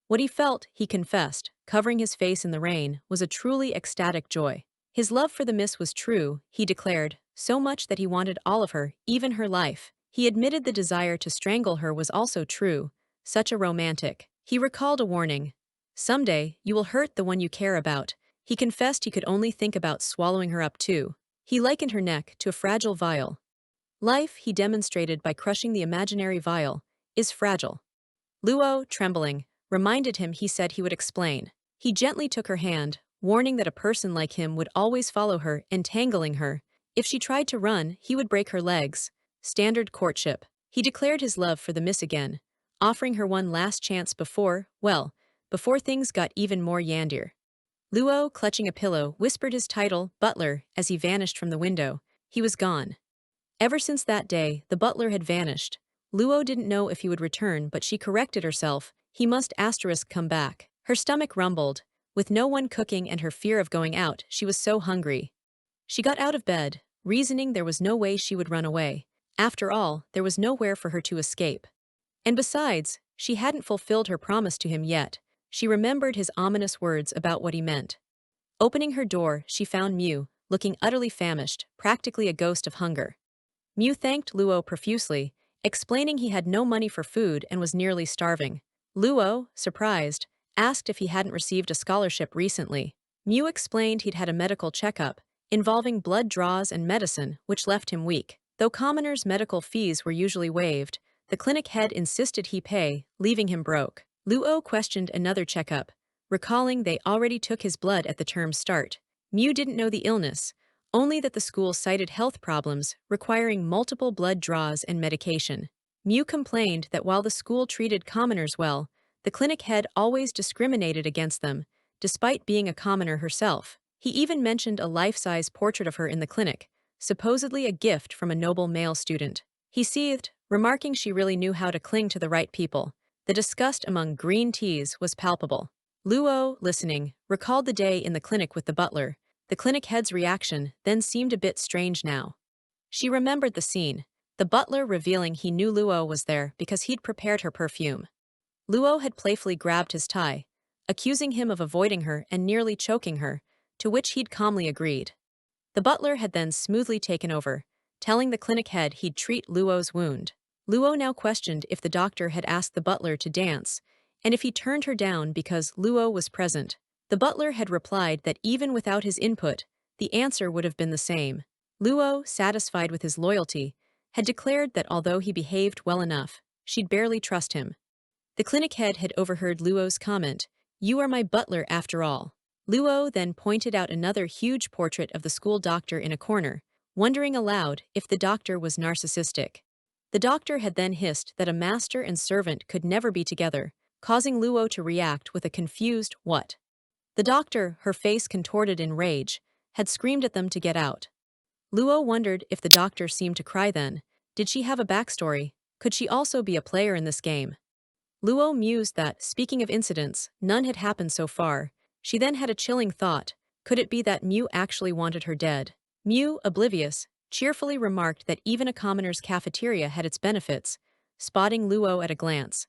What he felt, he confessed, covering his face in the rain, was a truly ecstatic joy. His love for the miss was true, he declared, so much that he wanted all of her, even her life. He admitted the desire to strangle her was also true, such a romantic. He recalled a warning. Someday, you will hurt the one you care about. He confessed he could only think about swallowing her up too. He likened her neck to a fragile vial. Life, he demonstrated by crushing the imaginary vial, is fragile. Luo, trembling, reminded him he said he would explain. He gently took her hand, warning that a person like him would always follow her, entangling her. If she tried to run, he would break her legs. Standard courtship. He declared his love for the miss again, offering her one last chance before things got even more yandir. Luo, clutching a pillow, whispered his title, butler, as he vanished from the window. He was gone. Ever since that day, the butler had vanished. Luo didn't know if he would return, but she corrected herself. He must come back. Her stomach rumbled. With no one cooking and her fear of going out, she was so hungry. She got out of bed, reasoning there was no way she would run away. After all, there was nowhere for her to escape. And besides, she hadn't fulfilled her promise to him yet. She remembered his ominous words about what he meant. Opening her door, she found Mew, looking utterly famished, practically a ghost of hunger. Mew thanked Luo profusely, explaining he had no money for food and was nearly starving. Luo, surprised, asked if he hadn't received a scholarship recently. Mew explained he'd had a medical checkup, involving blood draws and medicine, which left him weak. Though commoners' medical fees were usually waived, the clinic head insisted he pay, leaving him broke. Luo questioned another checkup, recalling they already took his blood at the term's start. Mew didn't know the illness, only that the school cited health problems requiring multiple blood draws and medication. Mew complained that while the school treated commoners well, the clinic head always discriminated against them, despite being a commoner herself. He even mentioned a life-size portrait of her in the clinic, supposedly a gift from a noble male student. He seethed, remarking she really knew how to cling to the right people. The disgust among green teas was palpable. Luo, listening, recalled the day in the clinic with the butler. The clinic head's reaction then seemed a bit strange now. She remembered the scene, the butler revealing he knew Luo was there because he'd prepared her perfume. Luo had playfully grabbed his tie, accusing him of avoiding her and nearly choking her, to which he'd calmly agreed. The butler had then smoothly taken over, telling the clinic head he'd treat Luo's wound. Luo now questioned if the doctor had asked the butler to dance, and if he turned her down because Luo was present. The butler had replied that even without his input, the answer would have been the same. Luo, satisfied with his loyalty, had declared that although he behaved well enough, she'd barely trust him. The clinic head had overheard Luo's comment, "You are my butler after all." Luo then pointed out another huge portrait of the school doctor in a corner, wondering aloud if the doctor was narcissistic. The doctor had then hissed that a master and servant could never be together, causing Luo to react with a confused "what?" The doctor, her face contorted in rage, had screamed at them to get out. Luo wondered if the doctor seemed to cry then. Did she have a backstory? Could she also be a player in this game? Luo mused that, speaking of incidents, none had happened so far. She then had a chilling thought. Could it be that Mew actually wanted her dead? Mew, oblivious, cheerfully remarked that even a commoner's cafeteria had its benefits, spotting Luo at a glance.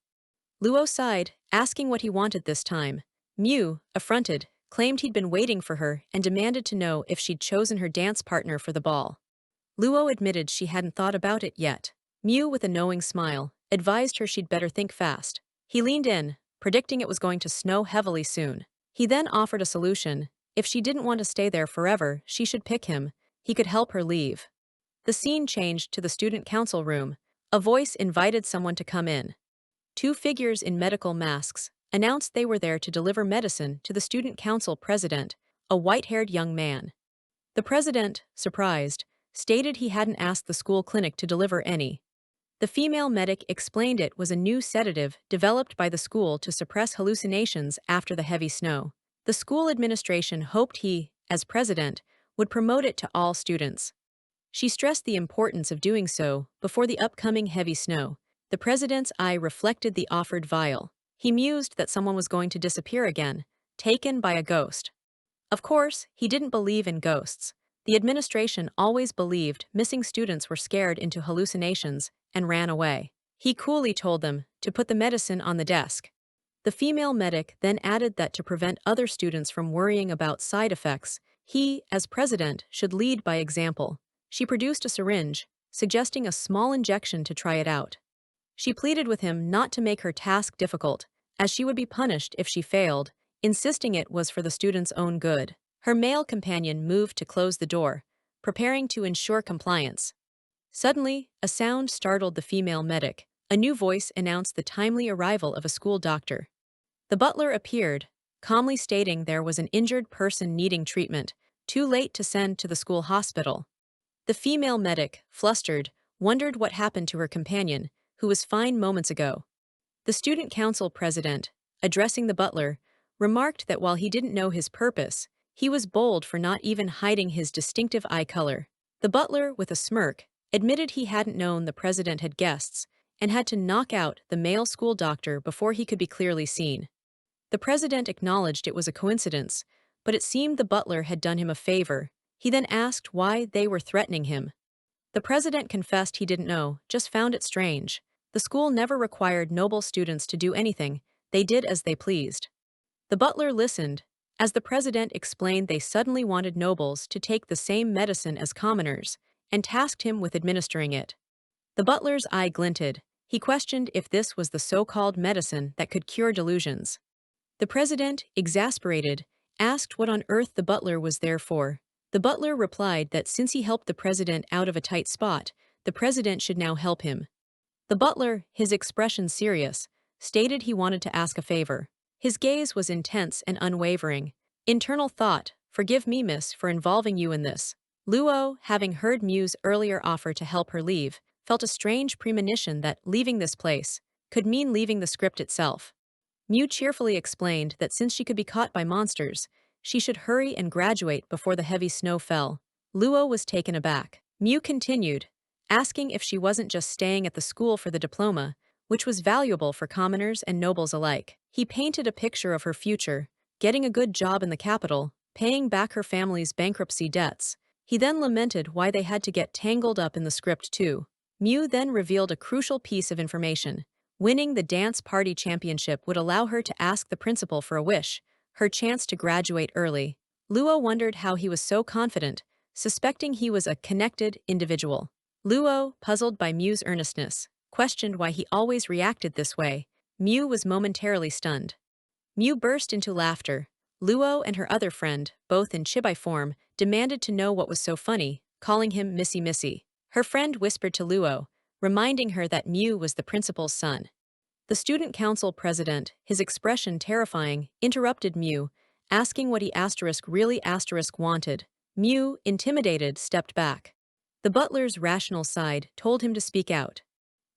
Luo sighed, asking what he wanted this time. Mew, affronted, claimed he'd been waiting for her and demanded to know if she'd chosen her dance partner for the ball. Luo admitted she hadn't thought about it yet. Mew, with a knowing smile, advised her she'd better think fast. He leaned in, predicting it was going to snow heavily soon. He then offered a solution. If she didn't want to stay there forever, she should pick him. He could help her leave. The scene changed to the student council room. A voice invited someone to come in. Two figures in medical masks announced they were there to deliver medicine to the student council president, a white-haired young man. The president, surprised, stated he hadn't asked the school clinic to deliver any. The female medic explained it was a new sedative developed by the school to suppress hallucinations after the heavy snow. The school administration hoped he, as president, would promote it to all students. She stressed the importance of doing so before the upcoming heavy snow. The president's eye reflected the offered vial. He mused that someone was going to disappear again, taken by a ghost. Of course, he didn't believe in ghosts. The administration always believed missing students were scared into hallucinations and ran away. He coolly told them to put the medicine on the desk. The female medic then added that to prevent other students from worrying about side effects, he, as president, should lead by example. She produced a syringe, suggesting a small injection to try it out. She pleaded with him not to make her task difficult, as she would be punished if she failed, insisting it was for the student's own good. Her male companion moved to close the door, preparing to ensure compliance. Suddenly, a sound startled the female medic. A new voice announced the timely arrival of a school doctor. The butler appeared, calmly stating there was an injured person needing treatment, too late to send to the school hospital. The female medic, flustered, wondered what happened to her companion, who was fine moments ago. The student council president, addressing the butler, remarked that while he didn't know his purpose, he was bold for not even hiding his distinctive eye color. The butler, with a smirk, admitted he hadn't known the president had guests and had to knock out the male school doctor before he could be clearly seen. The president acknowledged it was a coincidence, but it seemed the butler had done him a favor. He then asked why they were threatening him. The president confessed he didn't know, just found it strange. The school never required noble students to do anything, they did as they pleased. The butler listened, as the president explained they suddenly wanted nobles to take the same medicine as commoners, and tasked him with administering it. The butler's eye glinted. He questioned if this was the so-called medicine that could cure delusions. The president, exasperated, asked what on earth the butler was there for. The butler replied that since he helped the president out of a tight spot, the president should now help him. The butler, his expression serious, stated he wanted to ask a favor. His gaze was intense and unwavering. Internal thought, "Forgive me, miss, for involving you in this." Luo, having heard Mew's earlier offer to help her leave, felt a strange premonition that leaving this place could mean leaving the script itself. Mew cheerfully explained that since she could be caught by monsters, she should hurry and graduate before the heavy snow fell. Luo was taken aback. Mew continued, asking if she wasn't just staying at the school for the diploma, which was valuable for commoners and nobles alike. He painted a picture of her future, getting a good job in the capital, paying back her family's bankruptcy debts. He then lamented why they had to get tangled up in the script too. Mew then revealed a crucial piece of information. Winning the dance party championship would allow her to ask the principal for a wish, her chance to graduate early. Luo wondered how he was so confident, suspecting he was a connected individual. Luo, puzzled by Mew's earnestness, questioned why he always reacted this way. Mew was momentarily stunned. Mew burst into laughter. Luo and her other friend, both in chibi form, demanded to know what was so funny, calling him Missy Missy. Her friend whispered to Luo, reminding her that Mew was the principal's son. The student council president, his expression terrifying, interrupted Mew, asking what he really wanted. Mew, intimidated, stepped back. The butler's rational side told him to speak out.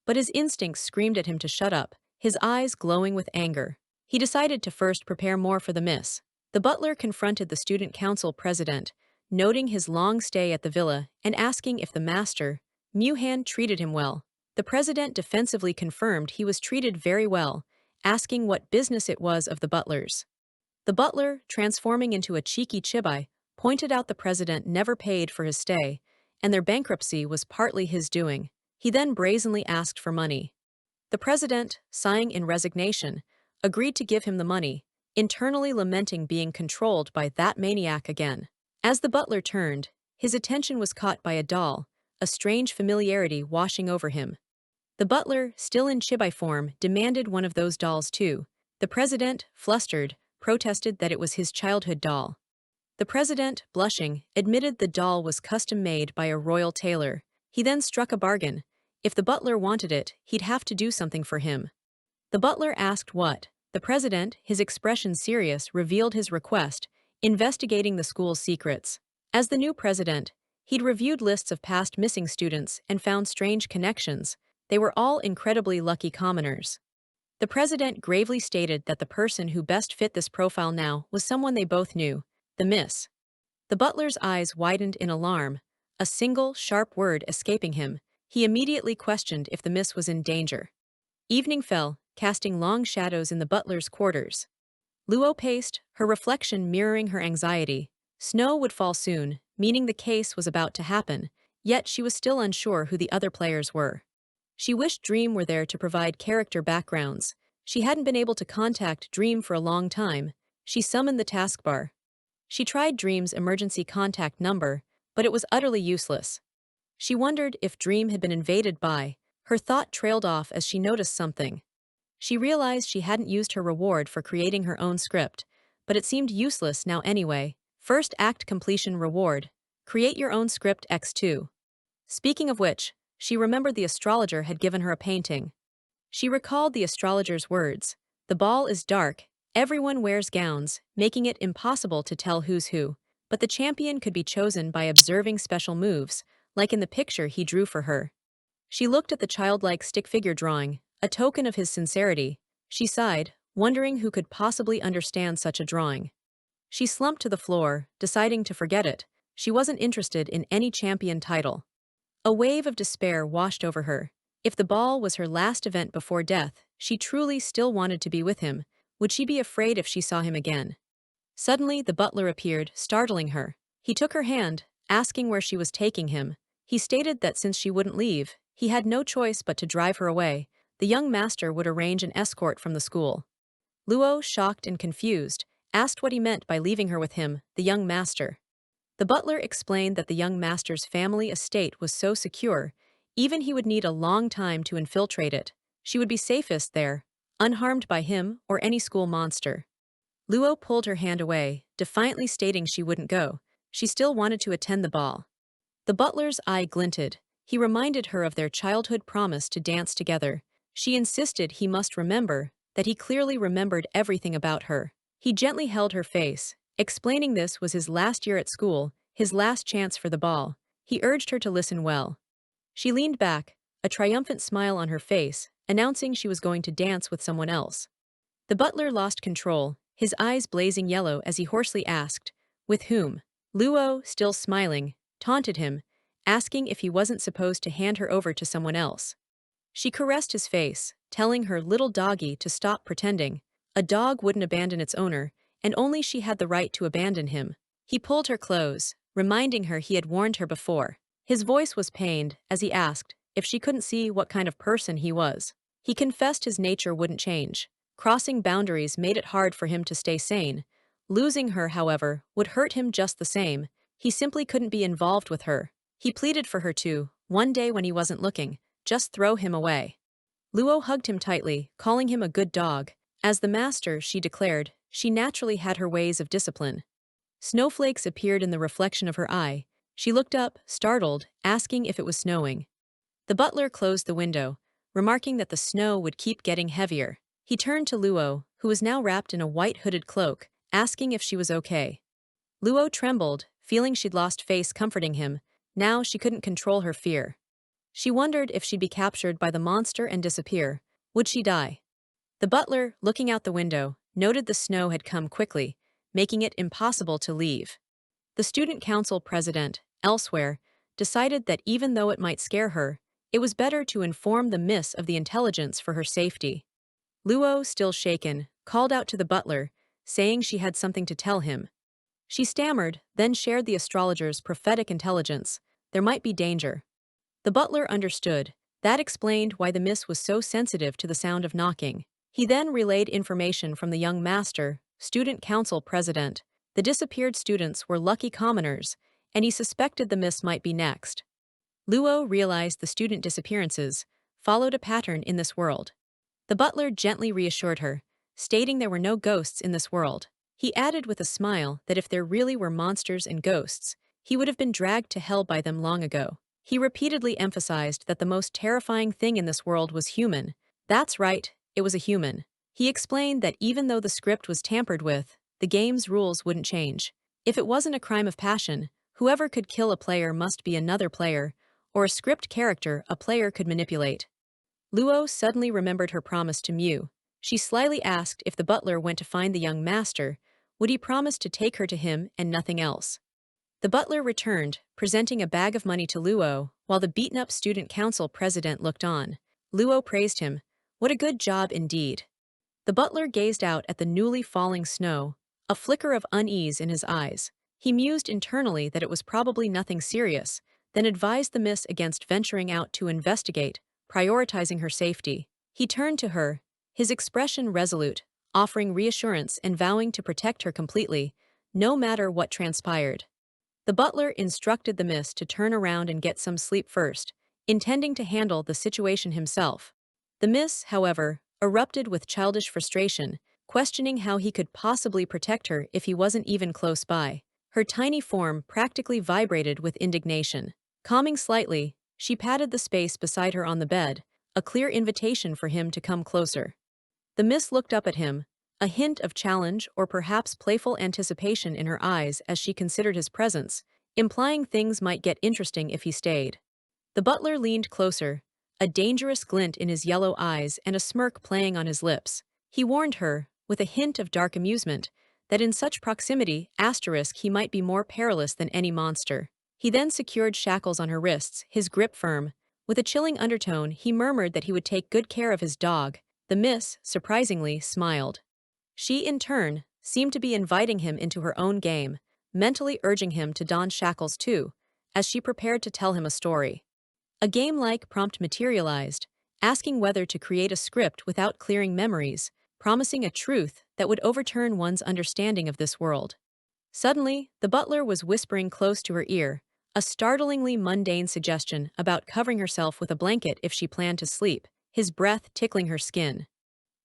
But his instincts screamed at him to shut up, his eyes glowing with anger. He decided to first prepare more for the miss. The butler confronted the student council president, noting his long stay at the villa and asking if the master, Mewhan, treated him well. The president defensively confirmed he was treated very well, asking what business it was of the butler's. The butler, transforming into a cheeky chibi, pointed out the president never paid for his stay, and their bankruptcy was partly his doing. He then brazenly asked for money. The president, sighing in resignation, agreed to give him the money, internally lamenting being controlled by that maniac again. As the butler turned, his attention was caught by a doll, a strange familiarity washing over him. The butler, still in chibi form, demanded one of those dolls too. The president, flustered, protested that it was his childhood doll. The president, blushing, admitted the doll was custom-made by a royal tailor. He then struck a bargain. If the butler wanted it, he'd have to do something for him. The butler asked what. The president, his expression serious, revealed his request, investigating the school's secrets. As the new president, he'd reviewed lists of past missing students and found strange connections. They were all incredibly lucky commoners. The president gravely stated that the person who best fit this profile now was someone they both knew, the miss. The butler's eyes widened in alarm, a single, sharp word escaping him. He immediately questioned if the miss was in danger. Evening fell, casting long shadows in the butler's quarters. Luo paced, her reflection mirroring her anxiety. Snow would fall soon, meaning the case was about to happen, yet she was still unsure who the other players were. She wished Dream were there to provide character backgrounds. She hadn't been able to contact Dream for a long time. She summoned the taskbar. She tried Dream's emergency contact number, but it was utterly useless. She wondered if Dream had been invaded by. Her thought trailed off as she noticed something. She realized she hadn't used her reward for creating her own script, but it seemed useless now anyway. First act completion reward. Create your own script X2. Speaking of which, she remembered the astrologer had given her a painting. She recalled the astrologer's words. The ball is dark, everyone wears gowns, making it impossible to tell who's who, but the champion could be chosen by observing special moves, like in the picture he drew for her. She looked at the childlike stick figure drawing, a token of his sincerity. She sighed, wondering who could possibly understand such a drawing. She slumped to the floor, deciding to forget it. She wasn't interested in any champion title. A wave of despair washed over her. If the ball was her last event before death, she truly still wanted to be with him. Would she be afraid if she saw him again? Suddenly, the butler appeared, startling her. He took her hand, asking where she was taking him. He stated that since she wouldn't leave, he had no choice but to drive her away. The young master would arrange an escort from the school. Luo, shocked and confused, asked what he meant by leaving her with him, the young master. The butler explained that the young master's family estate was so secure, even he would need a long time to infiltrate it. She would be safest there, unharmed by him or any school monster. Luo pulled her hand away, defiantly stating she wouldn't go. She still wanted to attend the ball. The butler's eye glinted. He reminded her of their childhood promise to dance together. She insisted he must remember, that he clearly remembered everything about her. He gently held her face, explaining this was his last year at school, his last chance for the ball. He urged her to listen well. She leaned back, a triumphant smile on her face, announcing she was going to dance with someone else. The butler lost control, his eyes blazing yellow as he hoarsely asked, "With whom?" Luo, still smiling, taunted him, asking if he wasn't supposed to hand her over to someone else. She caressed his face, telling her little doggy to stop pretending. A dog wouldn't abandon its owner, and only she had the right to abandon him. He pulled her close, reminding her he had warned her before. His voice was pained as he asked if she couldn't see what kind of person he was. He confessed his nature wouldn't change. Crossing boundaries made it hard for him to stay sane. Losing her, however, would hurt him just the same. He simply couldn't be involved with her. He pleaded for her to, one day when he wasn't looking, just throw him away. Luo hugged him tightly, calling him a good dog. As the master, she declared, she naturally had her ways of discipline. Snowflakes appeared in the reflection of her eye. She looked up, startled, asking if it was snowing. The butler closed the window, remarking that the snow would keep getting heavier. He turned to Luo, who was now wrapped in a white hooded cloak, asking if she was okay. Luo trembled, feeling she'd lost face comforting him. Now she couldn't control her fear. She wondered if she'd be captured by the monster and disappear. Would she die? The butler, looking out the window, noted the snow had come quickly, making it impossible to leave. The student council president, elsewhere, decided that even though it might scare her, it was better to inform the miss of the intelligence for her safety. Luo, still shaken, called out to the butler, saying she had something to tell him. She stammered, then shared the astrologer's prophetic intelligence. There might be danger. The butler understood. That explained why the miss was so sensitive to the sound of knocking. He then relayed information from the young master, student council president. The disappeared students were lucky commoners, and he suspected the miss might be next. Luo realized the student disappearances followed a pattern in this world. The butler gently reassured her, stating there were no ghosts in this world. He added with a smile that if there really were monsters and ghosts, he would have been dragged to hell by them long ago. He repeatedly emphasized that the most terrifying thing in this world was human. That's right, it was a human. He explained that even though the script was tampered with, the game's rules wouldn't change. If it wasn't a crime of passion, whoever could kill a player must be another player, or a script character a player could manipulate. Luo suddenly remembered her promise to Mew. She slyly asked if the butler went to find the young master, would he promise to take her to him and nothing else? The butler returned, presenting a bag of money to Luo, while the beaten-up student council president looked on. Luo praised him. What a good job indeed. The butler gazed out at the newly falling snow, a flicker of unease in his eyes. He mused internally that it was probably nothing serious, then advised the miss against venturing out to investigate, prioritizing her safety. He turned to her, his expression resolute, offering reassurance and vowing to protect her completely, no matter what transpired. The butler instructed the miss to turn around and get some sleep first, intending to handle the situation himself. The miss, however, erupted with childish frustration, questioning how he could possibly protect her if he wasn't even close by. Her tiny form practically vibrated with indignation. Calming slightly, she patted the space beside her on the bed, a clear invitation for him to come closer. The miss looked up at him, a hint of challenge or perhaps playful anticipation in her eyes as she considered his presence, implying things might get interesting if he stayed. The butler leaned closer, a dangerous glint in his yellow eyes and a smirk playing on his lips. He warned her, with a hint of dark amusement, that in such proximity, he might be more perilous than any monster. He then secured shackles on her wrists, his grip firm. With a chilling undertone, he murmured that he would take good care of his dog. The miss, surprisingly, smiled. She, in turn, seemed to be inviting him into her own game, mentally urging him to don shackles too, as she prepared to tell him a story. A game-like prompt materialized, asking whether to create a script without clearing memories, promising a truth that would overturn one's understanding of this world. Suddenly, the butler was whispering close to her ear, a startlingly mundane suggestion about covering herself with a blanket if she planned to sleep, his breath tickling her skin.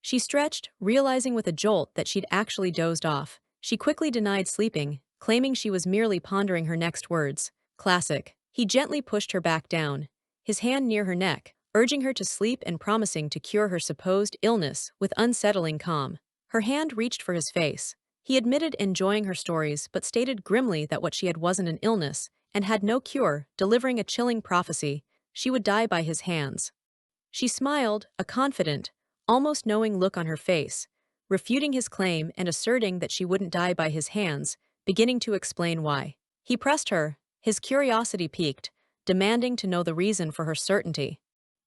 She stretched, realizing with a jolt that she'd actually dozed off. She quickly denied sleeping, claiming she was merely pondering her next words. Classic. He gently pushed her back down, his hand near her neck, urging her to sleep and promising to cure her supposed illness with unsettling calm. Her hand reached for his face, He admitted enjoying her stories but stated grimly that what she had wasn't an illness and had no cure, delivering a chilling prophecy: she would die by his hands. She smiled, a confident, almost knowing look on her face, refuting his claim and asserting that she wouldn't die by his hands, beginning to explain why. He pressed her, his curiosity piqued, demanding to know the reason for her certainty.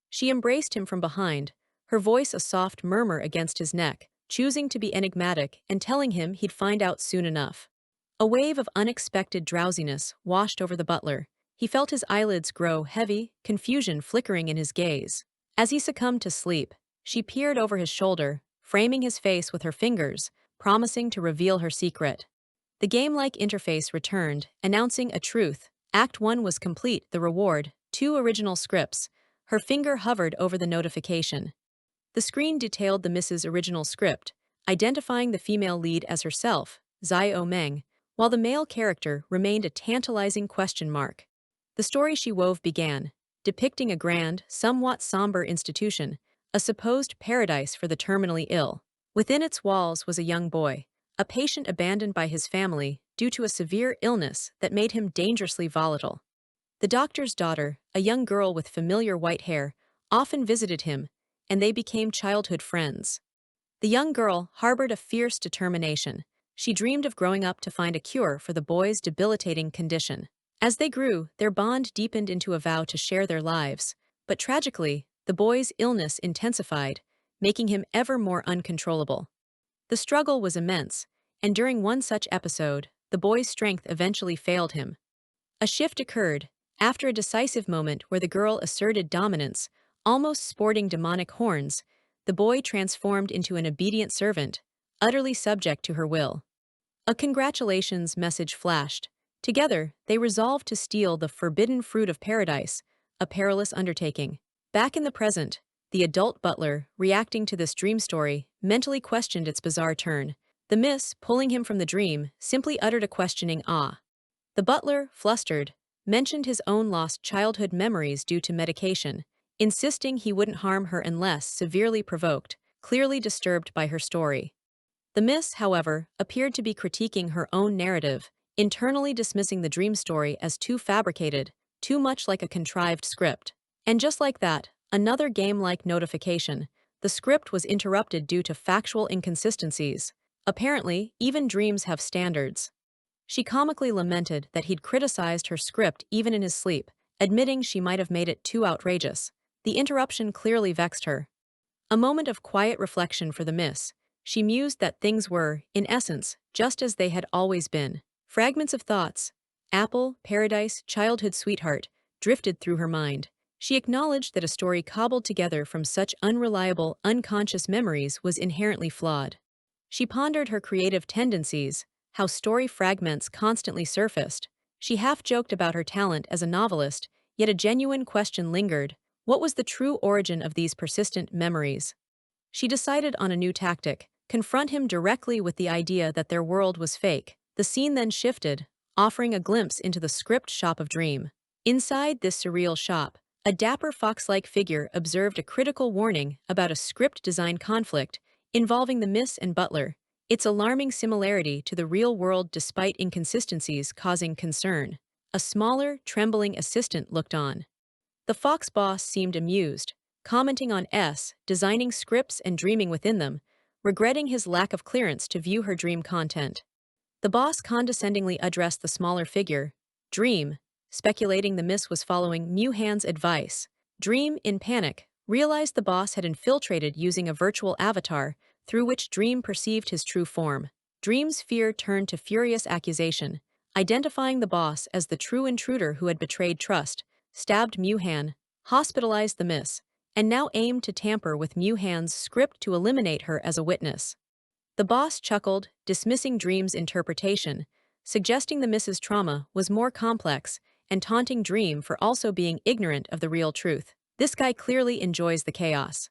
She embraced him from behind, her voice a soft murmur against his neck, choosing to be enigmatic and telling him he'd find out soon enough. A wave of unexpected drowsiness washed over the butler. He felt his eyelids grow heavy, confusion flickering in his gaze. As he succumbed to sleep, she peered over his shoulder, framing his face with her fingers, promising to reveal her secret. The game-like interface returned, announcing a truth. Act 1 was complete, the reward, 2 original scripts. Her finger hovered over the notification. The screen detailed the Miss's original script, identifying the female lead as herself, Zai Meng, while the male character remained a tantalizing question mark. The story she wove began, depicting a grand, somewhat somber institution, a supposed paradise for the terminally ill. Within its walls was a young boy, a patient abandoned by his family due to a severe illness that made him dangerously volatile. The doctor's daughter, a young girl with familiar white hair, often visited him, and they became childhood friends. The young girl harbored a fierce determination. She dreamed of growing up to find a cure for the boy's debilitating condition. As they grew, their bond deepened into a vow to share their lives, but tragically, the boy's illness intensified, making him ever more uncontrollable. The struggle was immense, and during one such episode, the boy's strength eventually failed him. A shift occurred, after a decisive moment where the girl asserted dominance, almost sporting demonic horns. The boy transformed into an obedient servant, utterly subject to her will. A congratulations message flashed. Together, they resolved to steal the forbidden fruit of paradise, a perilous undertaking. Back in the present, the adult butler, reacting to this dream story, mentally questioned its bizarre turn. The miss, pulling him from the dream, simply uttered a questioning "ah." The butler, flustered, mentioned his own lost childhood memories due to medication, insisting he wouldn't harm her unless severely provoked, clearly disturbed by her story. The miss, however, appeared to be critiquing her own narrative, internally dismissing the dream story as too fabricated, too much like a contrived script. And just like that, another game-like notification. The script was interrupted due to factual inconsistencies. Apparently, even dreams have standards. She comically lamented that he'd criticized her script even in his sleep, admitting she might have made it too outrageous. The interruption clearly vexed her. A moment of quiet reflection for the miss. She mused that things were, in essence, just as they had always been. Fragments of thoughts, apple, paradise, childhood sweetheart, drifted through her mind. She acknowledged that a story cobbled together from such unreliable, unconscious memories was inherently flawed. She pondered her creative tendencies, how story fragments constantly surfaced. She half joked about her talent as a novelist, yet a genuine question lingered. What was the true origin of these persistent memories? She decided on a new tactic: confront him directly with the idea that their world was fake. The scene then shifted, offering a glimpse into the script shop of Dream. Inside this surreal shop, a dapper fox-like figure observed a critical warning about a script design conflict involving the miss and butler, its alarming similarity to the real world despite inconsistencies causing concern. A smaller, trembling assistant looked on. The fox boss seemed amused, commenting on designing scripts and dreaming within them, regretting his lack of clearance to view her dream content. The boss condescendingly addressed the smaller figure, Dream, speculating the miss was following Han's advice. Dream, in panic, realized the boss had infiltrated using a virtual avatar through which Dream perceived his true form. Dream's fear turned to furious accusation, identifying the boss as the true intruder who had betrayed trust, stabbed Han, hospitalized the miss, and now aimed to tamper with Han's script to eliminate her as a witness. The boss chuckled, dismissing Dream's interpretation, suggesting the miss's trauma was more complex, and taunting Dream for also being ignorant of the real truth. This guy clearly enjoys the chaos.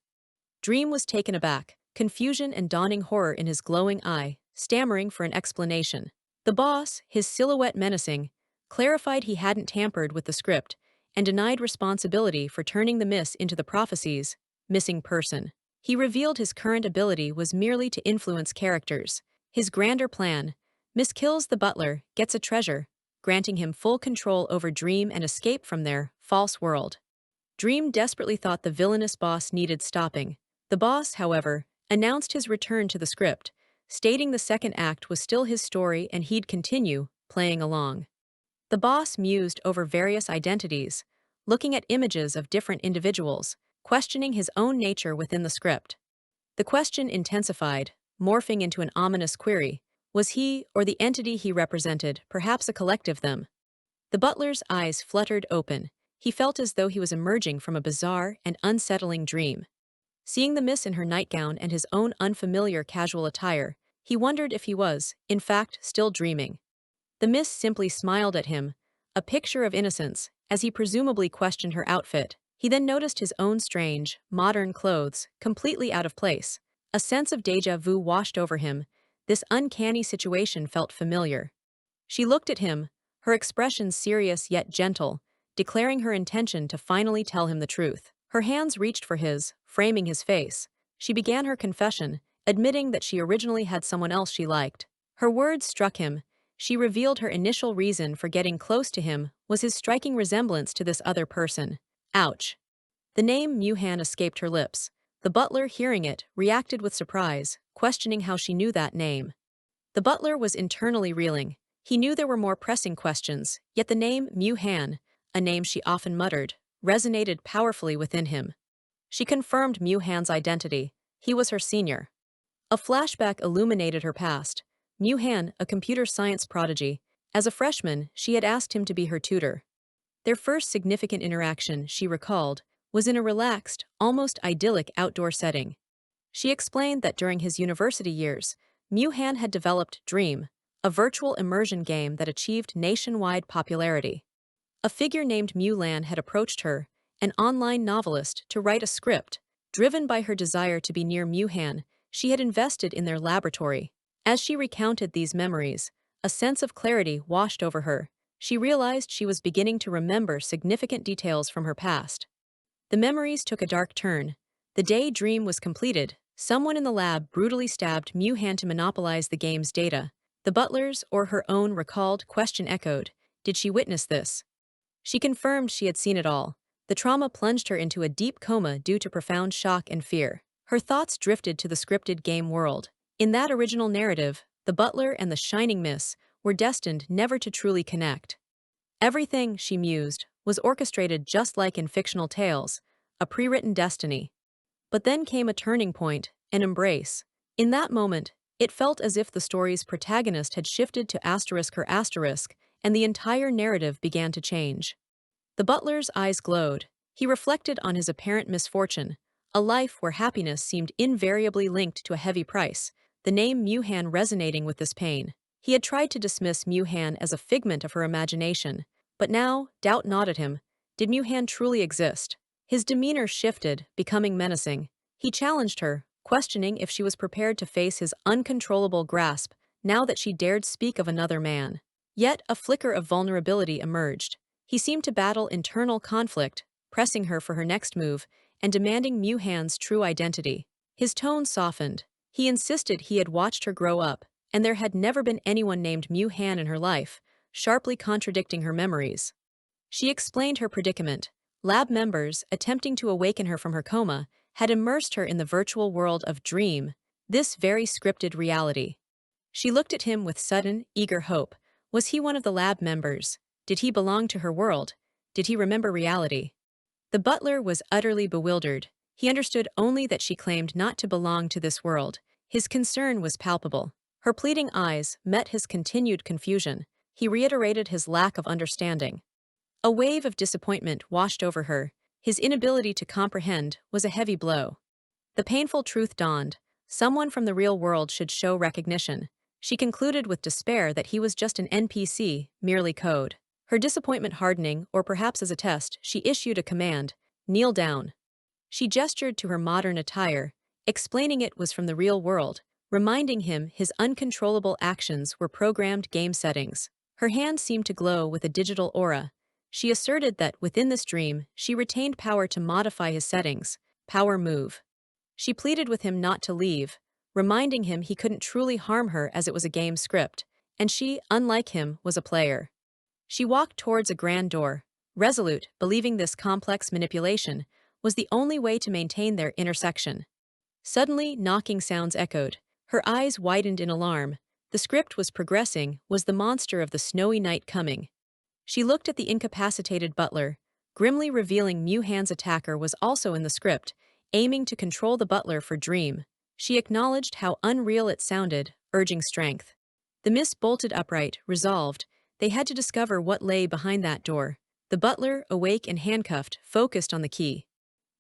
Dream was taken aback, confusion and dawning horror in his glowing eye, stammering for an explanation. The boss, his silhouette menacing, clarified he hadn't tampered with the script and denied responsibility for turning the miss into the prophecy's missing person. He revealed his current ability was merely to influence characters, His grander plan: Miss kills the butler, gets a treasure, granting him full control over Dream and escape from their false world. Dream desperately thought the villainous boss needed stopping. The boss, however, announced his return to the script, stating the second act was still his story and he'd continue playing along. The boss mused over various identities, looking at images of different individuals, questioning his own nature within the script. The question intensified, morphing into an ominous query: was he, or the entity he represented, perhaps a collective them? The butler's eyes fluttered open. He felt as though he was emerging from a bizarre and unsettling dream. Seeing the miss in her nightgown and his own unfamiliar casual attire, he wondered if he was, in fact, still dreaming. The miss simply smiled at him, a picture of innocence, as he presumably questioned her outfit. He then noticed his own strange, modern clothes, completely out of place. A sense of déjà vu washed over him. This uncanny situation felt familiar. She looked at him, her expression serious yet gentle, declaring her intention to finally tell him the truth. Her hands reached for his, framing his face. She began her confession, admitting that she originally had someone else she liked. Her words struck him. She revealed her initial reason for getting close to him was his striking resemblance to this other person. Ouch. The name Muhan escaped her lips. The butler, hearing it, reacted with surprise, questioning how she knew that name. The butler was internally reeling. He knew there were more pressing questions, yet the name Muhan, a name she often muttered, resonated powerfully within him. She confirmed Muhan's identity. He was her senior. A flashback illuminated her past. Muhan, a computer science prodigy. As a freshman, she had asked him to be her tutor. Their first significant interaction, she recalled, was in a relaxed, almost idyllic outdoor setting. She explained that during his university years, Muhan had developed Dream, a virtual immersion game that achieved nationwide popularity. A figure named Mulan had approached her, an online novelist, to write a script. Driven by her desire to be near Muhan, she had invested in their laboratory. As she recounted these memories, a sense of clarity washed over her. She realized she was beginning to remember significant details from her past. The memories took a dark turn. The day Dream was completed, someone in the lab brutally stabbed Muhan to monopolize the game's data. The butler's or her own recalled question echoed. Did she witness this? She confirmed she had seen it all. The trauma plunged her into a deep coma due to profound shock and fear. Her thoughts drifted to the scripted game world. In that original narrative, the butler and the shining miss were destined never to truly connect. Everything, she mused, was orchestrated just like in fictional tales, a pre-written destiny. But then came a turning point, an embrace. In that moment, it felt as if the story's protagonist had shifted to her asterisk, and the entire narrative began to change. The butler's eyes glowed. He reflected on his apparent misfortune, a life where happiness seemed invariably linked to a heavy price, the name Muhan resonating with this pain. He had tried to dismiss Muhan as a figment of her imagination, but now doubt gnawed at him. Did Muhan truly exist? His demeanor shifted, becoming menacing. He challenged her, questioning if she was prepared to face his uncontrollable grasp now that she dared speak of another man. Yet a flicker of vulnerability emerged. He seemed to battle internal conflict, pressing her for her next move and demanding Muhan's true identity. His tone softened. He insisted he had watched her grow up, and there had never been anyone named Muhan in her life, sharply contradicting her memories. She explained her predicament. Lab members, attempting to awaken her from her coma, had immersed her in the virtual world of Dream, this very scripted reality. She looked at him with sudden, eager hope. Was he one of the lab members? Did he belong to her world? Did he remember reality? The butler was utterly bewildered. He understood only that she claimed not to belong to this world. His concern was palpable. Her pleading eyes met his continued confusion. He reiterated his lack of understanding. A wave of disappointment washed over her. His inability to comprehend was a heavy blow. The painful truth dawned. Someone from the real world should show recognition. She concluded with despair that he was just an NPC, merely code. Her disappointment hardening, or perhaps as a test, she issued a command: kneel down. She gestured to her modern attire, explaining it was from the real world, reminding him his uncontrollable actions were programmed game settings. Her hand seemed to glow with a digital aura. She asserted that within this dream, she retained power to modify his settings. Power move. She pleaded with him not to leave, reminding him he couldn't truly harm her as it was a game script, and she, unlike him, was a player. She walked towards a grand door, resolute, believing this complex manipulation was the only way to maintain their intersection. Suddenly, knocking sounds echoed. Her eyes widened in alarm. The script was progressing. Was the monster of the snowy night coming? She looked at the incapacitated butler, grimly revealing Han's attacker was also in the script, aiming to control the butler for Dream. She acknowledged how unreal it sounded, urging strength. The miss bolted upright, resolved. They had to discover what lay behind that door. The butler, awake and handcuffed, focused on the key.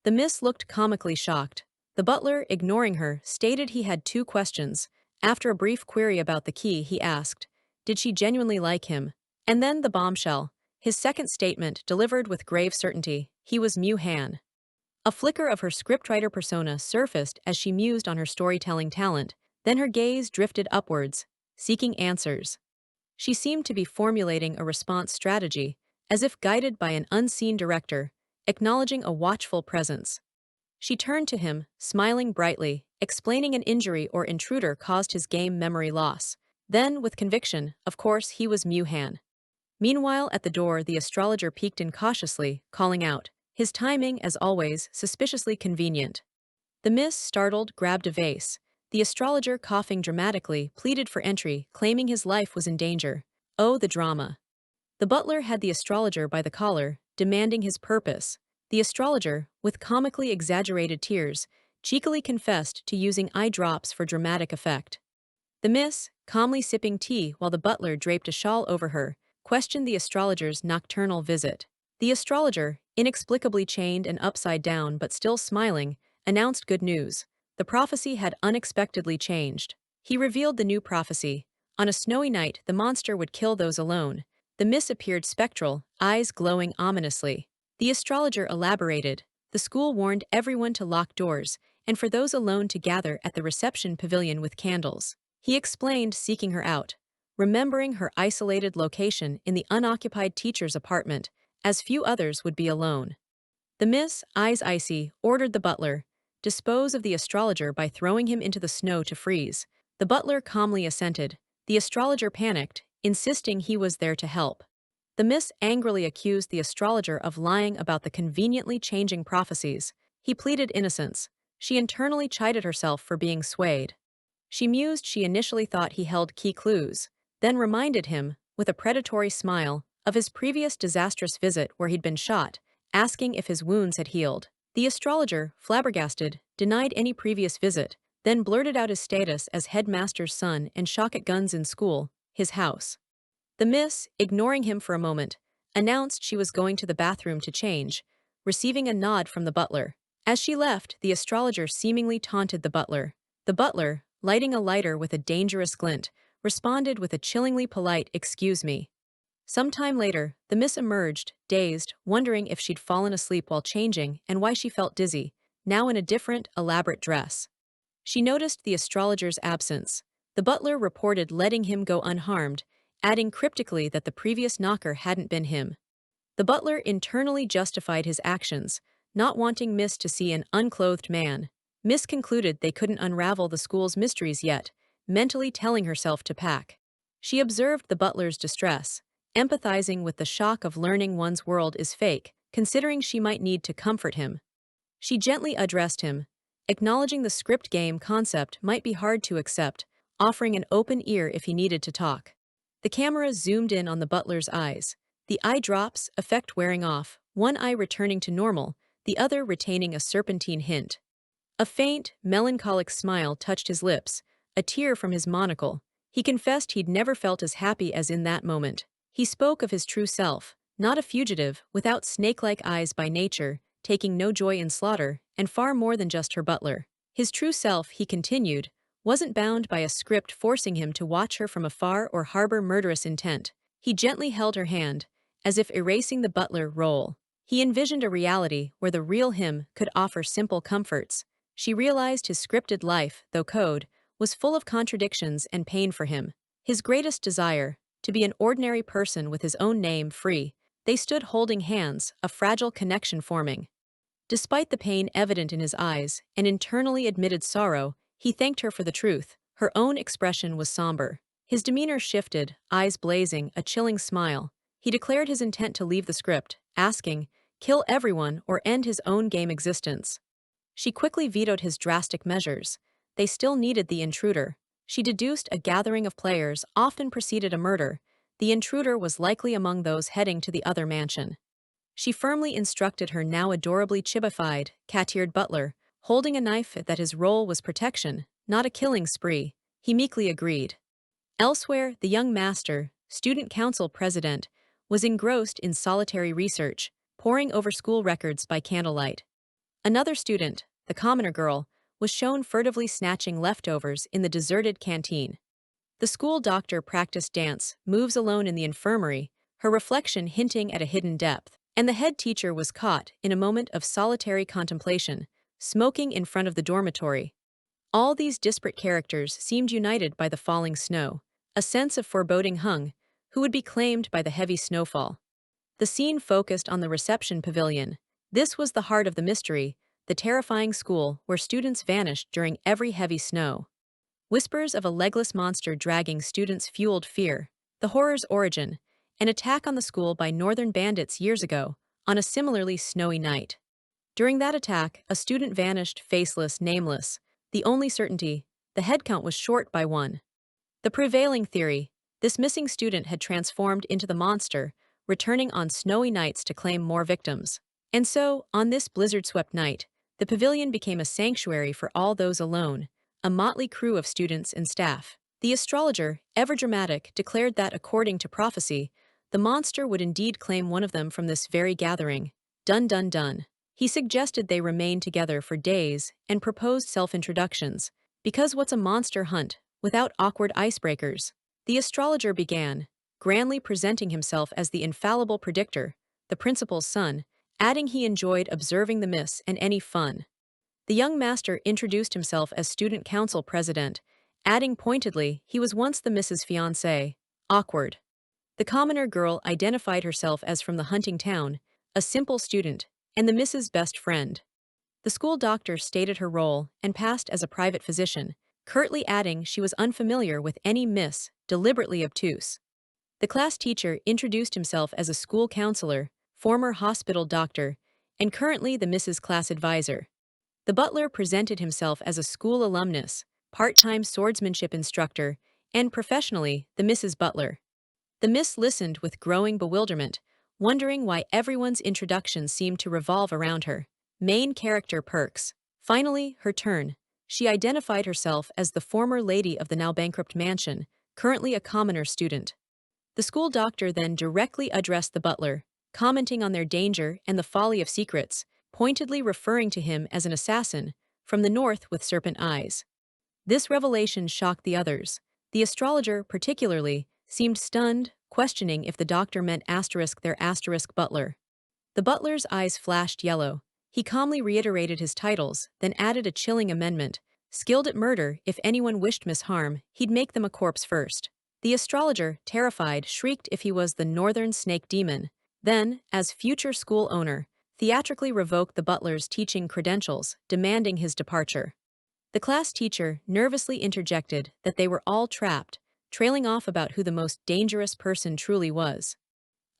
The miss looked comically shocked. The butler, ignoring her, stated he had two questions. After a brief query about the key, he asked, did she genuinely like him? And then the bombshell. His second statement, delivered with grave certainty, he was Han. A flicker of her scriptwriter persona surfaced as she mused on her storytelling talent, then her gaze drifted upwards, seeking answers. She seemed to be formulating a response strategy, as if guided by an unseen director, acknowledging a watchful presence. She turned to him, smiling brightly, explaining an injury or intruder caused his game memory loss. Then, with conviction, of course, he was Han. Meanwhile, at the door, the astrologer peeked in cautiously, calling out, his timing, as always, suspiciously convenient. The miss, startled, grabbed a vase. The astrologer, coughing dramatically, pleaded for entry, claiming his life was in danger. Oh, the drama. The butler had the astrologer by the collar, demanding his purpose. The astrologer, with comically exaggerated tears, cheekily confessed to using eye drops for dramatic effect. The miss, calmly sipping tea while the butler draped a shawl over her, questioned the astrologer's nocturnal visit. The astrologer, inexplicably chained and upside down but still smiling, announced good news. The prophecy had unexpectedly changed. He revealed the new prophecy. On a snowy night, the monster would kill those alone. The miss appeared spectral, eyes glowing ominously. The astrologer elaborated. The school warned everyone to lock doors, and for those alone to gather at the reception pavilion with candles. He explained, seeking her out, remembering her isolated location in the unoccupied teacher's apartment, as few others would be alone. The miss, eyes icy, ordered the butler, dispose of the astrologer by throwing him into the snow to freeze. The butler calmly assented. The astrologer panicked, insisting he was there to help. The miss angrily accused the astrologer of lying about the conveniently changing prophecies. He pleaded innocence. She internally chided herself for being swayed. She mused she initially thought he held key clues, then reminded him, with a predatory smile, of his previous disastrous visit where he'd been shot, asking if his wounds had healed. The astrologer, flabbergasted, denied any previous visit, then blurted out his status as headmaster's son and shock at guns in school, his house. The miss, ignoring him for a moment, announced she was going to the bathroom to change, receiving a nod from the butler. As she left, the astrologer seemingly taunted the butler. The butler, lighting a lighter with a dangerous glint, responded with a chillingly polite "excuse me." Some time later, the miss emerged, dazed, wondering if she'd fallen asleep while changing and why she felt dizzy, now in a different, elaborate dress. She noticed the astrologer's absence. The butler reported letting him go unharmed, adding cryptically that the previous knocker hadn't been him. The butler internally justified his actions, not wanting Miss to see an unclothed man. Miss concluded they couldn't unravel the school's mysteries yet, mentally telling herself to pack. She observed the butler's distress, empathizing with the shock of learning one's world is fake, considering she might need to comfort him. She gently addressed him, acknowledging the script game concept might be hard to accept, offering an open ear if he needed to talk. The camera zoomed in on the butler's eyes, the eye drops, effect wearing off, one eye returning to normal, the other retaining a serpentine hint. A faint, melancholic smile touched his lips, a tear from his monocle. He confessed he'd never felt as happy as in that moment. He spoke of his true self, not a fugitive, without snake-like eyes by nature, taking no joy in slaughter, and far more than just her butler. His true self, he continued, wasn't bound by a script forcing him to watch her from afar or harbor murderous intent. He gently held her hand, as if erasing the butler role. He envisioned a reality where the real him could offer simple comforts. She realized his scripted life, though code, was full of contradictions and pain for him. His greatest desire, to be an ordinary person with his own name free. They stood holding hands, a fragile connection forming. Despite the pain evident in his eyes and internally admitted sorrow, He thanked her for the truth. Her own expression was somber. His demeanor shifted, eyes blazing, a chilling smile. He declared his intent to leave the script, asking, kill everyone or end his own game existence. She quickly vetoed his drastic measures. They still needed the intruder. She deduced a gathering of players often preceded a murder. The intruder was likely among those heading to the other mansion. She firmly instructed her now adorably chibified, cat-eared butler, holding a knife that his role was protection, not a killing spree. He meekly agreed. Elsewhere, the young master, student council president, was engrossed in solitary research, poring over school records by candlelight. Another student, the commoner girl, was shown furtively snatching leftovers in the deserted canteen. The school doctor practiced dance, moves alone in the infirmary, her reflection hinting at a hidden depth. And the head teacher was caught in a moment of solitary contemplation, smoking in front of the dormitory. All these disparate characters seemed united by the falling snow. A sense of foreboding hung, who would be claimed by the heavy snowfall. The scene focused on the reception pavilion. This was the heart of the mystery, the terrifying school where students vanished during every heavy snow. Whispers of a legless monster dragging students fueled fear. The horror's origin: an attack on the school by northern bandits years ago, on a similarly snowy night. During that attack, a student vanished, faceless, nameless. The only certainty: the headcount was short by one. The prevailing theory: this missing student had transformed into the monster, returning on snowy nights to claim more victims. And so, on this blizzard-swept night, the pavilion became a sanctuary for all those alone, a motley crew of students and staff. The astrologer, ever dramatic, declared that, according to prophecy, the monster would indeed claim one of them from this very gathering. Dun dun dun. He suggested they remain together for days and proposed self-introductions. Because what's a monster hunt without awkward icebreakers? The astrologer began, grandly presenting himself as the infallible predictor, the principal's son, adding he enjoyed observing the myths and any fun. The young master introduced himself as student council president, adding pointedly he was once the Mrs. Fiancé. Awkward. The commoner girl identified herself as from the hunting town, a simple student, and the Mrs.'s best friend. The school doctor stated her role and passed as a private physician, curtly adding she was unfamiliar with any miss, deliberately obtuse. The class teacher introduced himself as a school counselor, former hospital doctor, and currently the Mrs. class advisor. The butler presented himself as a school alumnus, part-time swordsmanship instructor, and professionally, the Mrs. Butler. The Miss listened with growing bewilderment, wondering why everyone's introduction seemed to revolve around her. Main character perks. Finally, her turn. She identified herself as the former lady of the now bankrupt mansion, currently a commoner student. The school doctor then directly addressed the butler, commenting on their danger and the folly of secrets, pointedly referring to him as an assassin, from the north with serpent eyes. This revelation shocked the others. The astrologer, particularly, seemed stunned, questioning if the doctor meant their butler. The butler's eyes flashed yellow. He calmly reiterated his titles, then added a chilling amendment. Skilled at murder, if anyone wished Miss harm, he'd make them a corpse first. The astrologer, terrified, shrieked if he was the northern snake demon. Then, as future school owner, theatrically revoked the butler's teaching credentials, demanding his departure. The class teacher nervously interjected that they were all trapped, trailing off about who the most dangerous person truly was.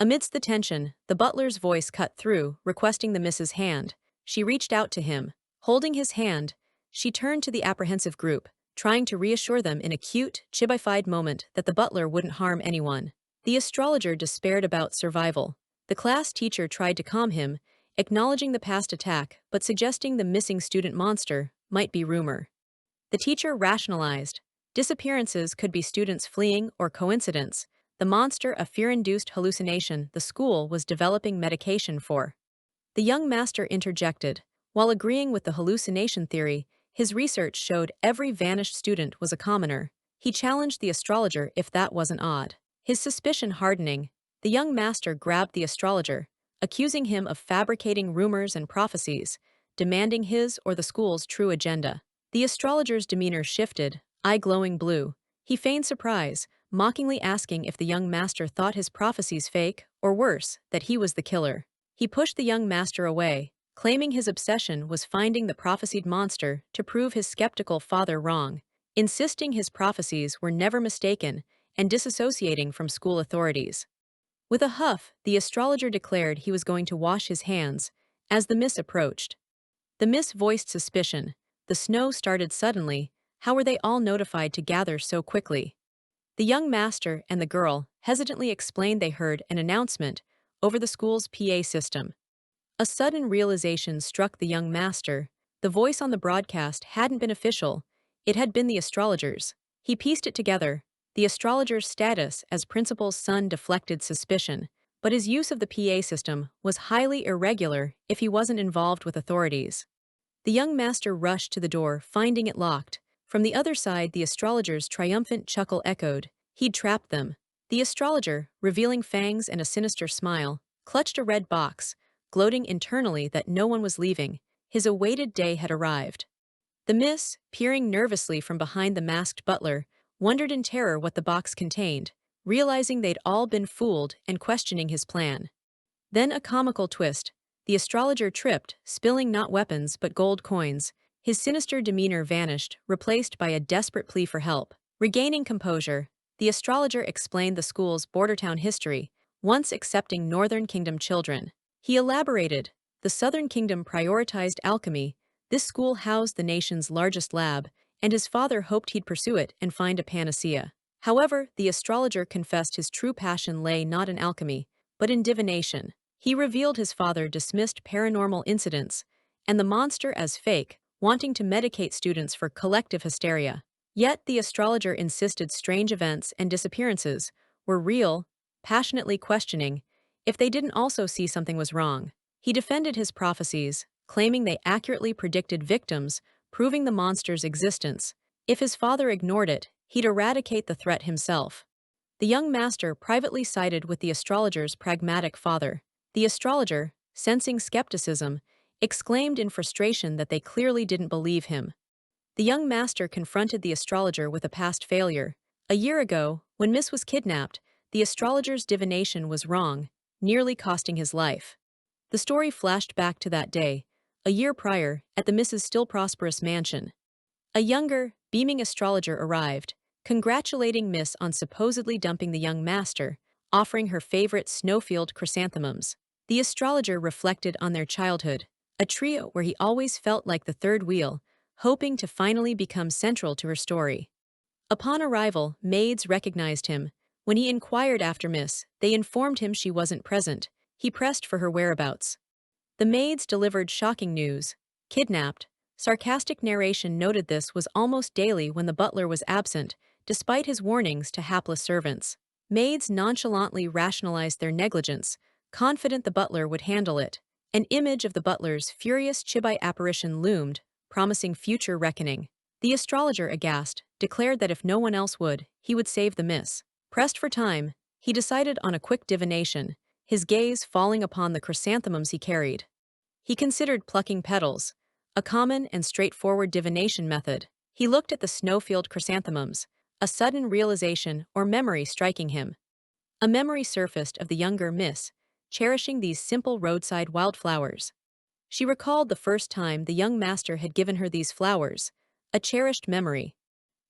Amidst the tension, the butler's voice cut through, requesting the Mrs. hand. She reached out to him. Holding his hand, she turned to the apprehensive group, trying to reassure them in a cute, chibified moment that the butler wouldn't harm anyone. The astrologer despaired about survival. The class teacher tried to calm him, acknowledging the past attack but suggesting the missing student monster might be rumor. The teacher rationalized. Disappearances could be students fleeing or coincidence. The monster a fear-induced hallucination the school was developing medication for. The young master interjected. While agreeing with the hallucination theory, his research showed every vanished student was a commoner. He challenged the astrologer if that wasn't odd. His suspicion hardening, the young master grabbed the astrologer, accusing him of fabricating rumors and prophecies, demanding his or the school's true agenda. The astrologer's demeanor shifted, eye glowing blue. He feigned surprise, mockingly asking if the young master thought his prophecies fake, or worse, that he was the killer. He pushed the young master away, claiming his obsession was finding the prophesied monster to prove his skeptical father wrong, insisting his prophecies were never mistaken, and disassociating from school authorities. With a huff, the astrologer declared he was going to wash his hands. As the miss approached, the miss voiced suspicion. The snow started suddenly. How were they all notified to gather so quickly? The young master and the girl hesitantly explained they heard an announcement over the school's PA system. A sudden realization struck the young master. The voice on the broadcast hadn't been official, it had been the astrologer's. He pieced it together. The astrologer's status as principal's son deflected suspicion, but his use of the PA system was highly irregular if he wasn't involved with authorities. The young master rushed to the door, finding it locked. From the other side, the astrologer's triumphant chuckle echoed. He'd trapped them. The astrologer, revealing fangs and a sinister smile, clutched a red box, gloating internally that no one was leaving. His awaited day had arrived. The miss, peering nervously from behind the masked butler, wondered in terror what the box contained, realizing they'd all been fooled and questioning his plan. Then a comical twist. The astrologer tripped, spilling not weapons but gold coins. His sinister demeanor vanished, replaced by a desperate plea for help. Regaining composure, the astrologer explained the school's border town history, once accepting Northern Kingdom children. He elaborated, the Southern Kingdom prioritized alchemy, this school housed the nation's largest lab, and his father hoped he'd pursue it and find a panacea. However, the astrologer confessed his true passion lay not in alchemy, but in divination. He revealed his father dismissed paranormal incidents and the monster as fake, wanting to medicate students for collective hysteria. Yet the astrologer insisted strange events and disappearances were real, passionately questioning if they didn't also see something was wrong. He defended his prophecies, claiming they accurately predicted victims, proving the monster's existence. If his father ignored it, he'd eradicate the threat himself. The young master privately sided with the astrologer's pragmatic father. The astrologer, sensing skepticism, exclaimed in frustration that they clearly didn't believe him. The young master confronted the astrologer with a past failure. A year ago, when Miss was kidnapped, the astrologer's divination was wrong, nearly costing his life. The story flashed back to that day, a year prior, at the Miss's still prosperous mansion. A younger, beaming astrologer arrived, congratulating Miss on supposedly dumping the young master, offering her favorite snowfield chrysanthemums. The astrologer reflected on their childhood, a trio where he always felt like the third wheel, hoping to finally become central to her story. Upon arrival, maids recognized him. When he inquired after Miss, they informed him she wasn't present. He pressed for her whereabouts. The maids delivered shocking news. Kidnapped. Sarcastic narration noted this was almost daily when the butler was absent, despite his warnings to hapless servants. Maids nonchalantly rationalized their negligence, confident the butler would handle it. An image of the butler's furious Chibai apparition loomed, promising future reckoning. The astrologer, aghast, declared that if no one else would, he would save the Miss. Pressed for time, he decided on a quick divination, his gaze falling upon the chrysanthemums he carried. He considered plucking petals, a common and straightforward divination method. He looked at the snowfield chrysanthemums, a sudden realization or memory striking him. A memory surfaced of the younger Miss, cherishing these simple roadside wildflowers. She recalled the first time the young master had given her these flowers, a cherished memory.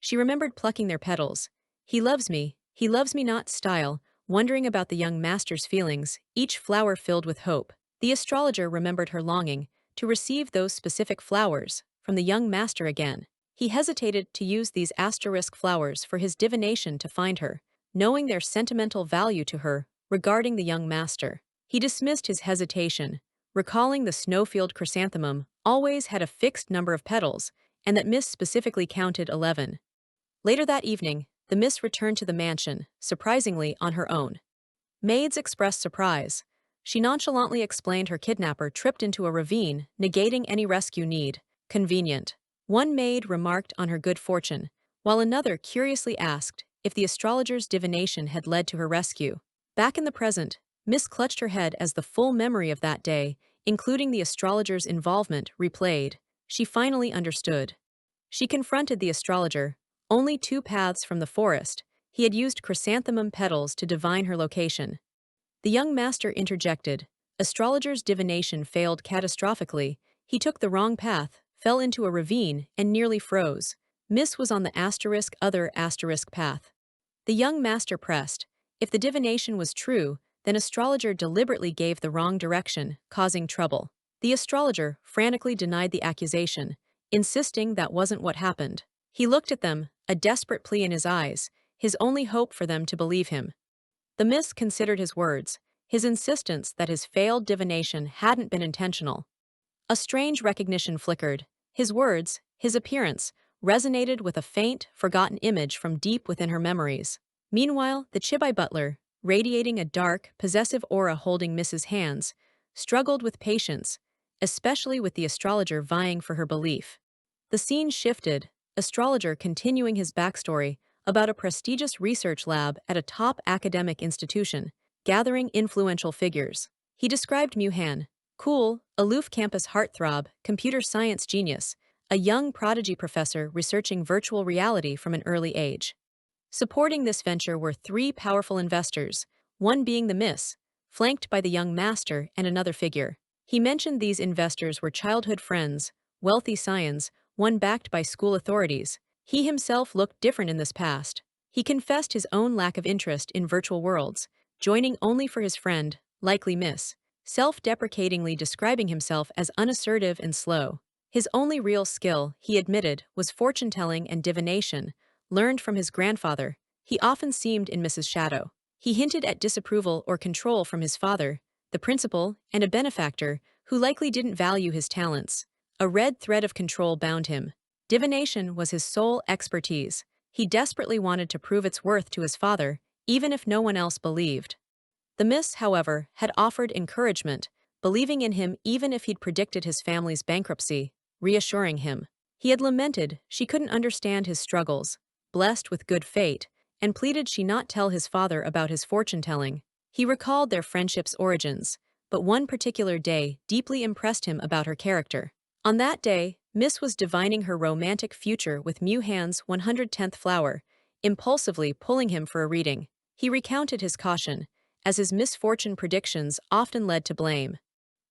She remembered plucking their petals. He loves me not style, wondering about the young master's feelings, each flower filled with hope. The astrologer remembered her longing to receive those specific flowers from the young master again. He hesitated to use these asterisk flowers for his divination to find her, knowing their sentimental value to her regarding the young master. He dismissed his hesitation, recalling the snowfield chrysanthemum always had a fixed number of petals, and that Miss specifically counted 11. Later that evening, the Miss returned to the mansion, surprisingly on her own. Maids expressed surprise. She nonchalantly explained her kidnapper tripped into a ravine, negating any rescue need. Convenient. One maid remarked on her good fortune, while another curiously asked if the astrologer's divination had led to her rescue. Back in the present, Miss clutched her head as the full memory of that day, including the astrologer's involvement, replayed. She finally understood. She confronted the astrologer, only 2 paths from the forest. He had used chrysanthemum petals to divine her location. The young master interjected, Astrologer's divination failed catastrophically. He took the wrong path, fell into a ravine, and nearly froze. Miss was on the other path. The young master pressed. If the divination was true, then astrologer deliberately gave the wrong direction, causing trouble. The astrologer frantically denied the accusation, insisting that wasn't what happened. He looked at them, a desperate plea in his eyes, his only hope for them to believe him. The miss considered his words, his insistence that his failed divination hadn't been intentional. A strange recognition flickered. His words, his appearance, resonated with a faint, forgotten image from deep within her memories. Meanwhile, the Chibai butler, radiating a dark, possessive aura holding Mrs. Hands, struggled with patience, especially with the astrologer vying for her belief. The scene shifted, astrologer continuing his backstory about a prestigious research lab at a top academic institution, gathering influential figures. He described Muhan, cool, aloof campus heartthrob, computer science genius, a young prodigy professor researching virtual reality from an early age. Supporting this venture were three powerful investors, one being the Miss, flanked by the young master and another figure. He mentioned these investors were childhood friends, wealthy scions, one backed by school authorities. He himself looked different in this past. He confessed his own lack of interest in virtual worlds, joining only for his friend, likely Miss, self-deprecatingly describing himself as unassertive and slow. His only real skill, he admitted, was fortune-telling and divination, learned from his grandfather. He often seemed in Mrs. Shadow. He hinted at disapproval or control from his father, the principal, and a benefactor, who likely didn't value his talents. A red thread of control bound him. Divination was his sole expertise. He desperately wanted to prove its worth to his father, even if no one else believed. The Miss, however, had offered encouragement, believing in him even if he'd predicted his family's bankruptcy, reassuring him. He had lamented she couldn't understand his struggles, blessed with good fate, and pleaded she not tell his father about his fortune-telling. He recalled their friendship's origins, but one particular day deeply impressed him about her character. On that day, Miss was divining her romantic future with Muhan's 110th flower, impulsively pulling him for a reading. He recounted his caution, as his misfortune predictions often led to blame.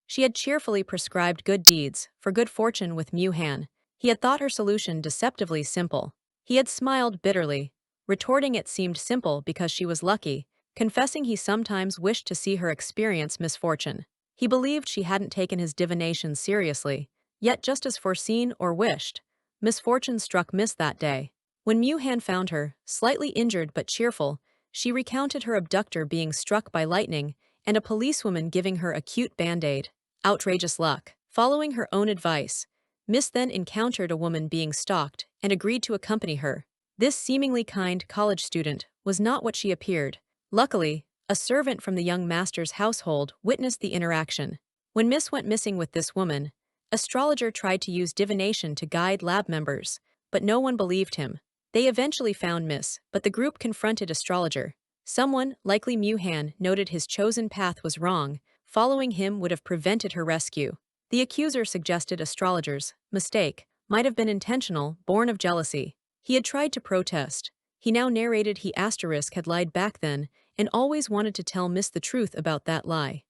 She had cheerfully prescribed good deeds for good fortune with Muhan. He had thought her solution deceptively simple. He had smiled bitterly, retorting it seemed simple because she was lucky, confessing he sometimes wished to see her experience misfortune. He believed she hadn't taken his divination seriously, yet just as foreseen or wished, misfortune struck Miss that day. When Muhan found her, slightly injured but cheerful, she recounted her abductor being struck by lightning and a policewoman giving her a cute band-aid. Outrageous luck. Following her own advice, Miss then encountered a woman being stalked and agreed to accompany her. This seemingly kind college student was not what she appeared. Luckily, a servant from the young master's household witnessed the interaction. When Miss went missing with this woman, astrologer tried to use divination to guide lab members, but no one believed him. They eventually found Miss, but the group confronted astrologer. Someone, likely Muhan, noted his chosen path was wrong. Following him would have prevented her rescue. The accuser suggested astrologer's mistake might have been intentional, born of jealousy. He had tried to protest. He now narrated he had lied back then and always wanted to tell Miss the truth about that lie.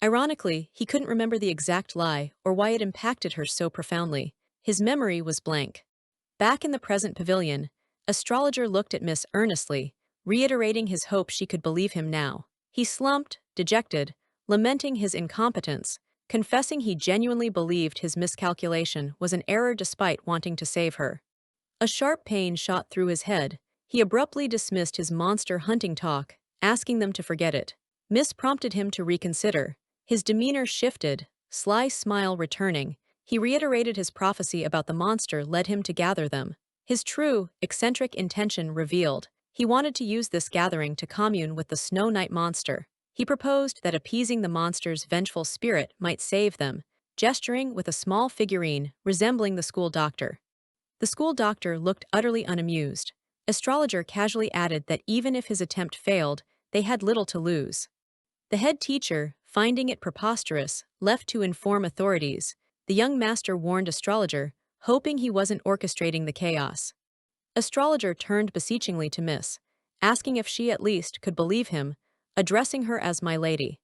Ironically, he couldn't remember the exact lie or why it impacted her so profoundly. His memory was blank. Back in the present pavilion, astrologer looked at Miss earnestly, reiterating his hope she could believe him now. He slumped, dejected, lamenting his incompetence, confessing he genuinely believed his miscalculation was an error despite wanting to save her. A sharp pain shot through his head. He abruptly dismissed his monster hunting talk, asking them to forget it. Miss prompted him to reconsider. His demeanor shifted, sly smile returning. He reiterated his prophecy about the monster led him to gather them. His true, eccentric intention revealed. He wanted to use this gathering to commune with the Snow Knight monster. He proposed that appeasing the monster's vengeful spirit might save them, gesturing with a small figurine resembling the school doctor. The school doctor looked utterly unamused. Astrologer casually added that even if his attempt failed, they had little to lose. The head teacher, finding it preposterous, left to inform authorities. The young master warned astrologer, hoping he wasn't orchestrating the chaos. Astrologer turned beseechingly to Miss, asking if she at least could believe him, addressing her as my lady.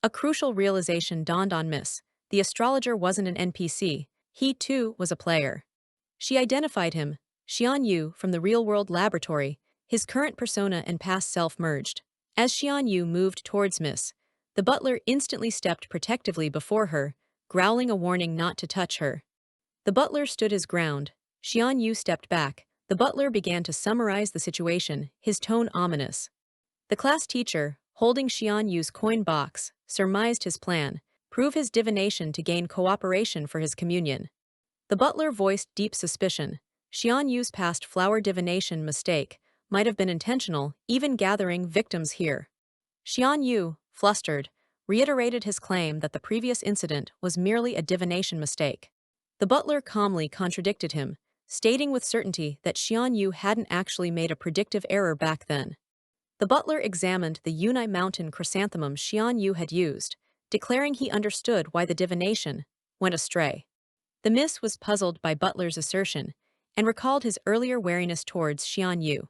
A crucial realization dawned on Miss. The astrologer wasn't an NPC, he too was a player. She identified him, Xian Yu, from the real-world laboratory, his current persona and past self merged. As Xian Yu moved towards Miss, the butler instantly stepped protectively before her, growling a warning not to touch her. The butler stood his ground. Xian Yu stepped back. The butler began to summarize the situation, his tone ominous. The class teacher, holding Xian Yu's coin box, surmised his plan, prove his divination to gain cooperation for his communion. The butler voiced deep suspicion. Xian Yu's past flower divination mistake might have been intentional, even gathering victims here. Xian Yu, flustered, reiterated his claim that the previous incident was merely a divination mistake. The butler calmly contradicted him, stating with certainty that Xian Yu hadn't actually made a predictive error back then. The butler examined the Yunai mountain chrysanthemum Xian Yu had used, declaring he understood why the divination went astray. The miss was puzzled by Butler's assertion and recalled his earlier wariness towards Xian Yu.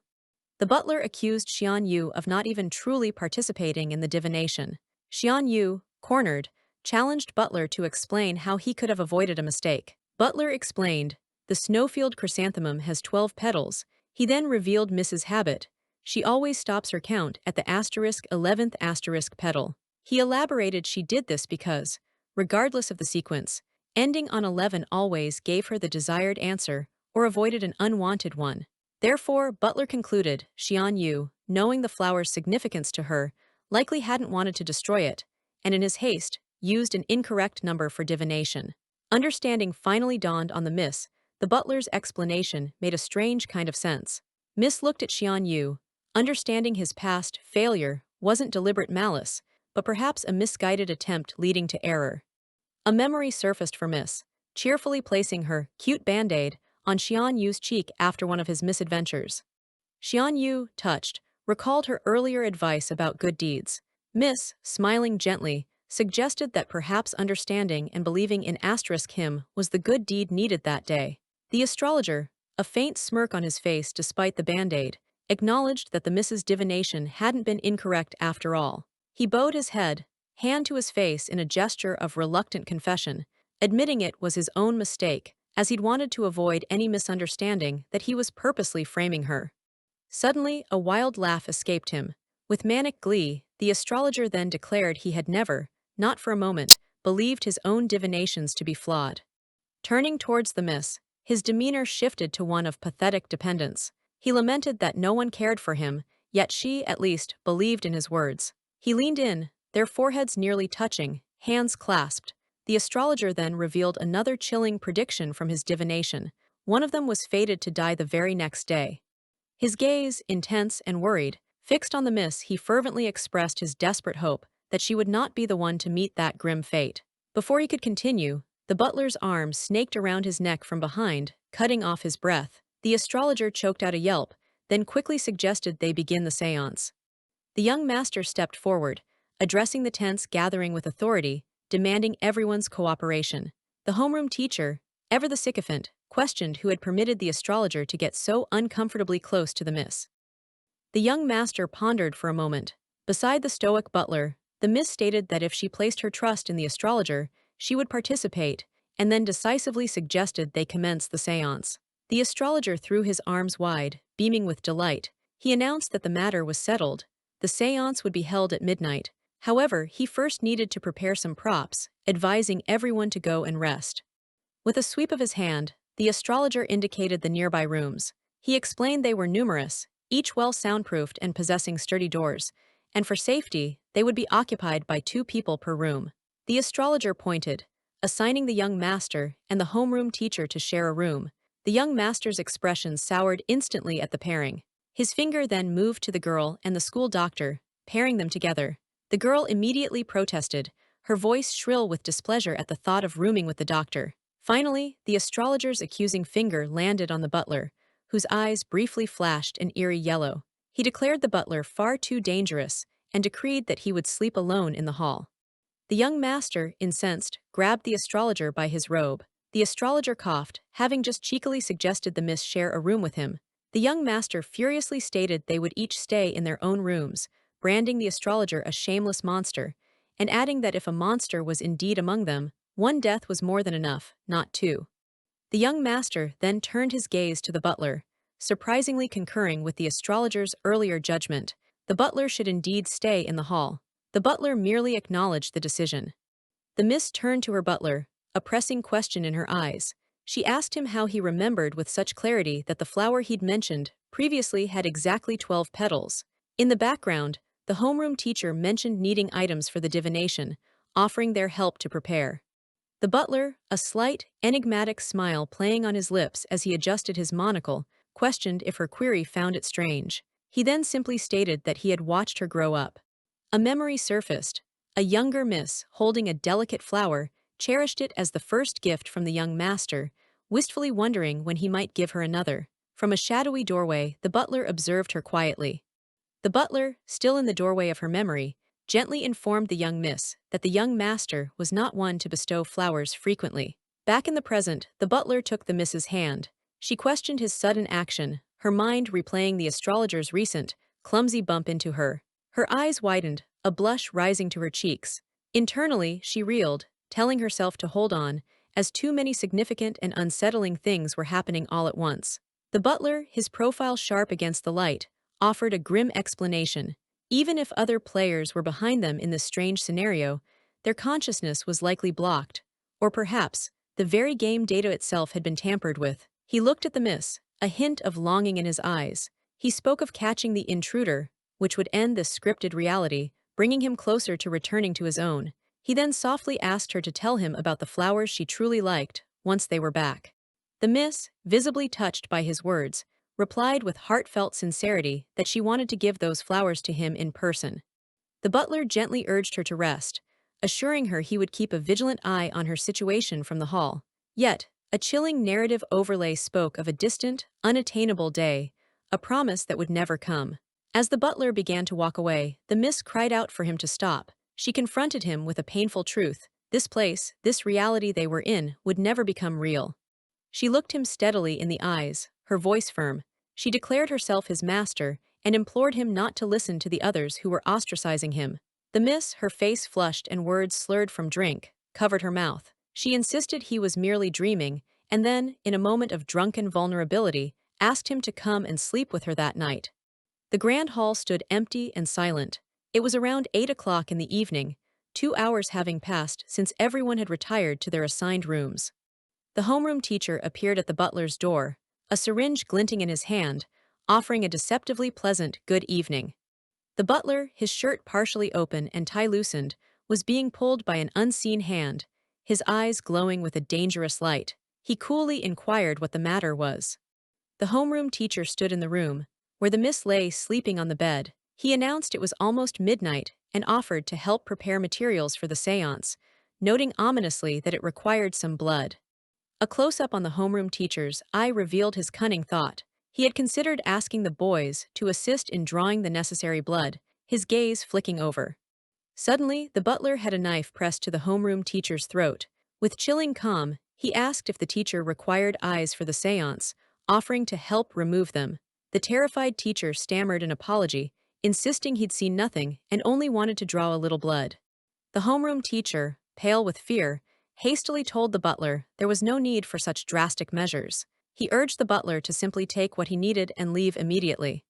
The butler accused Xian Yu of not even truly participating in the divination. Xian Yu, cornered, challenged Butler to explain how he could have avoided a mistake. Butler explained, "The snowfield chrysanthemum has 12 petals." He then revealed Mrs. Habit. She always stops her count at the *11th petal. He elaborated she did this because, regardless of the sequence, ending on 11 always gave her the desired answer or avoided an unwanted one. Therefore, Butler concluded, Xian Yu, knowing the flower's significance to her, likely hadn't wanted to destroy it, and in his haste, used an incorrect number for divination. Understanding finally dawned on the miss. The butler's explanation made a strange kind of sense. Miss looked at Xian Yu, understanding his past failure wasn't deliberate malice, but perhaps a misguided attempt leading to error. A memory surfaced for Miss, cheerfully placing her cute band-aid on Xian Yu's cheek after one of his misadventures. Xian Yu, touched, recalled her earlier advice about good deeds. Miss, smiling gently, suggested that perhaps understanding and believing in him was the good deed needed that day. The astrologer, a faint smirk on his face despite the band-aid, acknowledged that the Miss's divination hadn't been incorrect after all. He bowed his head, hand to his face in a gesture of reluctant confession, admitting it was his own mistake, as he'd wanted to avoid any misunderstanding that he was purposely framing her. Suddenly, a wild laugh escaped him. With manic glee, the astrologer then declared he had never, not for a moment, believed his own divinations to be flawed. Turning towards the miss, his demeanor shifted to one of pathetic dependence. He lamented that no one cared for him, yet she, at least, believed in his words. He leaned in, their foreheads nearly touching, hands clasped. The astrologer then revealed another chilling prediction from his divination. One of them was fated to die the very next day. His gaze, intense and worried, fixed on the miss, he fervently expressed his desperate hope that she would not be the one to meet that grim fate. Before he could continue, the butler's arm snaked around his neck from behind, cutting off his breath. The astrologer choked out a yelp, then quickly suggested they begin the seance. The young master stepped forward, addressing the tense gathering with authority, demanding everyone's cooperation. The homeroom teacher, ever the sycophant, questioned who had permitted the astrologer to get so uncomfortably close to the miss. The young master pondered for a moment. Beside the stoic butler, the miss stated that if she placed her trust in the astrologer, she would participate, and then decisively suggested they commence the seance. The astrologer threw his arms wide, beaming with delight. He announced that the matter was settled. The seance would be held at midnight. However, he first needed to prepare some props, advising everyone to go and rest. With a sweep of his hand, the astrologer indicated the nearby rooms. He explained they were numerous, each well soundproofed and possessing sturdy doors, and for safety, they would be occupied by 2 people per room. The astrologer pointed, assigning the young master and the homeroom teacher to share a room. The young master's expression soured instantly at the pairing. His finger then moved to the girl and the school doctor, pairing them together. The girl immediately protested, her voice shrill with displeasure at the thought of rooming with the doctor. Finally, the astrologer's accusing finger landed on the butler, whose eyes briefly flashed an eerie yellow. He declared the butler far too dangerous and decreed that he would sleep alone in the hall. The young master, incensed, grabbed the astrologer by his robe. The astrologer coughed, having just cheekily suggested the miss share a room with him. The young master furiously stated they would each stay in their own rooms, branding the astrologer a shameless monster, and adding that if a monster was indeed among them, one death was more than enough, not two. The young master then turned his gaze to the butler, surprisingly concurring with the astrologer's earlier judgment. The butler should indeed stay in the hall. The butler merely acknowledged the decision. The miss turned to her butler, a pressing question in her eyes. She asked him how he remembered with such clarity that the flower he'd mentioned previously had exactly 12 petals. In the background, the homeroom teacher mentioned needing items for the divination, offering their help to prepare. The butler, a slight, enigmatic smile playing on his lips as he adjusted his monocle, questioned if her query found it strange. He then simply stated that he had watched her grow up. A memory surfaced. A younger miss, holding a delicate flower, cherished it as the first gift from the young master, wistfully wondering when he might give her another. From a shadowy doorway, the butler observed her quietly. The butler, still in the doorway of her memory, gently informed the young miss that the young master was not one to bestow flowers frequently. Back in the present, the butler took the miss's hand. She questioned his sudden action, her mind replaying the astrologer's recent, clumsy bump into her. Her eyes widened, a blush rising to her cheeks. Internally, she reeled, telling herself to hold on, as too many significant and unsettling things were happening all at once. The butler, his profile sharp against the light, offered a grim explanation. Even if other players were behind them in this strange scenario, their consciousness was likely blocked. Or perhaps, the very game data itself had been tampered with. He looked at the miss, a hint of longing in his eyes. He spoke of catching the intruder, which would end this scripted reality, bringing him closer to returning to his own. He then softly asked her to tell him about the flowers she truly liked, once they were back. The miss, visibly touched by his words, replied with heartfelt sincerity that she wanted to give those flowers to him in person. The butler gently urged her to rest, assuring her he would keep a vigilant eye on her situation from the hall. Yet, a chilling narrative overlay spoke of a distant, unattainable day, a promise that would never come. As the butler began to walk away, the miss cried out for him to stop. She confronted him with a painful truth. This place, this reality they were in, would never become real. She looked him steadily in the eyes, her voice firm. She declared herself his master and implored him not to listen to the others who were ostracizing him. The miss, her face flushed and words slurred from drink, covered her mouth. She insisted he was merely dreaming, and then, in a moment of drunken vulnerability, asked him to come and sleep with her that night. The grand hall stood empty and silent. It was around 8 o'clock in the evening, 2 hours having passed since everyone had retired to their assigned rooms. The homeroom teacher appeared at the butler's door, a syringe glinting in his hand, offering a deceptively pleasant good evening. The butler, his shirt partially open and tie loosened, was being pulled by an unseen hand, his eyes glowing with a dangerous light. He coolly inquired what the matter was. The homeroom teacher stood in the room, where the miss lay sleeping on the bed. He announced it was almost midnight and offered to help prepare materials for the seance, noting ominously that it required some blood. A close-up on the homeroom teacher's eye revealed his cunning thought. He had considered asking the boys to assist in drawing the necessary blood, his gaze flicking over. Suddenly, the butler had a knife pressed to the homeroom teacher's throat. With chilling calm, he asked if the teacher required eyes for the seance, offering to help remove them. The terrified teacher stammered an apology, insisting he'd seen nothing and only wanted to draw a little blood. The homeroom teacher, pale with fear, hastily told the butler there was no need for such drastic measures. He urged the butler to simply take what he needed and leave immediately.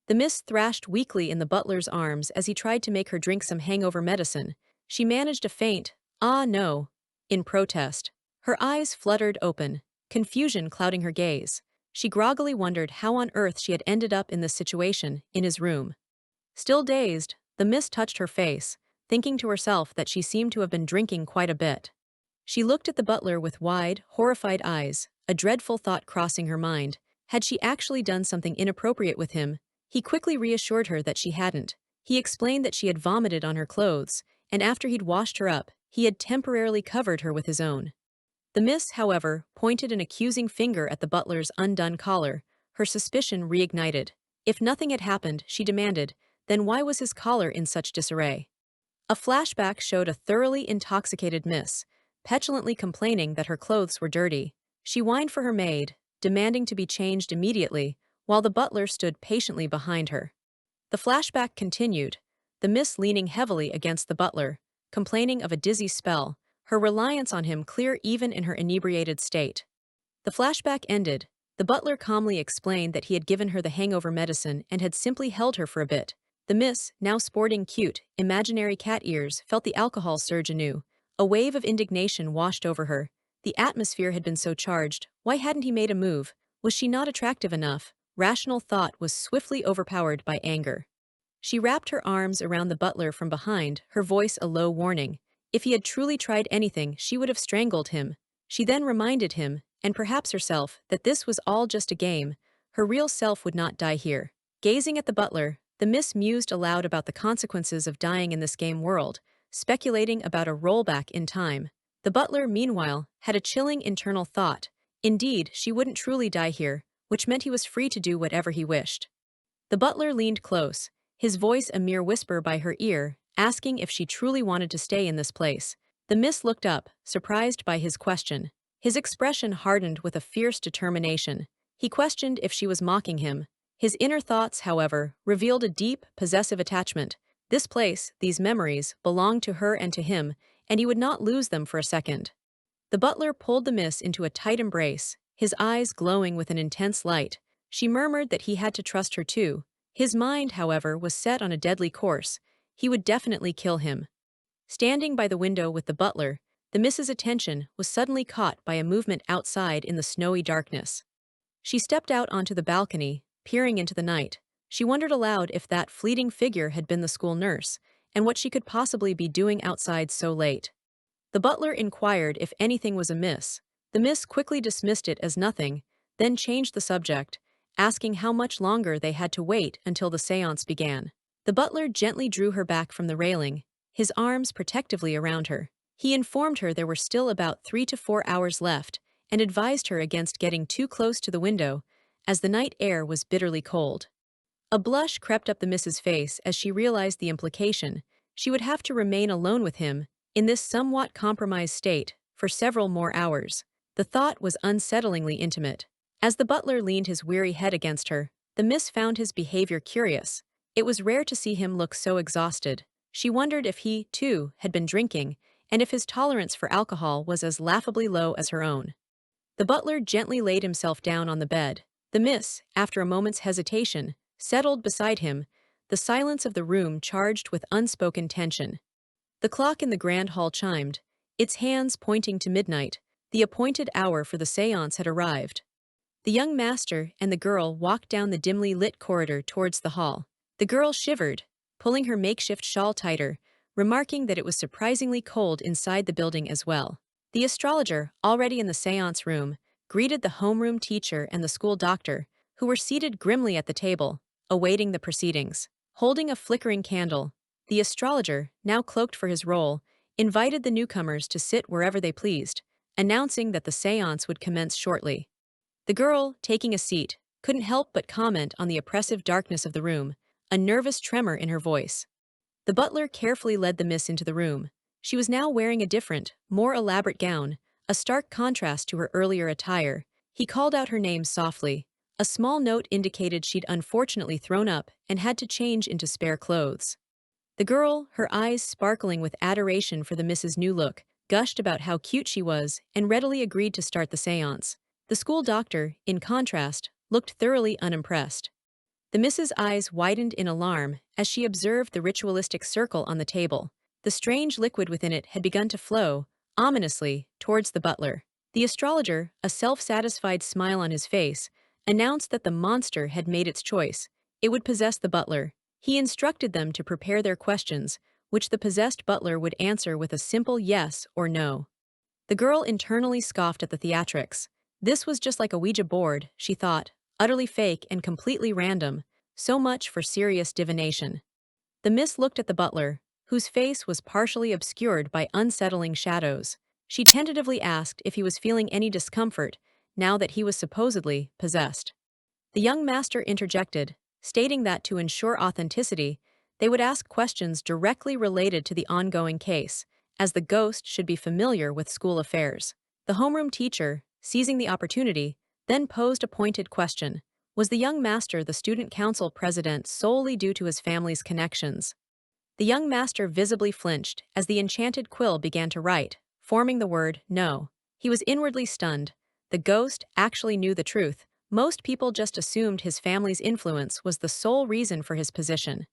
The miss thrashed weakly in the butler's arms as he tried to make her drink some hangover medicine. She managed a faint, "Ah, no," in protest. Her eyes fluttered open, confusion clouding her gaze. She groggily wondered how on earth she had ended up in this situation, in his room. Still dazed, the miss touched her face, thinking to herself that she seemed to have been drinking quite a bit. She looked at the butler with wide, horrified eyes, a dreadful thought crossing her mind. Had she actually done something inappropriate with him? He quickly reassured her that she hadn't. He explained that she had vomited on her clothes, and after he'd washed her up, he had temporarily covered her with his own. The miss, however, pointed an accusing finger at the butler's undone collar. Her suspicion reignited. If nothing had happened, she demanded, then why was his collar in such disarray? A flashback showed a thoroughly intoxicated miss, petulantly complaining that her clothes were dirty. She whined for her maid, demanding to be changed immediately, while the butler stood patiently behind her. The flashback continued, the miss leaning heavily against the butler, complaining of a dizzy spell, her reliance on him clear even in her inebriated state. The flashback ended. The butler calmly explained that he had given her the hangover medicine and had simply held her for a bit. The miss, now sporting cute, imaginary cat ears, felt the alcohol surge anew. A wave of indignation washed over her. The atmosphere had been so charged. Why hadn't he made a move? Was she not attractive enough? Rational thought was swiftly overpowered by anger. She wrapped her arms around the butler from behind, her voice a low warning. If he had truly tried anything, she would have strangled him. She then reminded him, and perhaps herself, that this was all just a game. Her real self would not die here. Gazing at the butler, the miss mused aloud about the consequences of dying in this game world, speculating about a rollback in time. The butler, meanwhile, had a chilling internal thought. Indeed, she wouldn't truly die here, which meant he was free to do whatever he wished. The butler leaned close, his voice a mere whisper by her ear, asking if she truly wanted to stay in this place. The miss looked up, surprised by his question. His expression hardened with a fierce determination. He questioned if she was mocking him. His inner thoughts, however, revealed a deep, possessive attachment. This place, these memories, belonged to her and to him, and he would not lose them for a second. The butler pulled the miss into a tight embrace, his eyes glowing with an intense light. She murmured that he had to trust her too. His mind, however, was set on a deadly course. He would definitely kill him. Standing by the window with the butler, the miss's attention was suddenly caught by a movement outside in the snowy darkness. She stepped out onto the balcony, peering into the night. She wondered aloud if that fleeting figure had been the school nurse, and what she could possibly be doing outside so late. The butler inquired if anything was amiss. The miss quickly dismissed it as nothing, then changed the subject, asking how much longer they had to wait until the séance began. The butler gently drew her back from the railing, his arms protectively around her. He informed her there were still about 3 to 4 hours left and advised her against getting too close to the window, as the night air was bitterly cold. A blush crept up the miss's face as she realized the implication. She would have to remain alone with him, in this somewhat compromised state, for several more hours. The thought was unsettlingly intimate. As the butler leaned his weary head against her, the miss found his behavior curious. It was rare to see him look so exhausted. She wondered if he, too, had been drinking, and if his tolerance for alcohol was as laughably low as her own. The butler gently laid himself down on the bed. The miss, after a moment's hesitation, settled beside him, the silence of the room charged with unspoken tension. The clock in the grand hall chimed, its hands pointing to midnight. The appointed hour for the séance had arrived. The young master and the girl walked down the dimly lit corridor towards the hall. The girl shivered, pulling her makeshift shawl tighter, remarking that it was surprisingly cold inside the building as well. The astrologer, already in the séance room, greeted the homeroom teacher and the school doctor, who were seated grimly at the table, awaiting the proceedings. Holding a flickering candle, the astrologer, now cloaked for his role, invited the newcomers to sit wherever they pleased, announcing that the séance would commence shortly. The girl, taking a seat, couldn't help but comment on the oppressive darkness of the room, a nervous tremor in her voice. The butler carefully led the miss into the room. She was now wearing a different, more elaborate gown, a stark contrast to her earlier attire. He called out her name softly. A small note indicated she'd unfortunately thrown up and had to change into spare clothes. The girl, her eyes sparkling with adoration for the miss's new look, gushed about how cute she was and readily agreed to start the séance. The school doctor, in contrast, looked thoroughly unimpressed. The miss's eyes widened in alarm as she observed the ritualistic circle on the table. The strange liquid within it had begun to flow, ominously, towards the butler. The astrologer, a self-satisfied smile on his face, announced that the monster had made its choice. It would possess the butler. He instructed them to prepare their questions, which the possessed butler would answer with a simple yes or no. The girl internally scoffed at the theatrics. This was just like a Ouija board, she thought, utterly fake and completely random, so much for serious divination. The miss looked at the butler, whose face was partially obscured by unsettling shadows. She tentatively asked if he was feeling any discomfort, now that he was supposedly possessed. The young master interjected, stating that to ensure authenticity, they would ask questions directly related to the ongoing case, as the ghost should be familiar with school affairs. The homeroom teacher, seizing the opportunity, then posed a pointed question. Was the young master the student council president solely due to his family's connections? The young master visibly flinched as the enchanted quill began to write, forming the word no. He was inwardly stunned. The ghost actually knew the truth. Most people just assumed his family's influence was the sole reason for his position.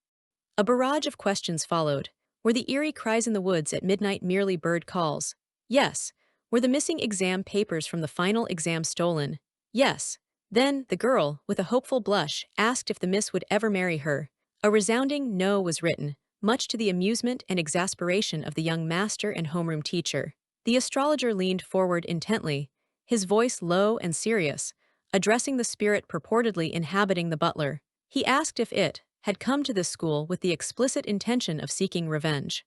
A barrage of questions followed. Were the eerie cries in the woods at midnight merely bird calls? Yes. Were the missing exam papers from the final exam stolen? Yes. Then, the girl, with a hopeful blush, asked if the miss would ever marry her. A resounding no was written, much to the amusement and exasperation of the young master and homeroom teacher. The astrologer leaned forward intently, his voice low and serious, addressing the spirit purportedly inhabiting the butler. He asked if it had come to this school with the explicit intention of seeking revenge.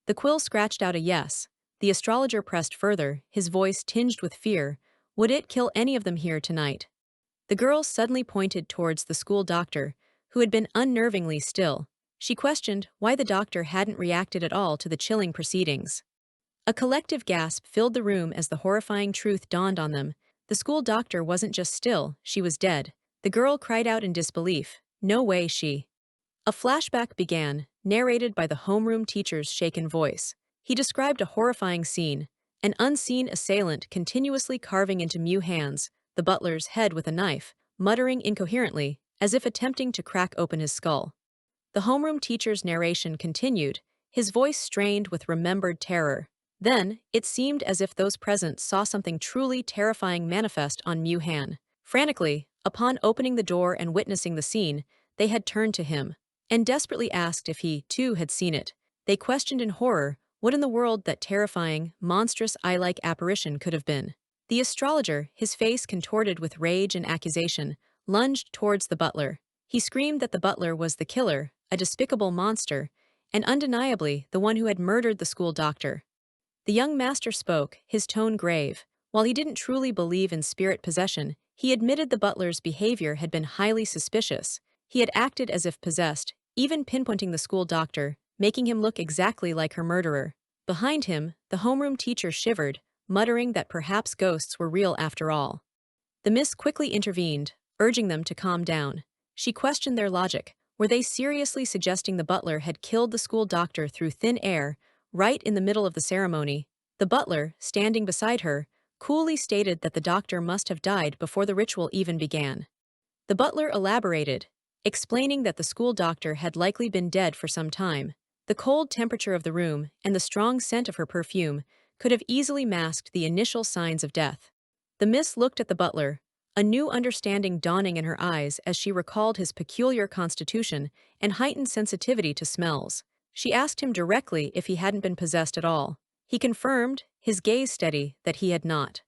The quill scratched out a yes. The astrologer pressed further, his voice tinged with fear. Would it kill any of them here tonight? The girl suddenly pointed towards the school doctor, who had been unnervingly still. She questioned why the doctor hadn't reacted at all to the chilling proceedings. A collective gasp filled the room as the horrifying truth dawned on them. The school doctor wasn't just still, she was dead. The girl cried out in disbelief. No way she. A flashback began, narrated by the homeroom teacher's shaken voice. He described a horrifying scene, an unseen assailant continuously carving into Mew Han's, the butler's head with a knife, muttering incoherently, as if attempting to crack open his skull. The homeroom teacher's narration continued, his voice strained with remembered terror. Then, it seemed as if those present saw something truly terrifying manifest on Mew Han. Frantically, upon opening the door and witnessing the scene, they had turned to him and desperately asked if he, too, had seen it. They questioned in horror what in the world that terrifying, monstrous eye-like apparition could have been. The astrologer, his face contorted with rage and accusation, lunged towards the butler. He screamed that the butler was the killer, a despicable monster, and undeniably the one who had murdered the school doctor. The young master spoke, his tone grave. While he didn't truly believe in spirit possession, he admitted the butler's behavior had been highly suspicious. He had acted as if possessed, even pinpointing the school doctor, making him look exactly like her murderer. Behind him, the homeroom teacher shivered, muttering that perhaps ghosts were real after all. The miss quickly intervened, urging them to calm down. She questioned their logic. Were they seriously suggesting the butler had killed the school doctor through thin air, right in the middle of the ceremony? The butler, standing beside her, coolly stated that the doctor must have died before the ritual even began. The butler elaborated, explaining that the school doctor had likely been dead for some time. The cold temperature of the room and the strong scent of her perfume could have easily masked the initial signs of death. The miss looked at the butler, a new understanding dawning in her eyes as she recalled his peculiar constitution and heightened sensitivity to smells. She asked him directly if he hadn't been possessed at all. He confirmed, his gaze steady, that he had not.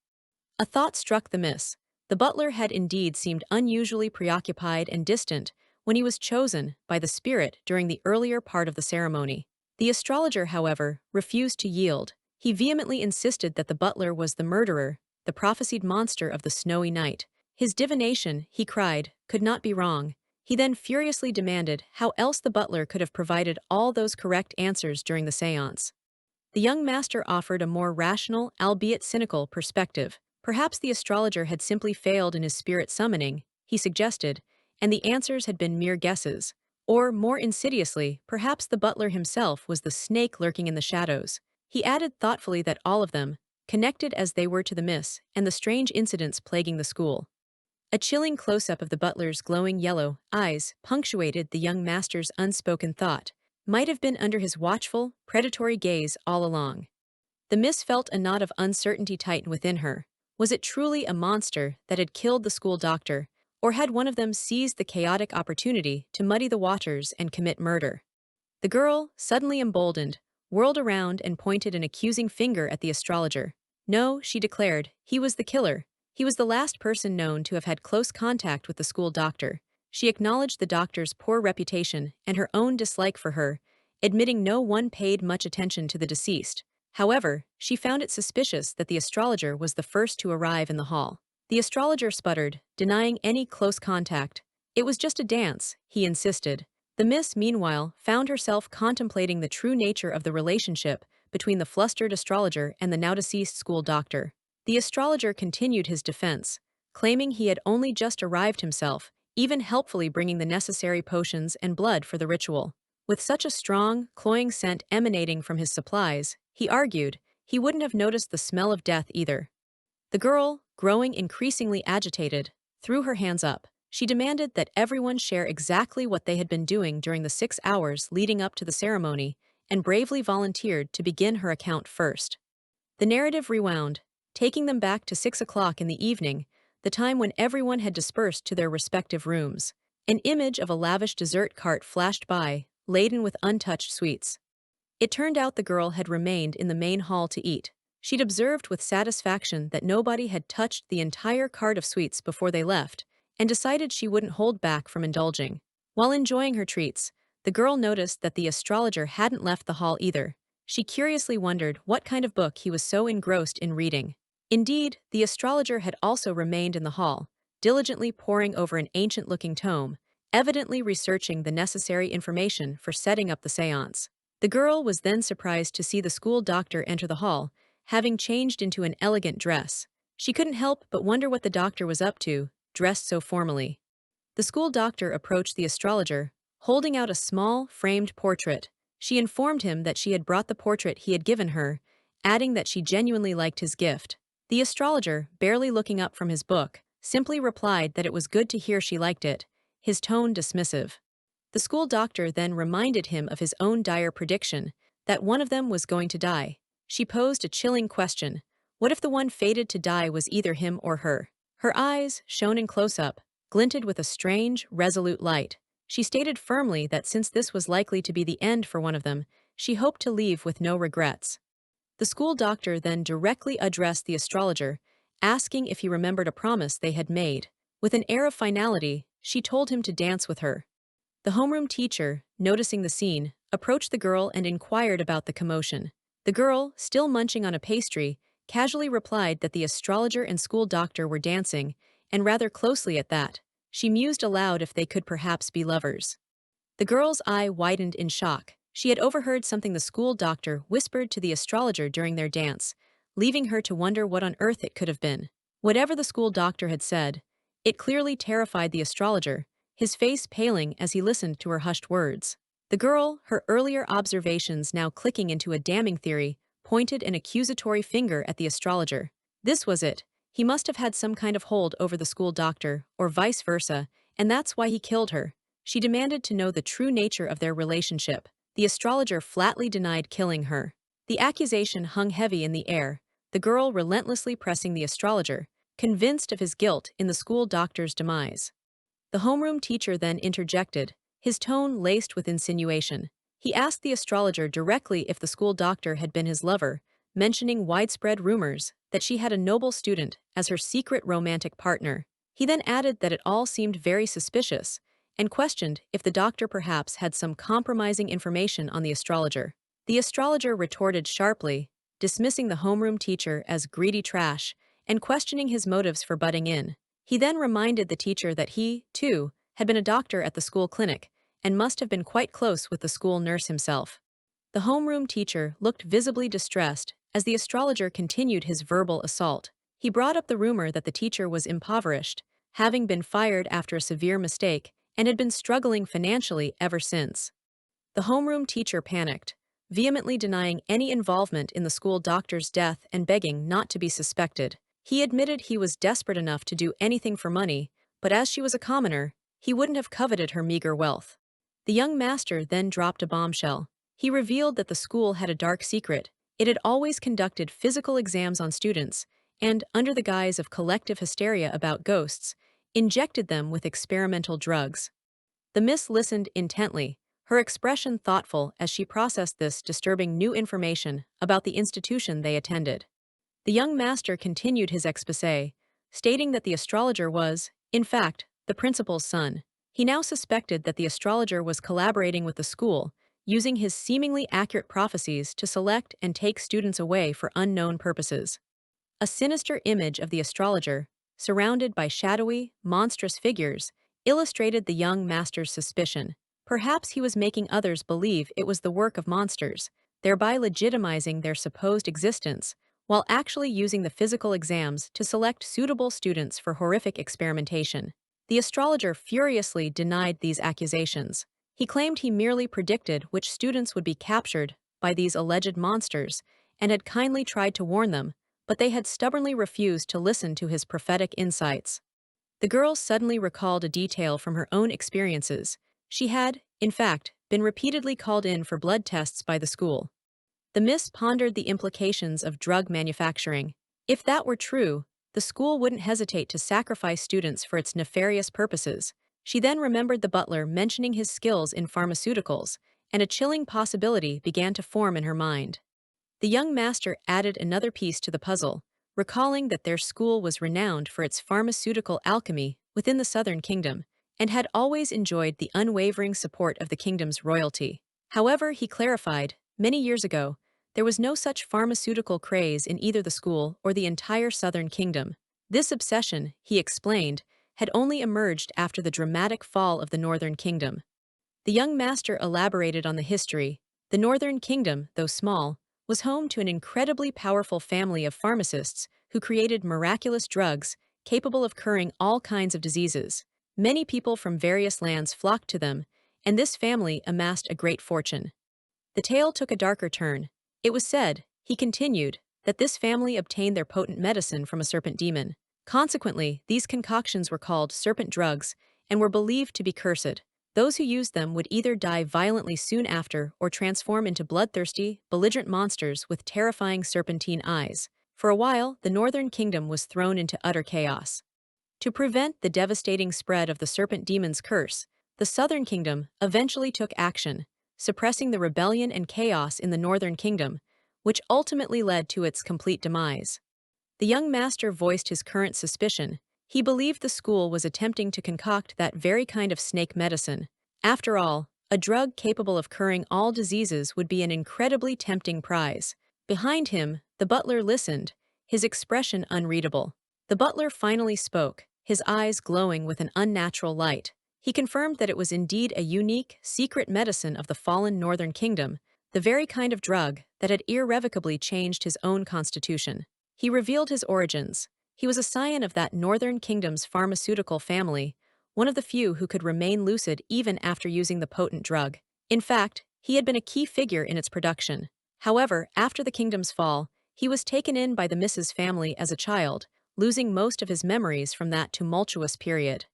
A thought struck the miss. The butler had indeed seemed unusually preoccupied and distant when he was chosen by the spirit during the earlier part of the ceremony. The astrologer, however, refused to yield. He vehemently insisted that the butler was the murderer, the prophesied monster of the snowy night. His divination, he cried, could not be wrong. He then furiously demanded how else the butler could have provided all those correct answers during the séance. The young master offered a more rational, albeit cynical, perspective. Perhaps the astrologer had simply failed in his spirit summoning, he suggested, and the answers had been mere guesses. Or, more insidiously, perhaps the butler himself was the snake lurking in the shadows. He added thoughtfully that all of them, connected as they were to the miss and the strange incidents plaguing the school. A chilling close-up of the butler's glowing yellow eyes punctuated the young master's unspoken thought. Might have been under his watchful, predatory gaze all along. The miss felt a knot of uncertainty tighten within her. Was it truly a monster that had killed the school doctor, or had one of them seized the chaotic opportunity to muddy the waters and commit murder? The girl, suddenly emboldened, whirled around and pointed an accusing finger at the astrologer. No, she declared, he was the killer. He was the last person known to have had close contact with the school doctor. She acknowledged the doctor's poor reputation and her own dislike for her, admitting no one paid much attention to the deceased. However, she found it suspicious that the astrologer was the first to arrive in the hall. The astrologer sputtered, denying any close contact. It was just a dance, he insisted. The miss, meanwhile, found herself contemplating the true nature of the relationship between the flustered astrologer and the now-deceased school doctor. The astrologer continued his defense, claiming he had only just arrived himself, even helpfully bringing the necessary potions and blood for the ritual. With such a strong, cloying scent emanating from his supplies, he argued, he wouldn't have noticed the smell of death either. The girl, growing increasingly agitated, threw her hands up. She demanded that everyone share exactly what they had been doing during the 6 hours leading up to the ceremony, and bravely volunteered to begin her account first. The narrative rewound, taking them back to 6 o'clock in the evening, the time when everyone had dispersed to their respective rooms. An image of a lavish dessert cart flashed by, laden with untouched sweets. It turned out the girl had remained in the main hall to eat. She'd observed with satisfaction that nobody had touched the entire cart of sweets before they left, and decided she wouldn't hold back from indulging. While enjoying her treats, the girl noticed that the astrologer hadn't left the hall either. She curiously wondered what kind of book he was so engrossed in reading. Indeed, the astrologer had also remained in the hall, diligently poring over an ancient-looking tome, evidently researching the necessary information for setting up the séance. The girl was then surprised to see the school doctor enter the hall, having changed into an elegant dress. She couldn't help but wonder what the doctor was up to, dressed so formally. The school doctor approached the astrologer, holding out a small, framed portrait. She informed him that she had brought the portrait he had given her, adding that she genuinely liked his gift. The astrologer, barely looking up from his book, simply replied that it was good to hear she liked it, his tone dismissive. The school doctor then reminded him of his own dire prediction, that one of them was going to die. She posed a chilling question. What if the one fated to die was either him or her? Her eyes, shown in close-up, glinted with a strange, resolute light. She stated firmly that since this was likely to be the end for one of them, she hoped to leave with no regrets. The school doctor then directly addressed the astrologer, asking if he remembered a promise they had made. With an air of finality, she told him to dance with her. The homeroom teacher, noticing the scene, approached the girl and inquired about the commotion. The girl, still munching on a pastry, casually replied that the astrologer and school doctor were dancing, and rather closely at that. She mused aloud if they could perhaps be lovers. The girl's eye widened in shock. She had overheard something the school doctor whispered to the astrologer during their dance, leaving her to wonder what on earth it could have been. Whatever the school doctor had said, it clearly terrified the astrologer, his face paling as he listened to her hushed words. The girl, her earlier observations now clicking into a damning theory, pointed an accusatory finger at the astrologer. This was it. He must have had some kind of hold over the school doctor, or vice versa, and that's why he killed her. She demanded to know the true nature of their relationship. The astrologer flatly denied killing her. The accusation hung heavy in the air, the girl relentlessly pressing the astrologer, convinced of his guilt in the school doctor's demise. The homeroom teacher then interjected, his tone laced with insinuation. He asked the astrologer directly if the school doctor had been his lover, mentioning widespread rumors that she had a noble student as her secret romantic partner. He then added that it all seemed very suspicious, and questioned if the doctor perhaps had some compromising information on the astrologer. The astrologer retorted sharply, dismissing the homeroom teacher as greedy trash, and questioning his motives for butting in. He then reminded the teacher that he, too, had been a doctor at the school clinic, and must have been quite close with the school nurse himself. The homeroom teacher looked visibly distressed as the astrologer continued his verbal assault. He brought up the rumor that the teacher was impoverished, having been fired after a severe mistake, and had been struggling financially ever since. The homeroom teacher panicked, vehemently denying any involvement in the school doctor's death and begging not to be suspected. He admitted he was desperate enough to do anything for money, but as she was a commoner, he wouldn't have coveted her meager wealth. The young master then dropped a bombshell. He revealed that the school had a dark secret. It had always conducted physical exams on students, and, under the guise of collective hysteria about ghosts, injected them with experimental drugs. The miss listened intently, her expression thoughtful as she processed this disturbing new information about the institution they attended. The young master continued his exposé, stating that the astrologer was, in fact, the principal's son. He now suspected that the astrologer was collaborating with the school, using his seemingly accurate prophecies to select and take students away for unknown purposes. A sinister image of the astrologer, surrounded by shadowy, monstrous figures, illustrated the young master's suspicion. Perhaps he was making others believe it was the work of monsters, thereby legitimizing their supposed existence, while actually using the physical exams to select suitable students for horrific experimentation. The astrologer furiously denied these accusations. He claimed he merely predicted which students would be captured by these alleged monsters and had kindly tried to warn them, but they had stubbornly refused to listen to his prophetic insights. The girl suddenly recalled a detail from her own experiences. She had, in fact, been repeatedly called in for blood tests by the school. The miss pondered the implications of drug manufacturing. If that were true, the school wouldn't hesitate to sacrifice students for its nefarious purposes. She then remembered the butler mentioning his skills in pharmaceuticals, and a chilling possibility began to form in her mind. The young master added another piece to the puzzle, recalling that their school was renowned for its pharmaceutical alchemy within the Southern Kingdom, and had always enjoyed the unwavering support of the kingdom's royalty. However, he clarified, many years ago, there was no such pharmaceutical craze in either the school or the entire Southern Kingdom. This obsession, he explained, had only emerged after the dramatic fall of the Northern Kingdom. The young master elaborated on the history. The Northern Kingdom, though small, was home to an incredibly powerful family of pharmacists who created miraculous drugs capable of curing all kinds of diseases. Many people from various lands flocked to them, and this family amassed a great fortune. The tale took a darker turn. It was said, he continued, that this family obtained their potent medicine from a serpent demon. Consequently, these concoctions were called serpent drugs and were believed to be cursed. Those who used them would either die violently soon after or transform into bloodthirsty, belligerent monsters with terrifying serpentine eyes. For a while, the Northern Kingdom was thrown into utter chaos. To prevent the devastating spread of the serpent demon's curse, the Southern Kingdom eventually took action, suppressing the rebellion and chaos in the Northern Kingdom, which ultimately led to its complete demise. The young master voiced his current suspicion. He believed the school was attempting to concoct that very kind of snake medicine. After all, a drug capable of curing all diseases would be an incredibly tempting prize. Behind him, the butler listened, his expression unreadable. The butler finally spoke, his eyes glowing with an unnatural light. He confirmed that it was indeed a unique, secret medicine of the fallen Northern Kingdom, the very kind of drug that had irrevocably changed his own constitution. He revealed his origins. He was a scion of that Northern Kingdom's pharmaceutical family, one of the few who could remain lucid even after using the potent drug. In fact, he had been a key figure in its production. However, after the kingdom's fall, he was taken in by the Mrs. family as a child, losing most of his memories from that tumultuous period.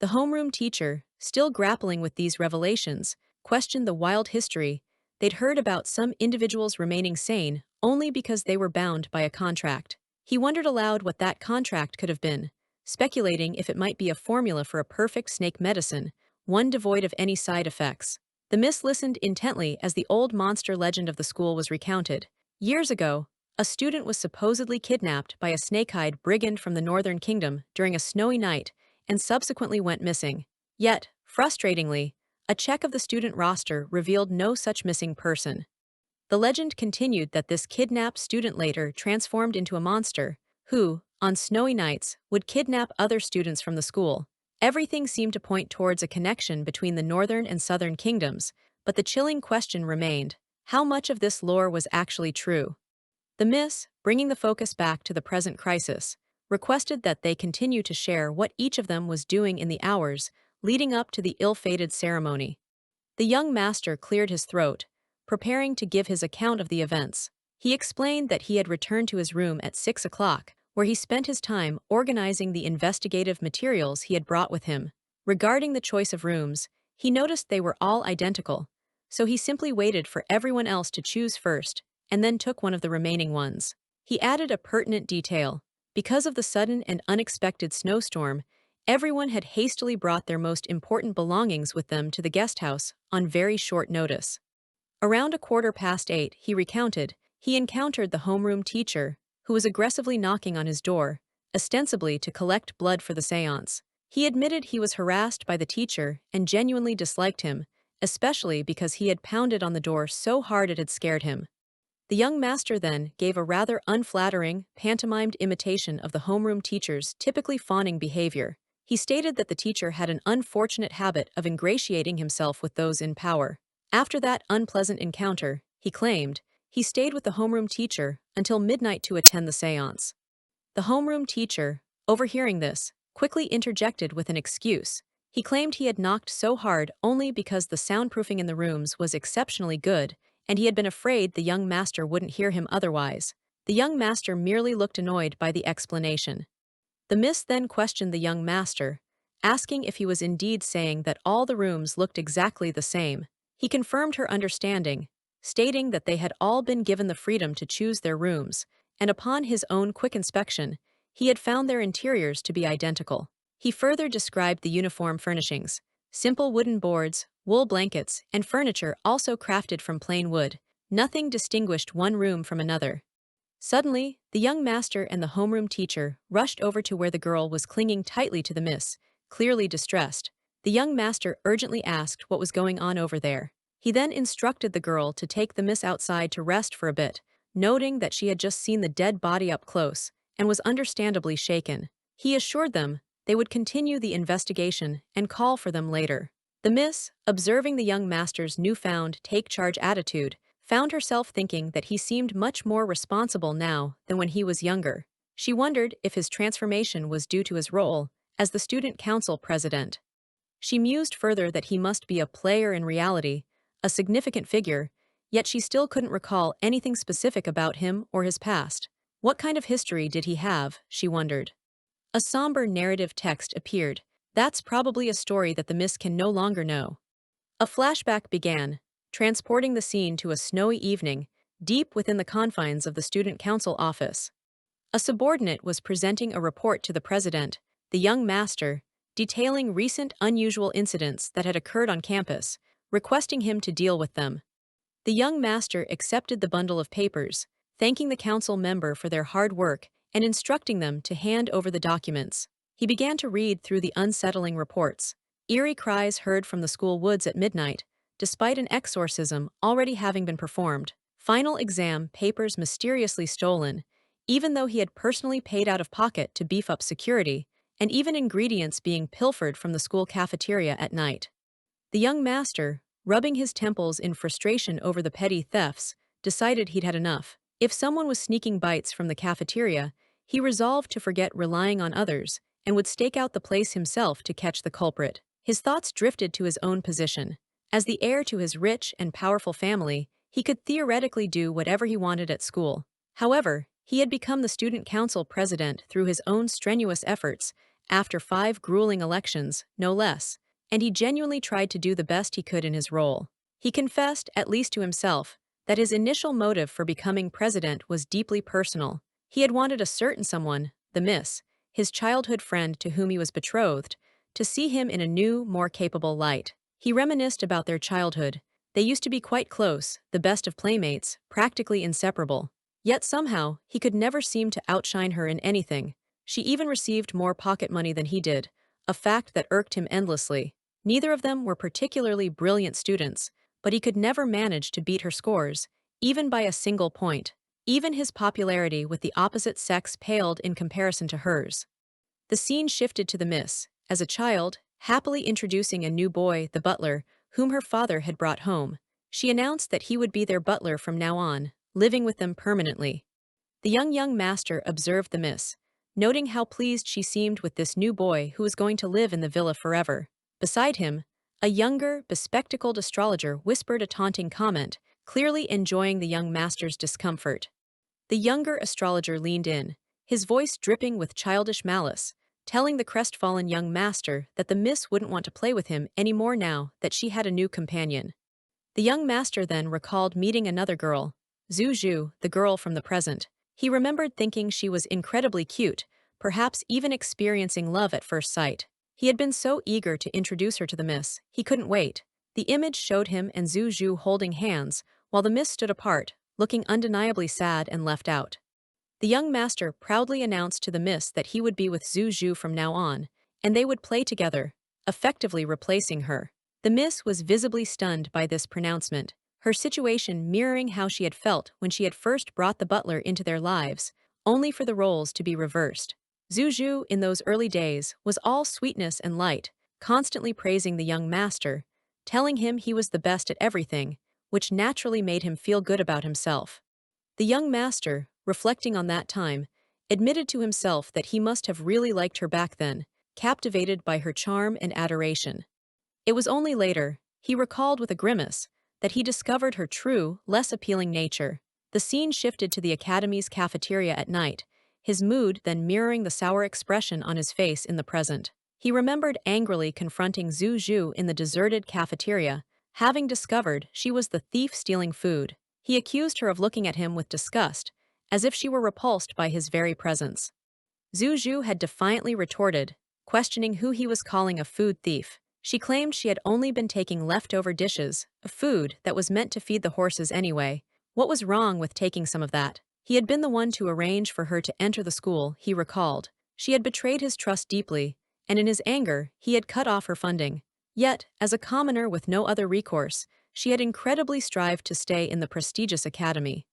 The homeroom teacher, still grappling with these revelations, questioned the wild history they'd heard about some individuals remaining sane only because they were bound by a contract. He wondered aloud what that contract could have been, speculating if it might be a formula for a perfect snake medicine, one devoid of any side effects. The miss listened intently as the old monster legend of the school was recounted. Years ago, a student was supposedly kidnapped by a snake-eyed brigand from the Northern Kingdom during a snowy night and subsequently went missing. Yet, frustratingly, a check of the student roster revealed no such missing person. The legend continued that this kidnapped student later transformed into a monster, who, on snowy nights, would kidnap other students from the school. Everything seemed to point towards a connection between the Northern and Southern Kingdoms, but the chilling question remained, how much of this lore was actually true? The miss, bringing the focus back to the present crisis, requested that they continue to share what each of them was doing in the hours leading up to the ill-fated ceremony. The young master cleared his throat, preparing to give his account of the events. He explained that he had returned to his room at 6 o'clock, where he spent his time organizing the investigative materials he had brought with him. Regarding the choice of rooms, he noticed they were all identical, so he simply waited for everyone else to choose first, and then took one of the remaining ones. He added a pertinent detail. Because of the sudden and unexpected snowstorm, everyone had hastily brought their most important belongings with them to the guest house on very short notice. Around 8:15, he recounted, he encountered the homeroom teacher, who was aggressively knocking on his door, ostensibly to collect blood for the seance. He admitted he was harassed by the teacher and genuinely disliked him, especially because he had pounded on the door so hard it had scared him. The young master then gave a rather unflattering, pantomimed imitation of the homeroom teacher's typically fawning behavior. He stated that the teacher had an unfortunate habit of ingratiating himself with those in power. After that unpleasant encounter, he claimed, he stayed with the homeroom teacher until midnight to attend the seance. The homeroom teacher, overhearing this, quickly interjected with an excuse. He claimed he had knocked so hard only because the soundproofing in the rooms was exceptionally good, and he had been afraid the young master wouldn't hear him otherwise. The young master merely looked annoyed by the explanation. The miss then questioned the young master, asking if he was indeed saying that all the rooms looked exactly the same. He confirmed her understanding, stating that they had all been given the freedom to choose their rooms, and upon his own quick inspection, he had found their interiors to be identical. He further described the uniform furnishings: simple wooden boards, wool blankets, and furniture also crafted from plain wood. Nothing distinguished one room from another. Suddenly, the young master and the homeroom teacher rushed over to where the girl was clinging tightly to the miss, clearly distressed. The young master urgently asked what was going on over there. He then instructed the girl to take the miss outside to rest for a bit, noting that she had just seen the dead body up close and was understandably shaken. He assured them they would continue the investigation and call for them later. The miss, observing the young master's newfound take-charge attitude, found herself thinking that he seemed much more responsible now than when he was younger. She wondered if his transformation was due to his role as the student council president. She mused further that he must be a player in reality, a significant figure, yet she still couldn't recall anything specific about him or his past. What kind of history did he have, she wondered. A somber narrative text appeared. That's probably a story that the miss can no longer know. A flashback began, transporting the scene to a snowy evening, deep within the confines of the student council office. A subordinate was presenting a report to the president, the young master, detailing recent unusual incidents that had occurred on campus, requesting him to deal with them. The young master accepted the bundle of papers, thanking the council member for their hard work and instructing them to hand over the documents. He began to read through the unsettling reports. Eerie cries heard from the school woods at midnight, despite an exorcism already having been performed. Final exam papers mysteriously stolen, even though he had personally paid out of pocket to beef up security, and even ingredients being pilfered from the school cafeteria at night. The young master, rubbing his temples in frustration over the petty thefts, decided he'd had enough. If someone was sneaking bites from the cafeteria, he resolved to forget relying on others and would stake out the place himself to catch the culprit. His thoughts drifted to his own position. As the heir to his rich and powerful family, he could theoretically do whatever he wanted at school. However, he had become the student council president through his own strenuous efforts, after 5 grueling elections, no less, and he genuinely tried to do the best he could in his role. He confessed, at least to himself, that his initial motive for becoming president was deeply personal. He had wanted a certain someone, the miss, his childhood friend to whom he was betrothed, to see him in a new, more capable light. He reminisced about their childhood. They used to be quite close, the best of playmates, practically inseparable. Yet somehow, he could never seem to outshine her in anything. She even received more pocket money than he did, a fact that irked him endlessly. Neither of them were particularly brilliant students, but he could never manage to beat her scores, even by a single point. Even his popularity with the opposite sex paled in comparison to hers. The scene shifted to the miss, as a child, happily introducing a new boy, the butler, whom her father had brought home. She announced that he would be their butler from now on, living with them permanently. The young master observed the miss, noting how pleased she seemed with this new boy who was going to live in the villa forever. Beside him, a younger, bespectacled astrologer whispered a taunting comment, clearly enjoying the young master's discomfort. The younger astrologer leaned in, his voice dripping with childish malice, telling the crestfallen young master that the miss wouldn't want to play with him any more now that she had a new companion. The young master then recalled meeting another girl, Zhu, the girl from the present. He remembered thinking she was incredibly cute, perhaps even experiencing love at first sight. He had been so eager to introduce her to the miss, he couldn't wait. The image showed him and Zhu holding hands, while the miss stood apart, looking undeniably sad and left out. The young master proudly announced to the miss that he would be with Zhu from now on, and they would play together, effectively replacing her. The miss was visibly stunned by this pronouncement, her situation mirroring how she had felt when she had first brought the butler into their lives, only for the roles to be reversed. Zhu, in those early days, was all sweetness and light, constantly praising the young master, telling him he was the best at everything, which naturally made him feel good about himself. The young master, reflecting on that time, admitted to himself that he must have really liked her back then, captivated by her charm and adoration. It was only later, he recalled with a grimace, that he discovered her true, less appealing nature. The scene shifted to the academy's cafeteria at night, his mood then mirroring the sour expression on his face in the present. He remembered angrily confronting Zhu Zhu in the deserted cafeteria, having discovered she was the thief stealing food. He accused her of looking at him with disgust, as if she were repulsed by his very presence. Zhu Zhu had defiantly retorted, questioning who he was calling a food thief. She claimed she had only been taking leftover dishes, a food that was meant to feed the horses anyway. What was wrong with taking some of that? He had been the one to arrange for her to enter the school, he recalled. She had betrayed his trust deeply, and in his anger, he had cut off her funding. Yet, as a commoner with no other recourse, she had incredibly strived to stay in the prestigious academy.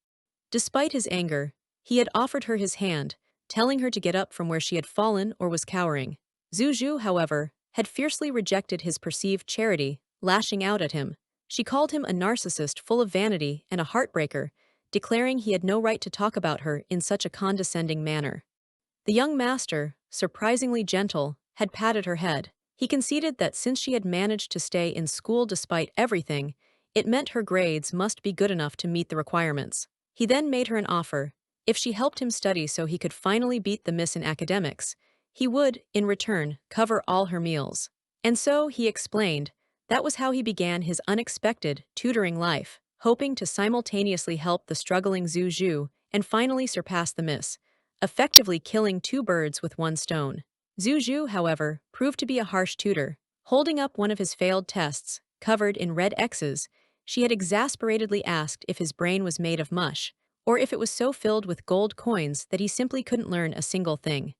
Despite his anger, he had offered her his hand, telling her to get up from where she had fallen or was cowering. Zhu Zhu, however, had fiercely rejected his perceived charity, lashing out at him. She called him a narcissist full of vanity and a heartbreaker, declaring he had no right to talk about her in such a condescending manner. The young master, surprisingly gentle, had patted her head. He conceded that since she had managed to stay in school despite everything, it meant her grades must be good enough to meet the requirements. He then made her an offer. If she helped him study so he could finally beat the miss in academics, he would, in return, cover all her meals. And so, he explained, that was how he began his unexpected, tutoring life, hoping to simultaneously help the struggling Zhu Zhu and finally surpass the miss, effectively killing two birds with one stone. Zhu Zhu, however, proved to be a harsh tutor. Holding up one of his failed tests, covered in red X's, she had exasperatedly asked if his brain was made of mush, or if it was so filled with gold coins that he simply couldn't learn a single thing.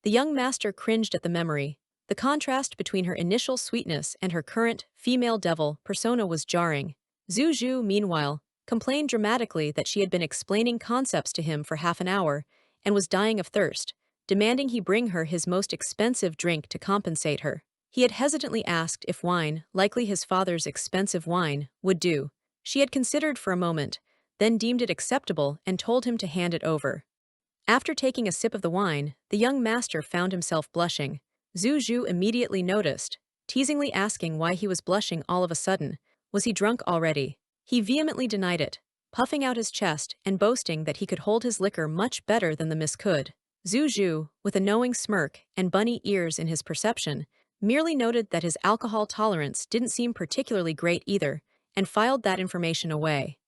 The young master cringed at the memory. The contrast between her initial sweetness and her current, female devil, persona was jarring. Zhu Zhu, meanwhile, complained dramatically that she had been explaining concepts to him for half an hour and was dying of thirst, demanding he bring her his most expensive drink to compensate her. He had hesitantly asked if wine, likely his father's expensive wine, would do. She had considered for a moment, then deemed it acceptable and told him to hand it over. After taking a sip of the wine, the young master found himself blushing. Zhu Zhu immediately noticed, teasingly asking why he was blushing all of a sudden. Was he drunk already? He vehemently denied it, puffing out his chest and boasting that he could hold his liquor much better than the miss could. Zhu Zhu, with a knowing smirk and bunny ears in his perception, merely noted that his alcohol tolerance didn't seem particularly great either, and filed that information away.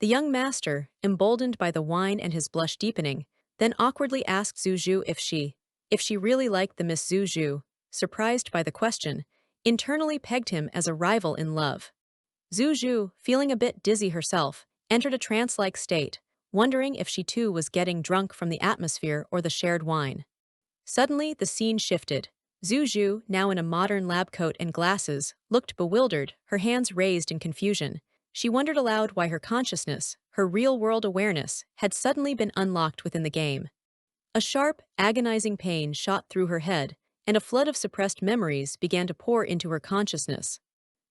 The young master, emboldened by the wine and his blush deepening, then awkwardly asked Zhu Zhu if she really liked the Miss Zhu Zhu, surprised by the question, internally pegged him as a rival in love. Zhu Zhu, feeling a bit dizzy herself, entered a trance-like state, wondering if she too was getting drunk from the atmosphere or the shared wine. Suddenly, the scene shifted. Zhu Zhu, now in a modern lab coat and glasses, looked bewildered, her hands raised in confusion. She wondered aloud why her consciousness, her real-world awareness, had suddenly been unlocked within the game. A sharp, agonizing pain shot through her head, and a flood of suppressed memories began to pour into her consciousness.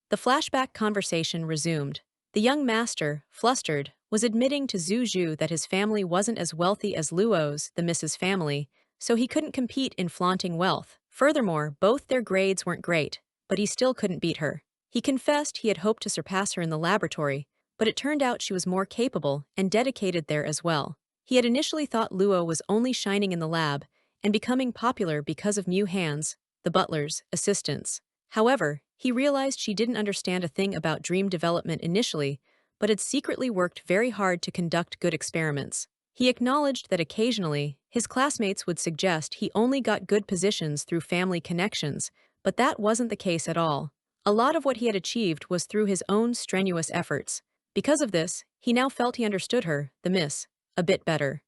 The flashback conversation resumed. The young master, flustered, was admitting to Zhu Zhu that his family wasn't as wealthy as Luo's, the Mrs. family, so he couldn't compete in flaunting wealth. Furthermore, both their grades weren't great, but he still couldn't beat her. He confessed he had hoped to surpass her in the laboratory, but it turned out she was more capable and dedicated there as well. He had initially thought Luo was only shining in the lab and becoming popular because of Mu Han's, the butler's, assistants. However, he realized she didn't understand a thing about dream development initially, but had secretly worked very hard to conduct good experiments. He acknowledged that occasionally, his classmates would suggest he only got good positions through family connections, but that wasn't the case at all. A lot of what he had achieved was through his own strenuous efforts. Because of this, he now felt he understood her, the miss, a bit better.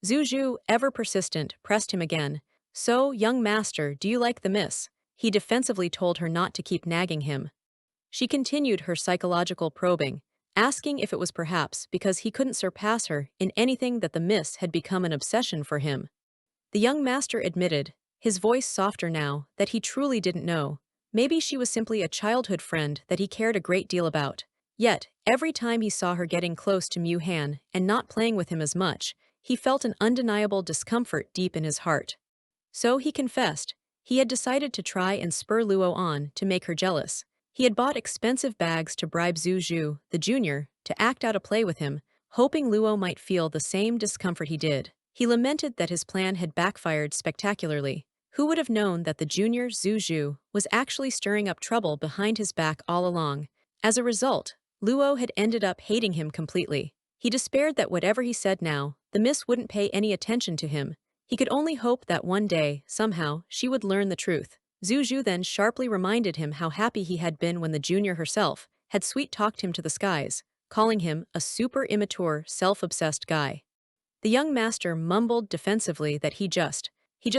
Zhu Zhu, ever persistent, pressed him again. So, young master, do you like the miss? He defensively told her not to keep nagging him. She continued her psychological probing, asking if it was perhaps because he couldn't surpass her in anything that the miss had become an obsession for him. The young master admitted, his voice softer now, that he truly didn't know. Maybe she was simply a childhood friend that he cared a great deal about. Yet, every time he saw her getting close to Mu Han and not playing with him as much, he felt an undeniable discomfort deep in his heart. So he confessed, He had decided to try and spur Luo on to make her jealous. He had bought expensive bags to bribe Zhu Zhu, the junior, to act out a play with him, hoping Luo might feel the same discomfort he did. He lamented that his plan had backfired spectacularly. Who would have known that the junior Zhu Zhu was actually stirring up trouble behind his back all along? As a result, Luo had ended up hating him completely. He despaired that whatever he said now, the miss wouldn't pay any attention to him. He could only hope that one day, somehow, she would learn the truth. Zhu Zhu then sharply reminded him how happy he had been when the junior herself had sweet-talked him to the skies, calling him a super immature, self-obsessed guy. The young master mumbled defensively that he just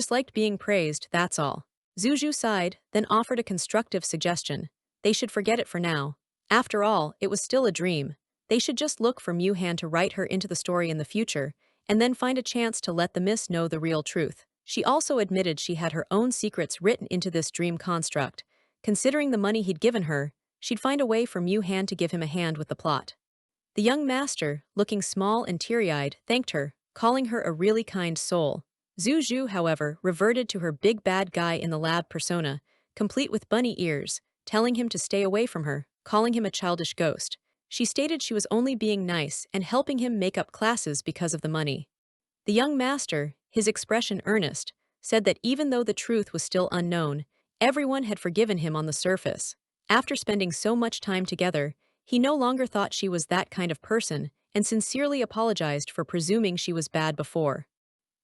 liked being praised, that's all. Zhu Zhu sighed, then offered a constructive suggestion. They should forget it for now. After all, it was still a dream. They should just look for Mu Han to write her into the story in the future, and then find a chance to let the miss know the real truth. She also admitted she had her own secrets written into this dream construct. Considering the money he'd given her, she'd find a way for Mu Han to give him a hand with the plot. The young master, looking small and teary-eyed, thanked her, calling her a really kind soul. Zhu Zhu, however, reverted to her big bad guy in the lab persona, complete with bunny ears, telling him to stay away from her, calling him a childish ghost. She stated she was only being nice and helping him make up classes because of the money. The young master, his expression earnest, said that even though the truth was still unknown, everyone had forgiven him on the surface. After spending so much time together, he no longer thought she was that kind of person and sincerely apologized for presuming she was bad before.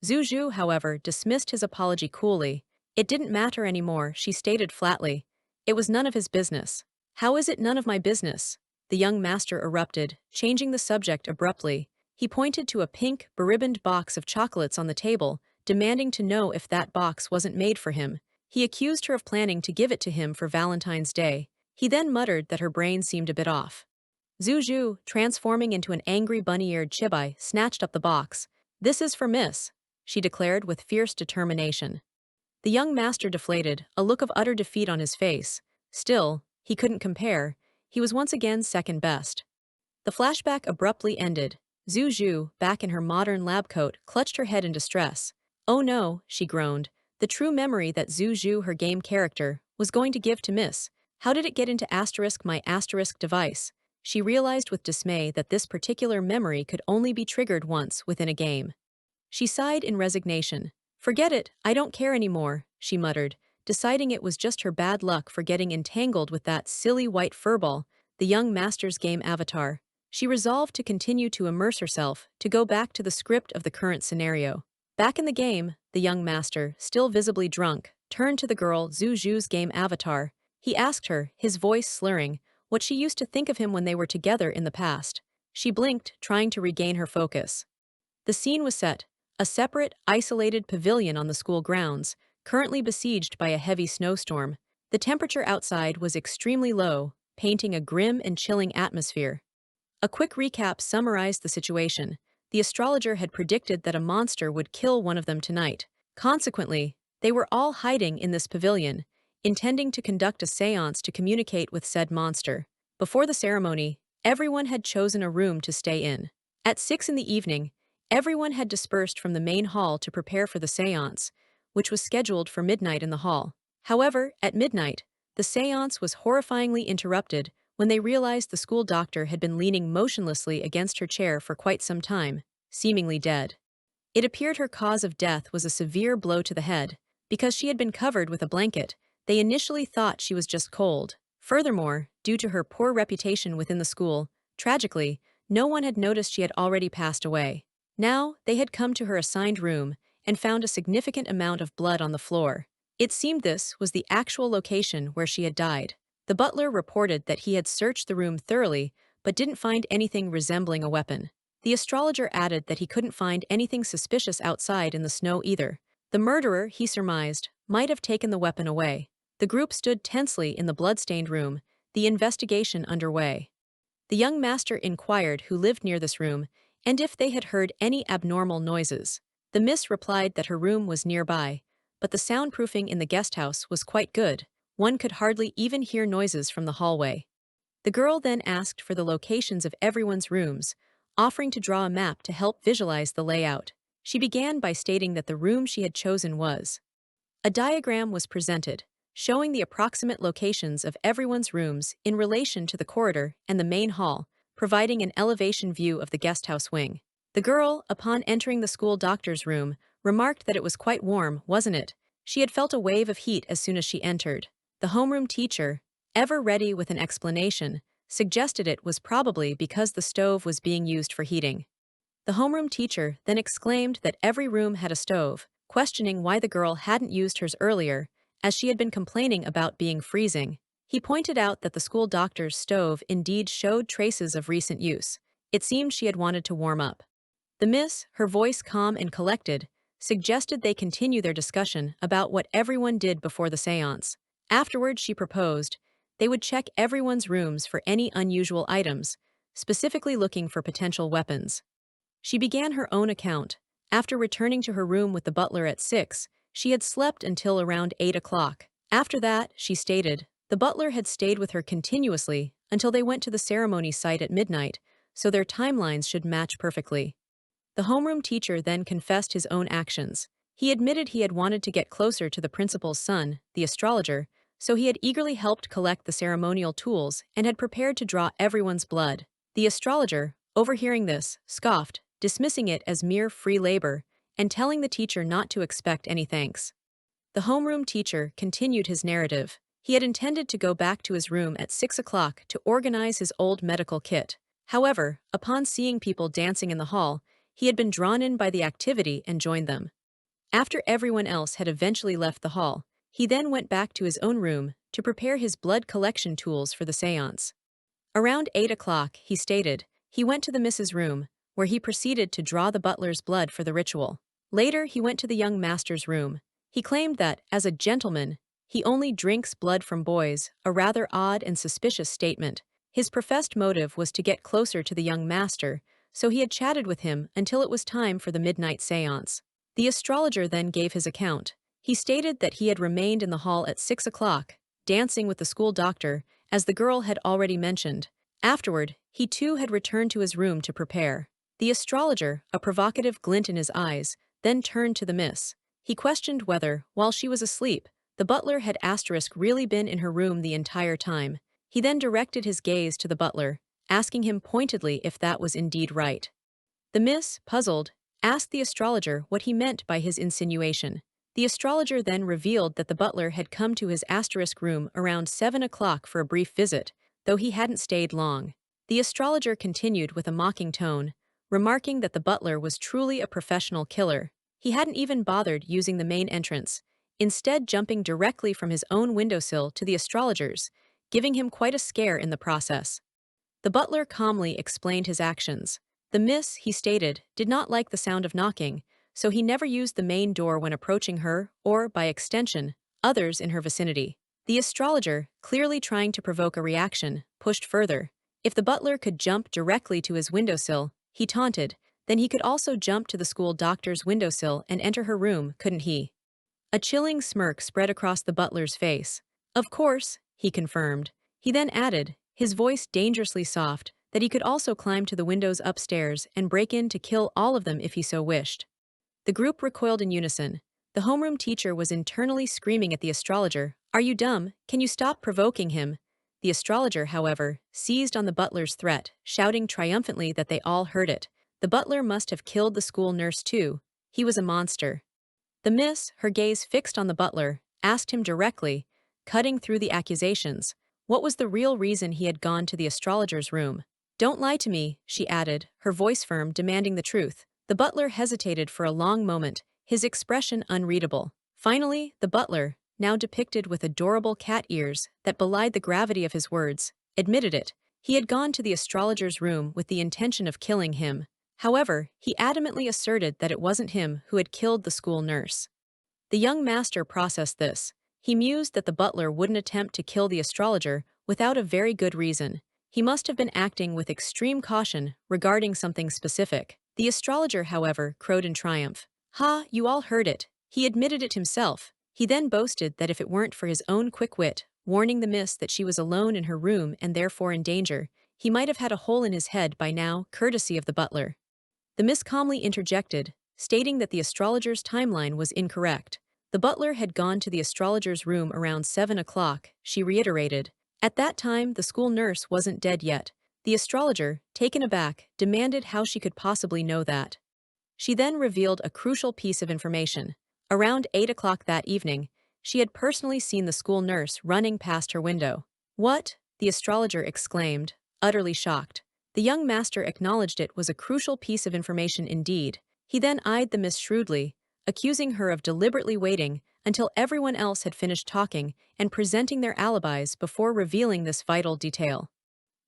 Zhu Zhu, however, dismissed his apology coolly. It didn't matter anymore, she stated flatly. It was none of his business. How is it none of my business? The young master erupted, changing the subject abruptly. He pointed to a pink, beribboned box of chocolates on the table, demanding to know if that box wasn't made for him. He accused her of planning to give it to him for Valentine's Day. He then muttered that her brain seemed a bit off. Zhu Zhu, transforming into an angry bunny-eared chibai, snatched up the box. "This is for Miss," she declared with fierce determination. The young master deflated, a look of utter defeat on his face. Still, he couldn't compare. He was once again second best. The flashback abruptly ended. Zhu Zhu, back in her modern lab coat, clutched her head in distress. Oh no, she groaned. The true memory that Zhu Zhu, her game character, was going to give to Miss. How did it get into my device? She realized with dismay that this particular memory could only be triggered once within a game. She sighed in resignation. Forget it, I don't care anymore, she muttered, deciding it was just her bad luck for getting entangled with that silly white furball, the young master's game avatar. She resolved to continue to immerse herself, to go back to the script of the current scenario. Back in the game, the young master, still visibly drunk, turned to the girl Zhu Zhu's game avatar. He asked her, his voice slurring, what she used to think of him when they were together in the past. She blinked, trying to regain her focus. The scene was set, a separate, isolated pavilion on the school grounds, currently besieged by a heavy snowstorm. The temperature outside was extremely low, painting a grim and chilling atmosphere. A quick recap summarized the situation. The astrologer had predicted that a monster would kill one of them tonight. Consequently, they were all hiding in this pavilion, intending to conduct a séance to communicate with said monster. Before the ceremony, everyone had chosen a room to stay in. At 6 in the evening, everyone had dispersed from the main hall to prepare for the séance, which was scheduled for midnight in the hall. However, at midnight, the séance was horrifyingly interrupted when they realized the school doctor had been leaning motionlessly against her chair for quite some time, seemingly dead. It appeared her cause of death was a severe blow to the head. Because she had been covered with a blanket, they initially thought she was just cold. Furthermore, due to her poor reputation within the school, tragically, no one had noticed she had already passed away. Now, they had come to her assigned room and found a significant amount of blood on the floor. It seemed this was the actual location where she had died. The butler reported that he had searched the room thoroughly but didn't find anything resembling a weapon. The astrologer added that he couldn't find anything suspicious outside in the snow either. The murderer, he surmised, might have taken the weapon away. The group stood tensely in the blood-stained room, the investigation underway. The young master inquired who lived near this room and if they had heard any abnormal noises. The miss replied that her room was nearby, but the soundproofing in the guesthouse was quite good. One could hardly even hear noises from the hallway. The girl then asked for the locations of everyone's rooms, offering to draw a map to help visualize the layout. She began by stating that the room she had chosen was A diagram was presented, showing the approximate locations of everyone's rooms in relation to the corridor and the main hall, providing an elevation view of the guesthouse wing. The girl, upon entering the school doctor's room, remarked that it was quite warm, wasn't it? She had felt a wave of heat as soon as she entered. The homeroom teacher, ever ready with an explanation, suggested it was probably because the stove was being used for heating. The homeroom teacher then exclaimed that every room had a stove, questioning why the girl hadn't used hers earlier, as she had been complaining about being freezing. He pointed out that the school doctor's stove indeed showed traces of recent use. It seemed she had wanted to warm up. The miss, her voice calm and collected, suggested they continue their discussion about what everyone did before the séance. Afterward, she proposed they would check everyone's rooms for any unusual items, specifically looking for potential weapons. She began her own account. After returning to her room with the butler at 6, she had slept until around 8 o'clock. After that, she stated, the butler had stayed with her continuously until they went to the ceremony site at midnight, so their timelines should match perfectly. The homeroom teacher then confessed his own actions. He admitted he had wanted to get closer to the principal's son, the astrologer, so he had eagerly helped collect the ceremonial tools and had prepared to draw everyone's blood. The astrologer, overhearing this, scoffed, dismissing it as mere free labor, and telling the teacher not to expect any thanks. The homeroom teacher continued his narrative. He had intended to go back to his room at 6 o'clock to organize his old medical kit. However, upon seeing people dancing in the hall, he had been drawn in by the activity and joined them. After everyone else had eventually left the hall, he then went back to his own room to prepare his blood collection tools for the séance. Around 8 o'clock, he stated, he went to the miss's room, where he proceeded to draw the butler's blood for the ritual. Later, he went to the young master's room. He claimed that, as a gentleman, he only drinks blood from boys, a rather odd and suspicious statement. His professed motive was to get closer to the young master, so he had chatted with him until it was time for the midnight séance. The astrologer then gave his account. He stated that he had remained in the hall at 6 o'clock, dancing with the school doctor, as the girl had already mentioned. Afterward, he too had returned to his room to prepare. The astrologer, a provocative glint in his eyes, then turned to the miss. He questioned whether, while she was asleep, the butler had really been in her room the entire time. He then directed his gaze to the butler, asking him pointedly if that was indeed right. The miss, puzzled, asked the astrologer what he meant by his insinuation. The astrologer then revealed that the butler had come to his room around 7 o'clock for a brief visit, though he hadn't stayed long. The astrologer continued with a mocking tone, remarking that the butler was truly a professional killer. He hadn't even bothered using the main entrance, instead jumping directly from his own windowsill to the astrologer's, giving him quite a scare in the process. The butler calmly explained his actions. The miss, he stated, did not like the sound of knocking, so he never used the main door when approaching her or, by extension, others in her vicinity. The astrologer, clearly trying to provoke a reaction, pushed further. If the butler could jump directly to his windowsill, he taunted, then he could also jump to the school doctor's windowsill and enter her room, couldn't he? A chilling smirk spread across the butler's face. Of course, he confirmed. He then added, his voice dangerously soft, that he could also climb to the windows upstairs and break in to kill all of them if he so wished. The group recoiled in unison. The homeroom teacher was internally screaming at the astrologer, "Are you dumb? Can you stop provoking him?" The astrologer, however, seized on the butler's threat, shouting triumphantly that they all heard it. The butler must have killed the school nurse too. He was a monster. The miss, her gaze fixed on the butler, asked him directly, cutting through the accusations, what was the real reason he had gone to the astrologer's room. "Don't lie to me," she added, her voice firm, demanding the truth. The butler hesitated for a long moment, his expression unreadable. Finally, the butler, now depicted with adorable cat ears that belied the gravity of his words, admitted it. He had gone to the astrologer's room with the intention of killing him. However, he adamantly asserted that it wasn't him who had killed the school nurse. The young master processed this. He mused that the butler wouldn't attempt to kill the astrologer without a very good reason. He must have been acting with extreme caution regarding something specific. The astrologer, however, crowed in triumph. "Ha, you all heard it. He admitted it himself." He then boasted that if it weren't for his own quick wit, warning the miss that she was alone in her room and therefore in danger, he might have had a hole in his head by now, courtesy of the butler. The miss calmly interjected, stating that the astrologer's timeline was incorrect. The butler had gone to the astrologer's room around 7 o'clock, she reiterated. At that time, the school nurse wasn't dead yet. The astrologer, taken aback, demanded how she could possibly know that. She then revealed a crucial piece of information. Around 8 o'clock that evening, she had personally seen the school nurse running past her window. What? The astrologer exclaimed, utterly shocked. The young master acknowledged it was a crucial piece of information indeed. He then eyed the miss shrewdly, accusing her of deliberately waiting until everyone else had finished talking and presenting their alibis before revealing this vital detail.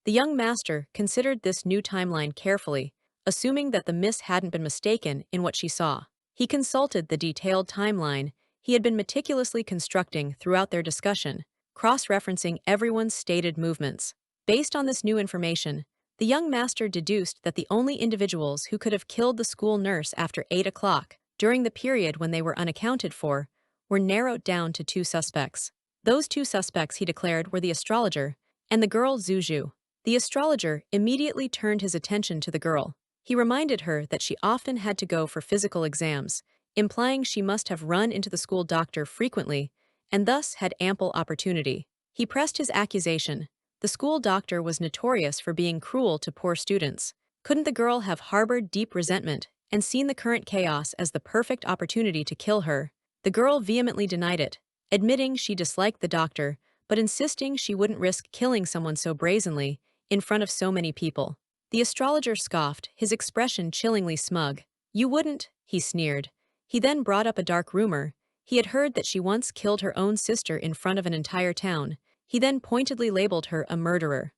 The young master considered this new timeline carefully, assuming that the miss hadn't been mistaken in what she saw. He consulted the detailed timeline he had been meticulously constructing throughout their discussion, cross-referencing everyone's stated movements. Based on this new information, the young master deduced that the only individuals who could have killed the school nurse after 8 o'clock, during the period when they were unaccounted for, were narrowed down to 2 suspects. Those 2 suspects, he declared, were the astrologer and the girl Zuju. The astrologer immediately turned his attention to the girl. He reminded her that she often had to go for physical exams, implying she must have run into the school doctor frequently and thus had ample opportunity. He pressed his accusation. The school doctor was notorious for being cruel to poor students. Couldn't the girl have harbored deep resentment and seen the current chaos as the perfect opportunity to kill her? The girl vehemently denied it, admitting she disliked the doctor, but insisting she wouldn't risk killing someone so brazenly in front of so many people. The astrologer scoffed, his expression chillingly smug. You wouldn't, he sneered. He then brought up a dark rumor. He had heard that she once killed her own sister in front of an entire town. He then pointedly labeled her a murderer.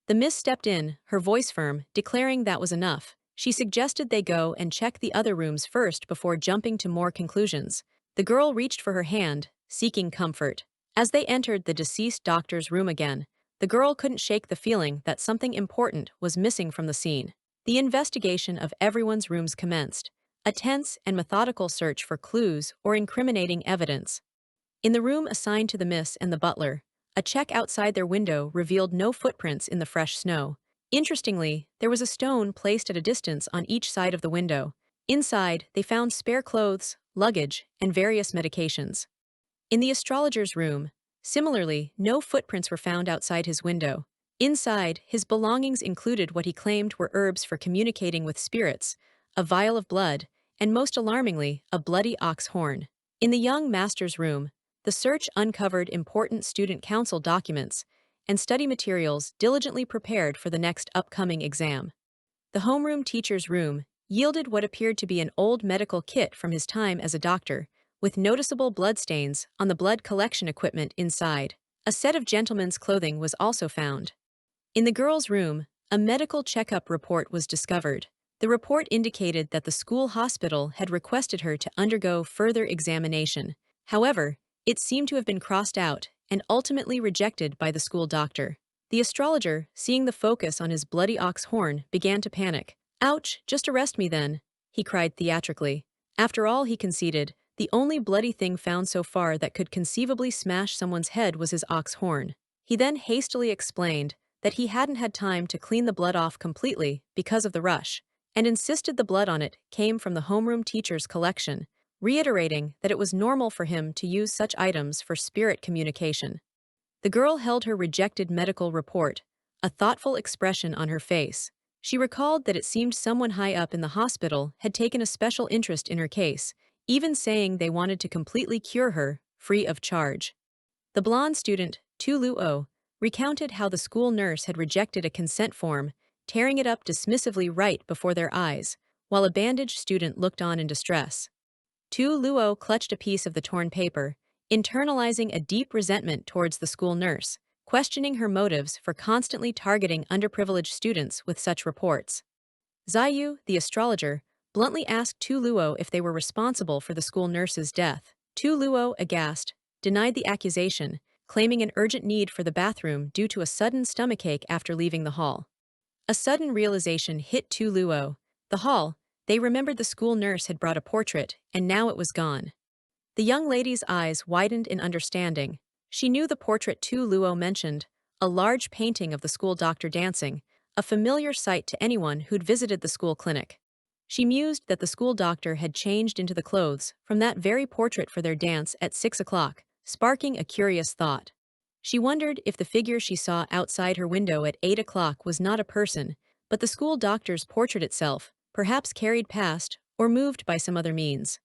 The miss stepped in, her voice firm, declaring that was enough. She suggested they go and check the other rooms first before jumping to more conclusions. The girl reached for her hand, seeking comfort. As they entered the deceased doctor's room again, the girl couldn't shake the feeling that something important was missing from the scene. The investigation of everyone's rooms commenced, a tense and methodical search for clues or incriminating evidence. In the room assigned to the miss and the butler, a check outside their window revealed no footprints in the fresh snow. Interestingly, there was a stone placed at a distance on each side of the window. Inside, they found spare clothes, luggage, and various medications. In the astrologer's room, similarly, no footprints were found outside his window. Inside, his belongings included what he claimed were herbs for communicating with spirits, a vial of blood, and most alarmingly, a bloody ox horn. In the young master's room, the search uncovered important student council documents and study materials diligently prepared for the next upcoming exam. The homeroom teacher's room yielded what appeared to be an old medical kit from his time as a doctor, with noticeable bloodstains on the blood collection equipment inside. A set of gentlemen's clothing was also found. In the girl's room, a medical checkup report was discovered. The report indicated that the school hospital had requested her to undergo further examination. However, it seemed to have been crossed out and ultimately rejected by the school doctor. The astrologer, seeing the focus on his bloody ox horn, began to panic. Ouch, just arrest me then, he cried theatrically. After all, he conceded, the only bloody thing found so far that could conceivably smash someone's head was his ox horn. He then hastily explained that he hadn't had time to clean the blood off completely because of the rush, and insisted the blood on it came from the homeroom teacher's collection, reiterating that it was normal for him to use such items for spirit communication. The girl held her rejected medical report, a thoughtful expression on her face. She recalled that it seemed someone high up in the hospital had taken a special interest in her case, even saying they wanted to completely cure her, free of charge. The blonde student, Tu Luo, recounted how the school nurse had rejected a consent form, tearing it up dismissively right before their eyes, while a bandaged student looked on in distress. Tu Luo clutched a piece of the torn paper, internalizing a deep resentment towards the school nurse, questioning her motives for constantly targeting underprivileged students with such reports. Ziyu, the astrologer, bluntly asked Tu Luo if they were responsible for the school nurse's death. Tu Luo, aghast, denied the accusation, claiming an urgent need for the bathroom due to a sudden stomachache after leaving the hall. A sudden realization hit Tu Luo. The hall, they remembered the school nurse had brought a portrait, and now it was gone. The young lady's eyes widened in understanding. She knew the portrait Tu Luo mentioned, a large painting of the school doctor dancing, a familiar sight to anyone who'd visited the school clinic. She mused that the school doctor had changed into the clothes from that very portrait for their dance at 6 o'clock, sparking a curious thought. She wondered if the figure she saw outside her window at 8 o'clock was not a person, but the school doctor's portrait itself, perhaps carried past or moved by some other means.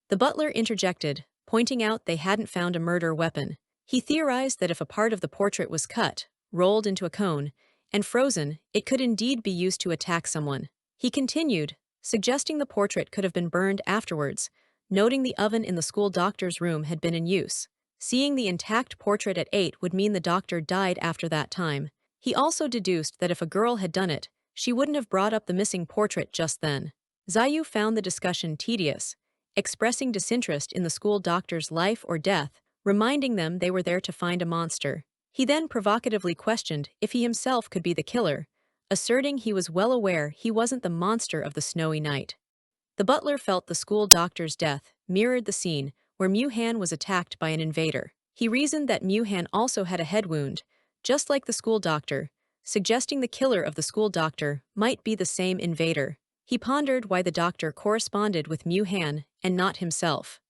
The butler interjected, pointing out they hadn't found a murder weapon. He theorized that if a part of the portrait was cut, rolled into a cone, and frozen, it could indeed be used to attack someone. He continued, suggesting the portrait could have been burned afterwards, noting the oven in the school doctor's room had been in use. Seeing the intact portrait at 8 would mean the doctor died after that time. He also deduced that if a girl had done it, she wouldn't have brought up the missing portrait just then. Zayu found the discussion tedious, expressing disinterest in the school doctor's life or death, reminding them they were there to find a monster. He then provocatively questioned if he himself could be the killer, asserting he was well aware he wasn't the monster of the snowy night. The butler felt the school doctor's death mirrored the scene where Mu-Han was attacked by an invader. He reasoned that Mu-Han also had a head wound, just like the school doctor, suggesting the killer of the school doctor might be the same invader. He pondered why the doctor corresponded with Mu-Han and not himself.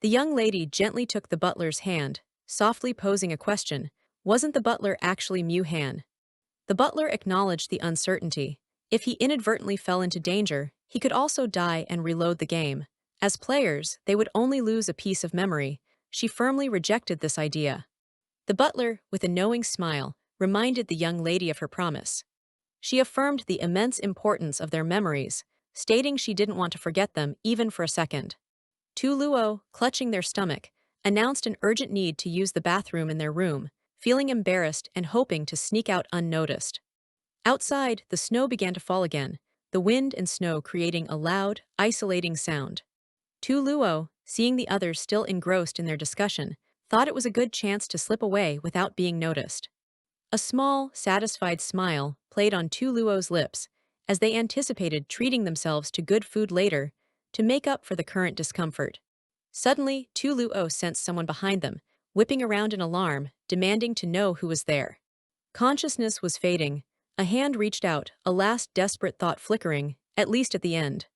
The young lady gently took the butler's hand, softly posing a question. Wasn't the butler actually Mu-Han? The butler acknowledged the uncertainty. If he inadvertently fell into danger, he could also die and reload the game. As players, they would only lose a piece of memory. She firmly rejected this idea. The butler, with a knowing smile, reminded the young lady of her promise. She affirmed the immense importance of their memories, stating she didn't want to forget them even for a second. Tu Luo, clutching their stomach, announced an urgent need to use the bathroom in their room, feeling embarrassed and hoping to sneak out unnoticed. Outside, the snow began to fall again, the wind and snow creating a loud, isolating sound. Tu Luo, seeing the others still engrossed in their discussion, thought it was a good chance to slip away without being noticed. A small, satisfied smile played on Tu Luo's lips as they anticipated treating themselves to good food later to make up for the current discomfort. Suddenly, Tu Luo sensed someone behind them, whipping around in alarm, demanding to know who was there. Consciousness was fading. A hand reached out, a last desperate thought flickering, at least at the end.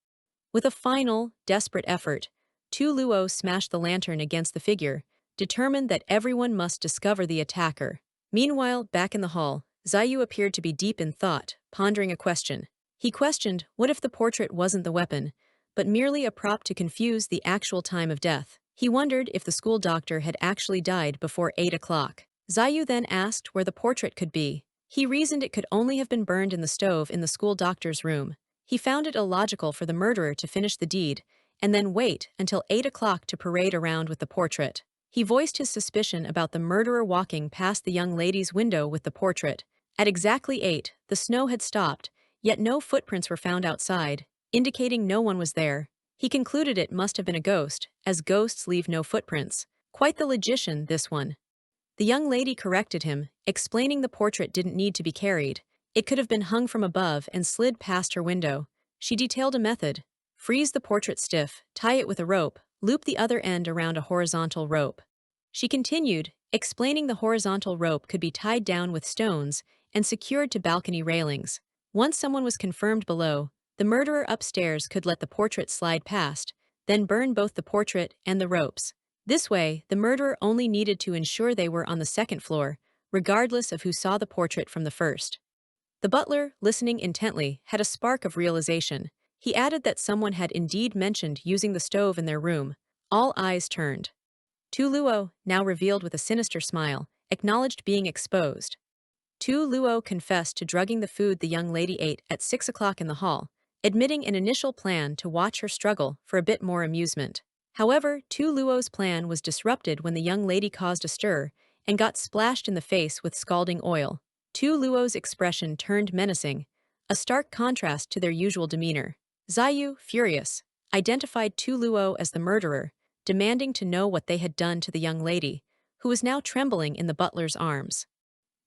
With a final, desperate effort, Tu Luo smashed the lantern against the figure, determined that everyone must discover the attacker. Meanwhile, back in the hall, Zayu appeared to be deep in thought, pondering a question. He questioned what if the portrait wasn't the weapon, but merely a prop to confuse the actual time of death. He wondered if the school doctor had actually died before 8 o'clock. Zayu then asked where the portrait could be. He reasoned it could only have been burned in the stove in the school doctor's room. He found it illogical for the murderer to finish the deed and then wait until 8 o'clock to parade around with the portrait. He voiced his suspicion about the murderer walking past the young lady's window with the portrait. At exactly 8, the snow had stopped, yet no footprints were found outside, indicating no one was there. He concluded it must have been a ghost, as ghosts leave no footprints. Quite the logician, this one. The young lady corrected him, explaining the portrait didn't need to be carried. It could have been hung from above and slid past her window. She detailed a method. Freeze the portrait stiff, tie it with a rope, loop the other end around a horizontal rope. She continued, explaining the horizontal rope could be tied down with stones and secured to balcony railings. Once someone was confirmed below, the murderer upstairs could let the portrait slide past, then burn both the portrait and the ropes. This way, the murderer only needed to ensure they were on the second floor, regardless of who saw the portrait from the first. The butler, listening intently, had a spark of realization. He added that someone had indeed mentioned using the stove in their room. All eyes turned. Tu Luo, now revealed with a sinister smile, acknowledged being exposed. Tu Luo confessed to drugging the food the young lady ate at 6 o'clock in the hall, admitting an initial plan to watch her struggle for a bit more amusement. However, Tu Luo's plan was disrupted when the young lady caused a stir and got splashed in the face with scalding oil. Tu Luo's expression turned menacing, a stark contrast to their usual demeanor. Zayu, furious, identified Tu Luo as the murderer, demanding to know what they had done to the young lady, who was now trembling in the butler's arms.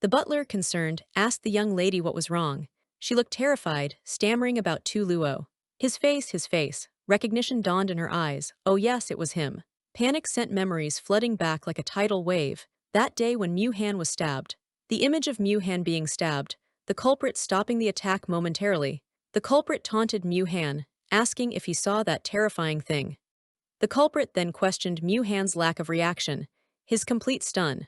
The butler, concerned, asked the young lady what was wrong. She looked terrified, stammering about Tu Luo. His face. Recognition dawned in her eyes. Oh yes, it was him. Panic sent memories flooding back like a tidal wave. That day when Mu-Han was stabbed. The image of Mu-Han being stabbed, the culprit stopping the attack momentarily. The culprit taunted Mu-Han, asking if he saw that terrifying thing. The culprit then questioned Mu-Han's lack of reaction, his complete stun.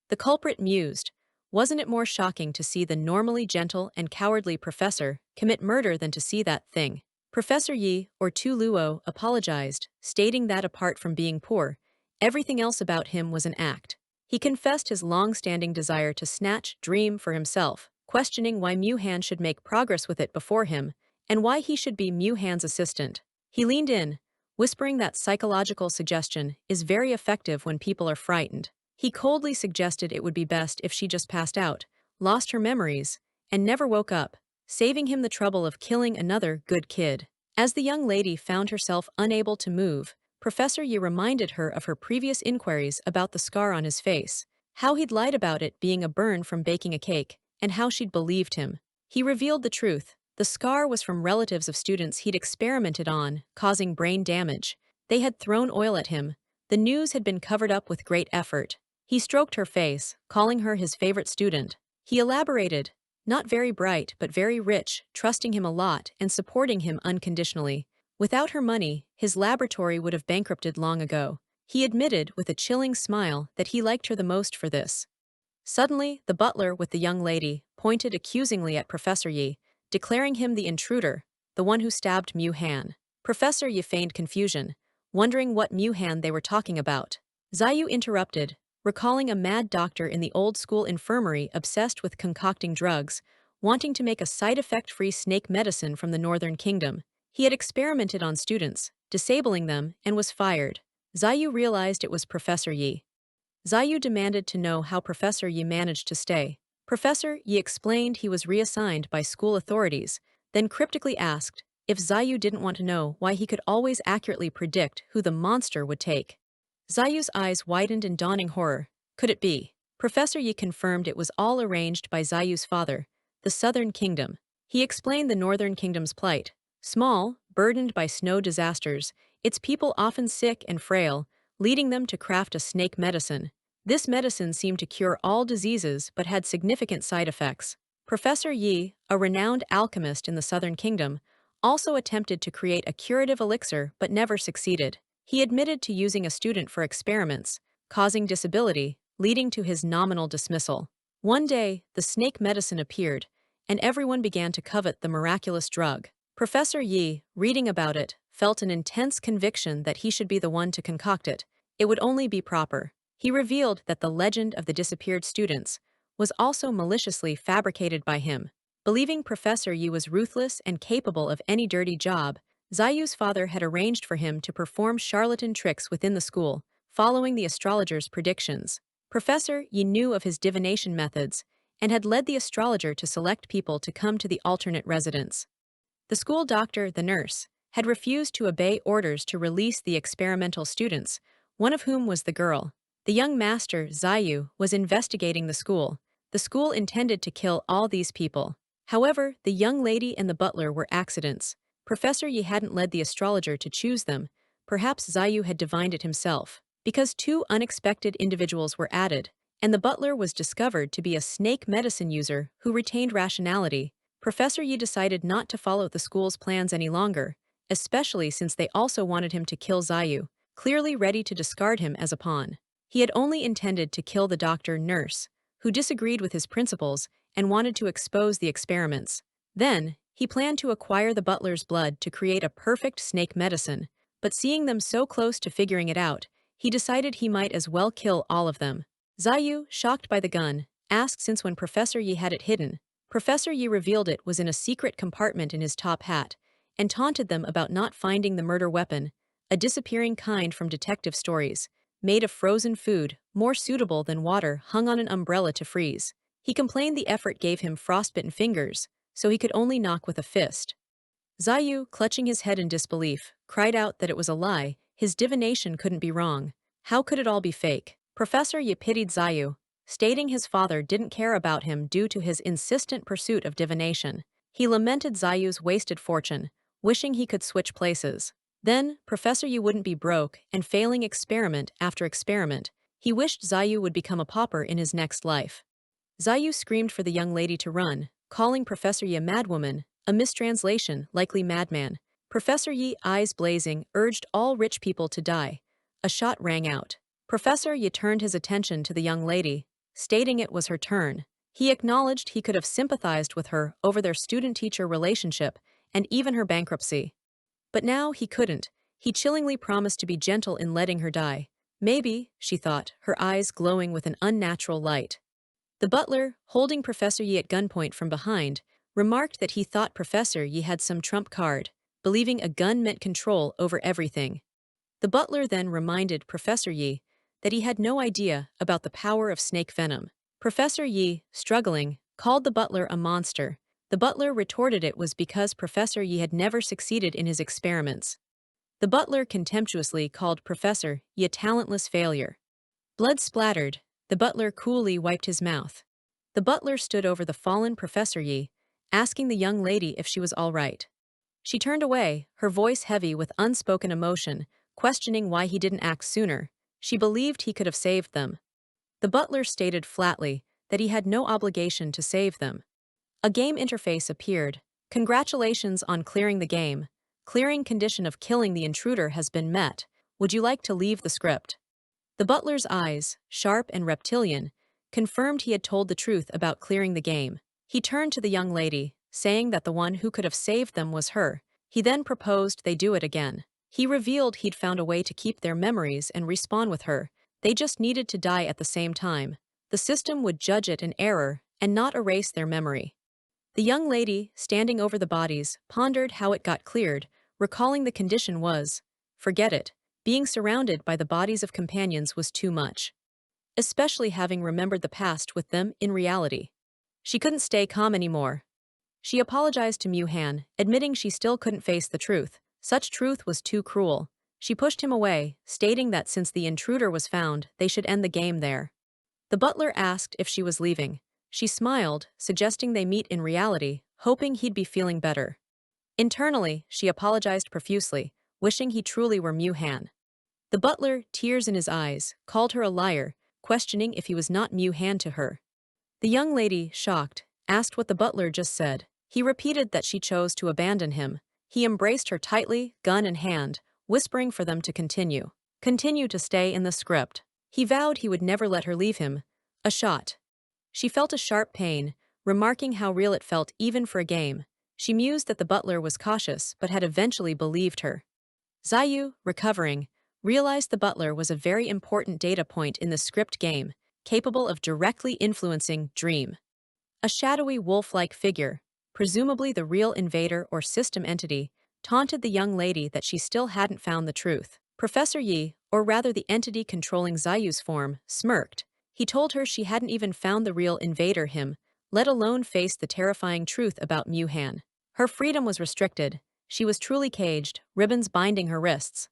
The culprit mused, "Wasn't it more shocking to see the normally gentle and cowardly professor commit murder than to see that thing?" Professor Yi, or Tu Luo, apologized, stating that apart from being poor, everything else about him was an act. He confessed his long-standing desire to snatch Dream for himself, questioning why Mu-Han should make progress with it before him, and why he should be Mu-Han's assistant. He leaned in, whispering that psychological suggestion is very effective when people are frightened. He coldly suggested it would be best if she just passed out, lost her memories, and never woke up, saving him the trouble of killing another good kid. As the young lady found herself unable to move, Professor Yi reminded her of her previous inquiries about the scar on his face, how he'd lied about it being a burn from baking a cake, and how she'd believed him. He revealed the truth. The scar was from relatives of students he'd experimented on, causing brain damage. They had thrown oil at him. The news had been covered up with great effort. He stroked her face, calling her his favorite student. He elaborated, "Not very bright but very rich, trusting him a lot and supporting him unconditionally. Without her money, his laboratory would have bankrupted long ago." He admitted with a chilling smile that he liked her the most for this. Suddenly, the butler with the young lady pointed accusingly at Professor Yi, declaring him the intruder, the one who stabbed Mu-Han. Professor Yi feigned confusion, wondering what Mu-Han they were talking about. Zayu interrupted, recalling a mad doctor in the old-school infirmary obsessed with concocting drugs, wanting to make a side-effect-free snake medicine from the Northern Kingdom. He had experimented on students, disabling them, and was fired. Zayu realized it was Professor Yi. Zayu demanded to know how Professor Yi managed to stay. Professor Yi explained he was reassigned by school authorities, then cryptically asked if Zayu didn't want to know why he could always accurately predict who the monster would take. Zayu's eyes widened in dawning horror. Could it be? Professor Yi confirmed it was all arranged by Zayu's father, the Southern Kingdom. He explained the Northern Kingdom's plight. Small, burdened by snow disasters, its people often sick and frail, leading them to craft a snake medicine. This medicine seemed to cure all diseases but had significant side effects. Professor Yi, a renowned alchemist in the Southern Kingdom, also attempted to create a curative elixir but never succeeded. He admitted to using a student for experiments, causing disability, leading to his nominal dismissal. One day, the snake medicine appeared, and everyone began to covet the miraculous drug. Professor Yi, reading about it, felt an intense conviction that he should be the one to concoct it. It would only be proper. He revealed that the legend of the disappeared students was also maliciously fabricated by him. Believing Professor Yi was ruthless and capable of any dirty job, Zayu's father had arranged for him to perform charlatan tricks within the school, following the astrologer's predictions. Professor Yi knew of his divination methods and had led the astrologer to select people to come to the alternate residence. The school doctor, the nurse, had refused to obey orders to release the experimental students, one of whom was the girl. The young master, Zayu, was investigating the school. The school intended to kill all these people. However, the young lady and the butler were accidents. Professor Yi hadn't led the astrologer to choose them. Perhaps Zayu had divined it himself. Because two unexpected individuals were added, and the butler was discovered to be a snake medicine user who retained rationality, Professor Yi decided not to follow the school's plans any longer, especially since they also wanted him to kill Zayu, clearly ready to discard him as a pawn. He had only intended to kill the doctor-nurse, who disagreed with his principles and wanted to expose the experiments. Then, he planned to acquire the butler's blood to create a perfect snake medicine, but seeing them so close to figuring it out, he decided he might as well kill all of them. Zayu, shocked by the gun, asked since when Professor Yi had it hidden. Professor Yi revealed it was in a secret compartment in his top hat, and taunted them about not finding the murder weapon, a disappearing kind from detective stories, made of frozen food, more suitable than water hung on an umbrella to freeze. He complained the effort gave him frostbitten fingers, so he could only knock with a fist. Zayu, clutching his head in disbelief, cried out that it was a lie. His divination couldn't be wrong. How could it all be fake? Professor Yi pitied Zayu, stating his father didn't care about him due to his insistent pursuit of divination. He lamented Zayu's wasted fortune, wishing he could switch places. Then, Professor Yi wouldn't be broke and failing experiment after experiment. He wished Zayu would become a pauper in his next life. Zayu screamed for the young lady to run, calling Professor Yi a madwoman, a mistranslation, likely madman. Professor Yi, eyes blazing, urged all rich people to die. A shot rang out. Professor Yi turned his attention to the young lady, stating it was her turn. He acknowledged he could have sympathized with her over their student-teacher relationship and even her bankruptcy. But now he couldn't. He chillingly promised to be gentle in letting her die. Maybe, she thought, her eyes glowing with an unnatural light. The butler, holding Professor Yi at gunpoint from behind, remarked that he thought Professor Yi had some trump card, believing a gun meant control over everything. The butler then reminded Professor Yi that he had no idea about the power of snake venom. Professor Yi, struggling, called the butler a monster. The butler retorted it was because Professor Yi had never succeeded in his experiments. The butler contemptuously called Professor Yi a talentless failure. Blood splattered. The butler coolly wiped his mouth. The butler stood over the fallen Professor Yi, asking the young lady if she was all right. She turned away, her voice heavy with unspoken emotion, questioning why he didn't act sooner. She believed he could have saved them. The butler stated flatly that he had no obligation to save them. A game interface appeared. Congratulations on clearing the game. Clearing condition of killing the intruder has been met. Would you like to leave the script? The butler's eyes, sharp and reptilian, confirmed he had told the truth about clearing the game. He turned to the young lady, saying that the one who could have saved them was her. He then proposed they do it again. He revealed he'd found a way to keep their memories and respawn with her. They just needed to die at the same time. The system would judge it an error and not erase their memory. The young lady, standing over the bodies, pondered how it got cleared, recalling the condition was, forget it. Being surrounded by the bodies of companions was too much. Especially having remembered the past with them in reality. She couldn't stay calm anymore. She apologized to Mu Han, admitting she still couldn't face the truth. Such truth was too cruel. She pushed him away, stating that since the intruder was found, they should end the game there. The butler asked if she was leaving. She smiled, suggesting they meet in reality, hoping he'd be feeling better. Internally, she apologized profusely, wishing he truly were Mu Han. The butler, tears in his eyes, called her a liar, questioning if he was not Mu Han to her. The young lady, shocked, asked what the butler just said. He repeated that she chose to abandon him. He embraced her tightly, gun in hand, whispering for them to continue to stay in the script. He vowed he would never let her leave him. A shot. She felt a sharp pain, remarking how real it felt even for a game. She mused that the butler was cautious but had eventually believed her. Zayu, recovering, realized the butler was a very important data point in the script game, capable of directly influencing Dream. A shadowy wolf-like figure, presumably the real invader or system entity, taunted the young lady that she still hadn't found the truth. Professor Yi, or rather the entity controlling Zayu's form, smirked. He told her she hadn't even found the real invader him, let alone face the terrifying truth about Mu Han. Her freedom was restricted. She was truly caged, ribbons binding her wrists.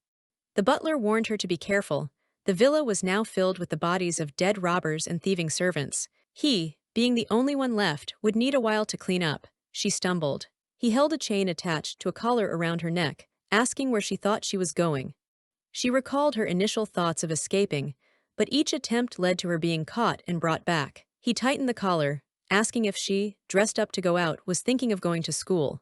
The butler warned her to be careful. The villa was now filled with the bodies of dead robbers and thieving servants. He, being the only one left, would need a while to clean up. She stumbled. He held a chain attached to a collar around her neck, asking where she thought she was going. She recalled her initial thoughts of escaping, but each attempt led to her being caught and brought back. He tightened the collar, asking if she, dressed up to go out, was thinking of going to school.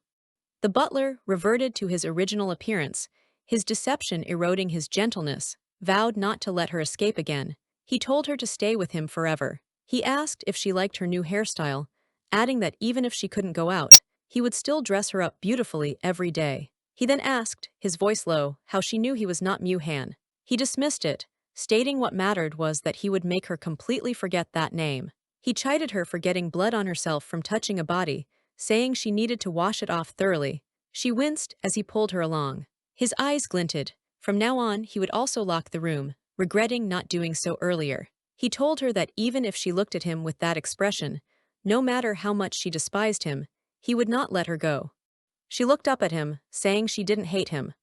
The butler reverted to his original appearance, his deception eroding his gentleness, vowed not to let her escape again. He told her to stay with him forever. He asked if she liked her new hairstyle, adding that even if she couldn't go out, he would still dress her up beautifully every day. He then asked, his voice low, how she knew he was not Mu Han. He dismissed it, stating what mattered was that he would make her completely forget that name. He chided her for getting blood on herself from touching a body, saying she needed to wash it off thoroughly. She winced as he pulled her along. His eyes glinted. From now on, he would also lock the room, regretting not doing so earlier. He told her that even if she looked at him with that expression, no matter how much she despised him, he would not let her go. She looked up at him, saying she didn't hate him.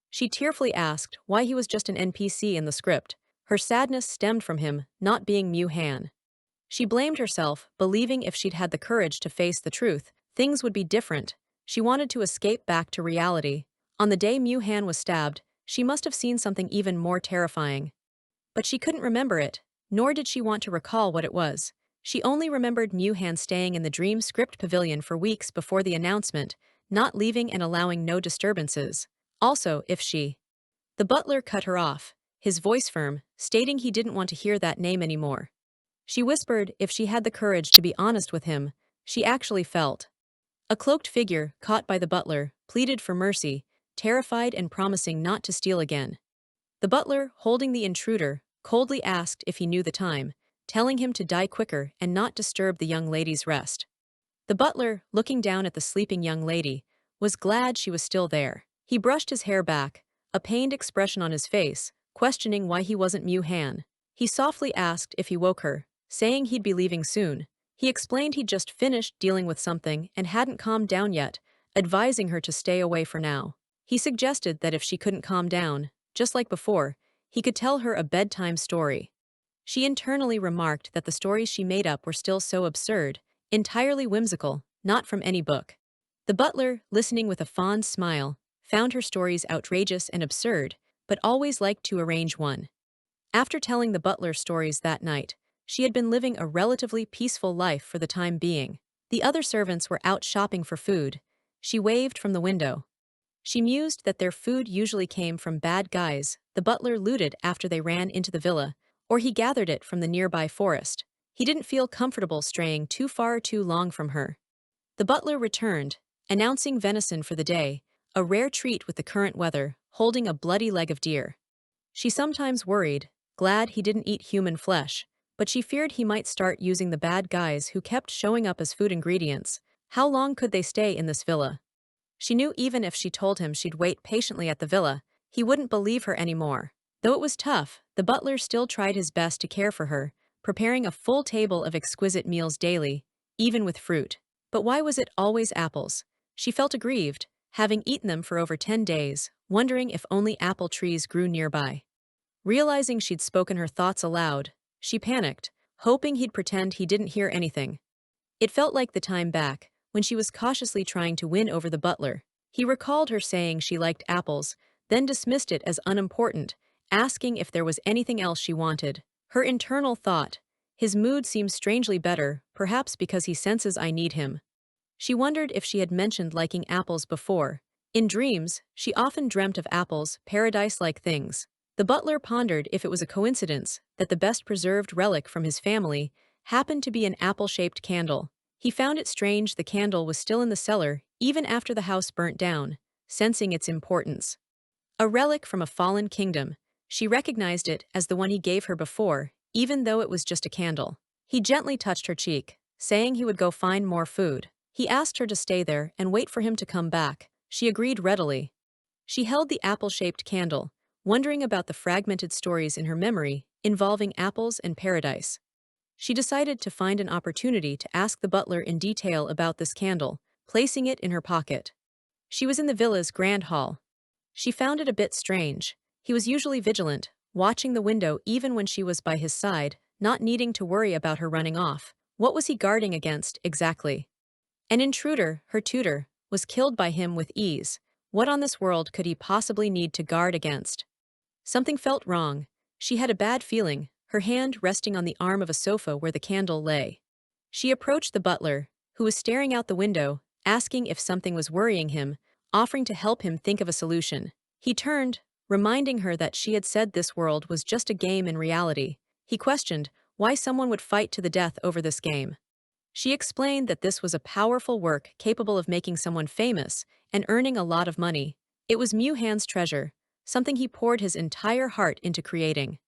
She tearfully asked why he was just an NPC in the script. Her sadness stemmed from him not being Mu Han. She blamed herself, believing if she'd had the courage to face the truth, things would be different. She wanted to escape back to reality. On the day Mu Han was stabbed, she must have seen something even more terrifying. But she couldn't remember it, nor did she want to recall what it was. She only remembered Mu Han staying in the Dream Script Pavilion for weeks before the announcement, not leaving and allowing no disturbances. Also, if she. The butler cut her off, his voice firm, stating he didn't want to hear that name anymore. She whispered if she had the courage to be honest with him, she actually felt. A cloaked figure, caught by the butler, pleaded for mercy, terrified and promising not to steal again. The butler, holding the intruder, coldly asked if he knew the time, telling him to die quicker and not disturb the young lady's rest. The butler, looking down at the sleeping young lady, was glad she was still there. He brushed his hair back, a pained expression on his face, questioning why he wasn't Mu Han. He softly asked if he woke her, saying he'd be leaving soon. He explained he'd just finished dealing with something and hadn't calmed down yet, advising her to stay away for now. He suggested that if she couldn't calm down, just like before, he could tell her a bedtime story. She internally remarked that the stories she made up were still so absurd, entirely whimsical, not from any book. The butler, listening with a fond smile, found her stories outrageous and absurd, but always liked to arrange one. After telling the butler stories that night, she had been living a relatively peaceful life for the time being. The other servants were out shopping for food. She waved from the window. She mused that their food usually came from bad guys the butler looted after they ran into the villa, or he gathered it from the nearby forest. He didn't feel comfortable straying too far or too long from her. The butler returned, announcing venison for the day, a rare treat with the current weather, holding a bloody leg of deer. She sometimes worried, glad he didn't eat human flesh, but she feared he might start using the bad guys who kept showing up as food ingredients. How long could they stay in this villa? She knew even if she told him she'd wait patiently at the villa, he wouldn't believe her anymore. Though it was tough, the butler still tried his best to care for her, preparing a full table of exquisite meals daily, even with fruit. But why was it always apples? She felt aggrieved, having eaten them for over 10 days, wondering if only apple trees grew nearby. Realizing she'd spoken her thoughts aloud, she panicked, hoping he'd pretend he didn't hear anything. It felt like the time back, when she was cautiously trying to win over the butler. He recalled her saying she liked apples, then dismissed it as unimportant, asking if there was anything else she wanted. Her internal thought, his mood seems strangely better, perhaps because he senses I need him. She wondered if she had mentioned liking apples before. In dreams, she often dreamt of apples, paradise-like things. The butler pondered if it was a coincidence that the best preserved relic from his family happened to be an apple-shaped candle. He found it strange the candle was still in the cellar even after the house burnt down, sensing its importance. A relic from a fallen kingdom, she recognized it as the one he gave her before, even though it was just a candle. He gently touched her cheek, saying he would go find more food. He asked her to stay there and wait for him to come back. She agreed readily. She held the apple-shaped candle, wondering about the fragmented stories in her memory involving apples and paradise. She decided to find an opportunity to ask the butler in detail about this candle, placing it in her pocket. She was in the villa's grand hall. She found it a bit strange. He was usually vigilant, watching the window even when she was by his side, not needing to worry about her running off. What was he guarding against, exactly? An intruder, her tutor, was killed by him with ease. What on this world could he possibly need to guard against? Something felt wrong. She had a bad feeling, her hand resting on the arm of a sofa where the candle lay. She approached the butler, who was staring out the window, asking if something was worrying him, offering to help him think of a solution. He turned, reminding her that she had said this world was just a game in reality. He questioned why someone would fight to the death over this game. She explained that this was a powerful work capable of making someone famous and earning a lot of money. It was Mu Han's treasure, something he poured his entire heart into creating.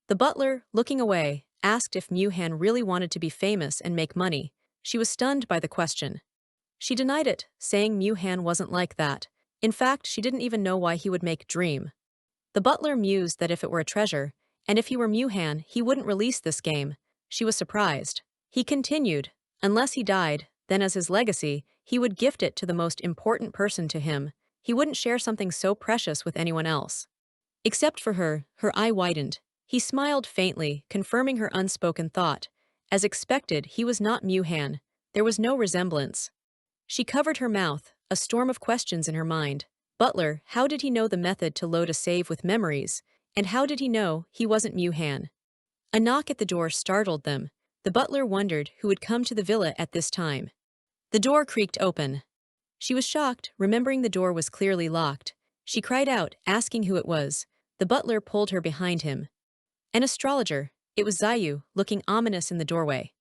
The butler, looking away, asked if Mu Han really wanted to be famous and make money. She was stunned by the question. She denied it, saying Mu Han wasn't like that. In fact, she didn't even know why he would make dream. The butler mused that if it were a treasure, and if he were Mu Han, he wouldn't release this game. She was surprised. He continued, unless he died, then as his legacy, he would gift it to the most important person to him. He wouldn't share something so precious with anyone else. Except for her, her eye widened. He smiled faintly, confirming her unspoken thought. As expected, he was not Mu Han. There was no resemblance. She covered her mouth, a storm of questions in her mind. Butler, how did he know the method to load a save with memories? And how did he know he wasn't Mu Han? A knock at the door startled them. The butler wondered who would come to the villa at this time. The door creaked open. She was shocked, remembering the door was clearly locked. She cried out, asking who it was. The butler pulled her behind him. An astrologer. It was Zayu, looking ominous in the doorway.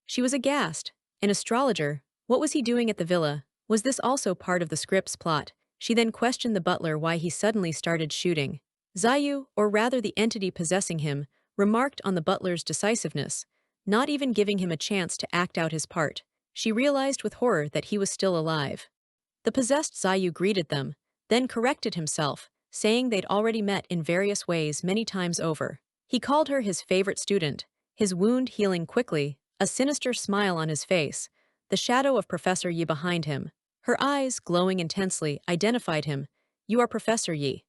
She was aghast. An astrologer? What was he doing at the villa? Was this also part of the script's plot? She then questioned the butler why he suddenly started shooting. Zayu, or rather the entity possessing him, remarked on the butler's decisiveness, not even giving him a chance to act out his part. She realized with horror that he was still alive. The possessed Zayu greeted them, then corrected himself, saying they'd already met in various ways many times over. He called her his favorite student, his wound healing quickly, a sinister smile on his face, the shadow of Professor Yi behind him. Her eyes, glowing intensely, identified him. You are Professor Yi.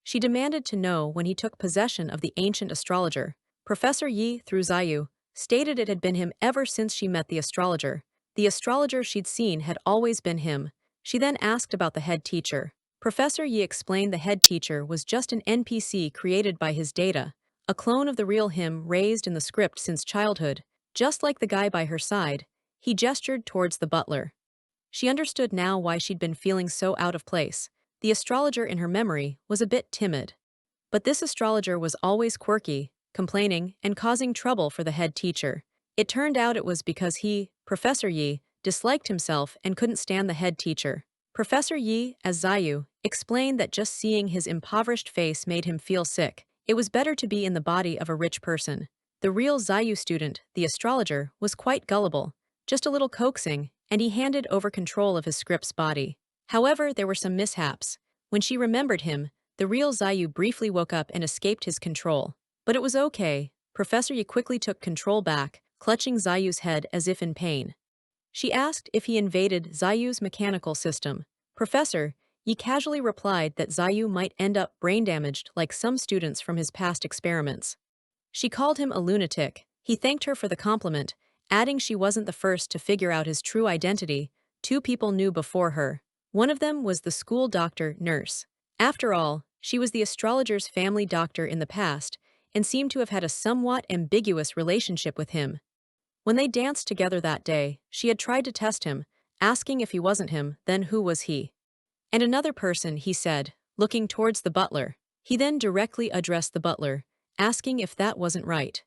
She demanded to know when he took possession of the ancient astrologer. Professor Yi, through Zayu, stated it had been him ever since she met the astrologer. The astrologer she'd seen had always been him. She then asked about the head teacher. Professor Yi explained the head teacher was just an NPC created by his data, a clone of the real him raised in the script since childhood. Just like the guy by her side, he gestured towards the butler. She understood now why she'd been feeling so out of place. The astrologer in her memory was a bit timid. But this astrologer was always quirky, complaining, and causing trouble for the head teacher. It turned out it was because he, Professor Yi, disliked himself and couldn't stand the head teacher. Professor Yi, as Zayu, explained that just seeing his impoverished face made him feel sick. It was better to be in the body of a rich person. The real Zayu student, the astrologer, was quite gullible, just a little coaxing, and he handed over control of his script's body. However, there were some mishaps. When she remembered him, the real Zayu briefly woke up and escaped his control. But it was okay. Professor Yi quickly took control back, clutching Zayu's head as if in pain. She asked if he invaded Zayu's mechanical system. Professor Yi casually replied that Zayu might end up brain-damaged like some students from his past experiments. She called him a lunatic. He thanked her for the compliment, adding she wasn't the first to figure out his true identity. 2 people knew before her. One of them was the school doctor nurse. After all, she was the astrologer's family doctor in the past and seemed to have had a somewhat ambiguous relationship with him. When they danced together that day, she had tried to test him, asking if he wasn't him, then who was he? And another person, he said, looking towards the butler. He then directly addressed the butler, asking if that wasn't right.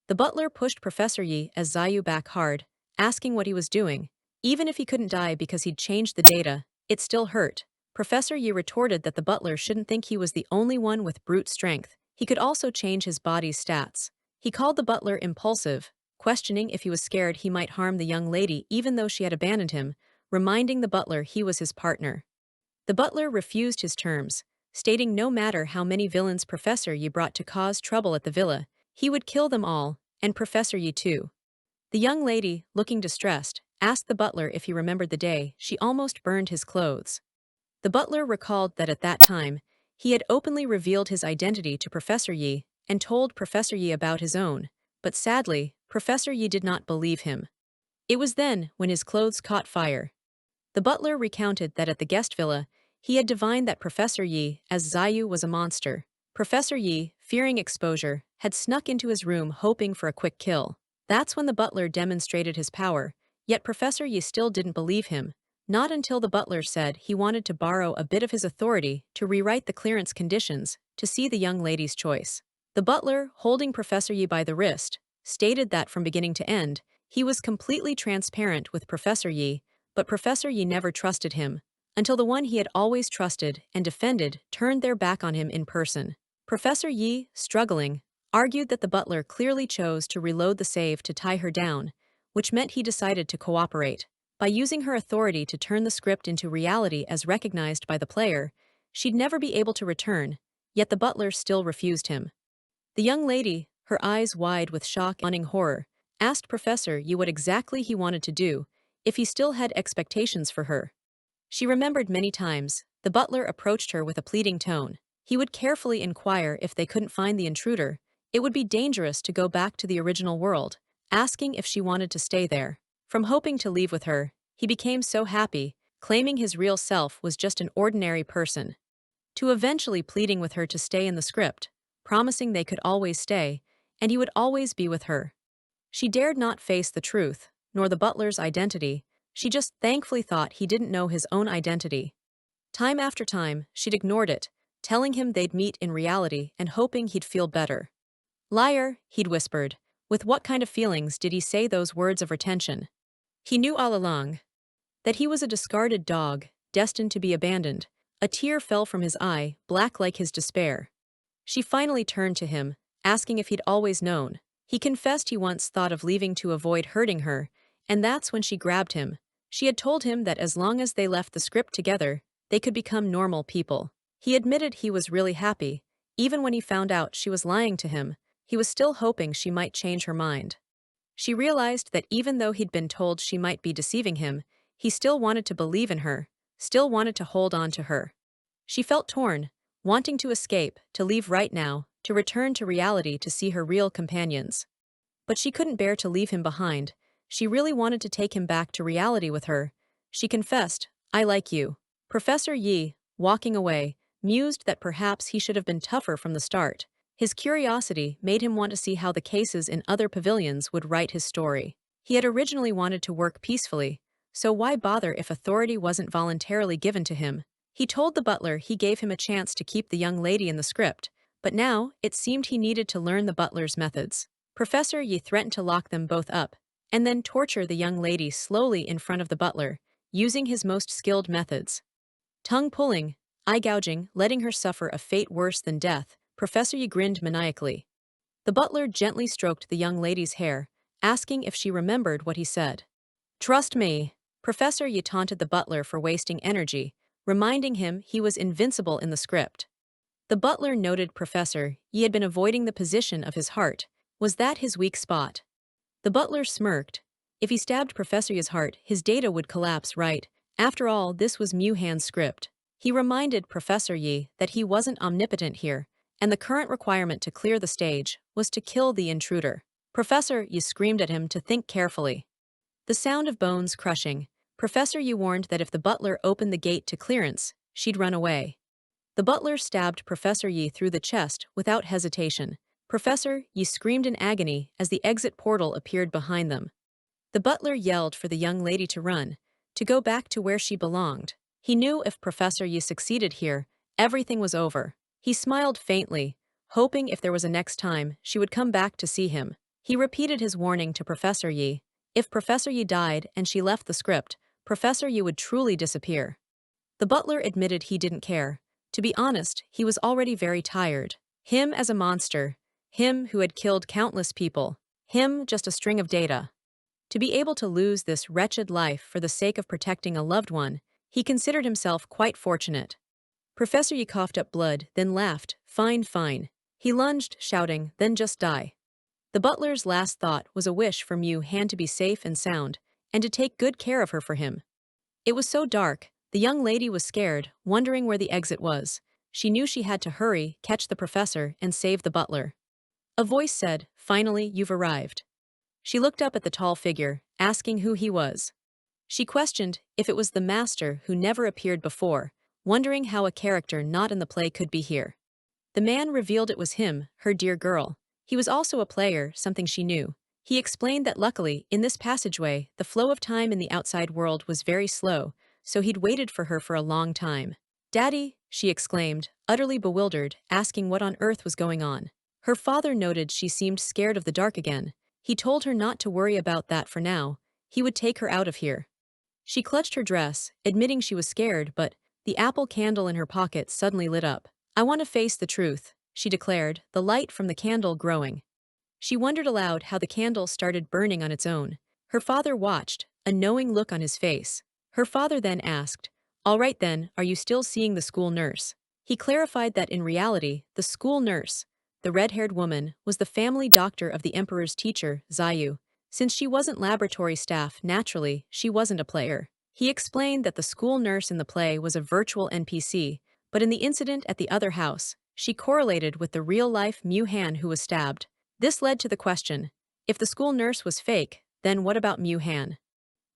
The butler pushed Professor Yi as Zayu back hard, asking what he was doing. Even if he couldn't die because he'd changed the data, it still hurt. Professor Yi retorted that the butler shouldn't think he was the only one with brute strength. He could also change his body's stats. He called the butler impulsive, questioning if he was scared he might harm the young lady even though she had abandoned him, reminding the butler he was his partner. The butler refused his terms, stating no matter how many villains Professor Yi brought to cause trouble at the villa, he would kill them all, and Professor Yi too. The young lady, looking distressed, asked the butler if he remembered the day she almost burned his clothes. The butler recalled that at that time, he had openly revealed his identity to Professor Yi and told Professor Yi about his own, but sadly, Professor Yi did not believe him. It was then when his clothes caught fire. The butler recounted that at the guest villa, he had divined that Professor Yi, as Zayu, was a monster. Professor Yi, fearing exposure, had snuck into his room hoping for a quick kill. That's when the butler demonstrated his power, yet Professor Yi still didn't believe him. Not until the butler said he wanted to borrow a bit of his authority to rewrite the clearance conditions to see the young lady's choice. The butler, holding Professor Yi by the wrist, stated that from beginning to end, he was completely transparent with Professor Yi, but Professor Yi never trusted him, until the one he had always trusted and defended turned their back on him in person. Professor Yi, struggling, argued that the butler clearly chose to reload the save to tie her down, which meant he decided to cooperate. By using her authority to turn the script into reality as recognized by the player, she'd never be able to return, yet the butler still refused him. The young lady, her eyes wide with shock and horror, asked Professor Yi what exactly he wanted to do, if he still had expectations for her. She remembered many times, the butler approached her with a pleading tone. He would carefully inquire if they couldn't find the intruder. It would be dangerous to go back to the original world, asking if she wanted to stay there. From hoping to leave with her, he became so happy, claiming his real self was just an ordinary person, to eventually pleading with her to stay in the script, promising they could always stay, and he would always be with her. She dared not face the truth, nor the butler's identity, She just thankfully thought he didn't know his own identity. Time after time, she'd ignored it, telling him they'd meet in reality and hoping he'd feel better. Liar, he'd whispered. With what kind of feelings did he say those words of retention? He knew all along that he was a discarded dog, destined to be abandoned. A tear fell from his eye, black like his despair. She finally turned to him, asking if he'd always known. He confessed he once thought of leaving to avoid hurting her, and that's when she grabbed him. She had told him that as long as they left the script together, they could become normal people. He admitted he was really happy. Even when he found out she was lying to him, he was still hoping she might change her mind. She realized that even though he'd been told she might be deceiving him, he still wanted to believe in her, still wanted to hold on to her. She felt torn, wanting to escape, to leave right now, to return to reality to see her real companions. But she couldn't bear to leave him behind. She really wanted to take him back to reality with her. She confessed, "I like you." Professor Yi, walking away, mused that perhaps he should have been tougher from the start. His curiosity made him want to see how the cases in other pavilions would write his story. He had originally wanted to work peacefully, so why bother if authority wasn't voluntarily given to him? He told the butler he gave him a chance to keep the young lady in the script, but now it seemed he needed to learn the butler's methods. Professor Yi threatened to lock them both up, and then torture the young lady slowly in front of the butler, using his most skilled methods. Tongue-pulling, eye-gouging, letting her suffer a fate worse than death, Professor Yi grinned maniacally. The butler gently stroked the young lady's hair, asking if she remembered what he said. "Trust me." Professor Yi taunted the butler for wasting energy, reminding him he was invincible in the script. The butler noted Professor Yi had been avoiding the position of his heart. Was that his weak spot? The butler smirked. If he stabbed Professor Yi's heart, his data would collapse, right? After all, this was Han's script. He reminded Professor Yi that he wasn't omnipotent here, and the current requirement to clear the stage was to kill the intruder. Professor Yi screamed at him to think carefully. The sound of bones crushing. Professor Yi warned that if the butler opened the gate to clearance, she'd run away. The butler stabbed Professor Yi through the chest without hesitation. Professor Yi screamed in agony as the exit portal appeared behind them. The butler yelled for the young lady to run, to go back to where she belonged. He knew if Professor Yi succeeded here, everything was over. He smiled faintly, hoping if there was a next time, she would come back to see him. He repeated his warning to Professor Yi. If Professor Yi died and she left the script, Professor Yi would truly disappear. The butler admitted he didn't care. To be honest, he was already very tired. Him as a monster. Him who had killed countless people. Him just a string of data. To be able to lose this wretched life for the sake of protecting a loved one, he considered himself quite fortunate. Professor Yi coughed up blood, then laughed. "Fine, fine." He lunged, shouting, "Then just die." The butler's last thought was a wish for Han to be safe and sound, and to take good care of her for him. It was so dark, the young lady was scared, wondering where the exit was. She knew she had to hurry, catch the professor, and save the butler. A voice said, "Finally, you've arrived." She looked up at the tall figure, asking who he was. She questioned if it was the master who never appeared before, wondering how a character not in the play could be here. The man revealed it was him, her dear girl. He was also a player, something she knew. He explained that luckily, in this passageway, the flow of time in the outside world was very slow, so he'd waited for her for a long time. "Daddy," she exclaimed, utterly bewildered, asking what on earth was going on. Her father noted she seemed scared of the dark again. He told her not to worry about that for now. He would take her out of here. She clutched her dress, admitting she was scared, but the apple candle in her pocket suddenly lit up. "I want to face the truth," she declared, the light from the candle growing. She wondered aloud how the candle started burning on its own. Her father watched, a knowing look on his face. Her father then asked, "All right then, are you still seeing the school nurse?" He clarified that in reality, the school nurse, the red-haired woman, was the family doctor of the emperor's teacher, Zayu. Since she wasn't laboratory staff, naturally, she wasn't a player. He explained that the school nurse in the play was a virtual NPC, but in the incident at the other house, she correlated with the real-life Han who was stabbed. This led to the question, if the school nurse was fake, then what about Han?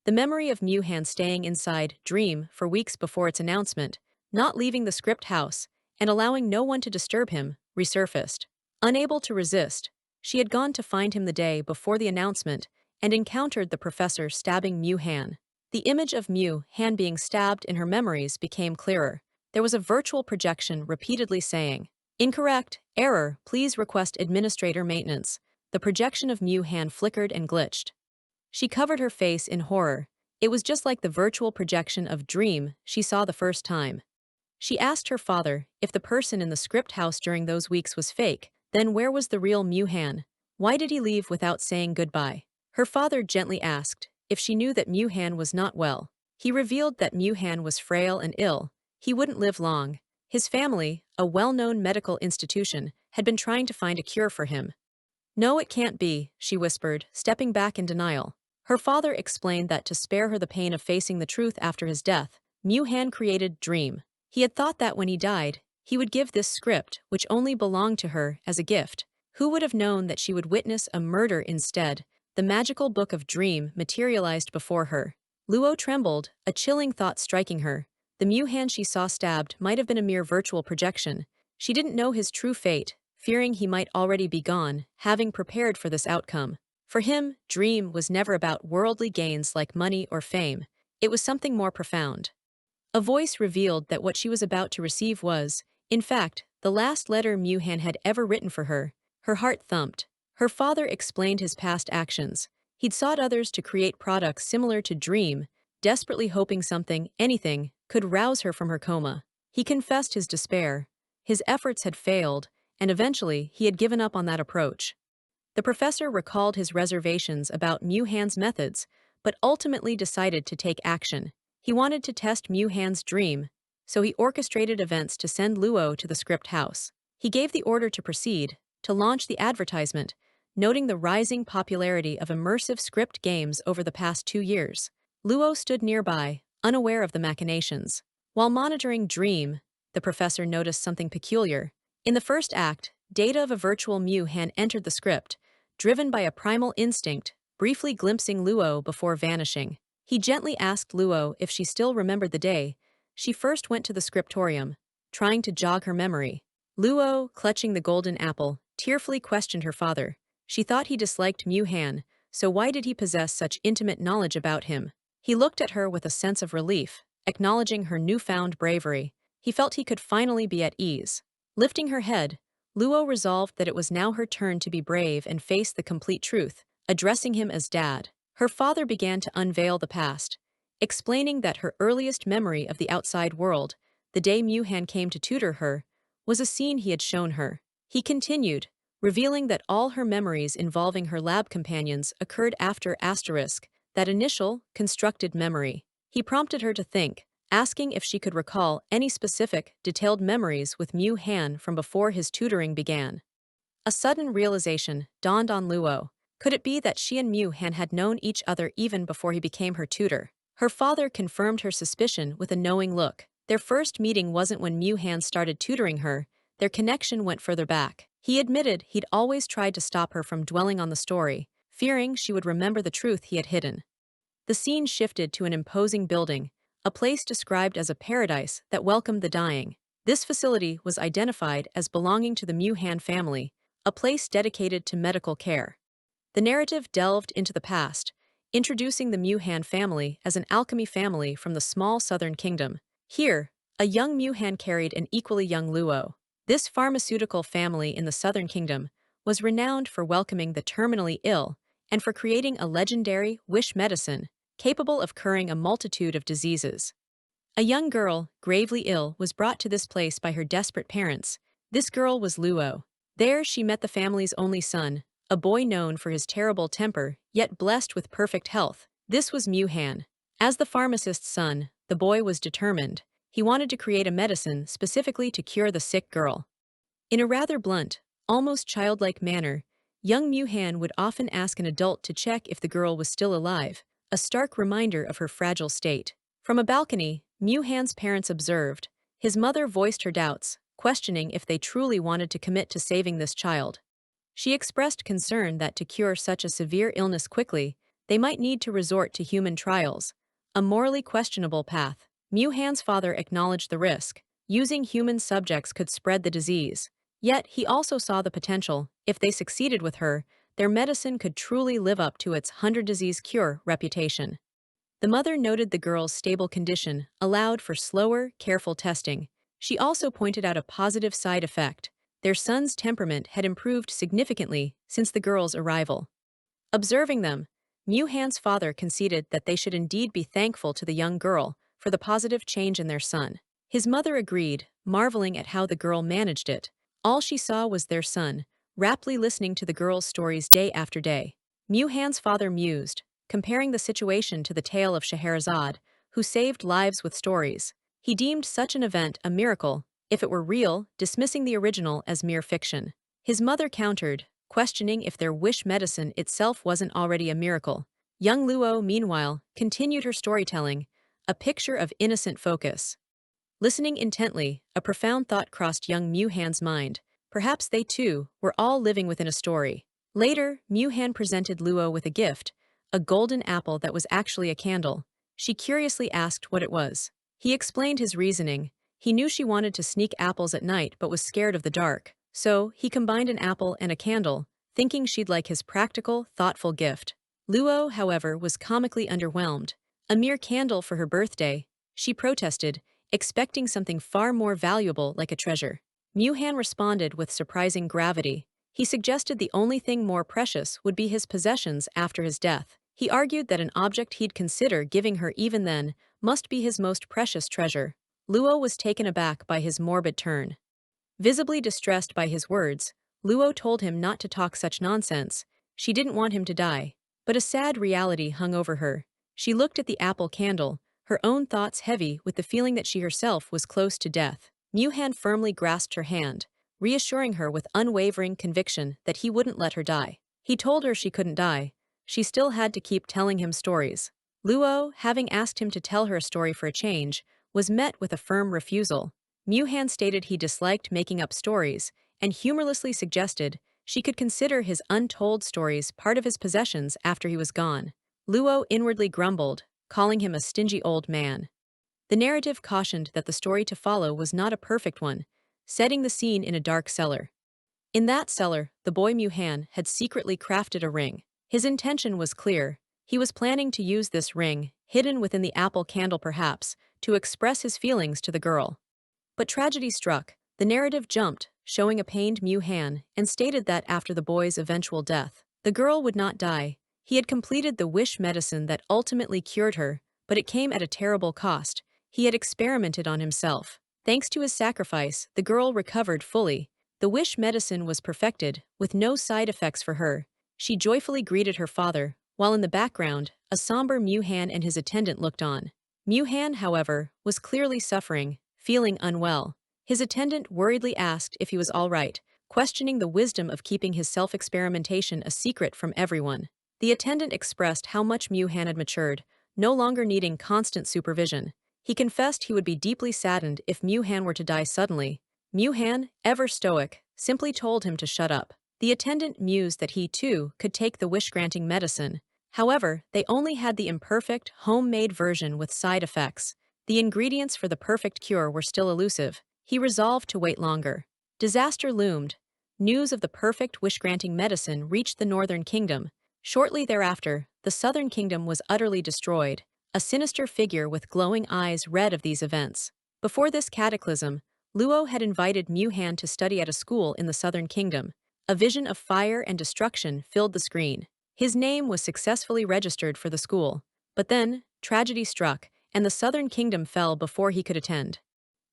The memory of Han staying inside Dream for weeks before its announcement, not leaving the script house, and allowing no one to disturb him, resurfaced. Unable to resist, she had gone to find him the day before the announcement and encountered the professor stabbing Han. The image of Mu Han being stabbed in her memories became clearer. There was a virtual projection repeatedly saying, "Incorrect, error, please request administrator maintenance." The projection of Mu Han flickered and glitched. She covered her face in horror. It was just like the virtual projection of Dream she saw the first time. She asked her father if the person in the script house during those weeks was fake, then where was the real Mu Han? Why did he leave without saying goodbye? Her father gently asked if she knew that Mu Han was not well. He revealed that Mu Han was frail and ill. He wouldn't live long. His family, a well-known medical institution, had been trying to find a cure for him. "No, it can't be," she whispered, stepping back in denial. Her father explained that to spare her the pain of facing the truth after his death, Mu Han created Dream. He had thought that when he died, he would give this script, which only belonged to her, as a gift. Who would have known that she would witness a murder instead? The magical book of Dream materialized before her. Luo trembled, a chilling thought striking her. The Mu Han she saw stabbed might have been a mere virtual projection. She didn't know his true fate, fearing he might already be gone, having prepared for this outcome. For him, Dream was never about worldly gains like money or fame. It was something more profound. A voice revealed that what she was about to receive was, in fact, the last letter Mu Han had ever written for her. Her heart thumped. Her father explained his past actions. He'd sought others to create products similar to Dream, desperately hoping something, anything, could rouse her from her coma. He confessed his despair. His efforts had failed, and eventually he had given up on that approach. The professor recalled his reservations about Mu Han's methods, but ultimately decided to take action. He wanted to test Mu Han's dream, so he orchestrated events to send Luo to the script house. He gave the order to proceed, to launch the advertisement, noting the rising popularity of immersive script games over the past 2 years. Luo stood nearby, unaware of the machinations. While monitoring Dream, the professor noticed something peculiar. In the first act, data of a virtual Mu Han entered the script, driven by a primal instinct, briefly glimpsing Luo before vanishing. He gently asked Luo if she still remembered the day. She first went to the scriptorium, trying to jog her memory. Luo, clutching the golden apple, tearfully questioned her father. She thought he disliked Mu Han, so why did he possess such intimate knowledge about him? He looked at her with a sense of relief, acknowledging her newfound bravery. He felt he could finally be at ease. Lifting her head, Luo resolved that it was now her turn to be brave and face the complete truth, addressing him as Dad. Her father began to unveil the past, explaining that her earliest memory of the outside world, the day Mu Han came to tutor her, was a scene he had shown her. He continued, revealing that all her memories involving her lab companions occurred after asterisk, that initial, constructed memory. He prompted her to think, asking if she could recall any specific, detailed memories with Mu Han from before his tutoring began. A sudden realization dawned on Luo. Could it be that she and Mu Han had known each other even before he became her tutor? Her father confirmed her suspicion with a knowing look. Their first meeting wasn't when Mu Han started tutoring her, their connection went further back. He admitted he'd always tried to stop her from dwelling on the story, fearing she would remember the truth he had hidden. The scene shifted to an imposing building, a place described as a paradise that welcomed the dying. This facility was identified as belonging to the Mu Han family, a place dedicated to medical care. The narrative delved into the past, introducing the Mu Han family as an alchemy family from the small southern kingdom. Here, a young Mu Han carried an equally young Luo. This pharmaceutical family in the southern kingdom was renowned for welcoming the terminally ill and for creating a legendary wish medicine capable of curing a multitude of diseases. A young girl, gravely ill, was brought to this place by her desperate parents. This girl was Luo. There she met the family's only son, a boy known for his terrible temper, yet blessed with perfect health. This was Mu Han. As the pharmacist's son, the boy was determined. He wanted to create a medicine specifically to cure the sick girl. In a rather blunt, almost childlike manner, young Mu Han would often ask an adult to check if the girl was still alive, a stark reminder of her fragile state. From a balcony, Mu Han's parents observed. His mother voiced her doubts, questioning if they truly wanted to commit to saving this child. She expressed concern that to cure such a severe illness quickly, they might need to resort to human trials, a morally questionable path. Mu Han's father acknowledged the risk. Using human subjects could spread the disease. Yet he also saw the potential. If they succeeded with her, their medicine could truly live up to its 100 disease cure reputation. The mother noted the girl's stable condition, allowed for slower, careful testing. She also pointed out a positive side effect. Their son's temperament had improved significantly since the girl's arrival. Observing them, Mu-han's father conceded that they should indeed be thankful to the young girl for the positive change in their son. His mother agreed, marveling at how the girl managed it. All she saw was their son, raptly listening to the girl's stories day after day. Mu-han's father mused, comparing the situation to the tale of Scheherazade, who saved lives with stories. He deemed such an event a miracle, if it were real, dismissing the original as mere fiction. His mother countered, questioning if their wish medicine itself wasn't already a miracle. Young Luo, meanwhile, continued her storytelling, a picture of innocent focus. Listening intently, a profound thought crossed young Mu-han's mind. Perhaps they, too, were all living within a story. Later, Mu-han presented Luo with a gift, a golden apple that was actually a candle. She curiously asked what it was. He explained his reasoning. He knew she wanted to sneak apples at night but was scared of the dark. So, he combined an apple and a candle, thinking she'd like his practical, thoughtful gift. Luo, however, was comically underwhelmed. A mere candle for her birthday, she protested, expecting something far more valuable like a treasure. Mu-han responded with surprising gravity. He suggested the only thing more precious would be his possessions after his death. He argued that an object he'd consider giving her even then must be his most precious treasure. Luo was taken aback by his morbid turn. Visibly distressed by his words, Luo told him not to talk such nonsense. She didn't want him to die. But a sad reality hung over her. She looked at the apple candle, her own thoughts heavy with the feeling that she herself was close to death. Mu-han firmly grasped her hand, reassuring her with unwavering conviction that he wouldn't let her die. He told her she couldn't die. She still had to keep telling him stories. Luo, having asked him to tell her a story for a change, was met with a firm refusal. Mu-han stated he disliked making up stories, and humorlessly suggested she could consider his untold stories part of his possessions after he was gone. Luo inwardly grumbled, calling him a stingy old man. The narrative cautioned that the story to follow was not a perfect one, setting the scene in a dark cellar. In that cellar, the boy Mu-han had secretly crafted a ring. His intention was clear. He was planning to use this ring, hidden within the apple candle perhaps, to express his feelings to the girl. But tragedy struck. The narrative jumped, showing a pained Mu-han, and stated that after the boy's eventual death, the girl would not die. He had completed the wish medicine that ultimately cured her, but it came at a terrible cost. He had experimented on himself. Thanks to his sacrifice, the girl recovered fully. The wish medicine was perfected, with no side effects for her. She joyfully greeted her father, while in the background, a somber Mu-han and his attendant looked on. Mu-han, however, was clearly suffering, feeling unwell. His attendant worriedly asked if he was all right, questioning the wisdom of keeping his self-experimentation a secret from everyone. The attendant expressed how much Mu-han had matured, no longer needing constant supervision. He confessed he would be deeply saddened if Mu-han were to die suddenly. Mu-han, ever stoic, simply told him to shut up. The attendant mused that he, too, could take the wish-granting medicine. However, they only had the imperfect, homemade version with side effects. The ingredients for the perfect cure were still elusive. He resolved to wait longer. Disaster loomed. News of the perfect wish-granting medicine reached the Northern Kingdom. Shortly thereafter, the Southern Kingdom was utterly destroyed. A sinister figure with glowing eyes read of these events. Before this cataclysm, Luo had invited Mu-han to study at a school in the Southern Kingdom. A vision of fire and destruction filled the screen. His name was successfully registered for the school. But then, tragedy struck, and the Southern Kingdom fell before he could attend.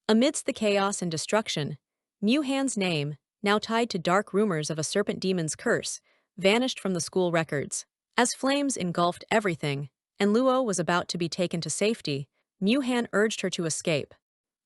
Amidst the chaos and destruction, Mu-han's name, now tied to dark rumors of a serpent demon's curse, vanished from the school records. As flames engulfed everything, and Luo was about to be taken to safety, Mu-han urged her to escape.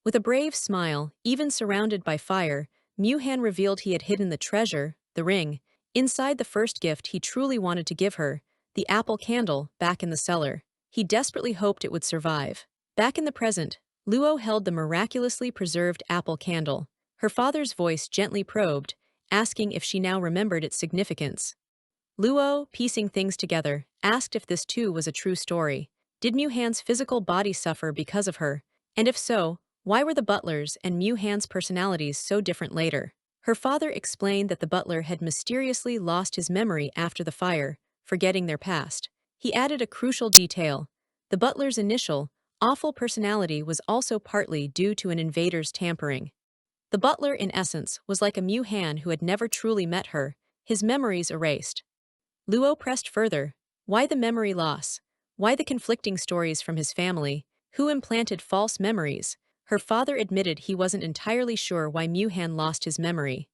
With a brave smile, even surrounded by fire, Mu-han revealed he had hidden the treasure, the ring, inside the first gift he truly wanted to give her, the apple candle, back in the cellar. He desperately hoped it would survive. Back in the present, Luo held the miraculously preserved apple candle. Her father's voice gently probed, asking if she now remembered its significance. Luo, piecing things together, asked if this too was a true story. Did Mu-han's physical body suffer because of her? And if so, why were the butler's and Mu-han's personalities so different later? Her father explained that the butler had mysteriously lost his memory after the fire, forgetting their past. He added a crucial detail. The butler's initial, awful personality was also partly due to an invader's tampering. The butler, in essence, was like a Mu Han who had never truly met her, his memories erased. Luo pressed further. Why the memory loss? Why the conflicting stories from his family? Who implanted false memories? Her father admitted he wasn't entirely sure why Mu Han lost his memory.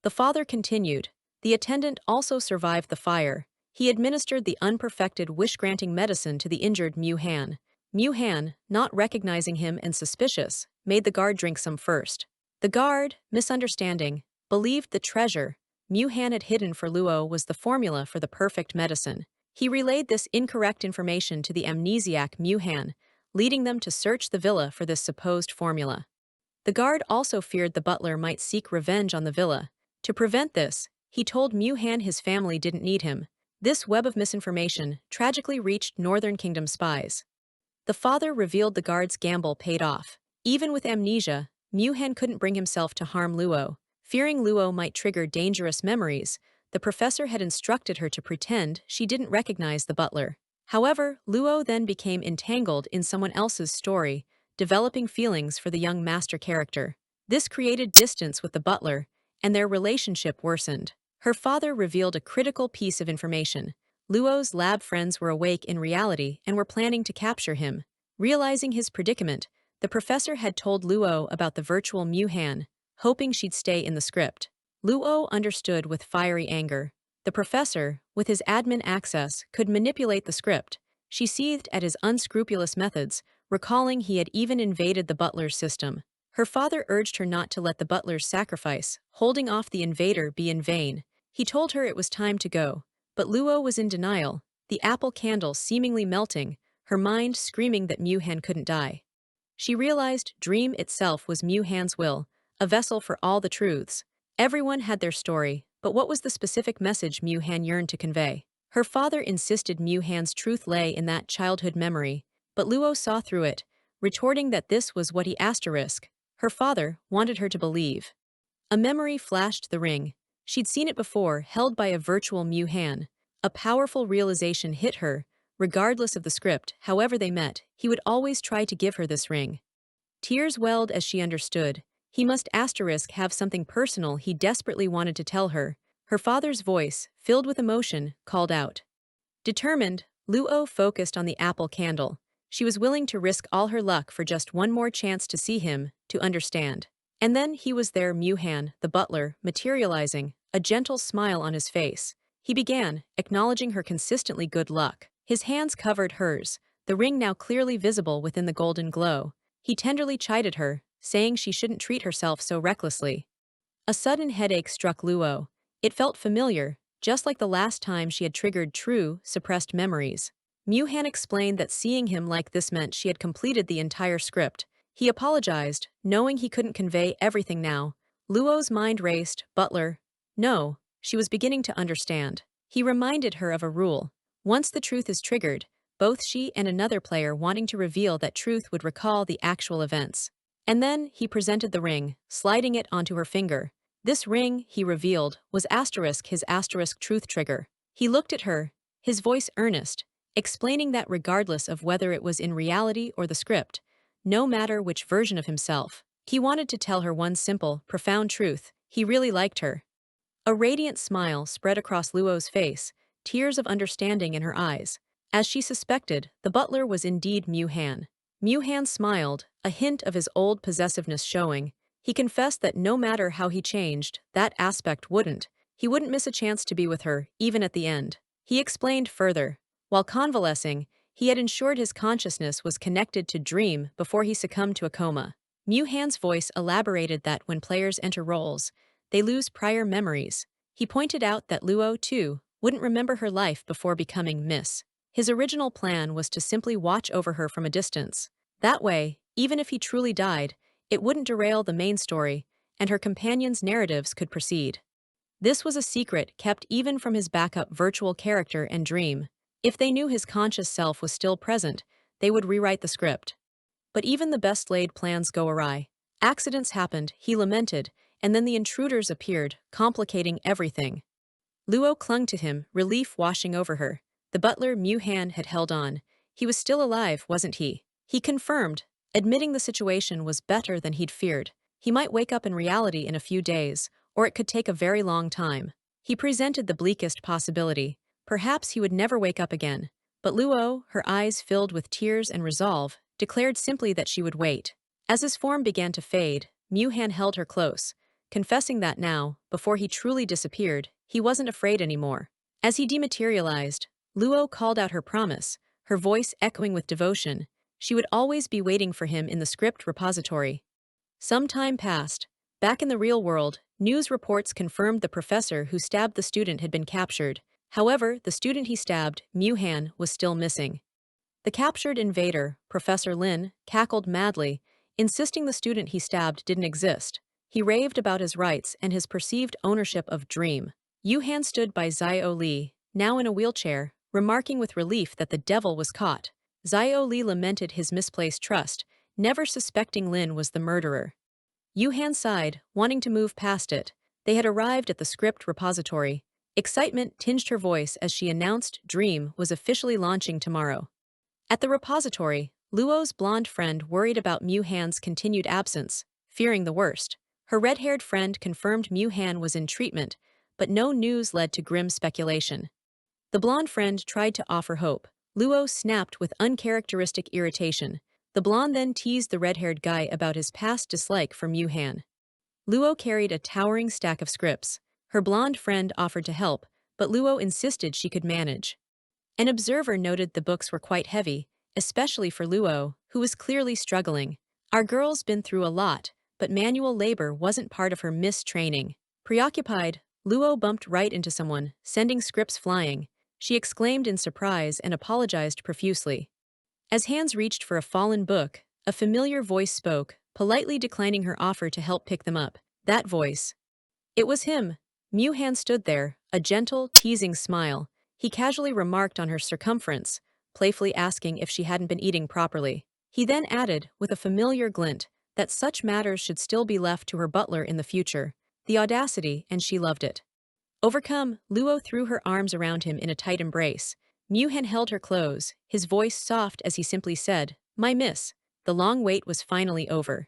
The father continued. The attendant also survived the fire. He administered the unperfected wish-granting medicine to the injured Mu Han. Mu Han, not recognizing him and suspicious, made the guard drink some first. The guard, misunderstanding, believed the treasure Mu Han had hidden for Luo was the formula for the perfect medicine. He relayed this incorrect information to the amnesiac Mu Han, leading them to search the villa for this supposed formula. The guard also feared the butler might seek revenge on the villa. To prevent this, he told Mu Han his family didn't need him. This web of misinformation tragically reached Northern Kingdom spies. The father revealed the guard's gamble paid off. Even with amnesia, Mu Han couldn't bring himself to harm Luo. Fearing Luo might trigger dangerous memories, the professor had instructed her to pretend she didn't recognize the butler. However, Luo then became entangled in someone else's story, developing feelings for the young master character. This created distance with the butler, and their relationship worsened. Her father revealed a critical piece of information. Luo's lab friends were awake in reality and were planning to capture him. Realizing his predicament, the professor had told Luo about the virtual Mu Han, hoping she'd stay in the script. Luo understood with fiery anger. The professor, with his admin access, could manipulate the script. She seethed at his unscrupulous methods, recalling he had even invaded the butler's system. Her father urged her not to let the butler's sacrifice, holding off the invader, be in vain. He told her it was time to go, but Luo was in denial, the apple candle seemingly melting, her mind screaming that Mu Han couldn't die. She realized Dream itself was Mu Han's will, a vessel for all the truths. Everyone had their story, but what was the specific message Mu Han yearned to convey? Her father insisted Mu Han's truth lay in that childhood memory, but Luo saw through it, retorting that this was what he asterisk. Her father wanted her to believe. A memory flashed the ring. She'd seen it before, held by a virtual Mu Han. A powerful realization hit her. Regardless of the script, however they met, he would always try to give her this ring. Tears welled as she understood. He must asterisk have something personal he desperately wanted to tell her. Her father's voice, filled with emotion, called out. Determined, Luo focused on the apple candle. She was willing to risk all her luck for just one more chance to see him, to understand. And then he was there, Mu Han, the butler, materializing, a gentle smile on his face. He began, acknowledging her consistently good luck. His hands covered hers, the ring now clearly visible within the golden glow. He tenderly chided her, saying she shouldn't treat herself so recklessly. A sudden headache struck Luo. It felt familiar, just like the last time she had triggered true, suppressed memories. Mu Han explained that seeing him like this meant she had completed the entire script. He apologized, knowing he couldn't convey everything now. Luo's mind raced. Butler. No, she was beginning to understand. He reminded her of a rule. Once the truth is triggered, both she and another player wanting to reveal that truth would recall the actual events. And then he presented the ring, sliding it onto her finger. This ring, he revealed, was his asterisk truth trigger. He looked at her, his voice earnest, explaining that regardless of whether it was in reality or the script, no matter which version of himself, he wanted to tell her one simple, profound truth: he really liked her. A radiant smile spread across Luo's face, tears of understanding in her eyes. As she suspected, the butler was indeed Mu Han. Mu Han smiled, a hint of his old possessiveness showing. He confessed that no matter how he changed, that aspect wouldn't. He wouldn't miss a chance to be with her, even at the end. He explained further. While convalescing, he had ensured his consciousness was connected to Dream before he succumbed to a coma. Mu Han's voice elaborated that when players enter roles, they lose prior memories. He pointed out that Luo, too, wouldn't remember her life before becoming Miss. His original plan was to simply watch over her from a distance. That way, even if he truly died, it wouldn't derail the main story, and her companions' narratives could proceed. This was a secret kept even from his backup virtual character and Dream. If they knew his conscious self was still present, they would rewrite the script. But even the best-laid plans go awry. Accidents happened, he lamented, and then the intruders appeared, complicating everything. Luo clung to him, relief washing over her. The butler Mu Han had held on. He was still alive, wasn't he? He confirmed, admitting the situation was better than he'd feared. He might wake up in reality in a few days, or it could take a very long time. He presented the bleakest possibility. Perhaps he would never wake up again. But Luo, her eyes filled with tears and resolve, declared simply that she would wait. As his form began to fade, Mu-Han held her close, confessing that now, before he truly disappeared, he wasn't afraid anymore. As he dematerialized, Luo called out her promise, her voice echoing with devotion. She would always be waiting for him in the script repository. Some time passed. Back in the real world, news reports confirmed the professor who stabbed the student had been captured. However, the student he stabbed, Mu-Han, was still missing. The captured invader, Professor Lin, cackled madly, insisting the student he stabbed didn't exist. He raved about his rights and his perceived ownership of Dream. Yu-Han stood by Zio Li, now in a wheelchair, remarking with relief that the devil was caught. Zio Li lamented his misplaced trust, never suspecting Lin was the murderer. Yu-Han sighed, wanting to move past it. They had arrived at the script repository. Excitement tinged her voice as she announced Dream was officially launching tomorrow. At the repository, Luo's blonde friend worried about Mu-Han's continued absence, fearing the worst. Her red-haired friend confirmed Mu-Han was in treatment, but no news led to grim speculation. The blonde friend tried to offer hope. Luo snapped with uncharacteristic irritation. The blonde then teased the red-haired guy about his past dislike for Mu-Han. Luo carried a towering stack of scripts. Her blonde friend offered to help, but Luo insisted she could manage. An observer noted the books were quite heavy, especially for Luo, who was clearly struggling. Our girl's been through a lot, but manual labor wasn't part of her mistraining. Preoccupied, Luo bumped right into someone, sending scripts flying. She exclaimed in surprise and apologized profusely. As hands reached for a fallen book, a familiar voice spoke, politely declining her offer to help pick them up. That voice. It was him. Mu-Han stood there, a gentle, teasing smile. He casually remarked on her circumference, playfully asking if she hadn't been eating properly. He then added, with a familiar glint, that such matters should still be left to her butler in the future. The audacity, and she loved it. Overcome, Luo threw her arms around him in a tight embrace. Mu-Han held her close, his voice soft as he simply said, "My miss." The long wait was finally over.